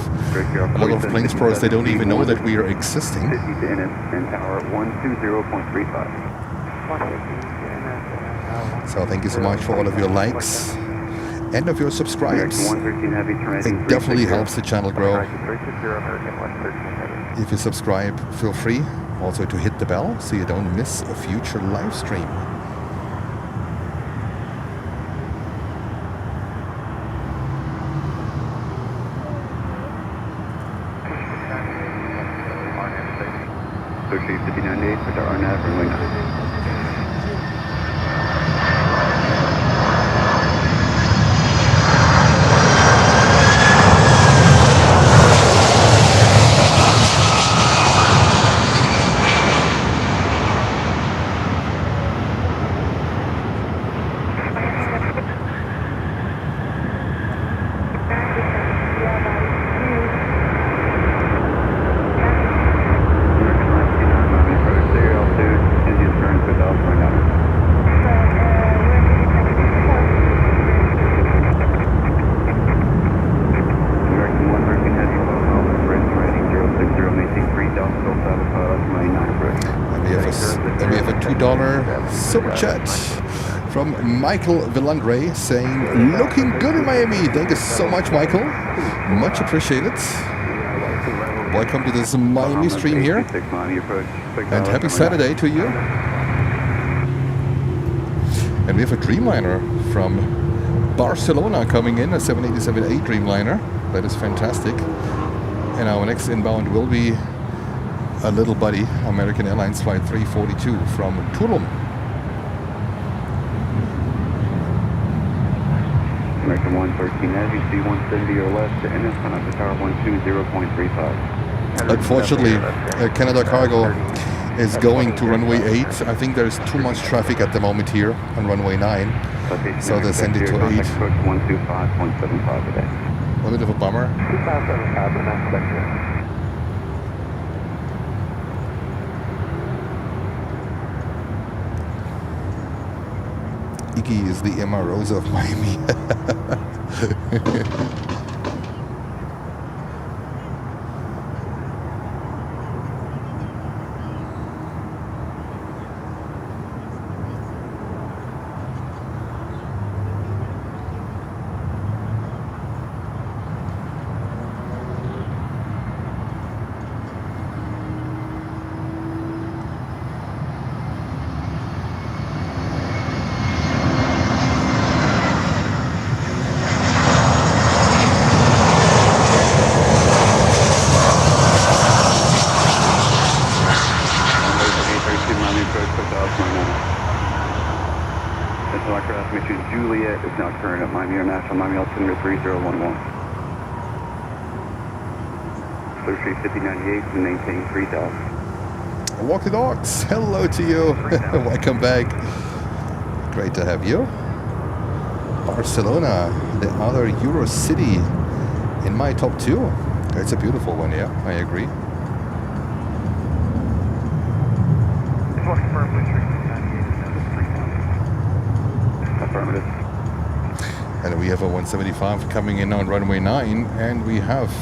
planes pros, they don't even know that we are existing. 50 to NS and tower 120.35. So thank you so much for all of your likes and of your subscribes. It definitely helps the channel grow. If you subscribe, feel free also to hit the bell so you don't miss a future live stream. 5398 for the RNAV runway 9. And we have a $2 super chat from Michael Villandre saying, looking good in Miami. Thank you so much, Michael. Much appreciated. Welcome to this Miami stream here. And happy Saturday to you. And we have a Dreamliner from Barcelona coming in, a 787-8 Dreamliner. That is fantastic. And our next inbound will be a little buddy, American Airlines Flight 342 from Tulum. American 113 Heavy, C-170 or less to NS Canada Tower 120.35. Unfortunately, Canada Cargo is going to runway 8. I think there's too much traffic at the moment here on runway 9. So they send it to 8. 125.75 a day. A bit of a bummer. 2575, Iggy is the Emma Rosa of Miami. Juliet is now current at Miami International, Miami altimeter 3011. Clear street 5098 to maintain 3000. Walk the dogs, hello to you. Welcome back. Great to have you. Barcelona, the other Euro city in my top 2. It's a beautiful one, yeah, I agree. Affirmative. And we have a 175 coming in on runway 9, and we have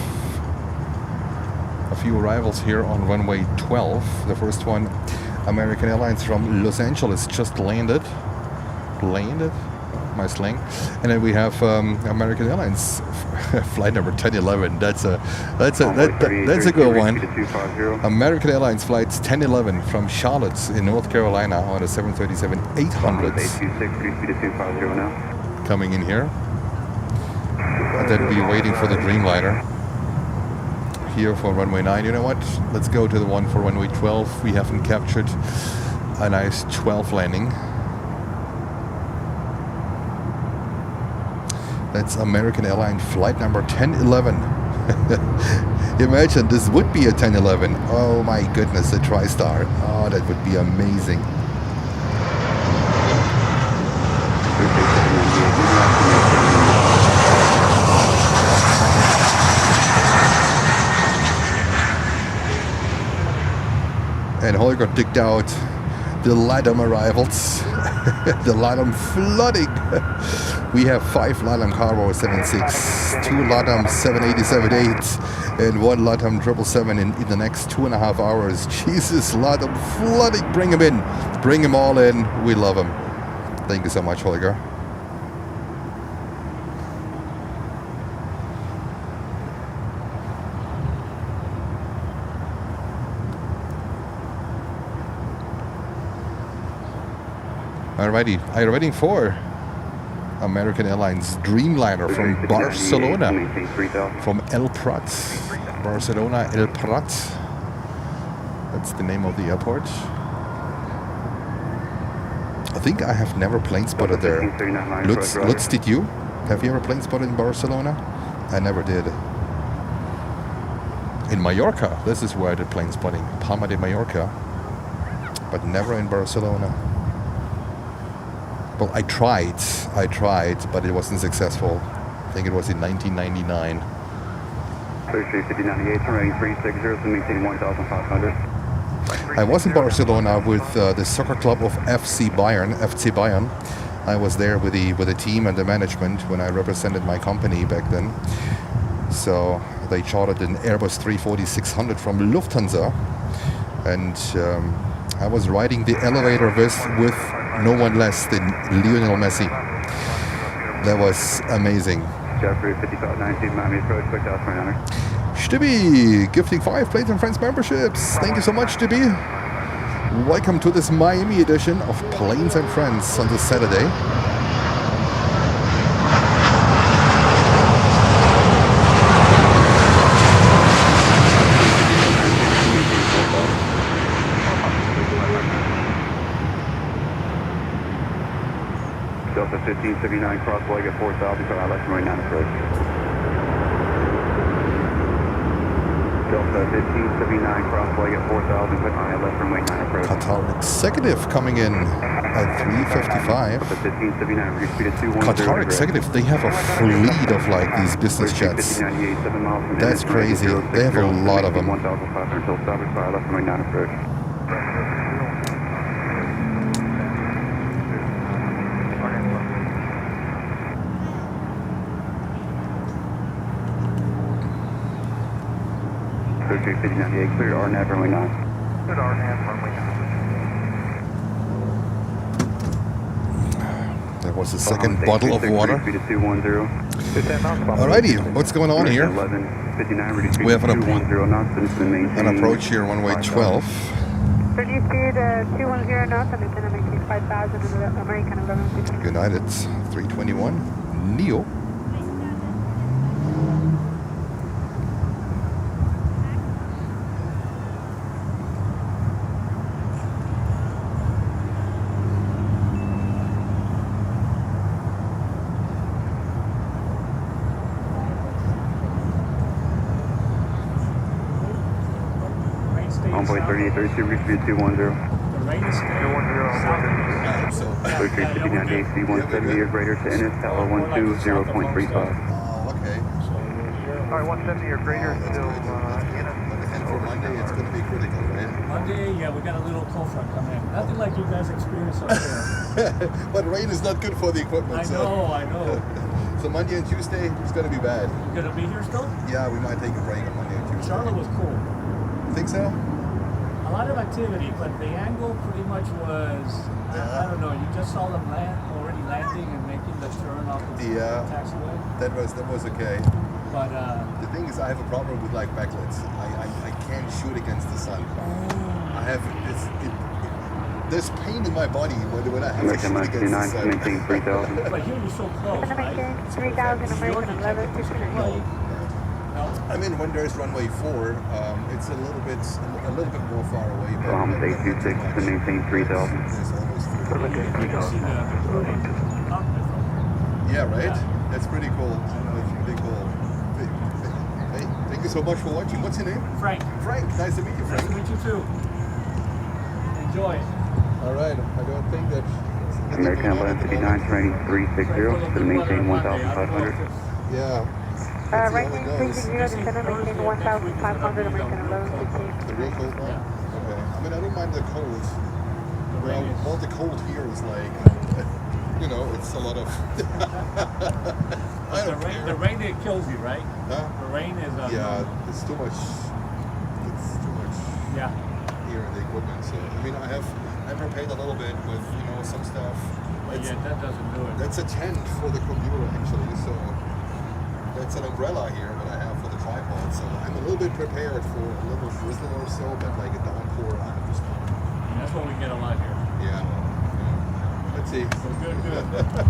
a few arrivals here on runway 12. The first one, American Airlines from Los Angeles, just landed. My slang. And then we have American Airlines flight number 1011. That's a good one. American Airlines flights 1011 from Charlotte in North Carolina on a 737-800 coming in here. And then we're waiting for the Dreamliner here for runway 9. You know what? Let's go to the one for runway 12. We haven't captured a nice 12 landing. That's American Airlines flight number 1011. Imagine this would be a 1011. Oh my goodness, a TriStar. Oh, that would be amazing. And Holger digged out the LATAM arrivals. The LATAM flooding. We have 5 LATAM Cargo 76, 2 LATAM 787-8, and 1 LATAM 777 in the next 2.5 hours. Jesus, LATAM flooding. Bring them in. Bring them all in. We love them. Thank you so much, Holger. Alrighty, are you ready for American Airlines Dreamliner from Barcelona, from El Prat, Barcelona, El Prat. That's the name of the airport. I think I have never plane spotted there. Lutz, did you? Have you ever plane spotted in Barcelona? I never did. In Mallorca, this is where I did plane spotting. Palma de Mallorca. But never in Barcelona. Well, I tried, but it wasn't successful. I think it was in 1999. 335098, running 360 to maintain 1,500. I was in Barcelona with the soccer club of FC Bayern. I was there with the team and the management when I represented my company back then. So they chartered an Airbus 340-600 from Lufthansa, and I was riding the elevator with no one less than Lionel Messi. That was amazing. Jeffrey 5519, Miami approach, quick out 29. Stibby, gifting 5 Planes and Friends memberships. Thank you so much, Stibby. Welcome to this Miami edition of Planes and Friends on this Saturday. Delta 1579, cross leg at 4,000, car left runway 9 approach. Delta 1579, cross leg at 4,000, quick line left runway 9 approach. Qatar Executive coming in at 3:55. Delta 1579, reduce speed at 210. Qatar Executive, they have a fleet of like these business jets. That's crazy. They have a lot of them. 1,500 until stoppage, car left runway 9 approach. Clear 5098, clear RNAV runway 9. Good RNAV runway 9. There was a second bottle of water. Alrighty, what's going on here? We have an approach here, runway 12. Reduce speed 210 knots and maintain a maintain 5,000 American 1150. United 321, Neo. Envoy 3832, reach speed 210. The rain is 210. 3359 AC 170 or greater to NS Tower 120.35. Oh, okay. Alright, 170 or greater still in And for Monday, it's going to be critical, right? Monday, yeah, we got a little cold front coming in. Nothing like you guys experienced up there. But rain is not good for the equipment. I know. So Monday and Tuesday is going to be bad. You gonna be here still? Yeah, we might take a break on Monday and Tuesday. Charlotte was cool. Think so? A lot of activity, but the angle pretty much was, I don't know, you just saw them already landing and making the turn off the taxiway. That was okay. But the thing is, I have a problem with like backlights. I can't shoot against the sun. I have there's pain in my body when I have to shoot against the sun. Maintain 3,000. but here you're so close, right? 3,000 American 1150. I mean, when there's runway 4, it's a little bit more far away. But Bahamas 826 to maintain 3,000. There's almost You can see the cockpit from here. Yeah, right? Yeah. That's pretty cool. That's pretty cool. Hey, thank you so much for watching. What's your name? Frank, Frank. Nice to meet you, nice Frank. to meet you too. Enjoy. All right. I don't think that... American 1159, training 360 to maintain 1,500. Yeah. Right now, 360 to center, maintain 1,500 American 1150. The real cold one? Okay. I mean, I don't mind the cold. Well, the cold here is like, it's a lot of... I don't care. The rain, it kills you, right? Huh? The rain is... Yeah, it's too much. It's too much Yeah. here in the equipment. So, I mean, I prepared a little bit with, some stuff. But yeah, that doesn't do it. That's a tent for the computer, actually. So, that's an umbrella here that I have for the tripod. So, I'm a little bit prepared for a little drizzle or so, but like a downpour, I have to stop. And that's what we get a lot here. Yeah. Let's see. So good.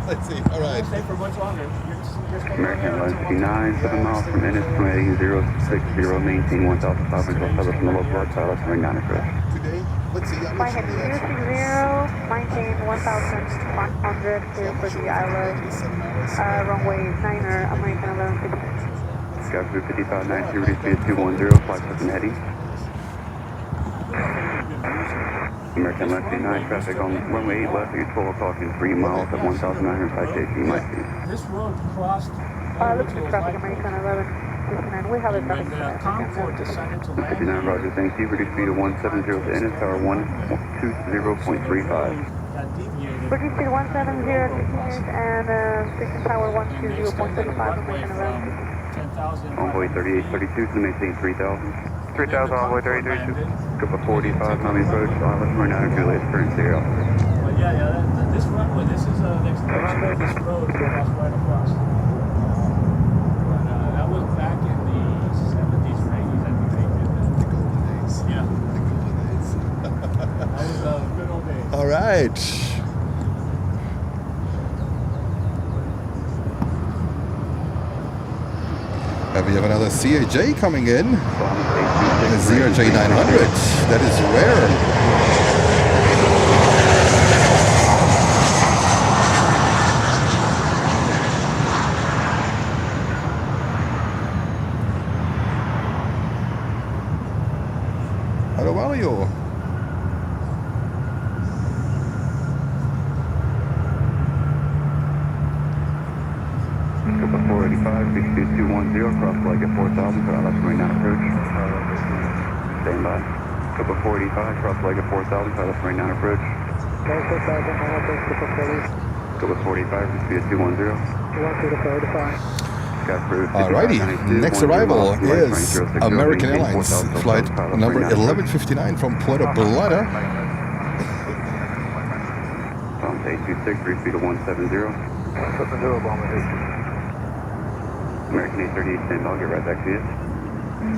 Let's see. All right. Stay for much longer. You're staying American on there until 129, 7 miles from Ennis, heading 060, maintain 1,500 south from the local blood pilot, runway 9 approach. Today, let's see. Flight heading 060, maintain 1,500, clear for the ILS, runway 9er, American 1150. Skyview 5592, reduce speed to 210, flight person heading. American 129, traffic on runway 8 left, at 12 o'clock in 3 miles at 1,900 citation, might be. This road crossed. Looks like traffic, American 1159. We have a traffic. When Concord decided to land. 59, roger, thank you. Reduce speed to 170 to Ennis, tower 120.35. Reduce speed 170 and station tower 120.35, American 1150. Envoy 3832 to maintain 3,000. 3,000, envoy 3832. Scope 45, Miami approach, let's run out of Juliet, current 0. But yeah, this runway, this is an extension of this road that goes right across. But that was back in the 70s or 80s, I think they did that. The golden days. Yeah. The golden days. That was a good old days. All right. And we have another CAJ coming in. A CRJ 900. That is rare. How are you? Scope 485, speed 210, cross flag at 4,000, put on left runway 9 approach. Stand by. Scope 485, cross flag at 4,000, put on left runway 9 approach. Scope 45, speed 210. Alrighty, next arrival is American Airlines flight number 1159 from Puerto Plata. Bombs 826, free speed of 170. 170, bomb is 826. American 838, stand by, get right back to you.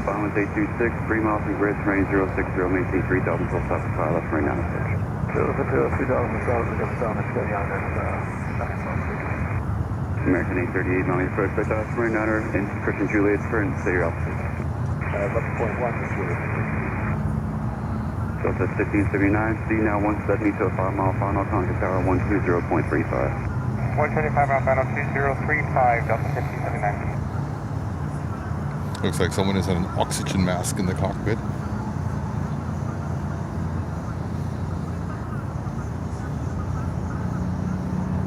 Bombs 826, 3 miles from grid, range 060, maintain 3,000 full stop to file, left runway 9 approach. 3,000 down, it's steady on that. American 838, Miami approach by Dallas Marine 9er, in Christian Juliet, current, say your altitude. 11.1 is Juliet. So it's at 1579, speed now 170 to a 5-mile final, contact tower 120.35. 125 mile final 2035, Delta 1579. Looks like someone is on an oxygen mask in the cockpit.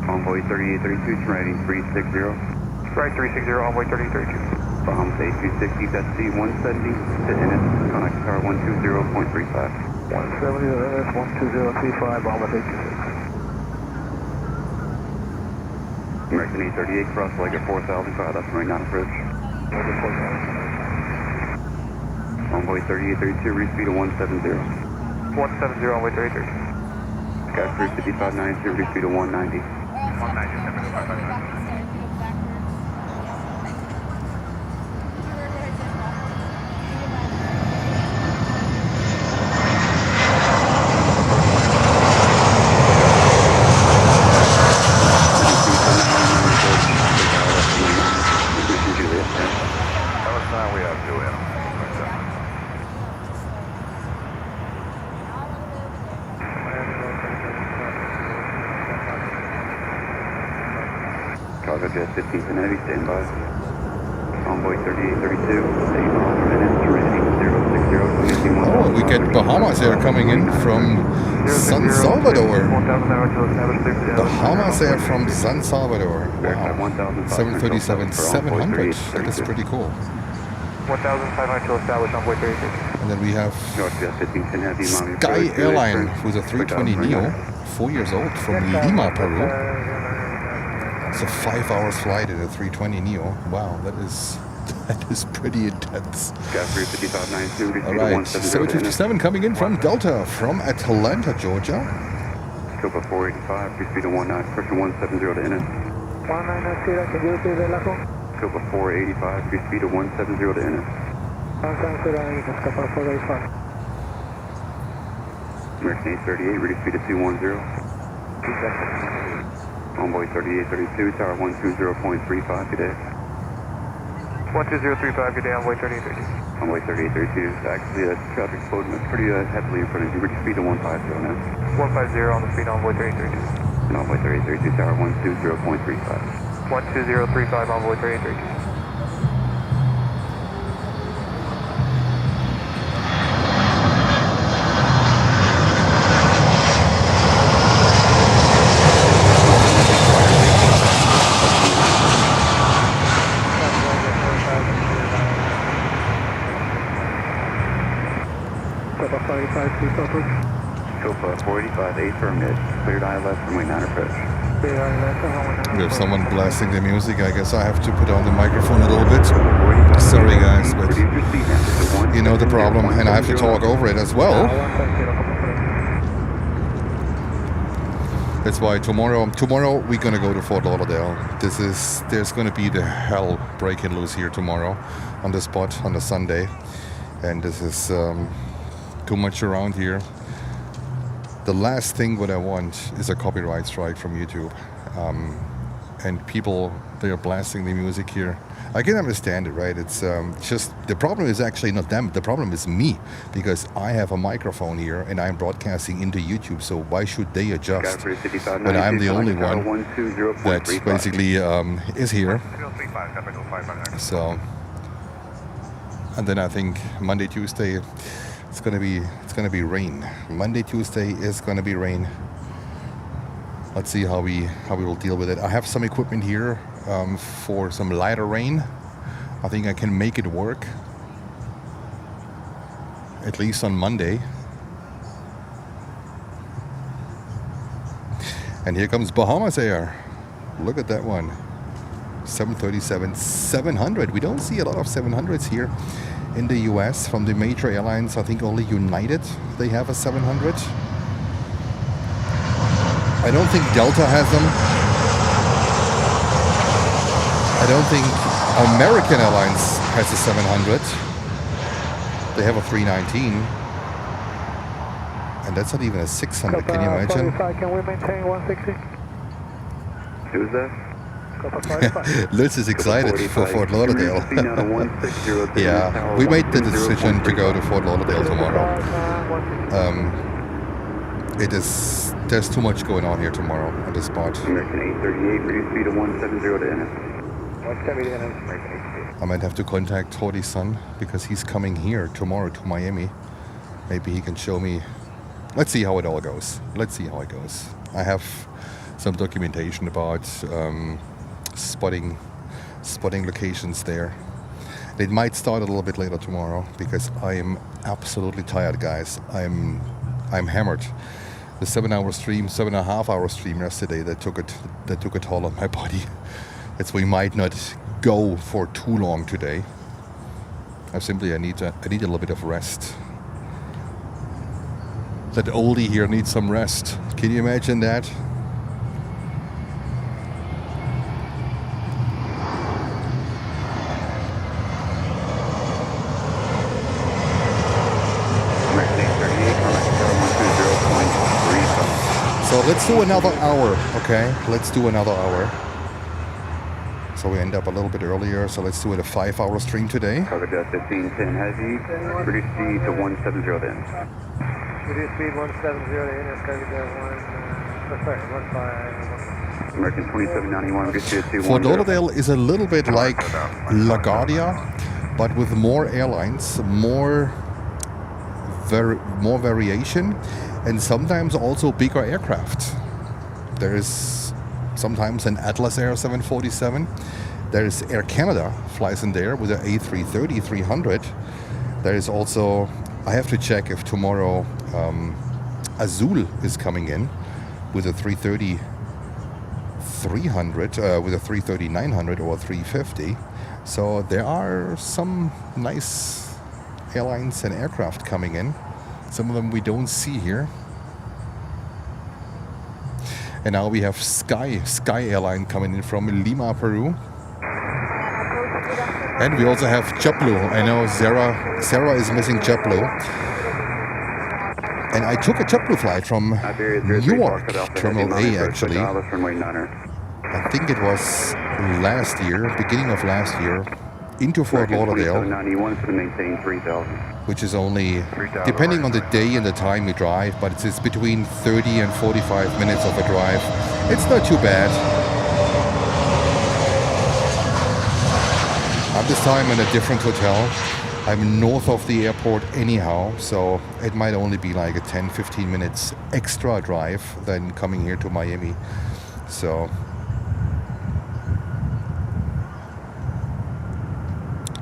Envoy 3832, rating 360. Right 360, envoy 3832. Bombs 8260, that's speed 170 to Ennis, contact tower 120.35. 170 to Ennis, 12035, bomb is 826. American 838, cross leg at 4,000, file left runway 9 approach. Envoy 3832, reach speed of 170. 170, envoy 3832. Sky Cruise 5592, reach speed of 190. 190, Cargo Jet 1510, stand by. Envoy 3832, 8 miles per minute, rating 060, Oh, we get Bahamas Air coming in from San Salvador. Bahamas Air from San Salvador. Wow. 737-700. That is pretty cool. 1,500 to establish envoy 3832. And then we have Northwest 1510 Heavy, Miami Sky approach, Airline Juliet, with a 320 Neo, 4 years old, from Lima, Peru. It's a 5 hours flight in a 320 Neo. Wow, that is pretty intense. Sky Cruise 5592, All right, 757 coming in from Delta, from Atlanta, Georgia. Scope 485, free speed of 19, pressure 170 to Ennis. 190, can you repeat that last one? Scope 485, free speed of 170 to Ennis. 170, Scope 485. American 838, reduce speed of 210. Envoy 3832, tower 120.35, good day. 12035, good day, Envoy 3832. Envoy 3832, actually traffic flowing pretty heavily in front of you. Ready speed to 150 now. 150 on the speed, Envoy 3832. And Envoy 3832, tower 120.35. 12035, Envoy 3832. Sofa 485, affirmative. Cleared ILS runway 9 approach. We have someone blasting the music. I guess I have to put on the microphone a little bit. Sorry guys, but you know the problem, and I have to talk over it as well. That's why tomorrow we're gonna go to Fort Lauderdale. There's gonna be the hell breaking loose here tomorrow on the spot on the Sunday, and this is too much around here. The last thing what I want is a copyright strike from YouTube, and people, they are blasting the music here. I can understand it, right? It's just, the problem is actually not them, the problem is me, because I have a microphone here and I'm broadcasting into YouTube, so why should they adjust when I'm the only one that basically is here? So, and then I think Monday, Tuesday, it's gonna be rain. Monday, Tuesday is gonna be rain. Let's see how we will deal with it. I have some equipment here for some lighter rain. I think I can make it work, at least on Monday. And here comes Bahamas Air. Look at that one. 737-700. We don't see a lot of 700s here in the US from the major airlines. I think only United, they have a 700. I don't think Delta has them. I don't think American Airlines has a 700. They have a 319. And that's not even a 600, can you imagine? Can we maintain 160? Who's that? Lutz is excited for Fort Lauderdale. Yeah, we made the decision to go to Fort Lauderdale tomorrow. There's too much going on here tomorrow on the spot. American 838, reduce speed to 170 to NS. 170 to NS, American 838. I might have to contact Tody's son because he's coming here tomorrow to Miami. Maybe he can show me. Let's see how it all goes. Let's see how it goes. I have some documentation about spotting locations there. It might start a little bit later tomorrow because I am absolutely tired, guys. I'm hammered. The 7.5-hour stream yesterday that took a toll on my body. That's why we might not go for too long today. I need a little bit of rest. That oldie here needs some rest. Can you imagine that? So let's do another hour, okay? Let's do another hour. So we end up a little bit earlier, so let's do it a 5-hour stream today. Cargo 1510 Heavy, reduce speed to 170 then. Reduce speed 170 to NS, cargo 15. American 2791, reduce speed to 210. Fort Lauderdale is a little bit like LaGuardia, but with more airlines, more variation, and sometimes also bigger aircraft. There is sometimes an Atlas Air 747. There is Air Canada flies in there with an A330-300. There is also, I have to check if tomorrow Azul is coming in with a 330-300, with a 330-900 or 350. So there are some nice airlines and aircraft coming in. Some of them we don't see here. And now we have Sky Airline coming in from Lima, Peru. And we also have JetBlue. I know Sarah is missing JetBlue. And I took a JetBlue flight from Newark, Terminal A actually. I think it was last year, beginning of last year, into Fort Lauderdale, which is only, depending on the day and the time you drive, but it's between 30 and 45 minutes of a drive. It's not too bad. I'm this time in a different hotel. I'm north of the airport anyhow, so it might only be like a 10-15 minutes extra drive than coming here to Miami. So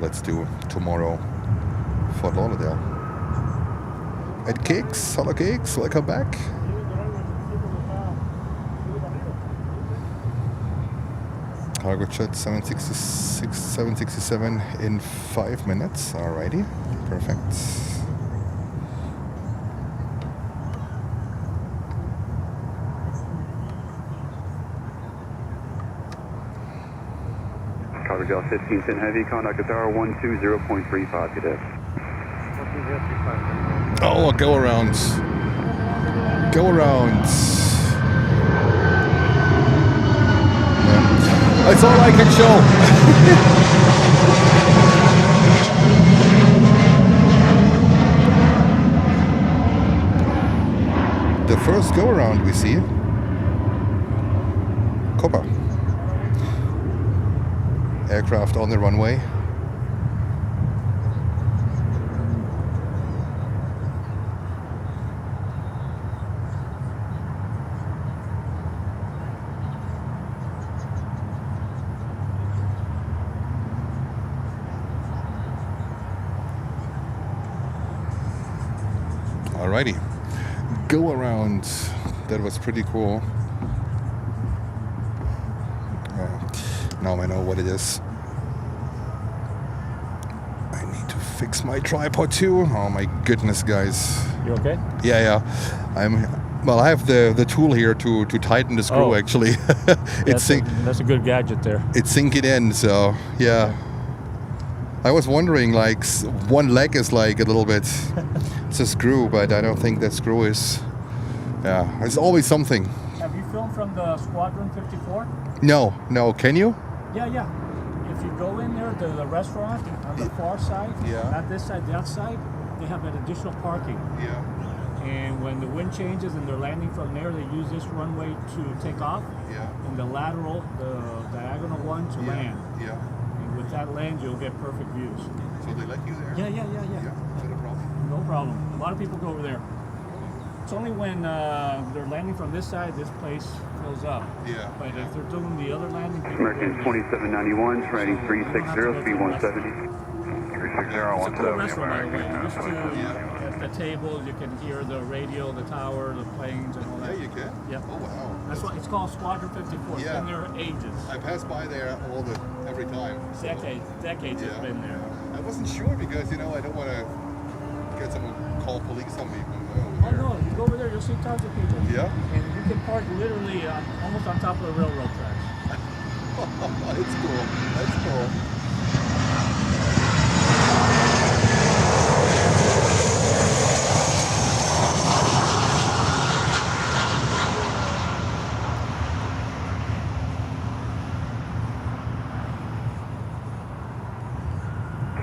let's do tomorrow Fort Lauderdale. At Cakes, hello Cakes, welcome back. Cargo jet 767 in 5 minutes. Alrighty, perfect. Cargo Gel 1510 Heavy, contact at tower 120.35 cadet. Oh, go around. Go around. That's all I can show. The first go around we see. Copa. Aircraft on the runway. Alrighty, go around. That was pretty cool. Now I know what it is. I need to fix my tripod too. Oh my goodness, guys. You okay? Yeah. Well, I have the tool here to tighten the screw. Actually, that's a good gadget there. It's sinking in. So yeah. I was wondering, like, one leg is like a little bit. It's a screw, but I don't think that screw is. Yeah, there's always something. Have you filmed from the Squadron 54? No. Can you? Yeah. If you go in there to the restaurant on the far side, not this side, that side, they have an additional parking. Yeah. And when the wind changes and they're landing from there, they use this runway to take off. Yeah. And the lateral, the diagonal one to land. Yeah. And with that land, you'll get perfect views. So they let you there? Yeah. Is that a problem? No problem. A lot of people go over there. It's only when they're landing from this side, this place fills up. Yeah. But if they're doing the other landing, American 2791, training 360, speed 170. 360, it's a cool restaurant, by the way. Just to at the table, you can hear the radio, the tower, the planes, and all that. Yeah, you can? Yeah. Oh, wow. That's why it's called Squadron 54. It's been there ages. I pass by there every time. So. Decades it's been there. I wasn't sure because, I don't want to get someone call police on me. Oh no, you go over there, you'll see tons of people. Yeah? And you can park literally almost on top of the railroad tracks. It's cool. That's cool.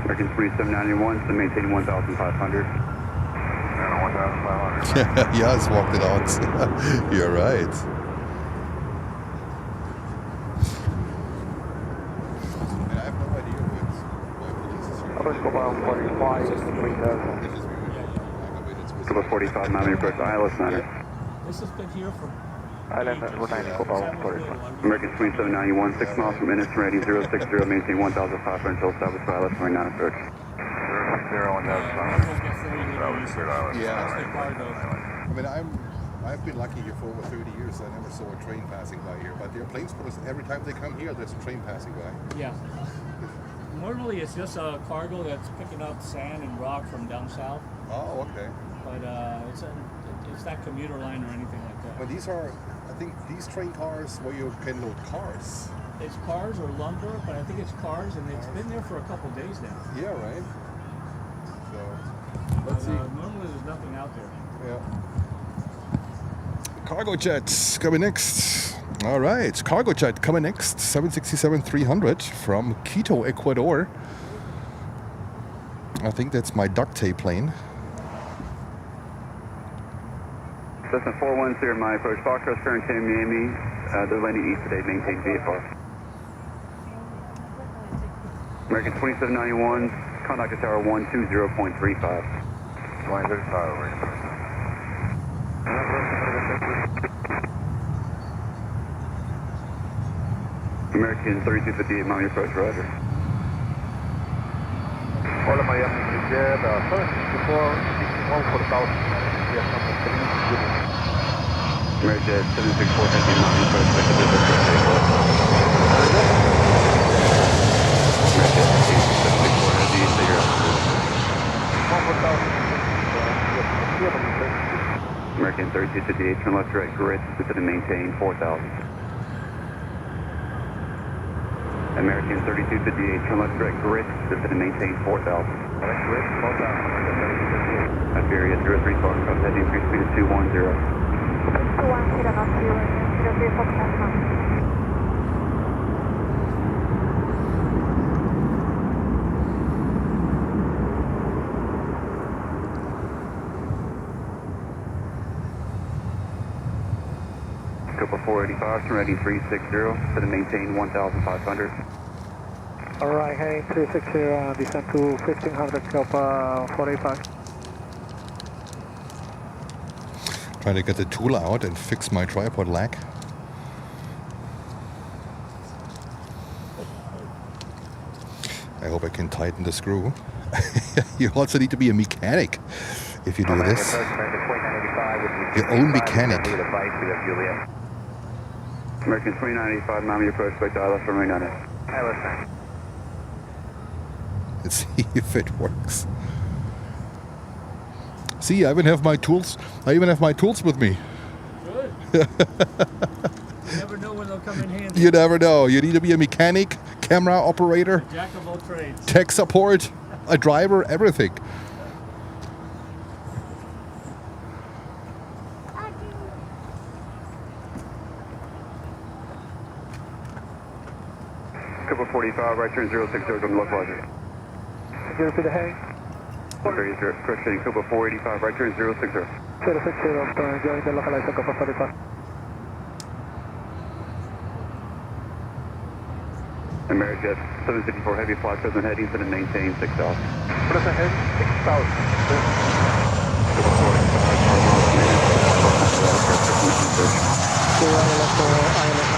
American 2791, so maintain 1,500. Yeah, it's walked it out. You're right. And I have no idea why police is here. About 45 9 approach ILS Center. This has been here for Island 190, American 2791, 6 miles from Ennis, ready 060, maintain 1,500 until established ILS 29 approach. 060, Yeah. I mean, I've been lucky here for over 30 years. I never saw a train passing by here. But the airplane spotters, every time they come here, there's a train passing by. Yeah. Normally it's just a cargo that's picking up sand and rock from down south. Oh, okay. But it's not commuter line or anything like that. Well, these are, I think, these train cars where you can load cars. It's cars or lumber, but I think it's cars, and it's been there for a couple days now. Yeah, right. So, let's see. Normally there's nothing out there. Yeah. Cargo jets coming next. All right, cargo jet coming next. 767-300 from Quito, Ecuador. I think that's my duct tape plane. Cessna 410, my approach Foxtrot, turn 10 Miami. They're landing east today, maintain VFR. American 2791, contact at tower 120.35. 135, American 3258, Miami approach, roger. Hola Miami, Midday, 764, 14000. American 764, heavy Miami approach, American 764, heavy, say you're American 3258, turn left direct grid, descend and maintain 4000. American 3258, turn left direct grid, descend and maintain 4000. Direct grid, 4000. Iberia 03 Foxtrot, heading 3 speed of 210. 210, not 03 Foxtrot. Copa 485, turn ready 360, set and maintain 1,500. Alright, heading 360, descend to 1500, Copa 485. Trying to get the tool out and fix my tripod lag. I hope I can tighten the screw. You also need to be a mechanic if you do this. Your own mechanic. American 2985, Miami approach, by ILS runway 98. Let's see if it works. See, I even have my tools. I even have my tools with me. Good. You never know when they'll come in handy. You never know. You need to be a mechanic, camera operator, Jack of all trades. tech support, a driver, everything. Copa 45, right turn 060, go to localizer. 0 to the heading. Very zero, correct heading, Copa 485, right turn 060. 060, join the localizer, Copa 45. Amerijet 754, heavy flight, present heading, set and maintain 6,000. Present heading 6,000. Copa 45,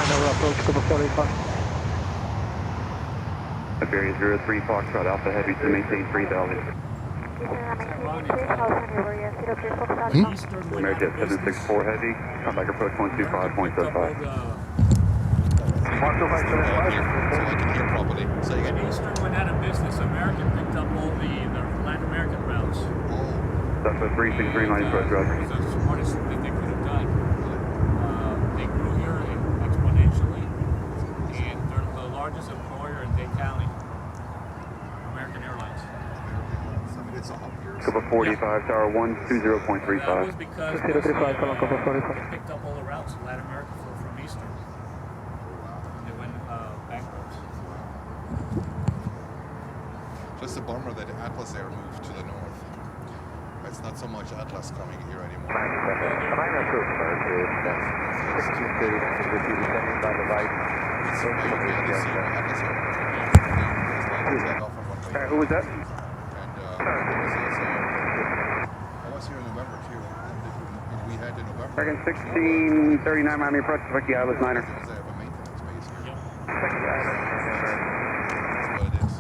ILS approach, Copa 45. Iberia 03 Foxtrot, Alpha Heavy, to maintain 3,000. Amerijet 764 Heavy, contact approach 125.75. So I can hear properly. Say again. Eastern went out of business. American picked up all the Latin American routes. That's a 363 line approach, roger. It was the smartest thing that they could have done. They grew here exponentially, and they're the largest employer in Dade County. American Airlines. Copa 45, tower 120.35. That was because they picked up all the routes in Latin America from Eastern. They went bankrupt. Just a bummer that Atlas Air moved to the north. It's not so much Atlas coming here anymore. Who was that? And I was here in November too. And we had in November. American 1639 Miami approach, Vicky Islas Niner. They have a maintenance base here. Yep. That's what it is.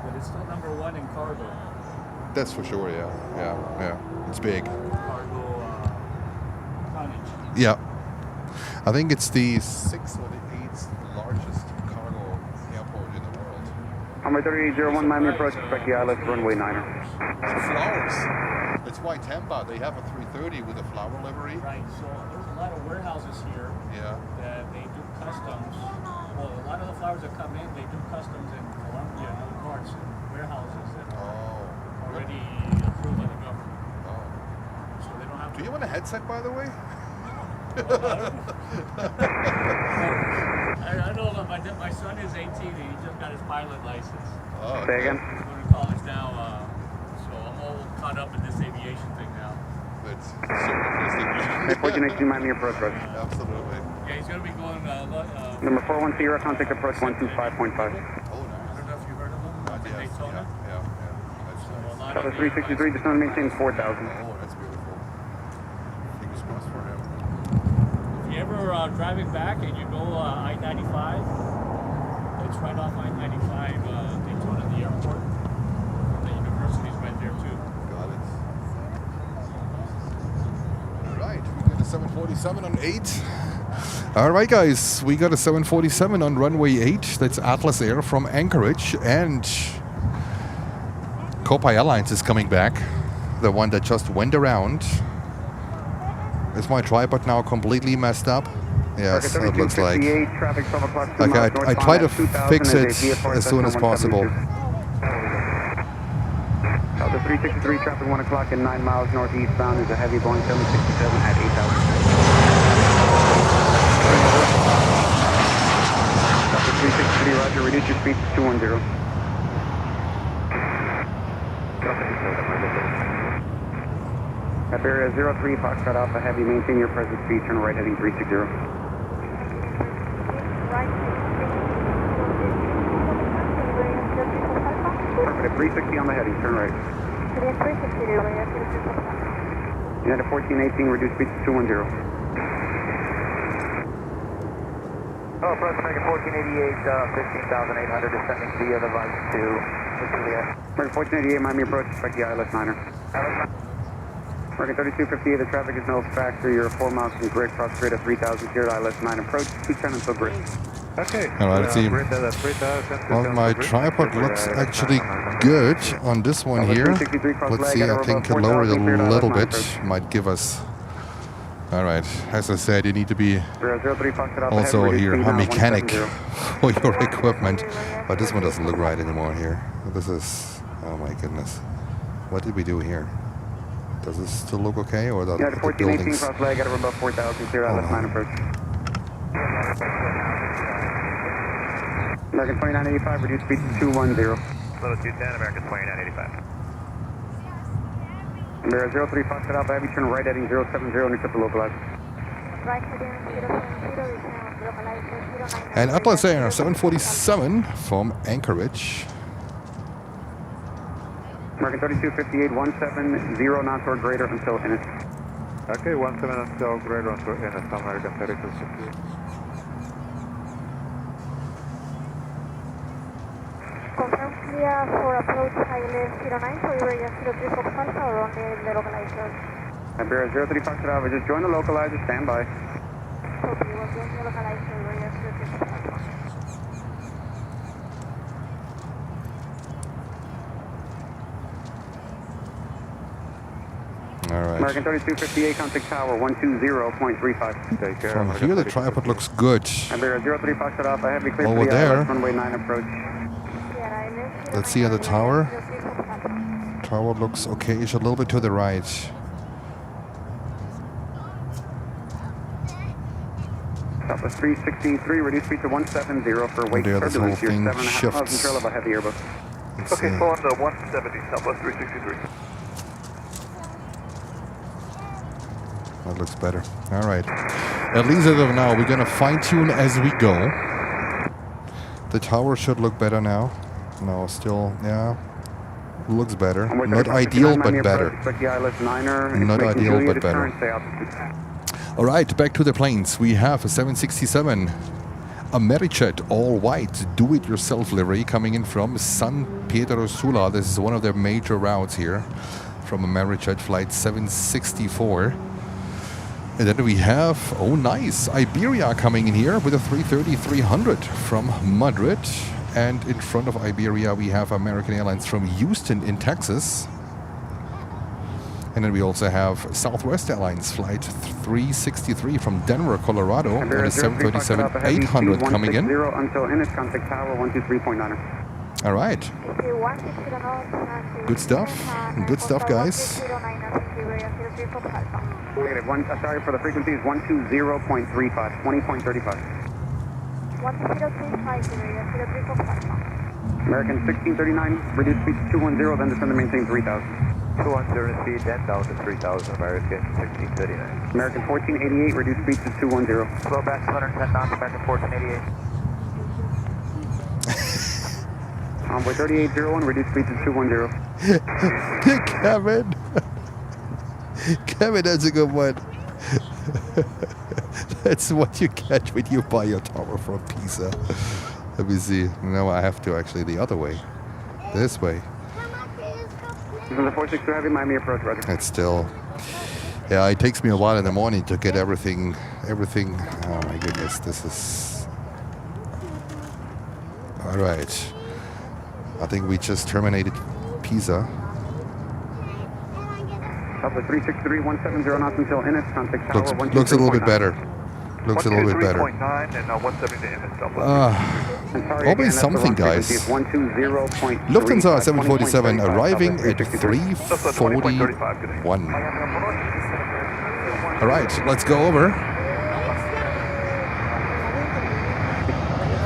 But it's still number one in cargo. That's for sure. Yeah. It's big. Cargo tonnage. Yeah. I think it's the 6th or the 8th largest cargo airport in the world. Number 3801 Miami approach, Vicky Islas runway 9er. Flowers. That's why Tampa, they have a 330 with a flower livery. Right, so there's a lot of warehouses here Yeah. that they do customs. Well, a lot of the flowers that come in, they do customs in Colombia and other parts. warehouses that are Oh. already approved by the government. Oh. So they don't have Do you want a headset, by the way? I know that my son is 18 and he just got his pilot license. Oh, Say again? He's going to college now, so I'm all caught up in this aviation thing now. It's super interesting. Hey, 1482, mind me approach, Rush. Absolutely. Yeah, he's going to be going. Number 410, contact approach 125.5. Oh, nice. I don't know if you heard of him. Not Up in yet. Daytona. Yeah. That's So a nice. lot Southwest of the 363, just want to maintain 4,000. Oh, that's beautiful. Fingers crossed for him. If you ever driving back and you go I-95, it's right off I-95, Daytona, the airport. The university's right there too. Got it. All right, we got a 747 on 8. All right, guys, we got a 747 on runway 8. That's Atlas Air from Anchorage, and Copa Airlines is coming back. The one that just went around. Is my tripod now completely messed up? Yes, it looks like. Traffic 12 o'clock. Okay, I try to fix it as soon as possible. The 363 traffic 1 o'clock and 9 miles northeastbound is a heavy Boeing 767 at 8,000. The 363, roger, reduce your speed to 210. At area 03, Foxtrot Alpha Heavy, maintain your present speed, turn right heading 360. Perfect, at 360 on the heading, turn right. United 1418, reduce speed to 210. Oh, approach American 1488, 15,800, descending via the right to Juliet. American 1488, Miami approach, expect the ILS 9er. American 3258, the traffic is no factor. You're 4 miles from grid, cross grid at 3,000, cleared ILS 9 approach, 210 until grid. Okay. All right, let's see. Well, my tripod looks actually good on this one here. Let's see, I think I lower it a little bit. Might give us... All right, as I said, you need to be also here a mechanic for your equipment. But this one doesn't look right anymore here. This is... Oh my goodness. What did we do here? Does this still look okay, or the buildings? Cross leg at above 4,000, clear ILS 9 approach. American 2985, reduce speed to 210. Little 210, American 2985. American 03, Foxtrot Alpha Heavy, turn right heading 070, and accept the localizer. Right heading 070, localizer 09. And Atlas Air 747 from Anchorage. American 3258, 170 knots or greater until Ennis. Okay, 17 until greater until Ennis, American 3258. Confirm clear for approach ILS 09 for area 03 Fox Alpha or on the localizer. Iberia 03 Foxtrot Alpha, just join the localizer, stand by. Copy, we'll join the localizer area 03 Fox Alpha. All right. American 3258, contact tower 120.35. Take care. From here, the tripod looks good. Iberia 03 Foxtrot Alpha Heavy, clear Over for the there. ILS runway 9 approach. Let's see at the tower. Tower looks okay. It's a little bit to the right. Southwest 363, reduce speed to 170 for weight there, this whole turbulence. You're thing 7.5 miles shifts. control of a heavy airbus. Let's Okay, see. go on the 170, Southwest 363. That looks better. All right. At least as of now, we're going to fine-tune as we go. The tower should look better now. No, still, yeah. Looks better. Not ideal, but better. Not ideal, but better. All right, back to the planes. We have a 767 Amerijet all-white do-it-yourself livery coming in from San Pedro Sula. This is one of their major routes here from Amerijet flight 764. And then we have, oh nice, Iberia coming in here with a 330-300 from Madrid. And in front of Iberia we have American Airlines from Houston in Texas. And then we also have Southwest Airlines flight 363 from Denver, Colorado. And a 737-800 coming in. Until Ennis, contact tower 123.9. All right. Good stuff. Good stuff, guys. Negative. Sorry for the frequencies. 120.35. 20.35. 120.35. American 1639. Reduce speed to 210. Then descend to maintain 3000. 210 speed, then down to 3000, American 1639. American 1488. Reduce speed to 210. Slow back 210 knots, American 1488. Envoy 3801. Reduce speed to 210. Kevin. Kevin, that's a good one. That's what you catch when you buy your tower from Pisa. Let me see. No, I have to actually the other way. This way. This is the 462 Heavy, Miami approach, roger. It's still... Yeah, it takes me a while in the morning to get everything... Oh my goodness, this is... Alright. I think we just terminated Pisa. Alpha 363, 170 knots until Innis, contact tower. Looks a little bit better. Looks a little bit better. 123.9 and 170 to Innis. Always something, guys. Lufthansa 747 arriving at 3:41. All right, let's go over.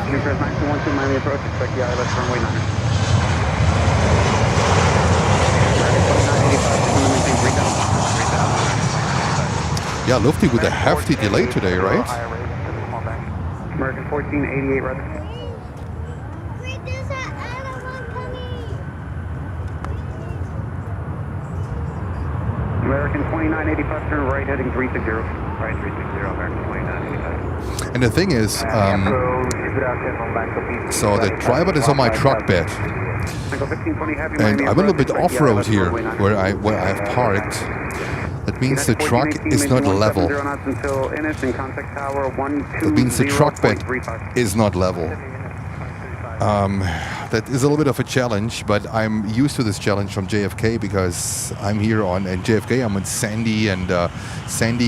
New Press 912 Miami approach, expect the ILS runway 9. Yeah, Lufty with a hefty delay today, right? American 1488, rather. American 2985, turn right, heading 360. Right, 360, American 2985. And the thing is, so the driver is on my truck bed, and I'm a little bit off-road here, where I have parked. That means the truck is not level. That means the truck bed is not level. That is a little bit of a challenge, but I'm used to this challenge from JFK because I'm here on JFK. I'm on sandy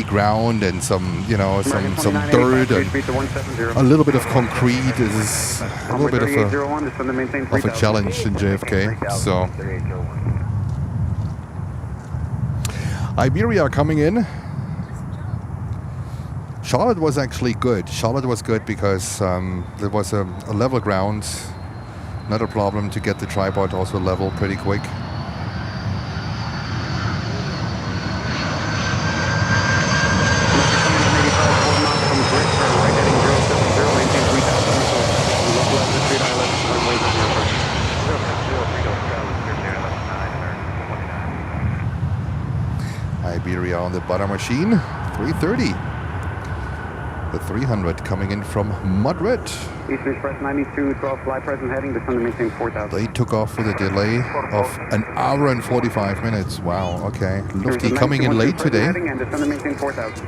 ground and some dirt and a little bit of concrete. This is a little bit of a challenge in JFK. So Iberia coming in. Charlotte was actually good. Charlotte was good because there was a level ground. Not a problem to get the tripod also level pretty quick. Iberia on the butter machine, 330. The 300 coming in from Madrid. Eastern Express 9212, fly present heading, descend to maintain 4000. They took off with a delay of an hour and 45 minutes. Wow, okay. Lufty coming in late today. Heading and descend to maintain 4000.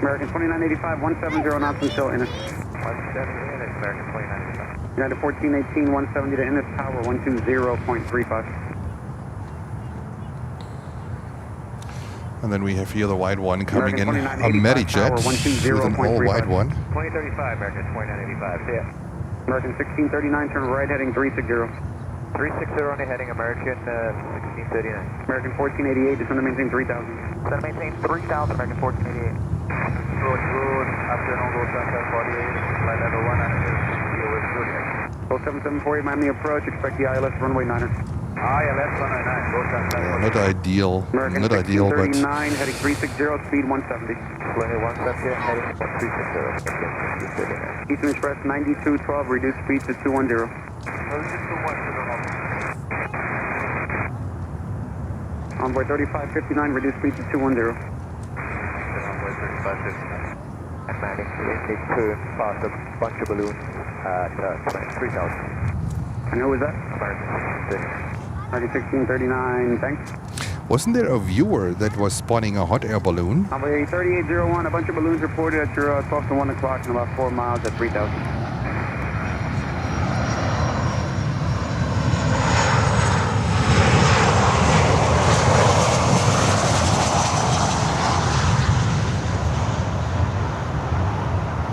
American 2985, 170 knots until Innis. 170 Innis, American 2985. United 1418, 170 to Innis, tower 120.35. And then we have here the wide one coming in, a Medijet with an all-wide one. 2035, American 2985, see ya. American 1639, turn right heading 360. 360 only heading American 1639. American 1488, descend to maintain 3000. Descend to maintain 3000, American 1488. Good afternoon, Lufthansa 48, flight level 1 and 7748, Miami approach, expect the ILS runway 9er. ILS 109, Lufthansa. Yeah, not ideal, American not ideal, but 39, heading 360, speed 170. 2170, heading 360. Eastern Express 9212, reduce speed to 210. Envoy 3559, reduce speed to 210. Envoy 3559. And manning to turn past a bunch of balloons at 3000. And who was that? American 1639, thanks. wasn't there a viewer that was spotting a hot air balloon? Envoy 3801, a bunch of balloons reported at your 12 to 1 o'clock and about 4 miles at 3000.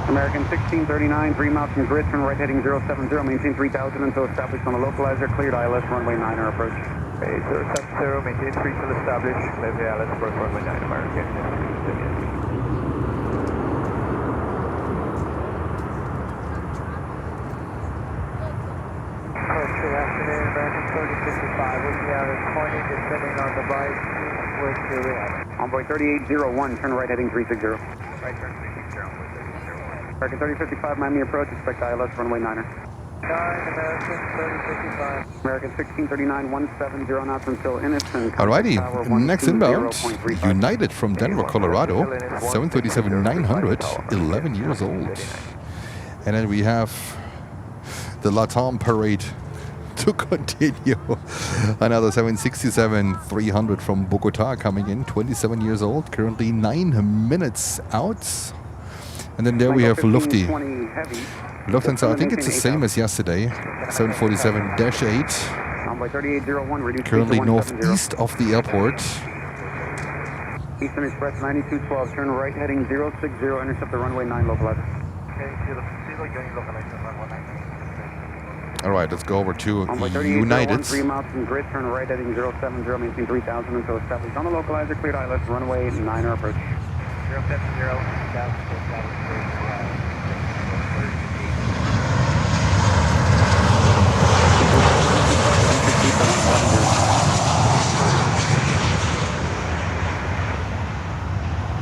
American 1639, 3 miles from grid, turn right heading 070, maintain 3000 until established on the localizer, cleared ILS, runway 9 approach. Okay, 070, maintain 3 till established, clear the ILS, approach runway 9, American. Good afternoon, American 3055, with the out at 20, descending on the bike, with the react. Envoy 3801, turn right heading 360. Right turn 360, American 3055, Miami approach, expect ILS, runway 9er. 9, American 3055. American 1639, 170 knots until Innocent. Alrighty, next inbound, United from Denver, Colorado, 737-900, 11 years old. And then we have the LATAM parade to continue. Another 767-300 from Bogota coming in, 27 years old, currently 9 minutes out. And then there we have Lufthansa. Lufthansa, I think it's the same as yesterday, 747-8. Currently northeast of the airport. Eastern Express 9212, turn right heading 060, intercept the runway 9 localizer. All right, let's go over to United. 3 miles from grid, turn right heading 070, maintain 3000 until established on the localizer, cleared ILS, runway 9 approach. 070,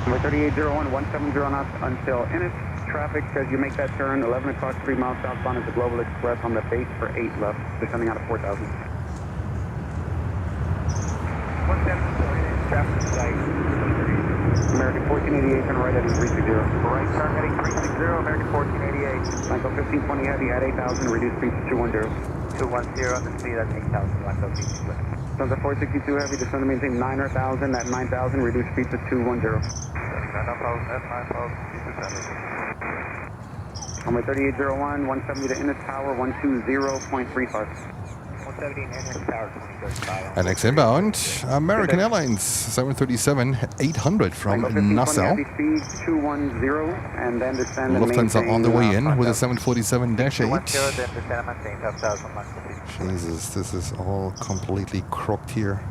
Number 3801, 170 knots until Ennis. Traffic as you make that turn, 11 o'clock, 3 miles southbound at the Global Express on the base for 8 left, descending out of 4,000. 170, traffic sight. American 1488, turn right heading 360. Right turn heading 360, American 1488. Michael 1520 heavy at 8,000, reduce speed to 210. 210, the speed at 8,000, Michael 1520. Sun's at 462 heavy, descend to maintain 9,000 at 9,000, reduce speed to 210. 9,000 at 9,000, speed to 7. Runway 3801, 170 to Innis Tower, 120.35. 170 in Ennis Tower, 2035. And next inbound, American Airlines 737-800 from Nassau. Lufthansa on the way in with a 747-8. Jesus, this is all completely crooked here.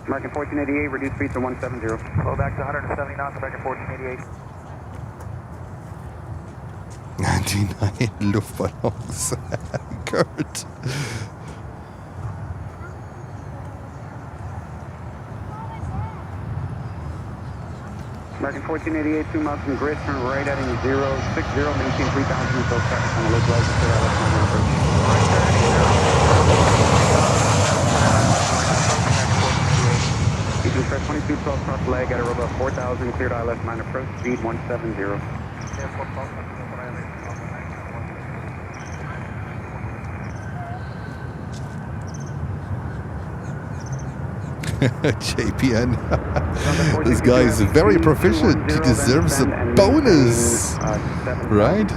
American 1488, reduce speed to 170. Slow back to 170 knots, American 1488. 99 Luftballons. Kurt. American 1488, 2 miles from grid, turn right heading 060, maintain 3000 until traffic on the localizer to ILS approach. Eastern Express 2212 cross leg at a row about 4,000, cleared ILS 9 approach, speed 170. JPN. This guy is very proficient. He deserves a bonus. Right?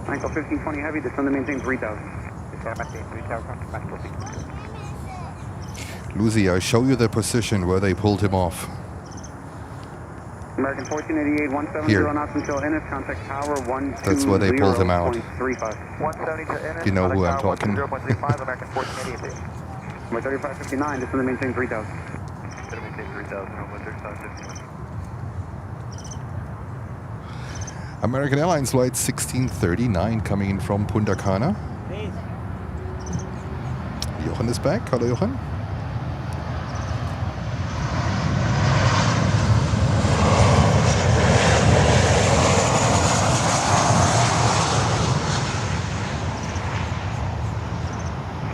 Michael 1520 heavy, descend to maintain 3,000. Lucy, I show you the position where they pulled him off. American 1488, 170 knots until Ennis, contact tower 120.35. That's where they pulled him out. 170 to Ennis, You know who I'm talking. 0.35, American 1488. Number 3559, descend to maintain 3,000. Gonna maintain 3,000, over 3559. American Airlines flight 1639 coming in from Punta Cana. Jochen is back. Hello, Jochen.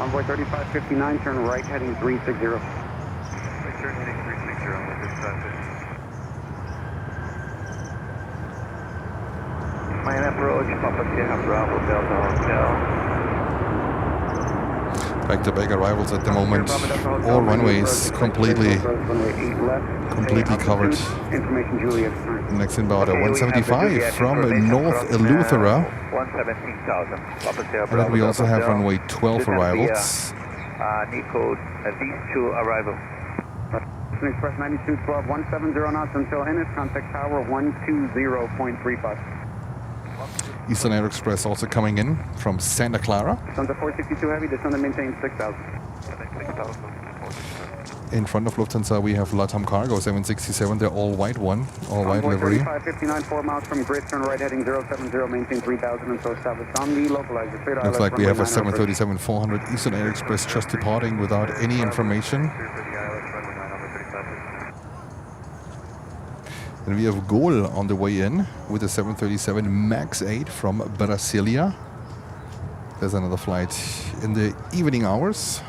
Envoy 3559, turn right heading 360. Right turn heading 360, over 3559. Miami approach, Papa Sierra Bravo, Delta Hotel. Back-to-back arrivals at the moment. All runways completely covered. Information Juliet. Next inbound, 175 from North Eleuthera. 117,000. Papa Sierra And then we Bravo also have Delta. runway 12 This is gonna be, arrivals. Nico, these two arrivals. Eastern Express 9212, 170 knots until Ennis, contact tower 120.35. Eastern Air Express also coming in from Santa Clara. Lufthansa 462 heavy, descend and maintain 6,000. In front of Lufthansa, we have LATAM Cargo 767, the all-white one, all-white Envoy livery. 3559, 4 miles from grid, turn right heading 070, maintain 3,000 until established on the localizer. Clear to Looks ILS, like we have a runway 9 approach. 737-400 Eastern Air Express just departing without any information. And we have Gol on the way in with a 737 MAX 8 from Brasilia. There's another flight in the evening hours.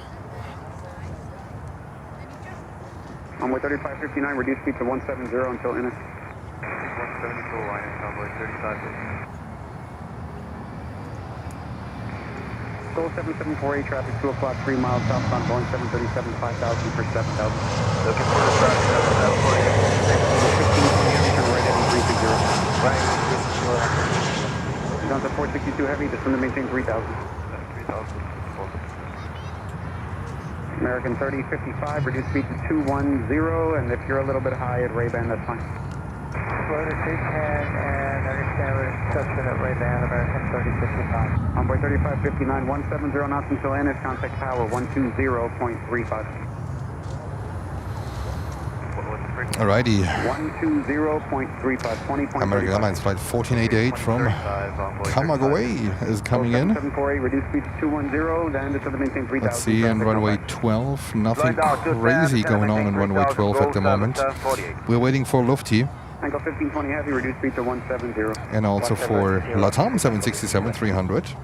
Envoy 3559, reduce speed to 170 until Ennis. 172 line, Envoy 3559. Goal 7748, traffic 2 o'clock, 3 miles southbound, Boeing 737, 5,000 for 7,000. Looking for the traffic at 1520 heavy, turn right heading 360. Right. Lufthansa 462 heavy, descend and maintain 3,000. 3,000. American 3055, reduce speed to 210, and if you're a little bit high at Ray-Ban, that's fine. Floater 310 and understand reception at Ray-Ban, American 3055. Envoy 3559, 170 knots until Ennis, contact tower 120.35. Alrighty. 120.35, 20.35. American Airlines flight 1488 from Camagüey is coming in. 748, reduce speed to 210, then descend to maintain 3,000. Let's see, in runway 12, nothing crazy going on in runway 12 at the moment. We're waiting for Lufti Angle 1520 heavy, reduce speed to 170. and also for LATAM 767-300.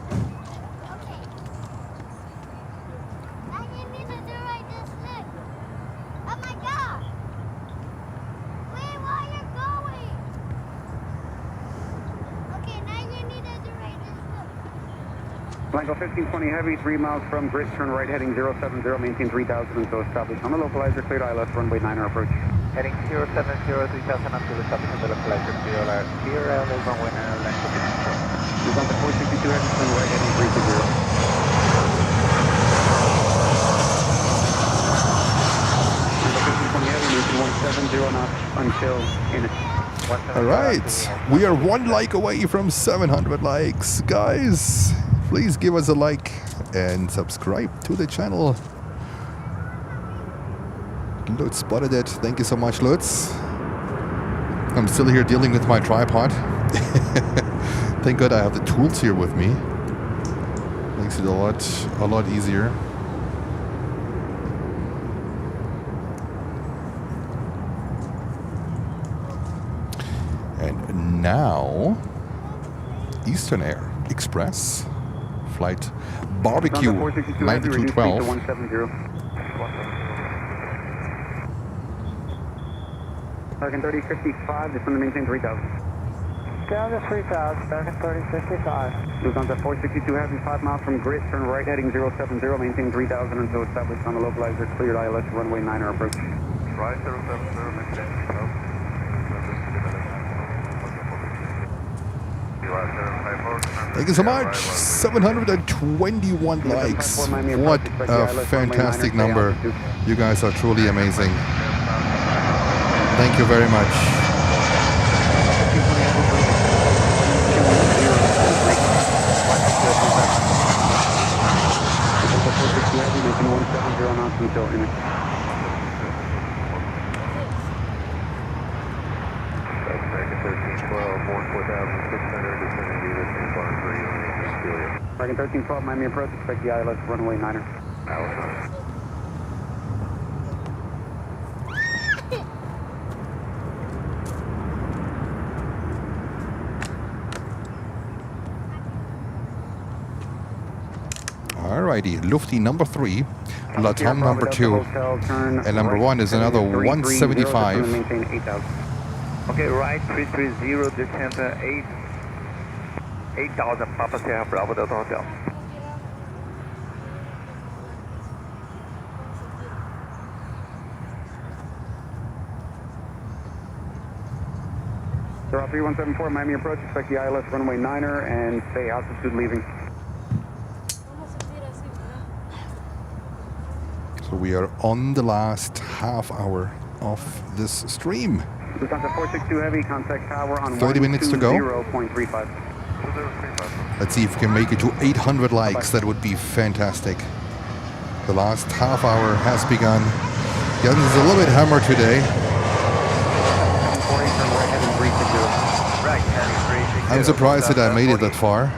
Angle 1520 heavy, 3 miles from grid, turn right heading 070, maintain 3,000 until established on the localizer, cleared ILS, runway 9 approach. Heading 070, 3,000 up to the top of the localizer, clear ILS, runway 9 left. Lufthansa 462 heavy, turn right heading 360. Angle 1520 heavy, maintain 170 knots until Ennis. All right, we are 1 like away from 700 likes. Guys, please give us a like and subscribe to the channel. Lutz spotted it. Thank you so much, Lutz. I'm still here dealing with my tripod. Thank God I have the tools here with me. Makes it a lot easier. And now, Eastern Air Express flight barbecue 9212. American 3055, descend to maintain 3,000. Down to 3,000, American 3055. Lufthansa 462 heavy, 5 miles from grid, turn right heading 070, maintain 3,000 until established on the localizer, cleared ILS, runway 9 approach. Right 070, maintain 3,000. Thank you so much. 721 likes. What a fantastic number. You guys are truly amazing. Thank you very much. American 1312, Miami approach, expect the ILS, runway 9er. Alrighty, Lufti number 3, LATAM number 2, and number 1 is another 175. Maintain 8,000. Okay, right 330, descent 8,000, Papa Sierra Bravo Delta Hotel. So 3174 Miami approach, expect the ILS runway 9er and stay altitude leaving. So we are on the last half hour of this stream. Lufthansa 462 Heavy, contact tower on 30 minutes to go. 120.35. Let's see if we can make it to 800 likes. That would be fantastic. The last half hour has begun. Jens is a little bit hammered today. I'm surprised that I made it that far.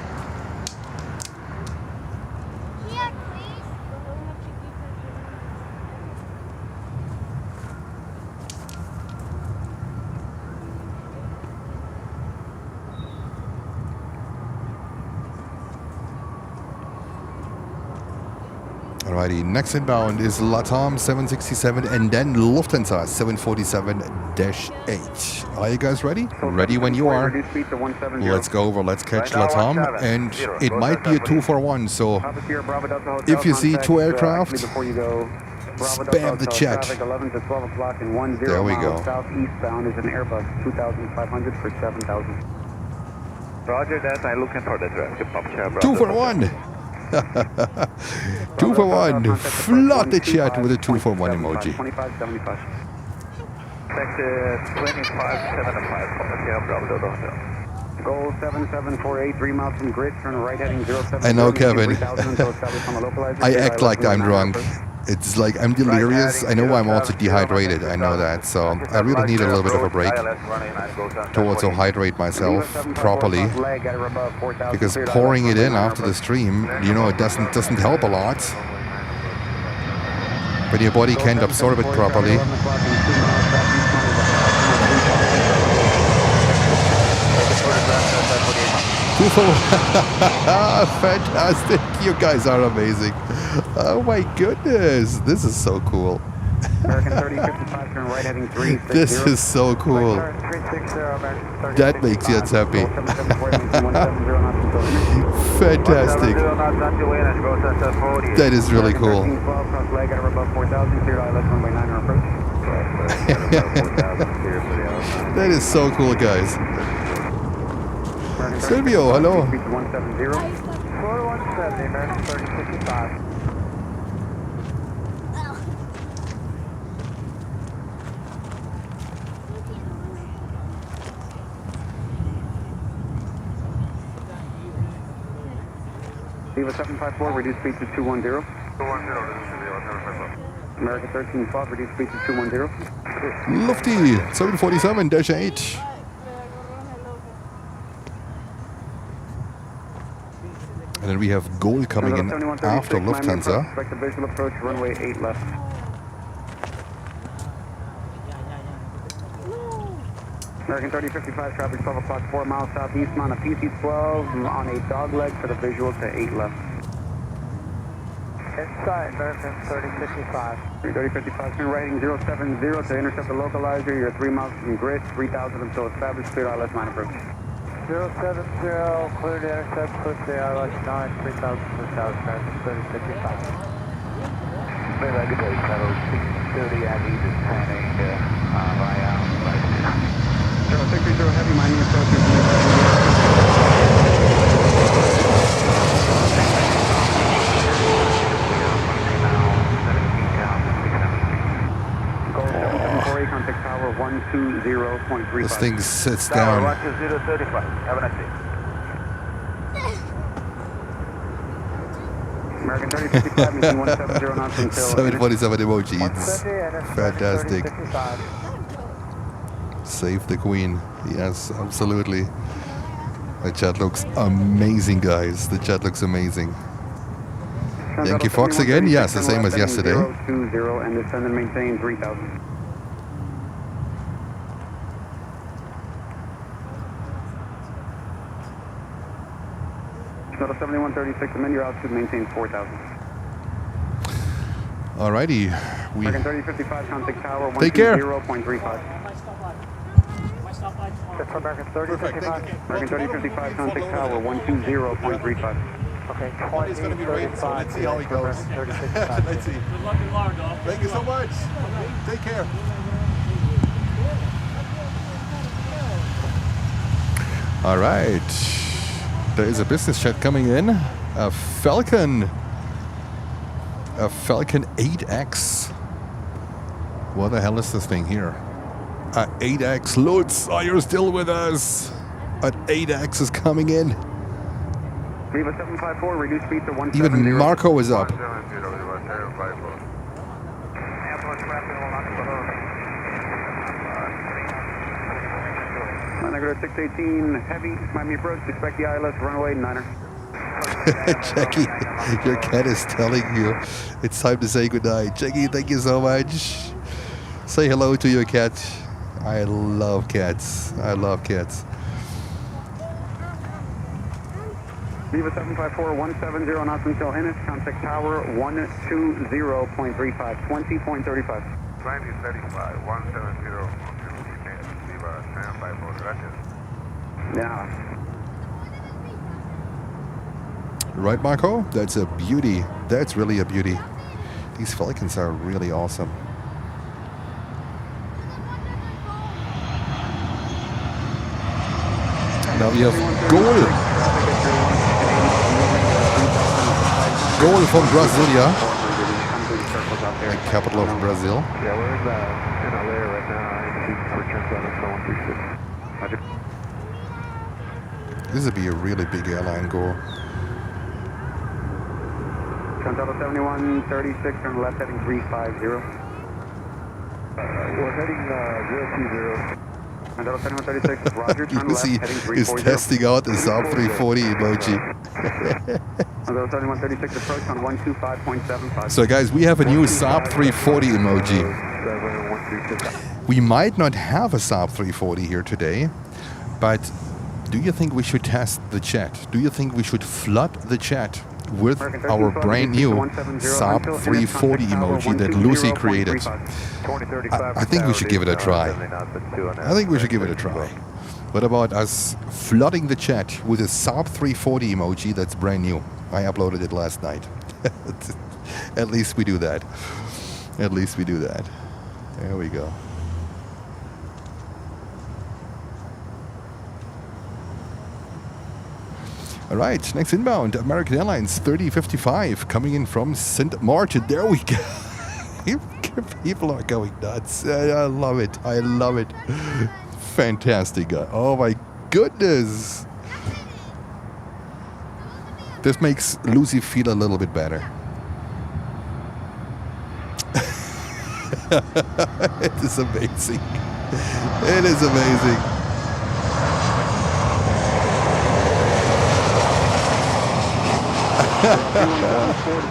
Alrighty, next inbound is LATAM 767 and then Lufthansa 747-8. Are you guys ready? Ready when you are. Let's go over, let's catch LATAM, and it might be a 2-for-1, so if you see two aircraft, spam the chat. There we go. Southeastbound is an Airbus 2500 for 7,000. Roger that, I'm looking for the traffic. 2-for-1. 2-for-1. Flood the chat with a 2-for-1 emoji. 2575. Expect 2575. Goal 7748, 3 miles from grid, turn right heading 07. I know, Kevin. I act like I'm drunk. It's like I'm delirious. I know I'm also dehydrated. I know that. So I really need a little bit of a break to also hydrate myself properly. Because pouring it in after the stream, you know, it doesn't help a lot. But your body can't absorb it properly. Fantastic. You guys are amazing. Oh my goodness. This is so cool. This is so cool. That makes Jens happy. Fantastic. That is really cool. That is so cool, guys. Silvio, hello. 4170, American 3065. Viva 754, reduce speed to 210. 210, American 1312, reduce speed to 210. Lufty, 747-8. And then we have Goal coming in after Lufthansa. Expect a visual approach, runway 8 left. American 3055, traffic 12 o'clock, 4 miles southeast, on a PC-12 on a dog leg for the visual to 8 left. Inside, American 3055. 3055, turn right heading 070 to intercept the localizer. You're 3 miles from grid, 3,000 until established, clear ILS 9 approach. 070, clear to intercept, push the ILS 9, 3,000 to South, American 3055. Maybe I could take Carol 630, I need this planning via 0630 heavy, Miami approach. Contact tower 120.35. This thing sits down. 12035. Have a nice day. American 3055, mission 170 knots until 747 emojis. Fantastic. Save the Queen. Yes, absolutely. The chat looks amazing, guys. The chat looks amazing. Yankee Fox again? Yes, the same as yesterday. 020 and descend and maintain 3,000. Total 7136, amend your altitude, maintain 4,000. Alrighty. American 3055, contact tower Take care. 120.35. That's American 3055. American 3055, contact tower 120.35. Okay, 2035. Let's see how he goes. Let's see. Good luck in Lardolph. Thank you so much. Take care. All right. There is a business jet coming in. A Falcon 8X. What the hell is this thing here? 8X. Lutz, are you still with us? An 8X is coming in. Viva 754, reduce speed to 170. Even Marco is up. 618 heavy, Miami approach, expect the ILS runway 9er. Jackie, your cat is telling you it's time to say goodnight. Jackie, thank you so much. Say hello to your cat. I love cats. I love cats. Viva 754, 170 knots until Ennis, contact tower 120.35, 20.35. 2035, 170, Viva 754, gracias. Yeah. Right, Marco? That's a beauty. That's really a beauty. These Falcons are really awesome. Now we have goal. Goal from Brasilia, the capital of Brazil. Yeah, we're in LA right now. This would be a really big airline goal. Contour 7136, turn left heading 350. We're heading 020. Contour 7136, Roger, turn left Lucy heading is 340. testing out the Saab 340 emoji. Contour 7136, approach on 125.75. So guys, we have a new Saab 340 emoji. We might not have a Saab 340 here today, but do you think we should test the chat? Do you think we should flood the chat with our brand new Saab 340 emoji that Lucy created? I think we should give it a try. I think we should give it a try. What about us flooding the chat with a Saab 340 emoji that's brand new? I uploaded it last night. At least we do that. At least we do that. There we go. All right, next inbound, American Airlines 3055 coming in from St. Martin. There we go. People are going nuts. I love it. I love it. Fantastic. Oh my goodness. This makes Lucy feel a little bit better. It is amazing. It is amazing.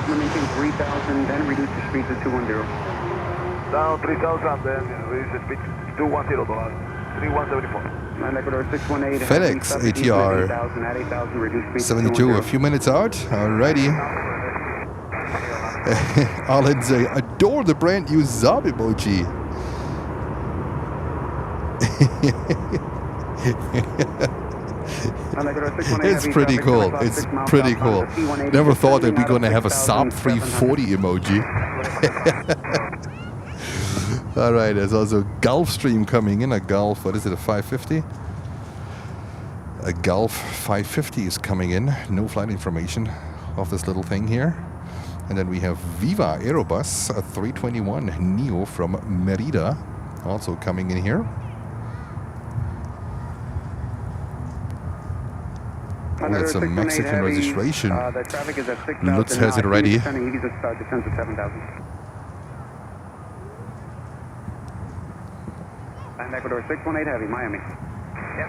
Maintain 3,000, then reduce the speed to 210. Down 3,000, then reduce the speed to 210, 3174. Ecuador 618. FedEx ATR 72, a few minutes out. Alrighty. Alan say, adore the brand new Saab emoji. It's pretty cool. It's pretty cool. Never thought that we're going to have a Saab 340 emoji. All right, there's also Gulfstream coming in. A Gulf, what is it, a 550? A Gulf 550 is coming in. No flight information of this little thing here. And then we have Viva Aerobus, a 321 Neo from Merida, also coming in here. That's a Mexican registration. Lutz has it ready. And Ecuador 618 Heavy, Miami. Yep.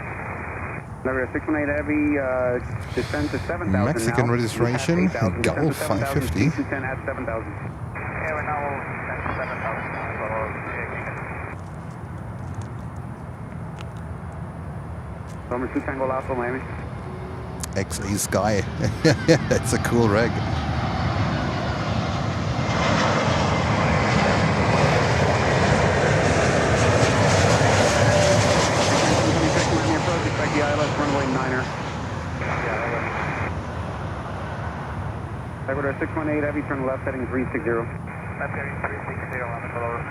Ecuador 618 Heavy, descend to 7,000 Mexican now. registration, Gulf 550. At 7,000. Yeah, we're now descend to 7,000. Number 2 Tango Alpha, Miami. XA Sky. That's a cool reg. Expect the ILS runway 9er. Ecuador 618 Heavy, turn left heading 360. Left heading 360 on the color.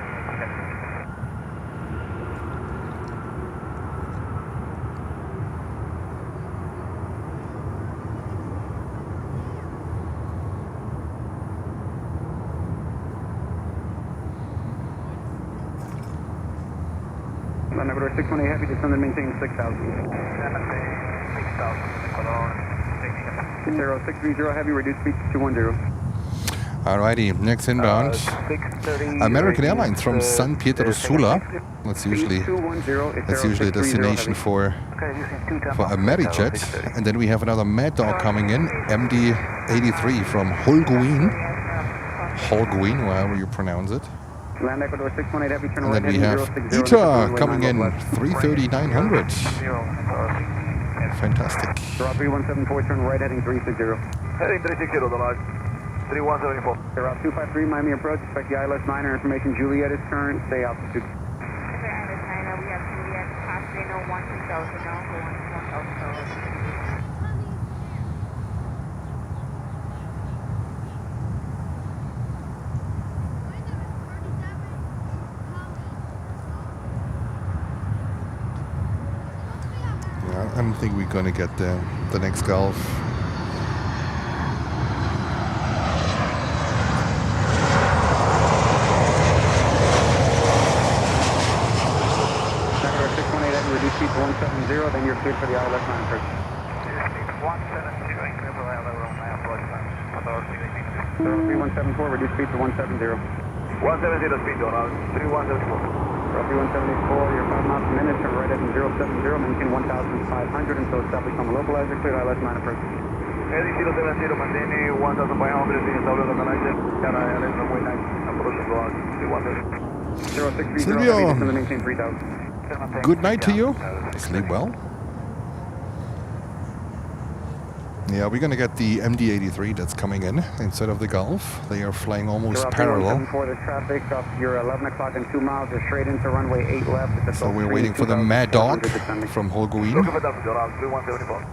Land Ecuador 618 Heavy, descend and maintain 6,000. 0630 Heavy, reduce speed to 210. Alrighty, next inbound. American Airlines from San Pedro Sula. That's usually a destination for a Medijet. And then we have another Mad Dog coming in, MD-83 from Holguin, however you pronounce it. Land Ecuador 618 Heavy, turn And right then we heading have 060. ITA coming in, 330-900. Fantastic. Route 3174, turn right heading 360. Heading 360, Donald. 3174. Route 253, Miami approach, expect the ILS 9er information. Juliet is current, stay altitude. ILS 9, we have Juliet, passing 12000 now, 1,000. I don't think we're going to get the next Gulf. Ecuador 618 reduce speed to 170, then you're cleared for the ILS 9 approach. 170, incredible level on my approach launch. 3174, reduce speed to 170. 170 speed, Donald. 3174. Roughly 174, you're 5 miles per minute, turn right at 070, maintain 1,500 until established on the localizer, clear ILS 9 approach. Heading 070, maintain 1,500, being established on the localizer, Canada and Runway 9, approach to 3130. 0630, Silvio. descend and maintain 3,000. Good night to you. Sleep well. Yeah, we're going to get the MD-83 that's coming in instead of the Gulf. They are flying almost parallel. For the traffic, off your 11 o'clock and 2 miles, you're straight into runway 8 left. So we're waiting for the Mad Dog from Holguin. Looking for that, Donald. 3174.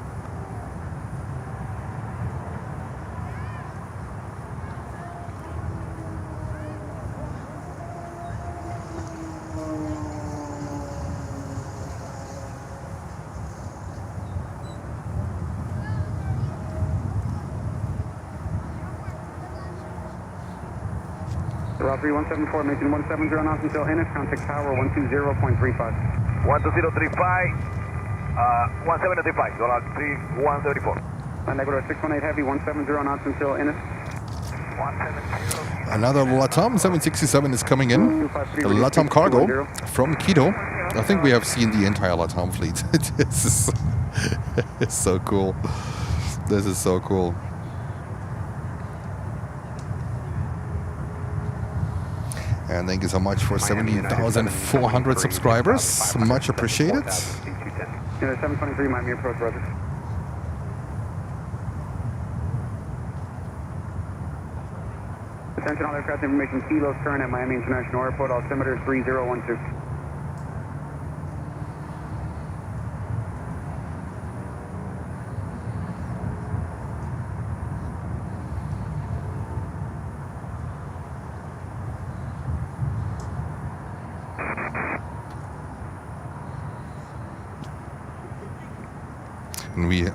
Route 3174, maintain 170 knots until NS, contact tower 120.35. 12035, 1735, Donald. 3134. Land Ecuador 618 Heavy, 170 knots until NS. Another LATAM 767 is coming in. The LATAM cargo from Quito. I think we have seen the entire LATAM fleet. This is it's so cool. This is so cool. And thank you so much for 70,400 subscribers. Much appreciated. 723 Miami approach, brother. Attention all aircraft information, kilos current at Miami International Airport, altimeter 3012.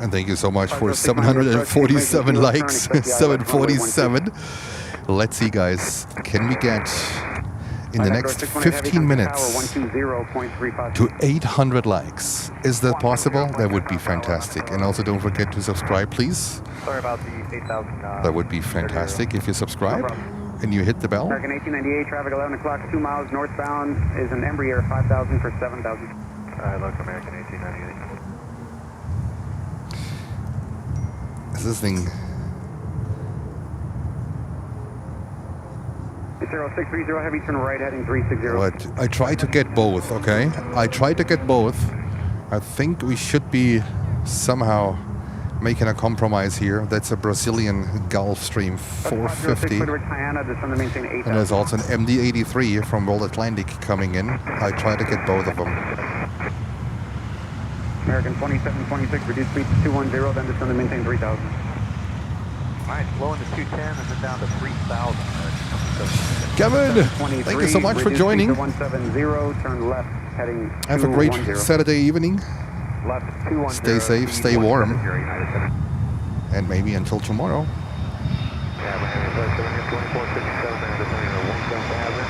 And thank you so much for 747 likes. 747. Let's see, guys. Can we get in the next 15 minutes to 800 likes? Is that possible? That would be fantastic. And also don't forget to subscribe, please. Sorry about the 8,000. That would be fantastic if you subscribe and you hit the bell. American 1898, traffic 11 o'clock, 2 miles northbound is an Embraer 5000 for 7,000. Look, American 1898. This thing. 0630 heavy, turn right heading 360. What? I tried to get both, okay? I tried to get both. I think we should be somehow making a compromise here. That's a Brazilian Gulfstream 450. And there's also an MD-83 from World Atlantic coming in. I tried to get both of them. American 2726, reduce speed to 210, then descend and maintain 3,000. Nice, low into 210 and then down to 3,000. Kevin, thank you so much for joining. 170, turn left, heading Have a great Saturday evening. Left 210. Stay safe, stay warm. And maybe until tomorrow. Yeah, Miami, 2457, and descending to 1 hazard.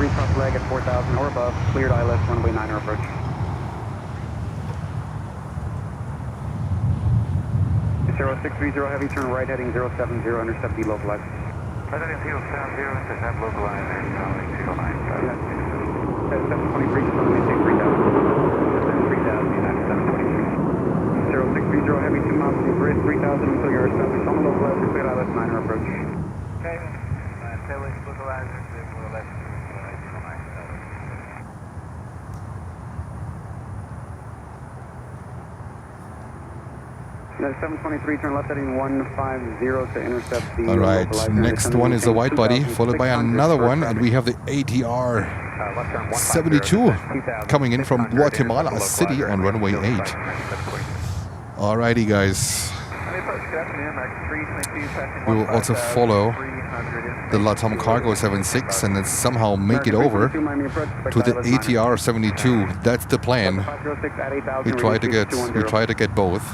cross leg at 4,000 or above, cleared ILS runway 9 approach. Zero 630 heavy, turn right heading 070, intercept delocalized. Right heading 070, intercept localized, runway 09. 723, just on the maintain 3,000. 3,000, United 723. 0630 heavy, 2 miles to the grid, 3,000 until you're established on the localizer, cleared ILS 9 approach. Okay, tailway localizer, more or less, runway 09. United 723, turn left heading 150 to intercept the All right, localizer. next one is a white body, followed by another one, and we have the ATR 72 coming in from Guatemala City on runway 8. Alrighty, guys. We will also follow the LATAM Cargo 76 and then somehow make it over to the ATR 72. That's the plan. We try to get both.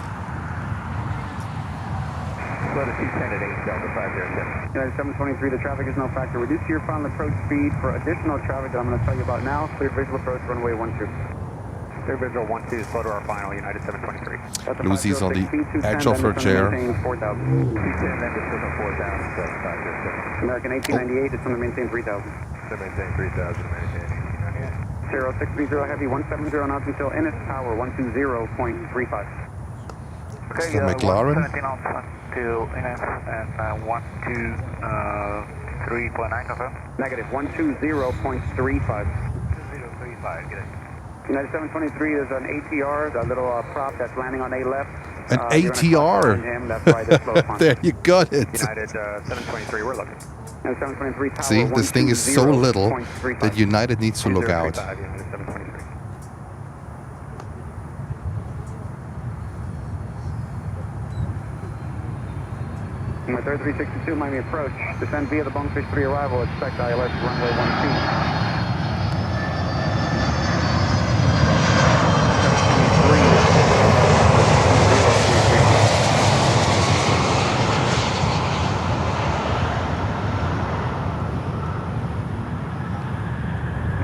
Go to 210 at 8 Delta 507. United 723, the traffic is no factor. Reduce your final approach speed for additional traffic that I'm going to tell you about now. Clear visual approach, runway 12. Clear visual 12, slow to our final, United 723. Lucy's on the edge of her chair. 4,000. 210, then just over 4,000, Delta 507. American 1898, it's going to maintain 3,000. So maintain 3,000, American 1898. 0630 heavy, 170 knots until Ennis Tower, 120.35. It's the McLaren. 17 knots until Ennis and 123.9, confirm. Negative, 120.35. 2035, get it. United 723 is an ATR, a little prop that's landing on A left. An ATR. There, you got it. United 723, we're looking. United 723 tower, See, this thing is so little that United needs to look out. 3362, Miami approach. Descend via the Bonefish 3 arrival. Expect ILS runway 12.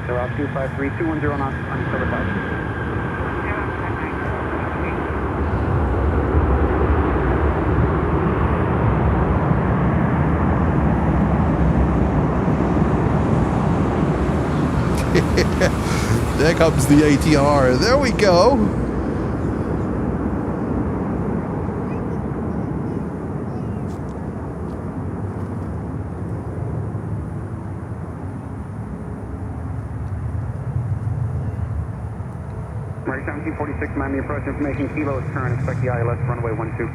So Route 253, 210 knots until the top. There comes the ATR. There we go. American 1746, Miami approach, information kilo is current. Expect the ILS runway 12.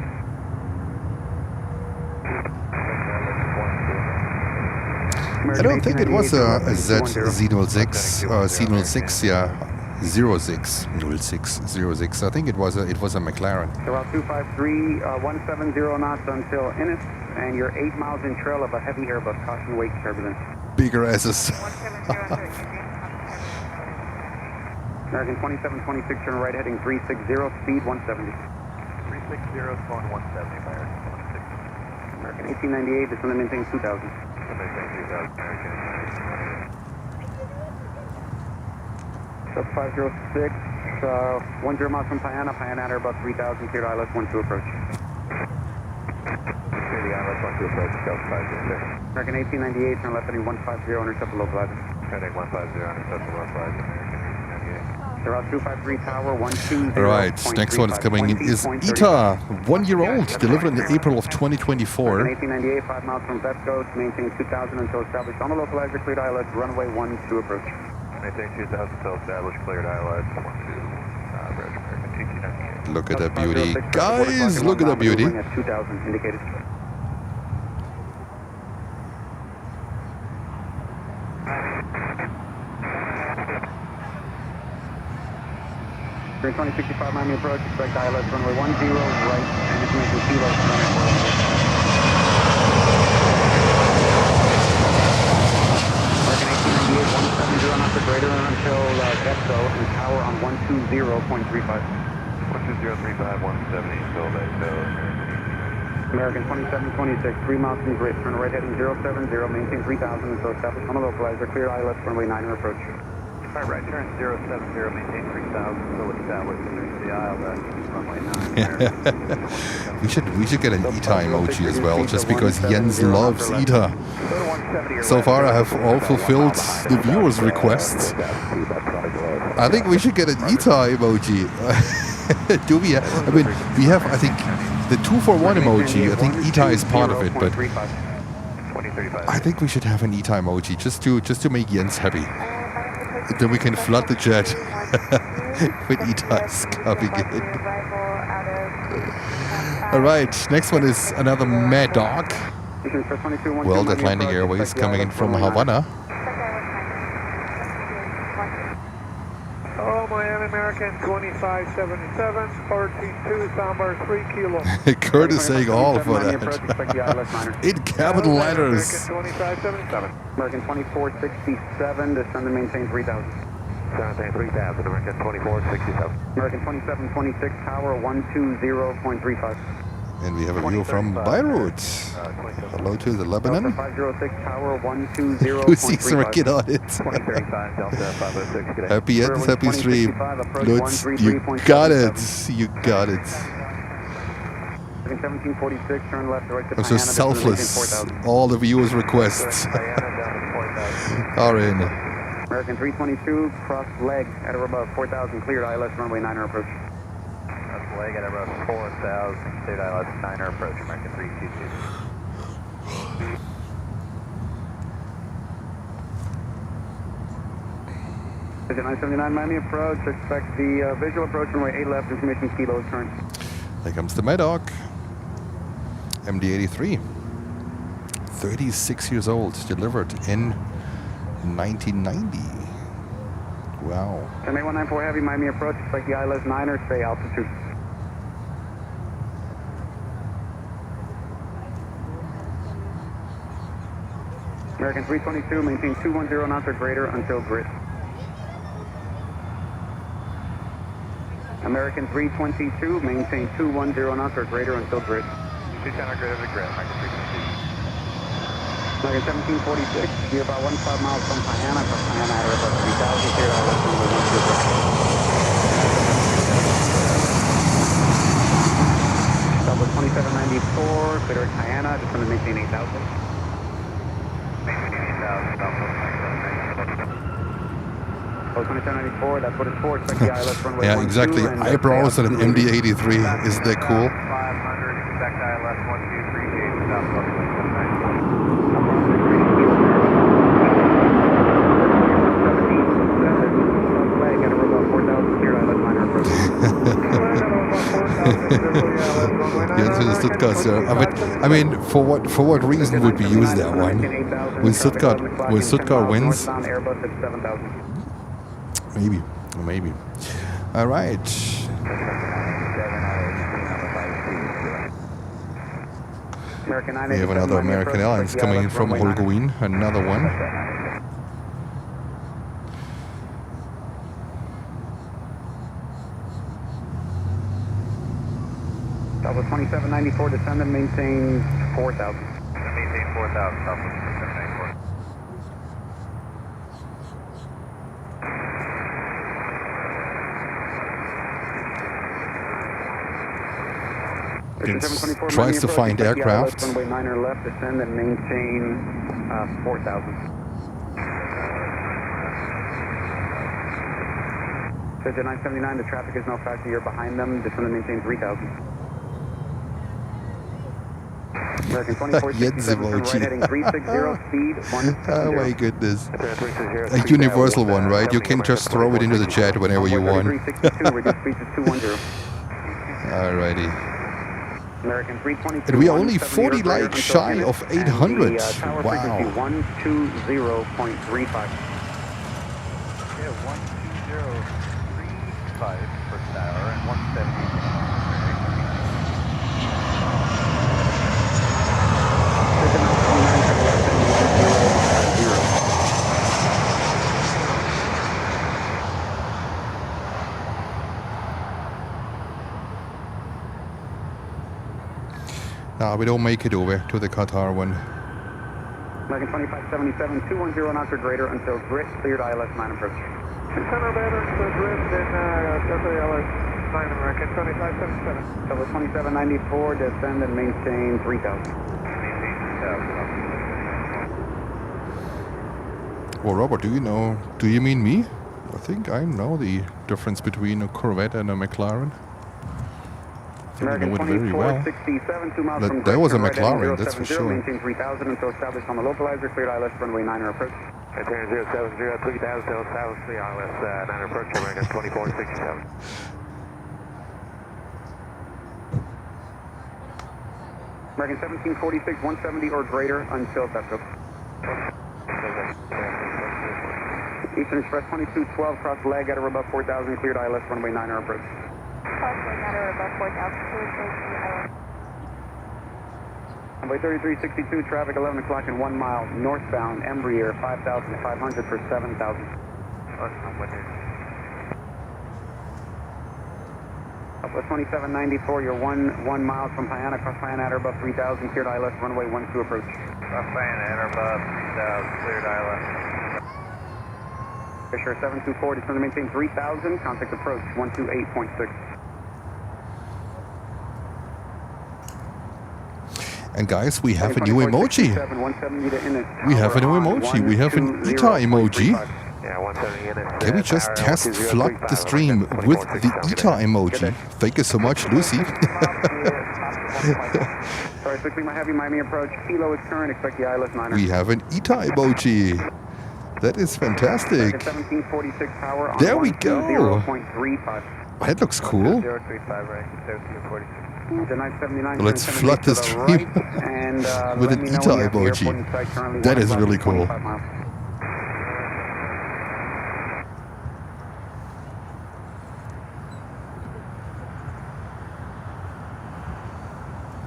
I don't think it was a Z06, C06, yeah, 06, 06. I think it was a McLaren. So Route 253, 170 knots until Ennis, and you're 8 miles in trail of a heavy Airbus. Caution wake turbulence. Bigger S's. American 2726, turn right heading 360, speed 170. 360, phone 170, American 1898, this one maintains 2000. So 506, 10 miles from Payana, at about 3,000, cleared ILS 12 approach. Clear the ILS 12 approach, Delta 506. American 1898, turn left heading 150, intercept the localizer. Heading 150, intercept the localizer, American 1898. So Route 253, tower 120. Alright, next one is coming in is ITA, 1-year-old, delivered in April of 2024. 1898, 5 miles from Vesco, maintain 2000 until established on the localizer, cleared ILS, runway 12 approach. Maintain 2000 until established, cleared ILS, 12, British American 1898. Look at that beauty. Guys, look at that beauty. At 2000 indicated. 2065 Miami approach, expect ILS runway 10, right, and information kilo, runway 4. American 1898, 170 knots or greater until Vesco, and tower on 120.35. 120.35, 170 until Vesco. American 2726, 3 miles from grid, turn right heading 070, maintain 3000 until established on a localizer, clear ILS runway 9 approach. All right, turn 070, maintain 3000 until established, there's the ILS runway 9. We should get an ETA emoji as well, just because Jens loves ETA. So far I have all fulfilled the viewers' requests. I think we should get an ETA emoji. Do we? I mean, we have, I think, the 2-for-1 emoji. I think ETA is part of it, but I think we should have an ETA emoji just to make Jens happy. Then we can flood the jet with ETAs coming in. Alright, next one is another Mad Dog. World Atlantic Airways coming in from Havana. Oh, Miami American 2577, RT2, Sambar 3 kilo. Kurt is saying all for that. In capital letters. American 2467, descend and maintain 3000. Maintain 3000, American 2467. American 2726, tower 120.35. And we have a view from Beirut. Hello to the Lebanon. 506, tower 120.35. Who sees Ricket on it? 2035, Delta 506, Happy end, happy stream. Lutz, you got it. You got it. 1746, turn left to right to I'm so selfless. All the viewers' requests are in. American 322, cross leg at or above 4000, cleared ILS runway 9 approach. Cross leg at above 4000, cleared ILS 9 approach, American 322. Vision 979 Miami approach, expect the visual approach runway 8 left, information kilo current. There comes the Medoc. MD-83. 36 years old, delivered in 1990. Wow. 194 Heavy Miami approach, expect the ILS 9er, stay altitude. American 322, maintain 210 knots or greater until grid. American 322, maintain 210 knots or greater until grid. 210 or greater to grid, American 322. American 1746, you're about 15 miles from Guyana, from Guyana at about 3000, clear ILS runway 12. Double 2794, clear at Guyana, just going to maintain 8000. Maintain 8000, Oh, 2794, that's what it's for. Expect the ILS runway Yeah, exactly. Eyebrows and an MD-83. Isn't that cool? 500, expect ILS 123, gauge without public 790. Yes, in Stuttgart, sir. I mean, for what reason would we use that one? When Stuttgart wins? Maybe. All right. We have another American Airlines coming in from Holguin. Another one. Southwest 2794, descend and maintain 4000. Maintain 4000, Southwest 2794. Tries to find aircraft. Runway 9er left, descend and maintain 4000. Vision 979, the traffic is no factor, you're behind them, descend and maintain 3000. American 2467, right heading 360, speed 170. Oh my goodness. A universal one, right? You can just throw it into the chat whenever you want. 362, reduce speed to 210. Alrighty. American 322. And we are only 40 likes shy of 800. Wow. 120.35. Yeah, 12035 per tower and 170. We don't make it over to the Qatar one. American 2577, 210 knots or greater until grit cleared ILS 9 approach. Center better to drift in Delta LS 9 American 2577. Level 2794, descend and maintain 3000. Well, Robert, do you mean me? I think I know the difference between a Corvette and a McLaren. I think I know it very well. 2467, 2 miles from That was a right McLaren, that's for 070, sure. maintain 3000 until established on the localizer, cleared ILS runway 9 approach. Container 070, 3000 till South 3 ILS 9 approach, American 2467. American 1746, 170 or greater until Petro. Eastern Express 2212, cross leg at or above 4000, cleared ILS runway 9 approach. Crossing at or above 4,000, cleared ILS. Runway 3362, traffic 11 o'clock in 1 mile, northbound, Embraer 5500 for 7000. Southwest 2794, you're 1 mile from Payana, cross Payana at or above 3000, cleared ILS runway 12 approach. Cross Payana at or above 3000, cleared ILS. Fisher 724, descend to maintain 3000, contact approach 128.6. And guys, we have a new emoji. 170 to Innis. We have a new emoji. We have an ETA emoji. Yeah, 170 Innis. Can we just test flood the stream with the ETA emoji? Thank you so much, Lucy. Sorry, 6 Lima Heavy, Miami approach. Kilo is current, expect the ILS 9. We have an ETA emoji. That is fantastic. 1746 power on There we go. 0.35. That looks cool. 035, right? 1746. The 979. Let's flood the stream with an ETA emoji. That is really cool.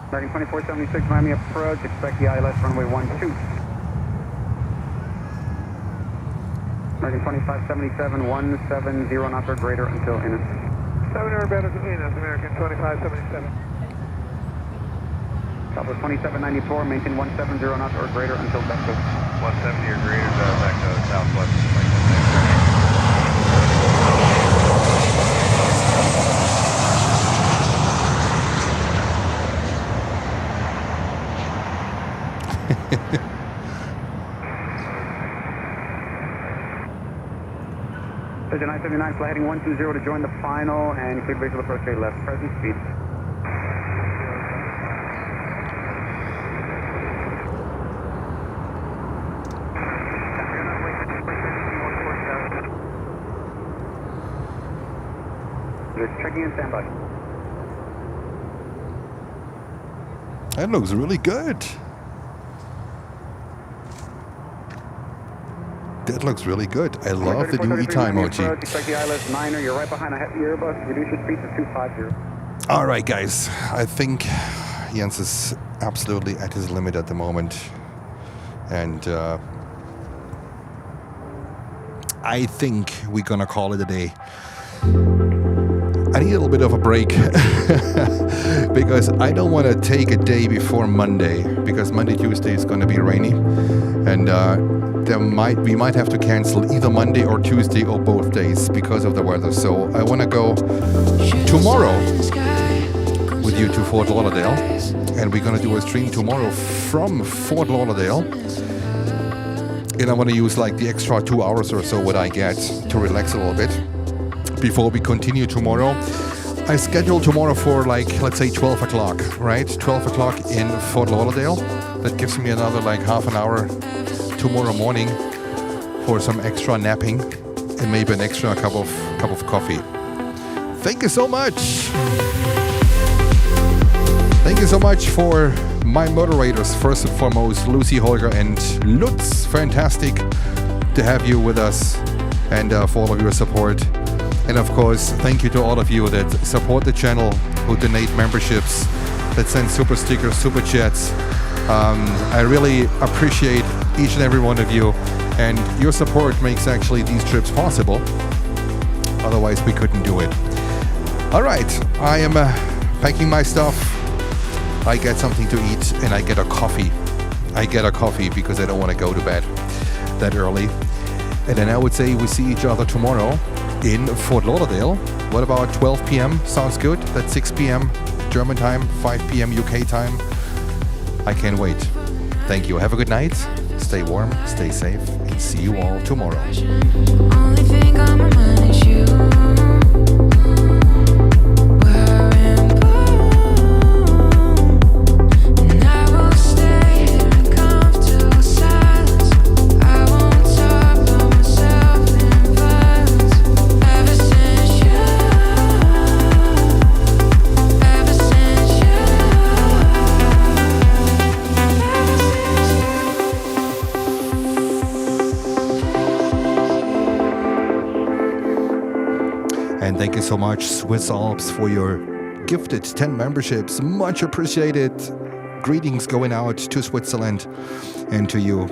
Starting 2476 Miami approach, expect the ILS runway 12. American 2577, 170 knots or greater until Innis. 7 or better to Innis, American 2577. Southwest 2794, maintain 170 knots or greater until Becto. 170 or greater to Becto, Southwest. Vision 979, fly heading 120 to join the final and clear visual approach gate left, present speed. Just checking in standby. That looks really good. That looks really good. I love the new ETA emoji. Expect the ILS 9er, you're right behind a heavy Airbus, reduce your speed to 250. All right, guys. I think Jens is absolutely at his limit at the moment. And I think we're going to call it a day. I need a little bit of a break because I don't want to take a day before Monday, because Monday, Tuesday is going to be rainy, and we might have to cancel either Monday or Tuesday or both days because of the weather. So I want to go tomorrow with you to Fort Lauderdale, and we're going to do a stream tomorrow from Fort Lauderdale. And I want to use like the extra 2 hours or so what I get to relax a little bit before we continue tomorrow. I scheduled tomorrow for like, let's say 12 o'clock, right? 12 o'clock in Fort Lauderdale. That gives me another like half an hour tomorrow morning for some extra napping and maybe an extra cup of coffee. Thank you so much. Thank you so much for my moderators, first and foremost, Lucy, Holger, and Lutz. Fantastic to have you with us, and for all of your support. And of course, thank you to all of you that support the channel, who donate memberships, that send super stickers, super chats. I really appreciate each and every one of you, and your support makes actually these trips possible. Otherwise, we couldn't do it. All right, I am packing my stuff, I get something to eat and I get a coffee. I get a coffee because I don't want to go to bed that early. And then I would say we see each other tomorrow in Fort Lauderdale. What about 12 p.m.? Sounds good. That's 6 p.m. German time, 5 p.m. UK time. I can't wait. Thank you. Have a good night. Stay warm, stay safe, and see you all tomorrow. Only thing on my mind is you. And thank you so much, Swiss Alps, for your gifted 10 memberships. Much appreciated. Greetings going out to Switzerland and to you.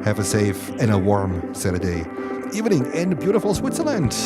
Have a safe and a warm Saturday evening in beautiful Switzerland.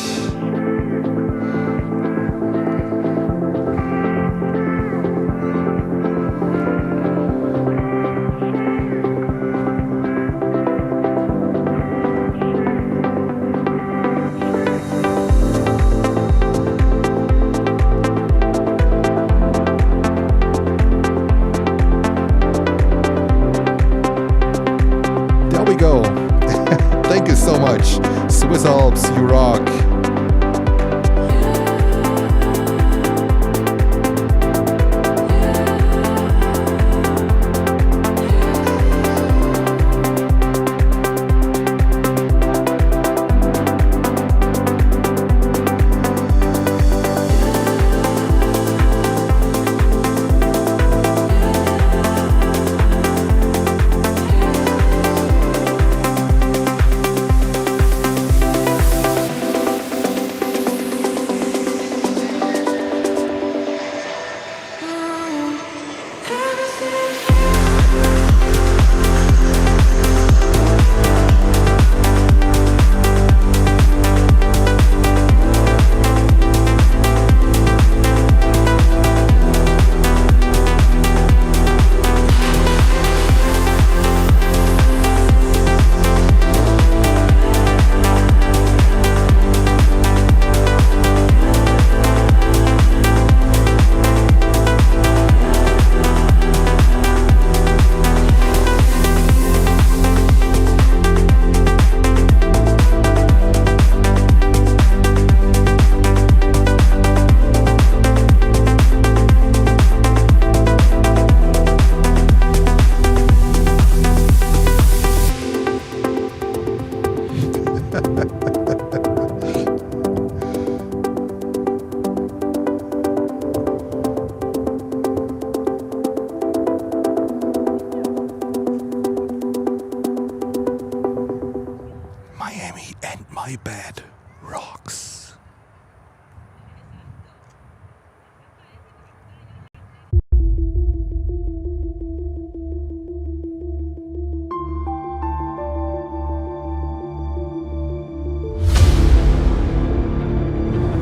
Swiss Alps, you rock.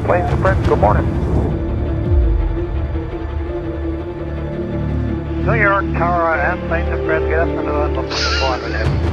Planes and Prince, good morning. New York Tower and Planes and Prince, get us into the 400.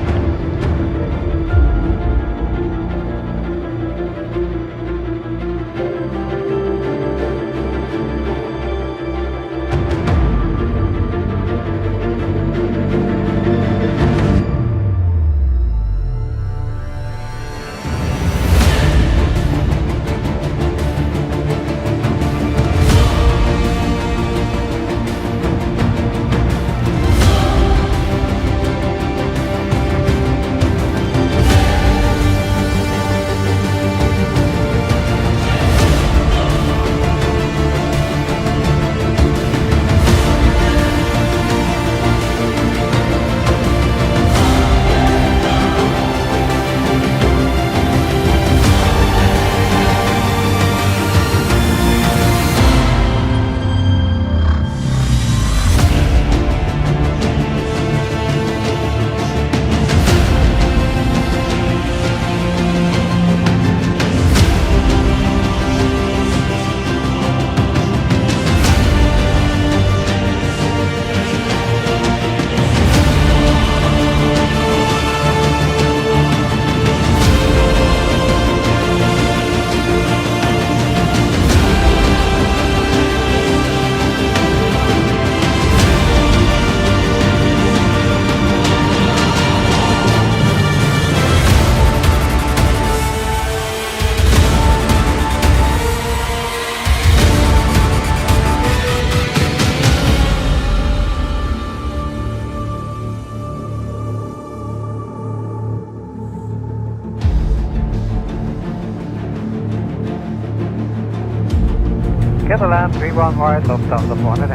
Get the land, 31 wide, Lufthansa 1.5.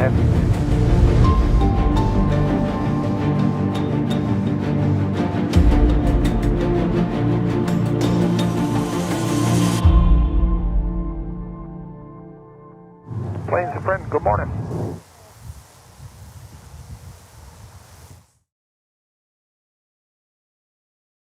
Planes and friend, good morning.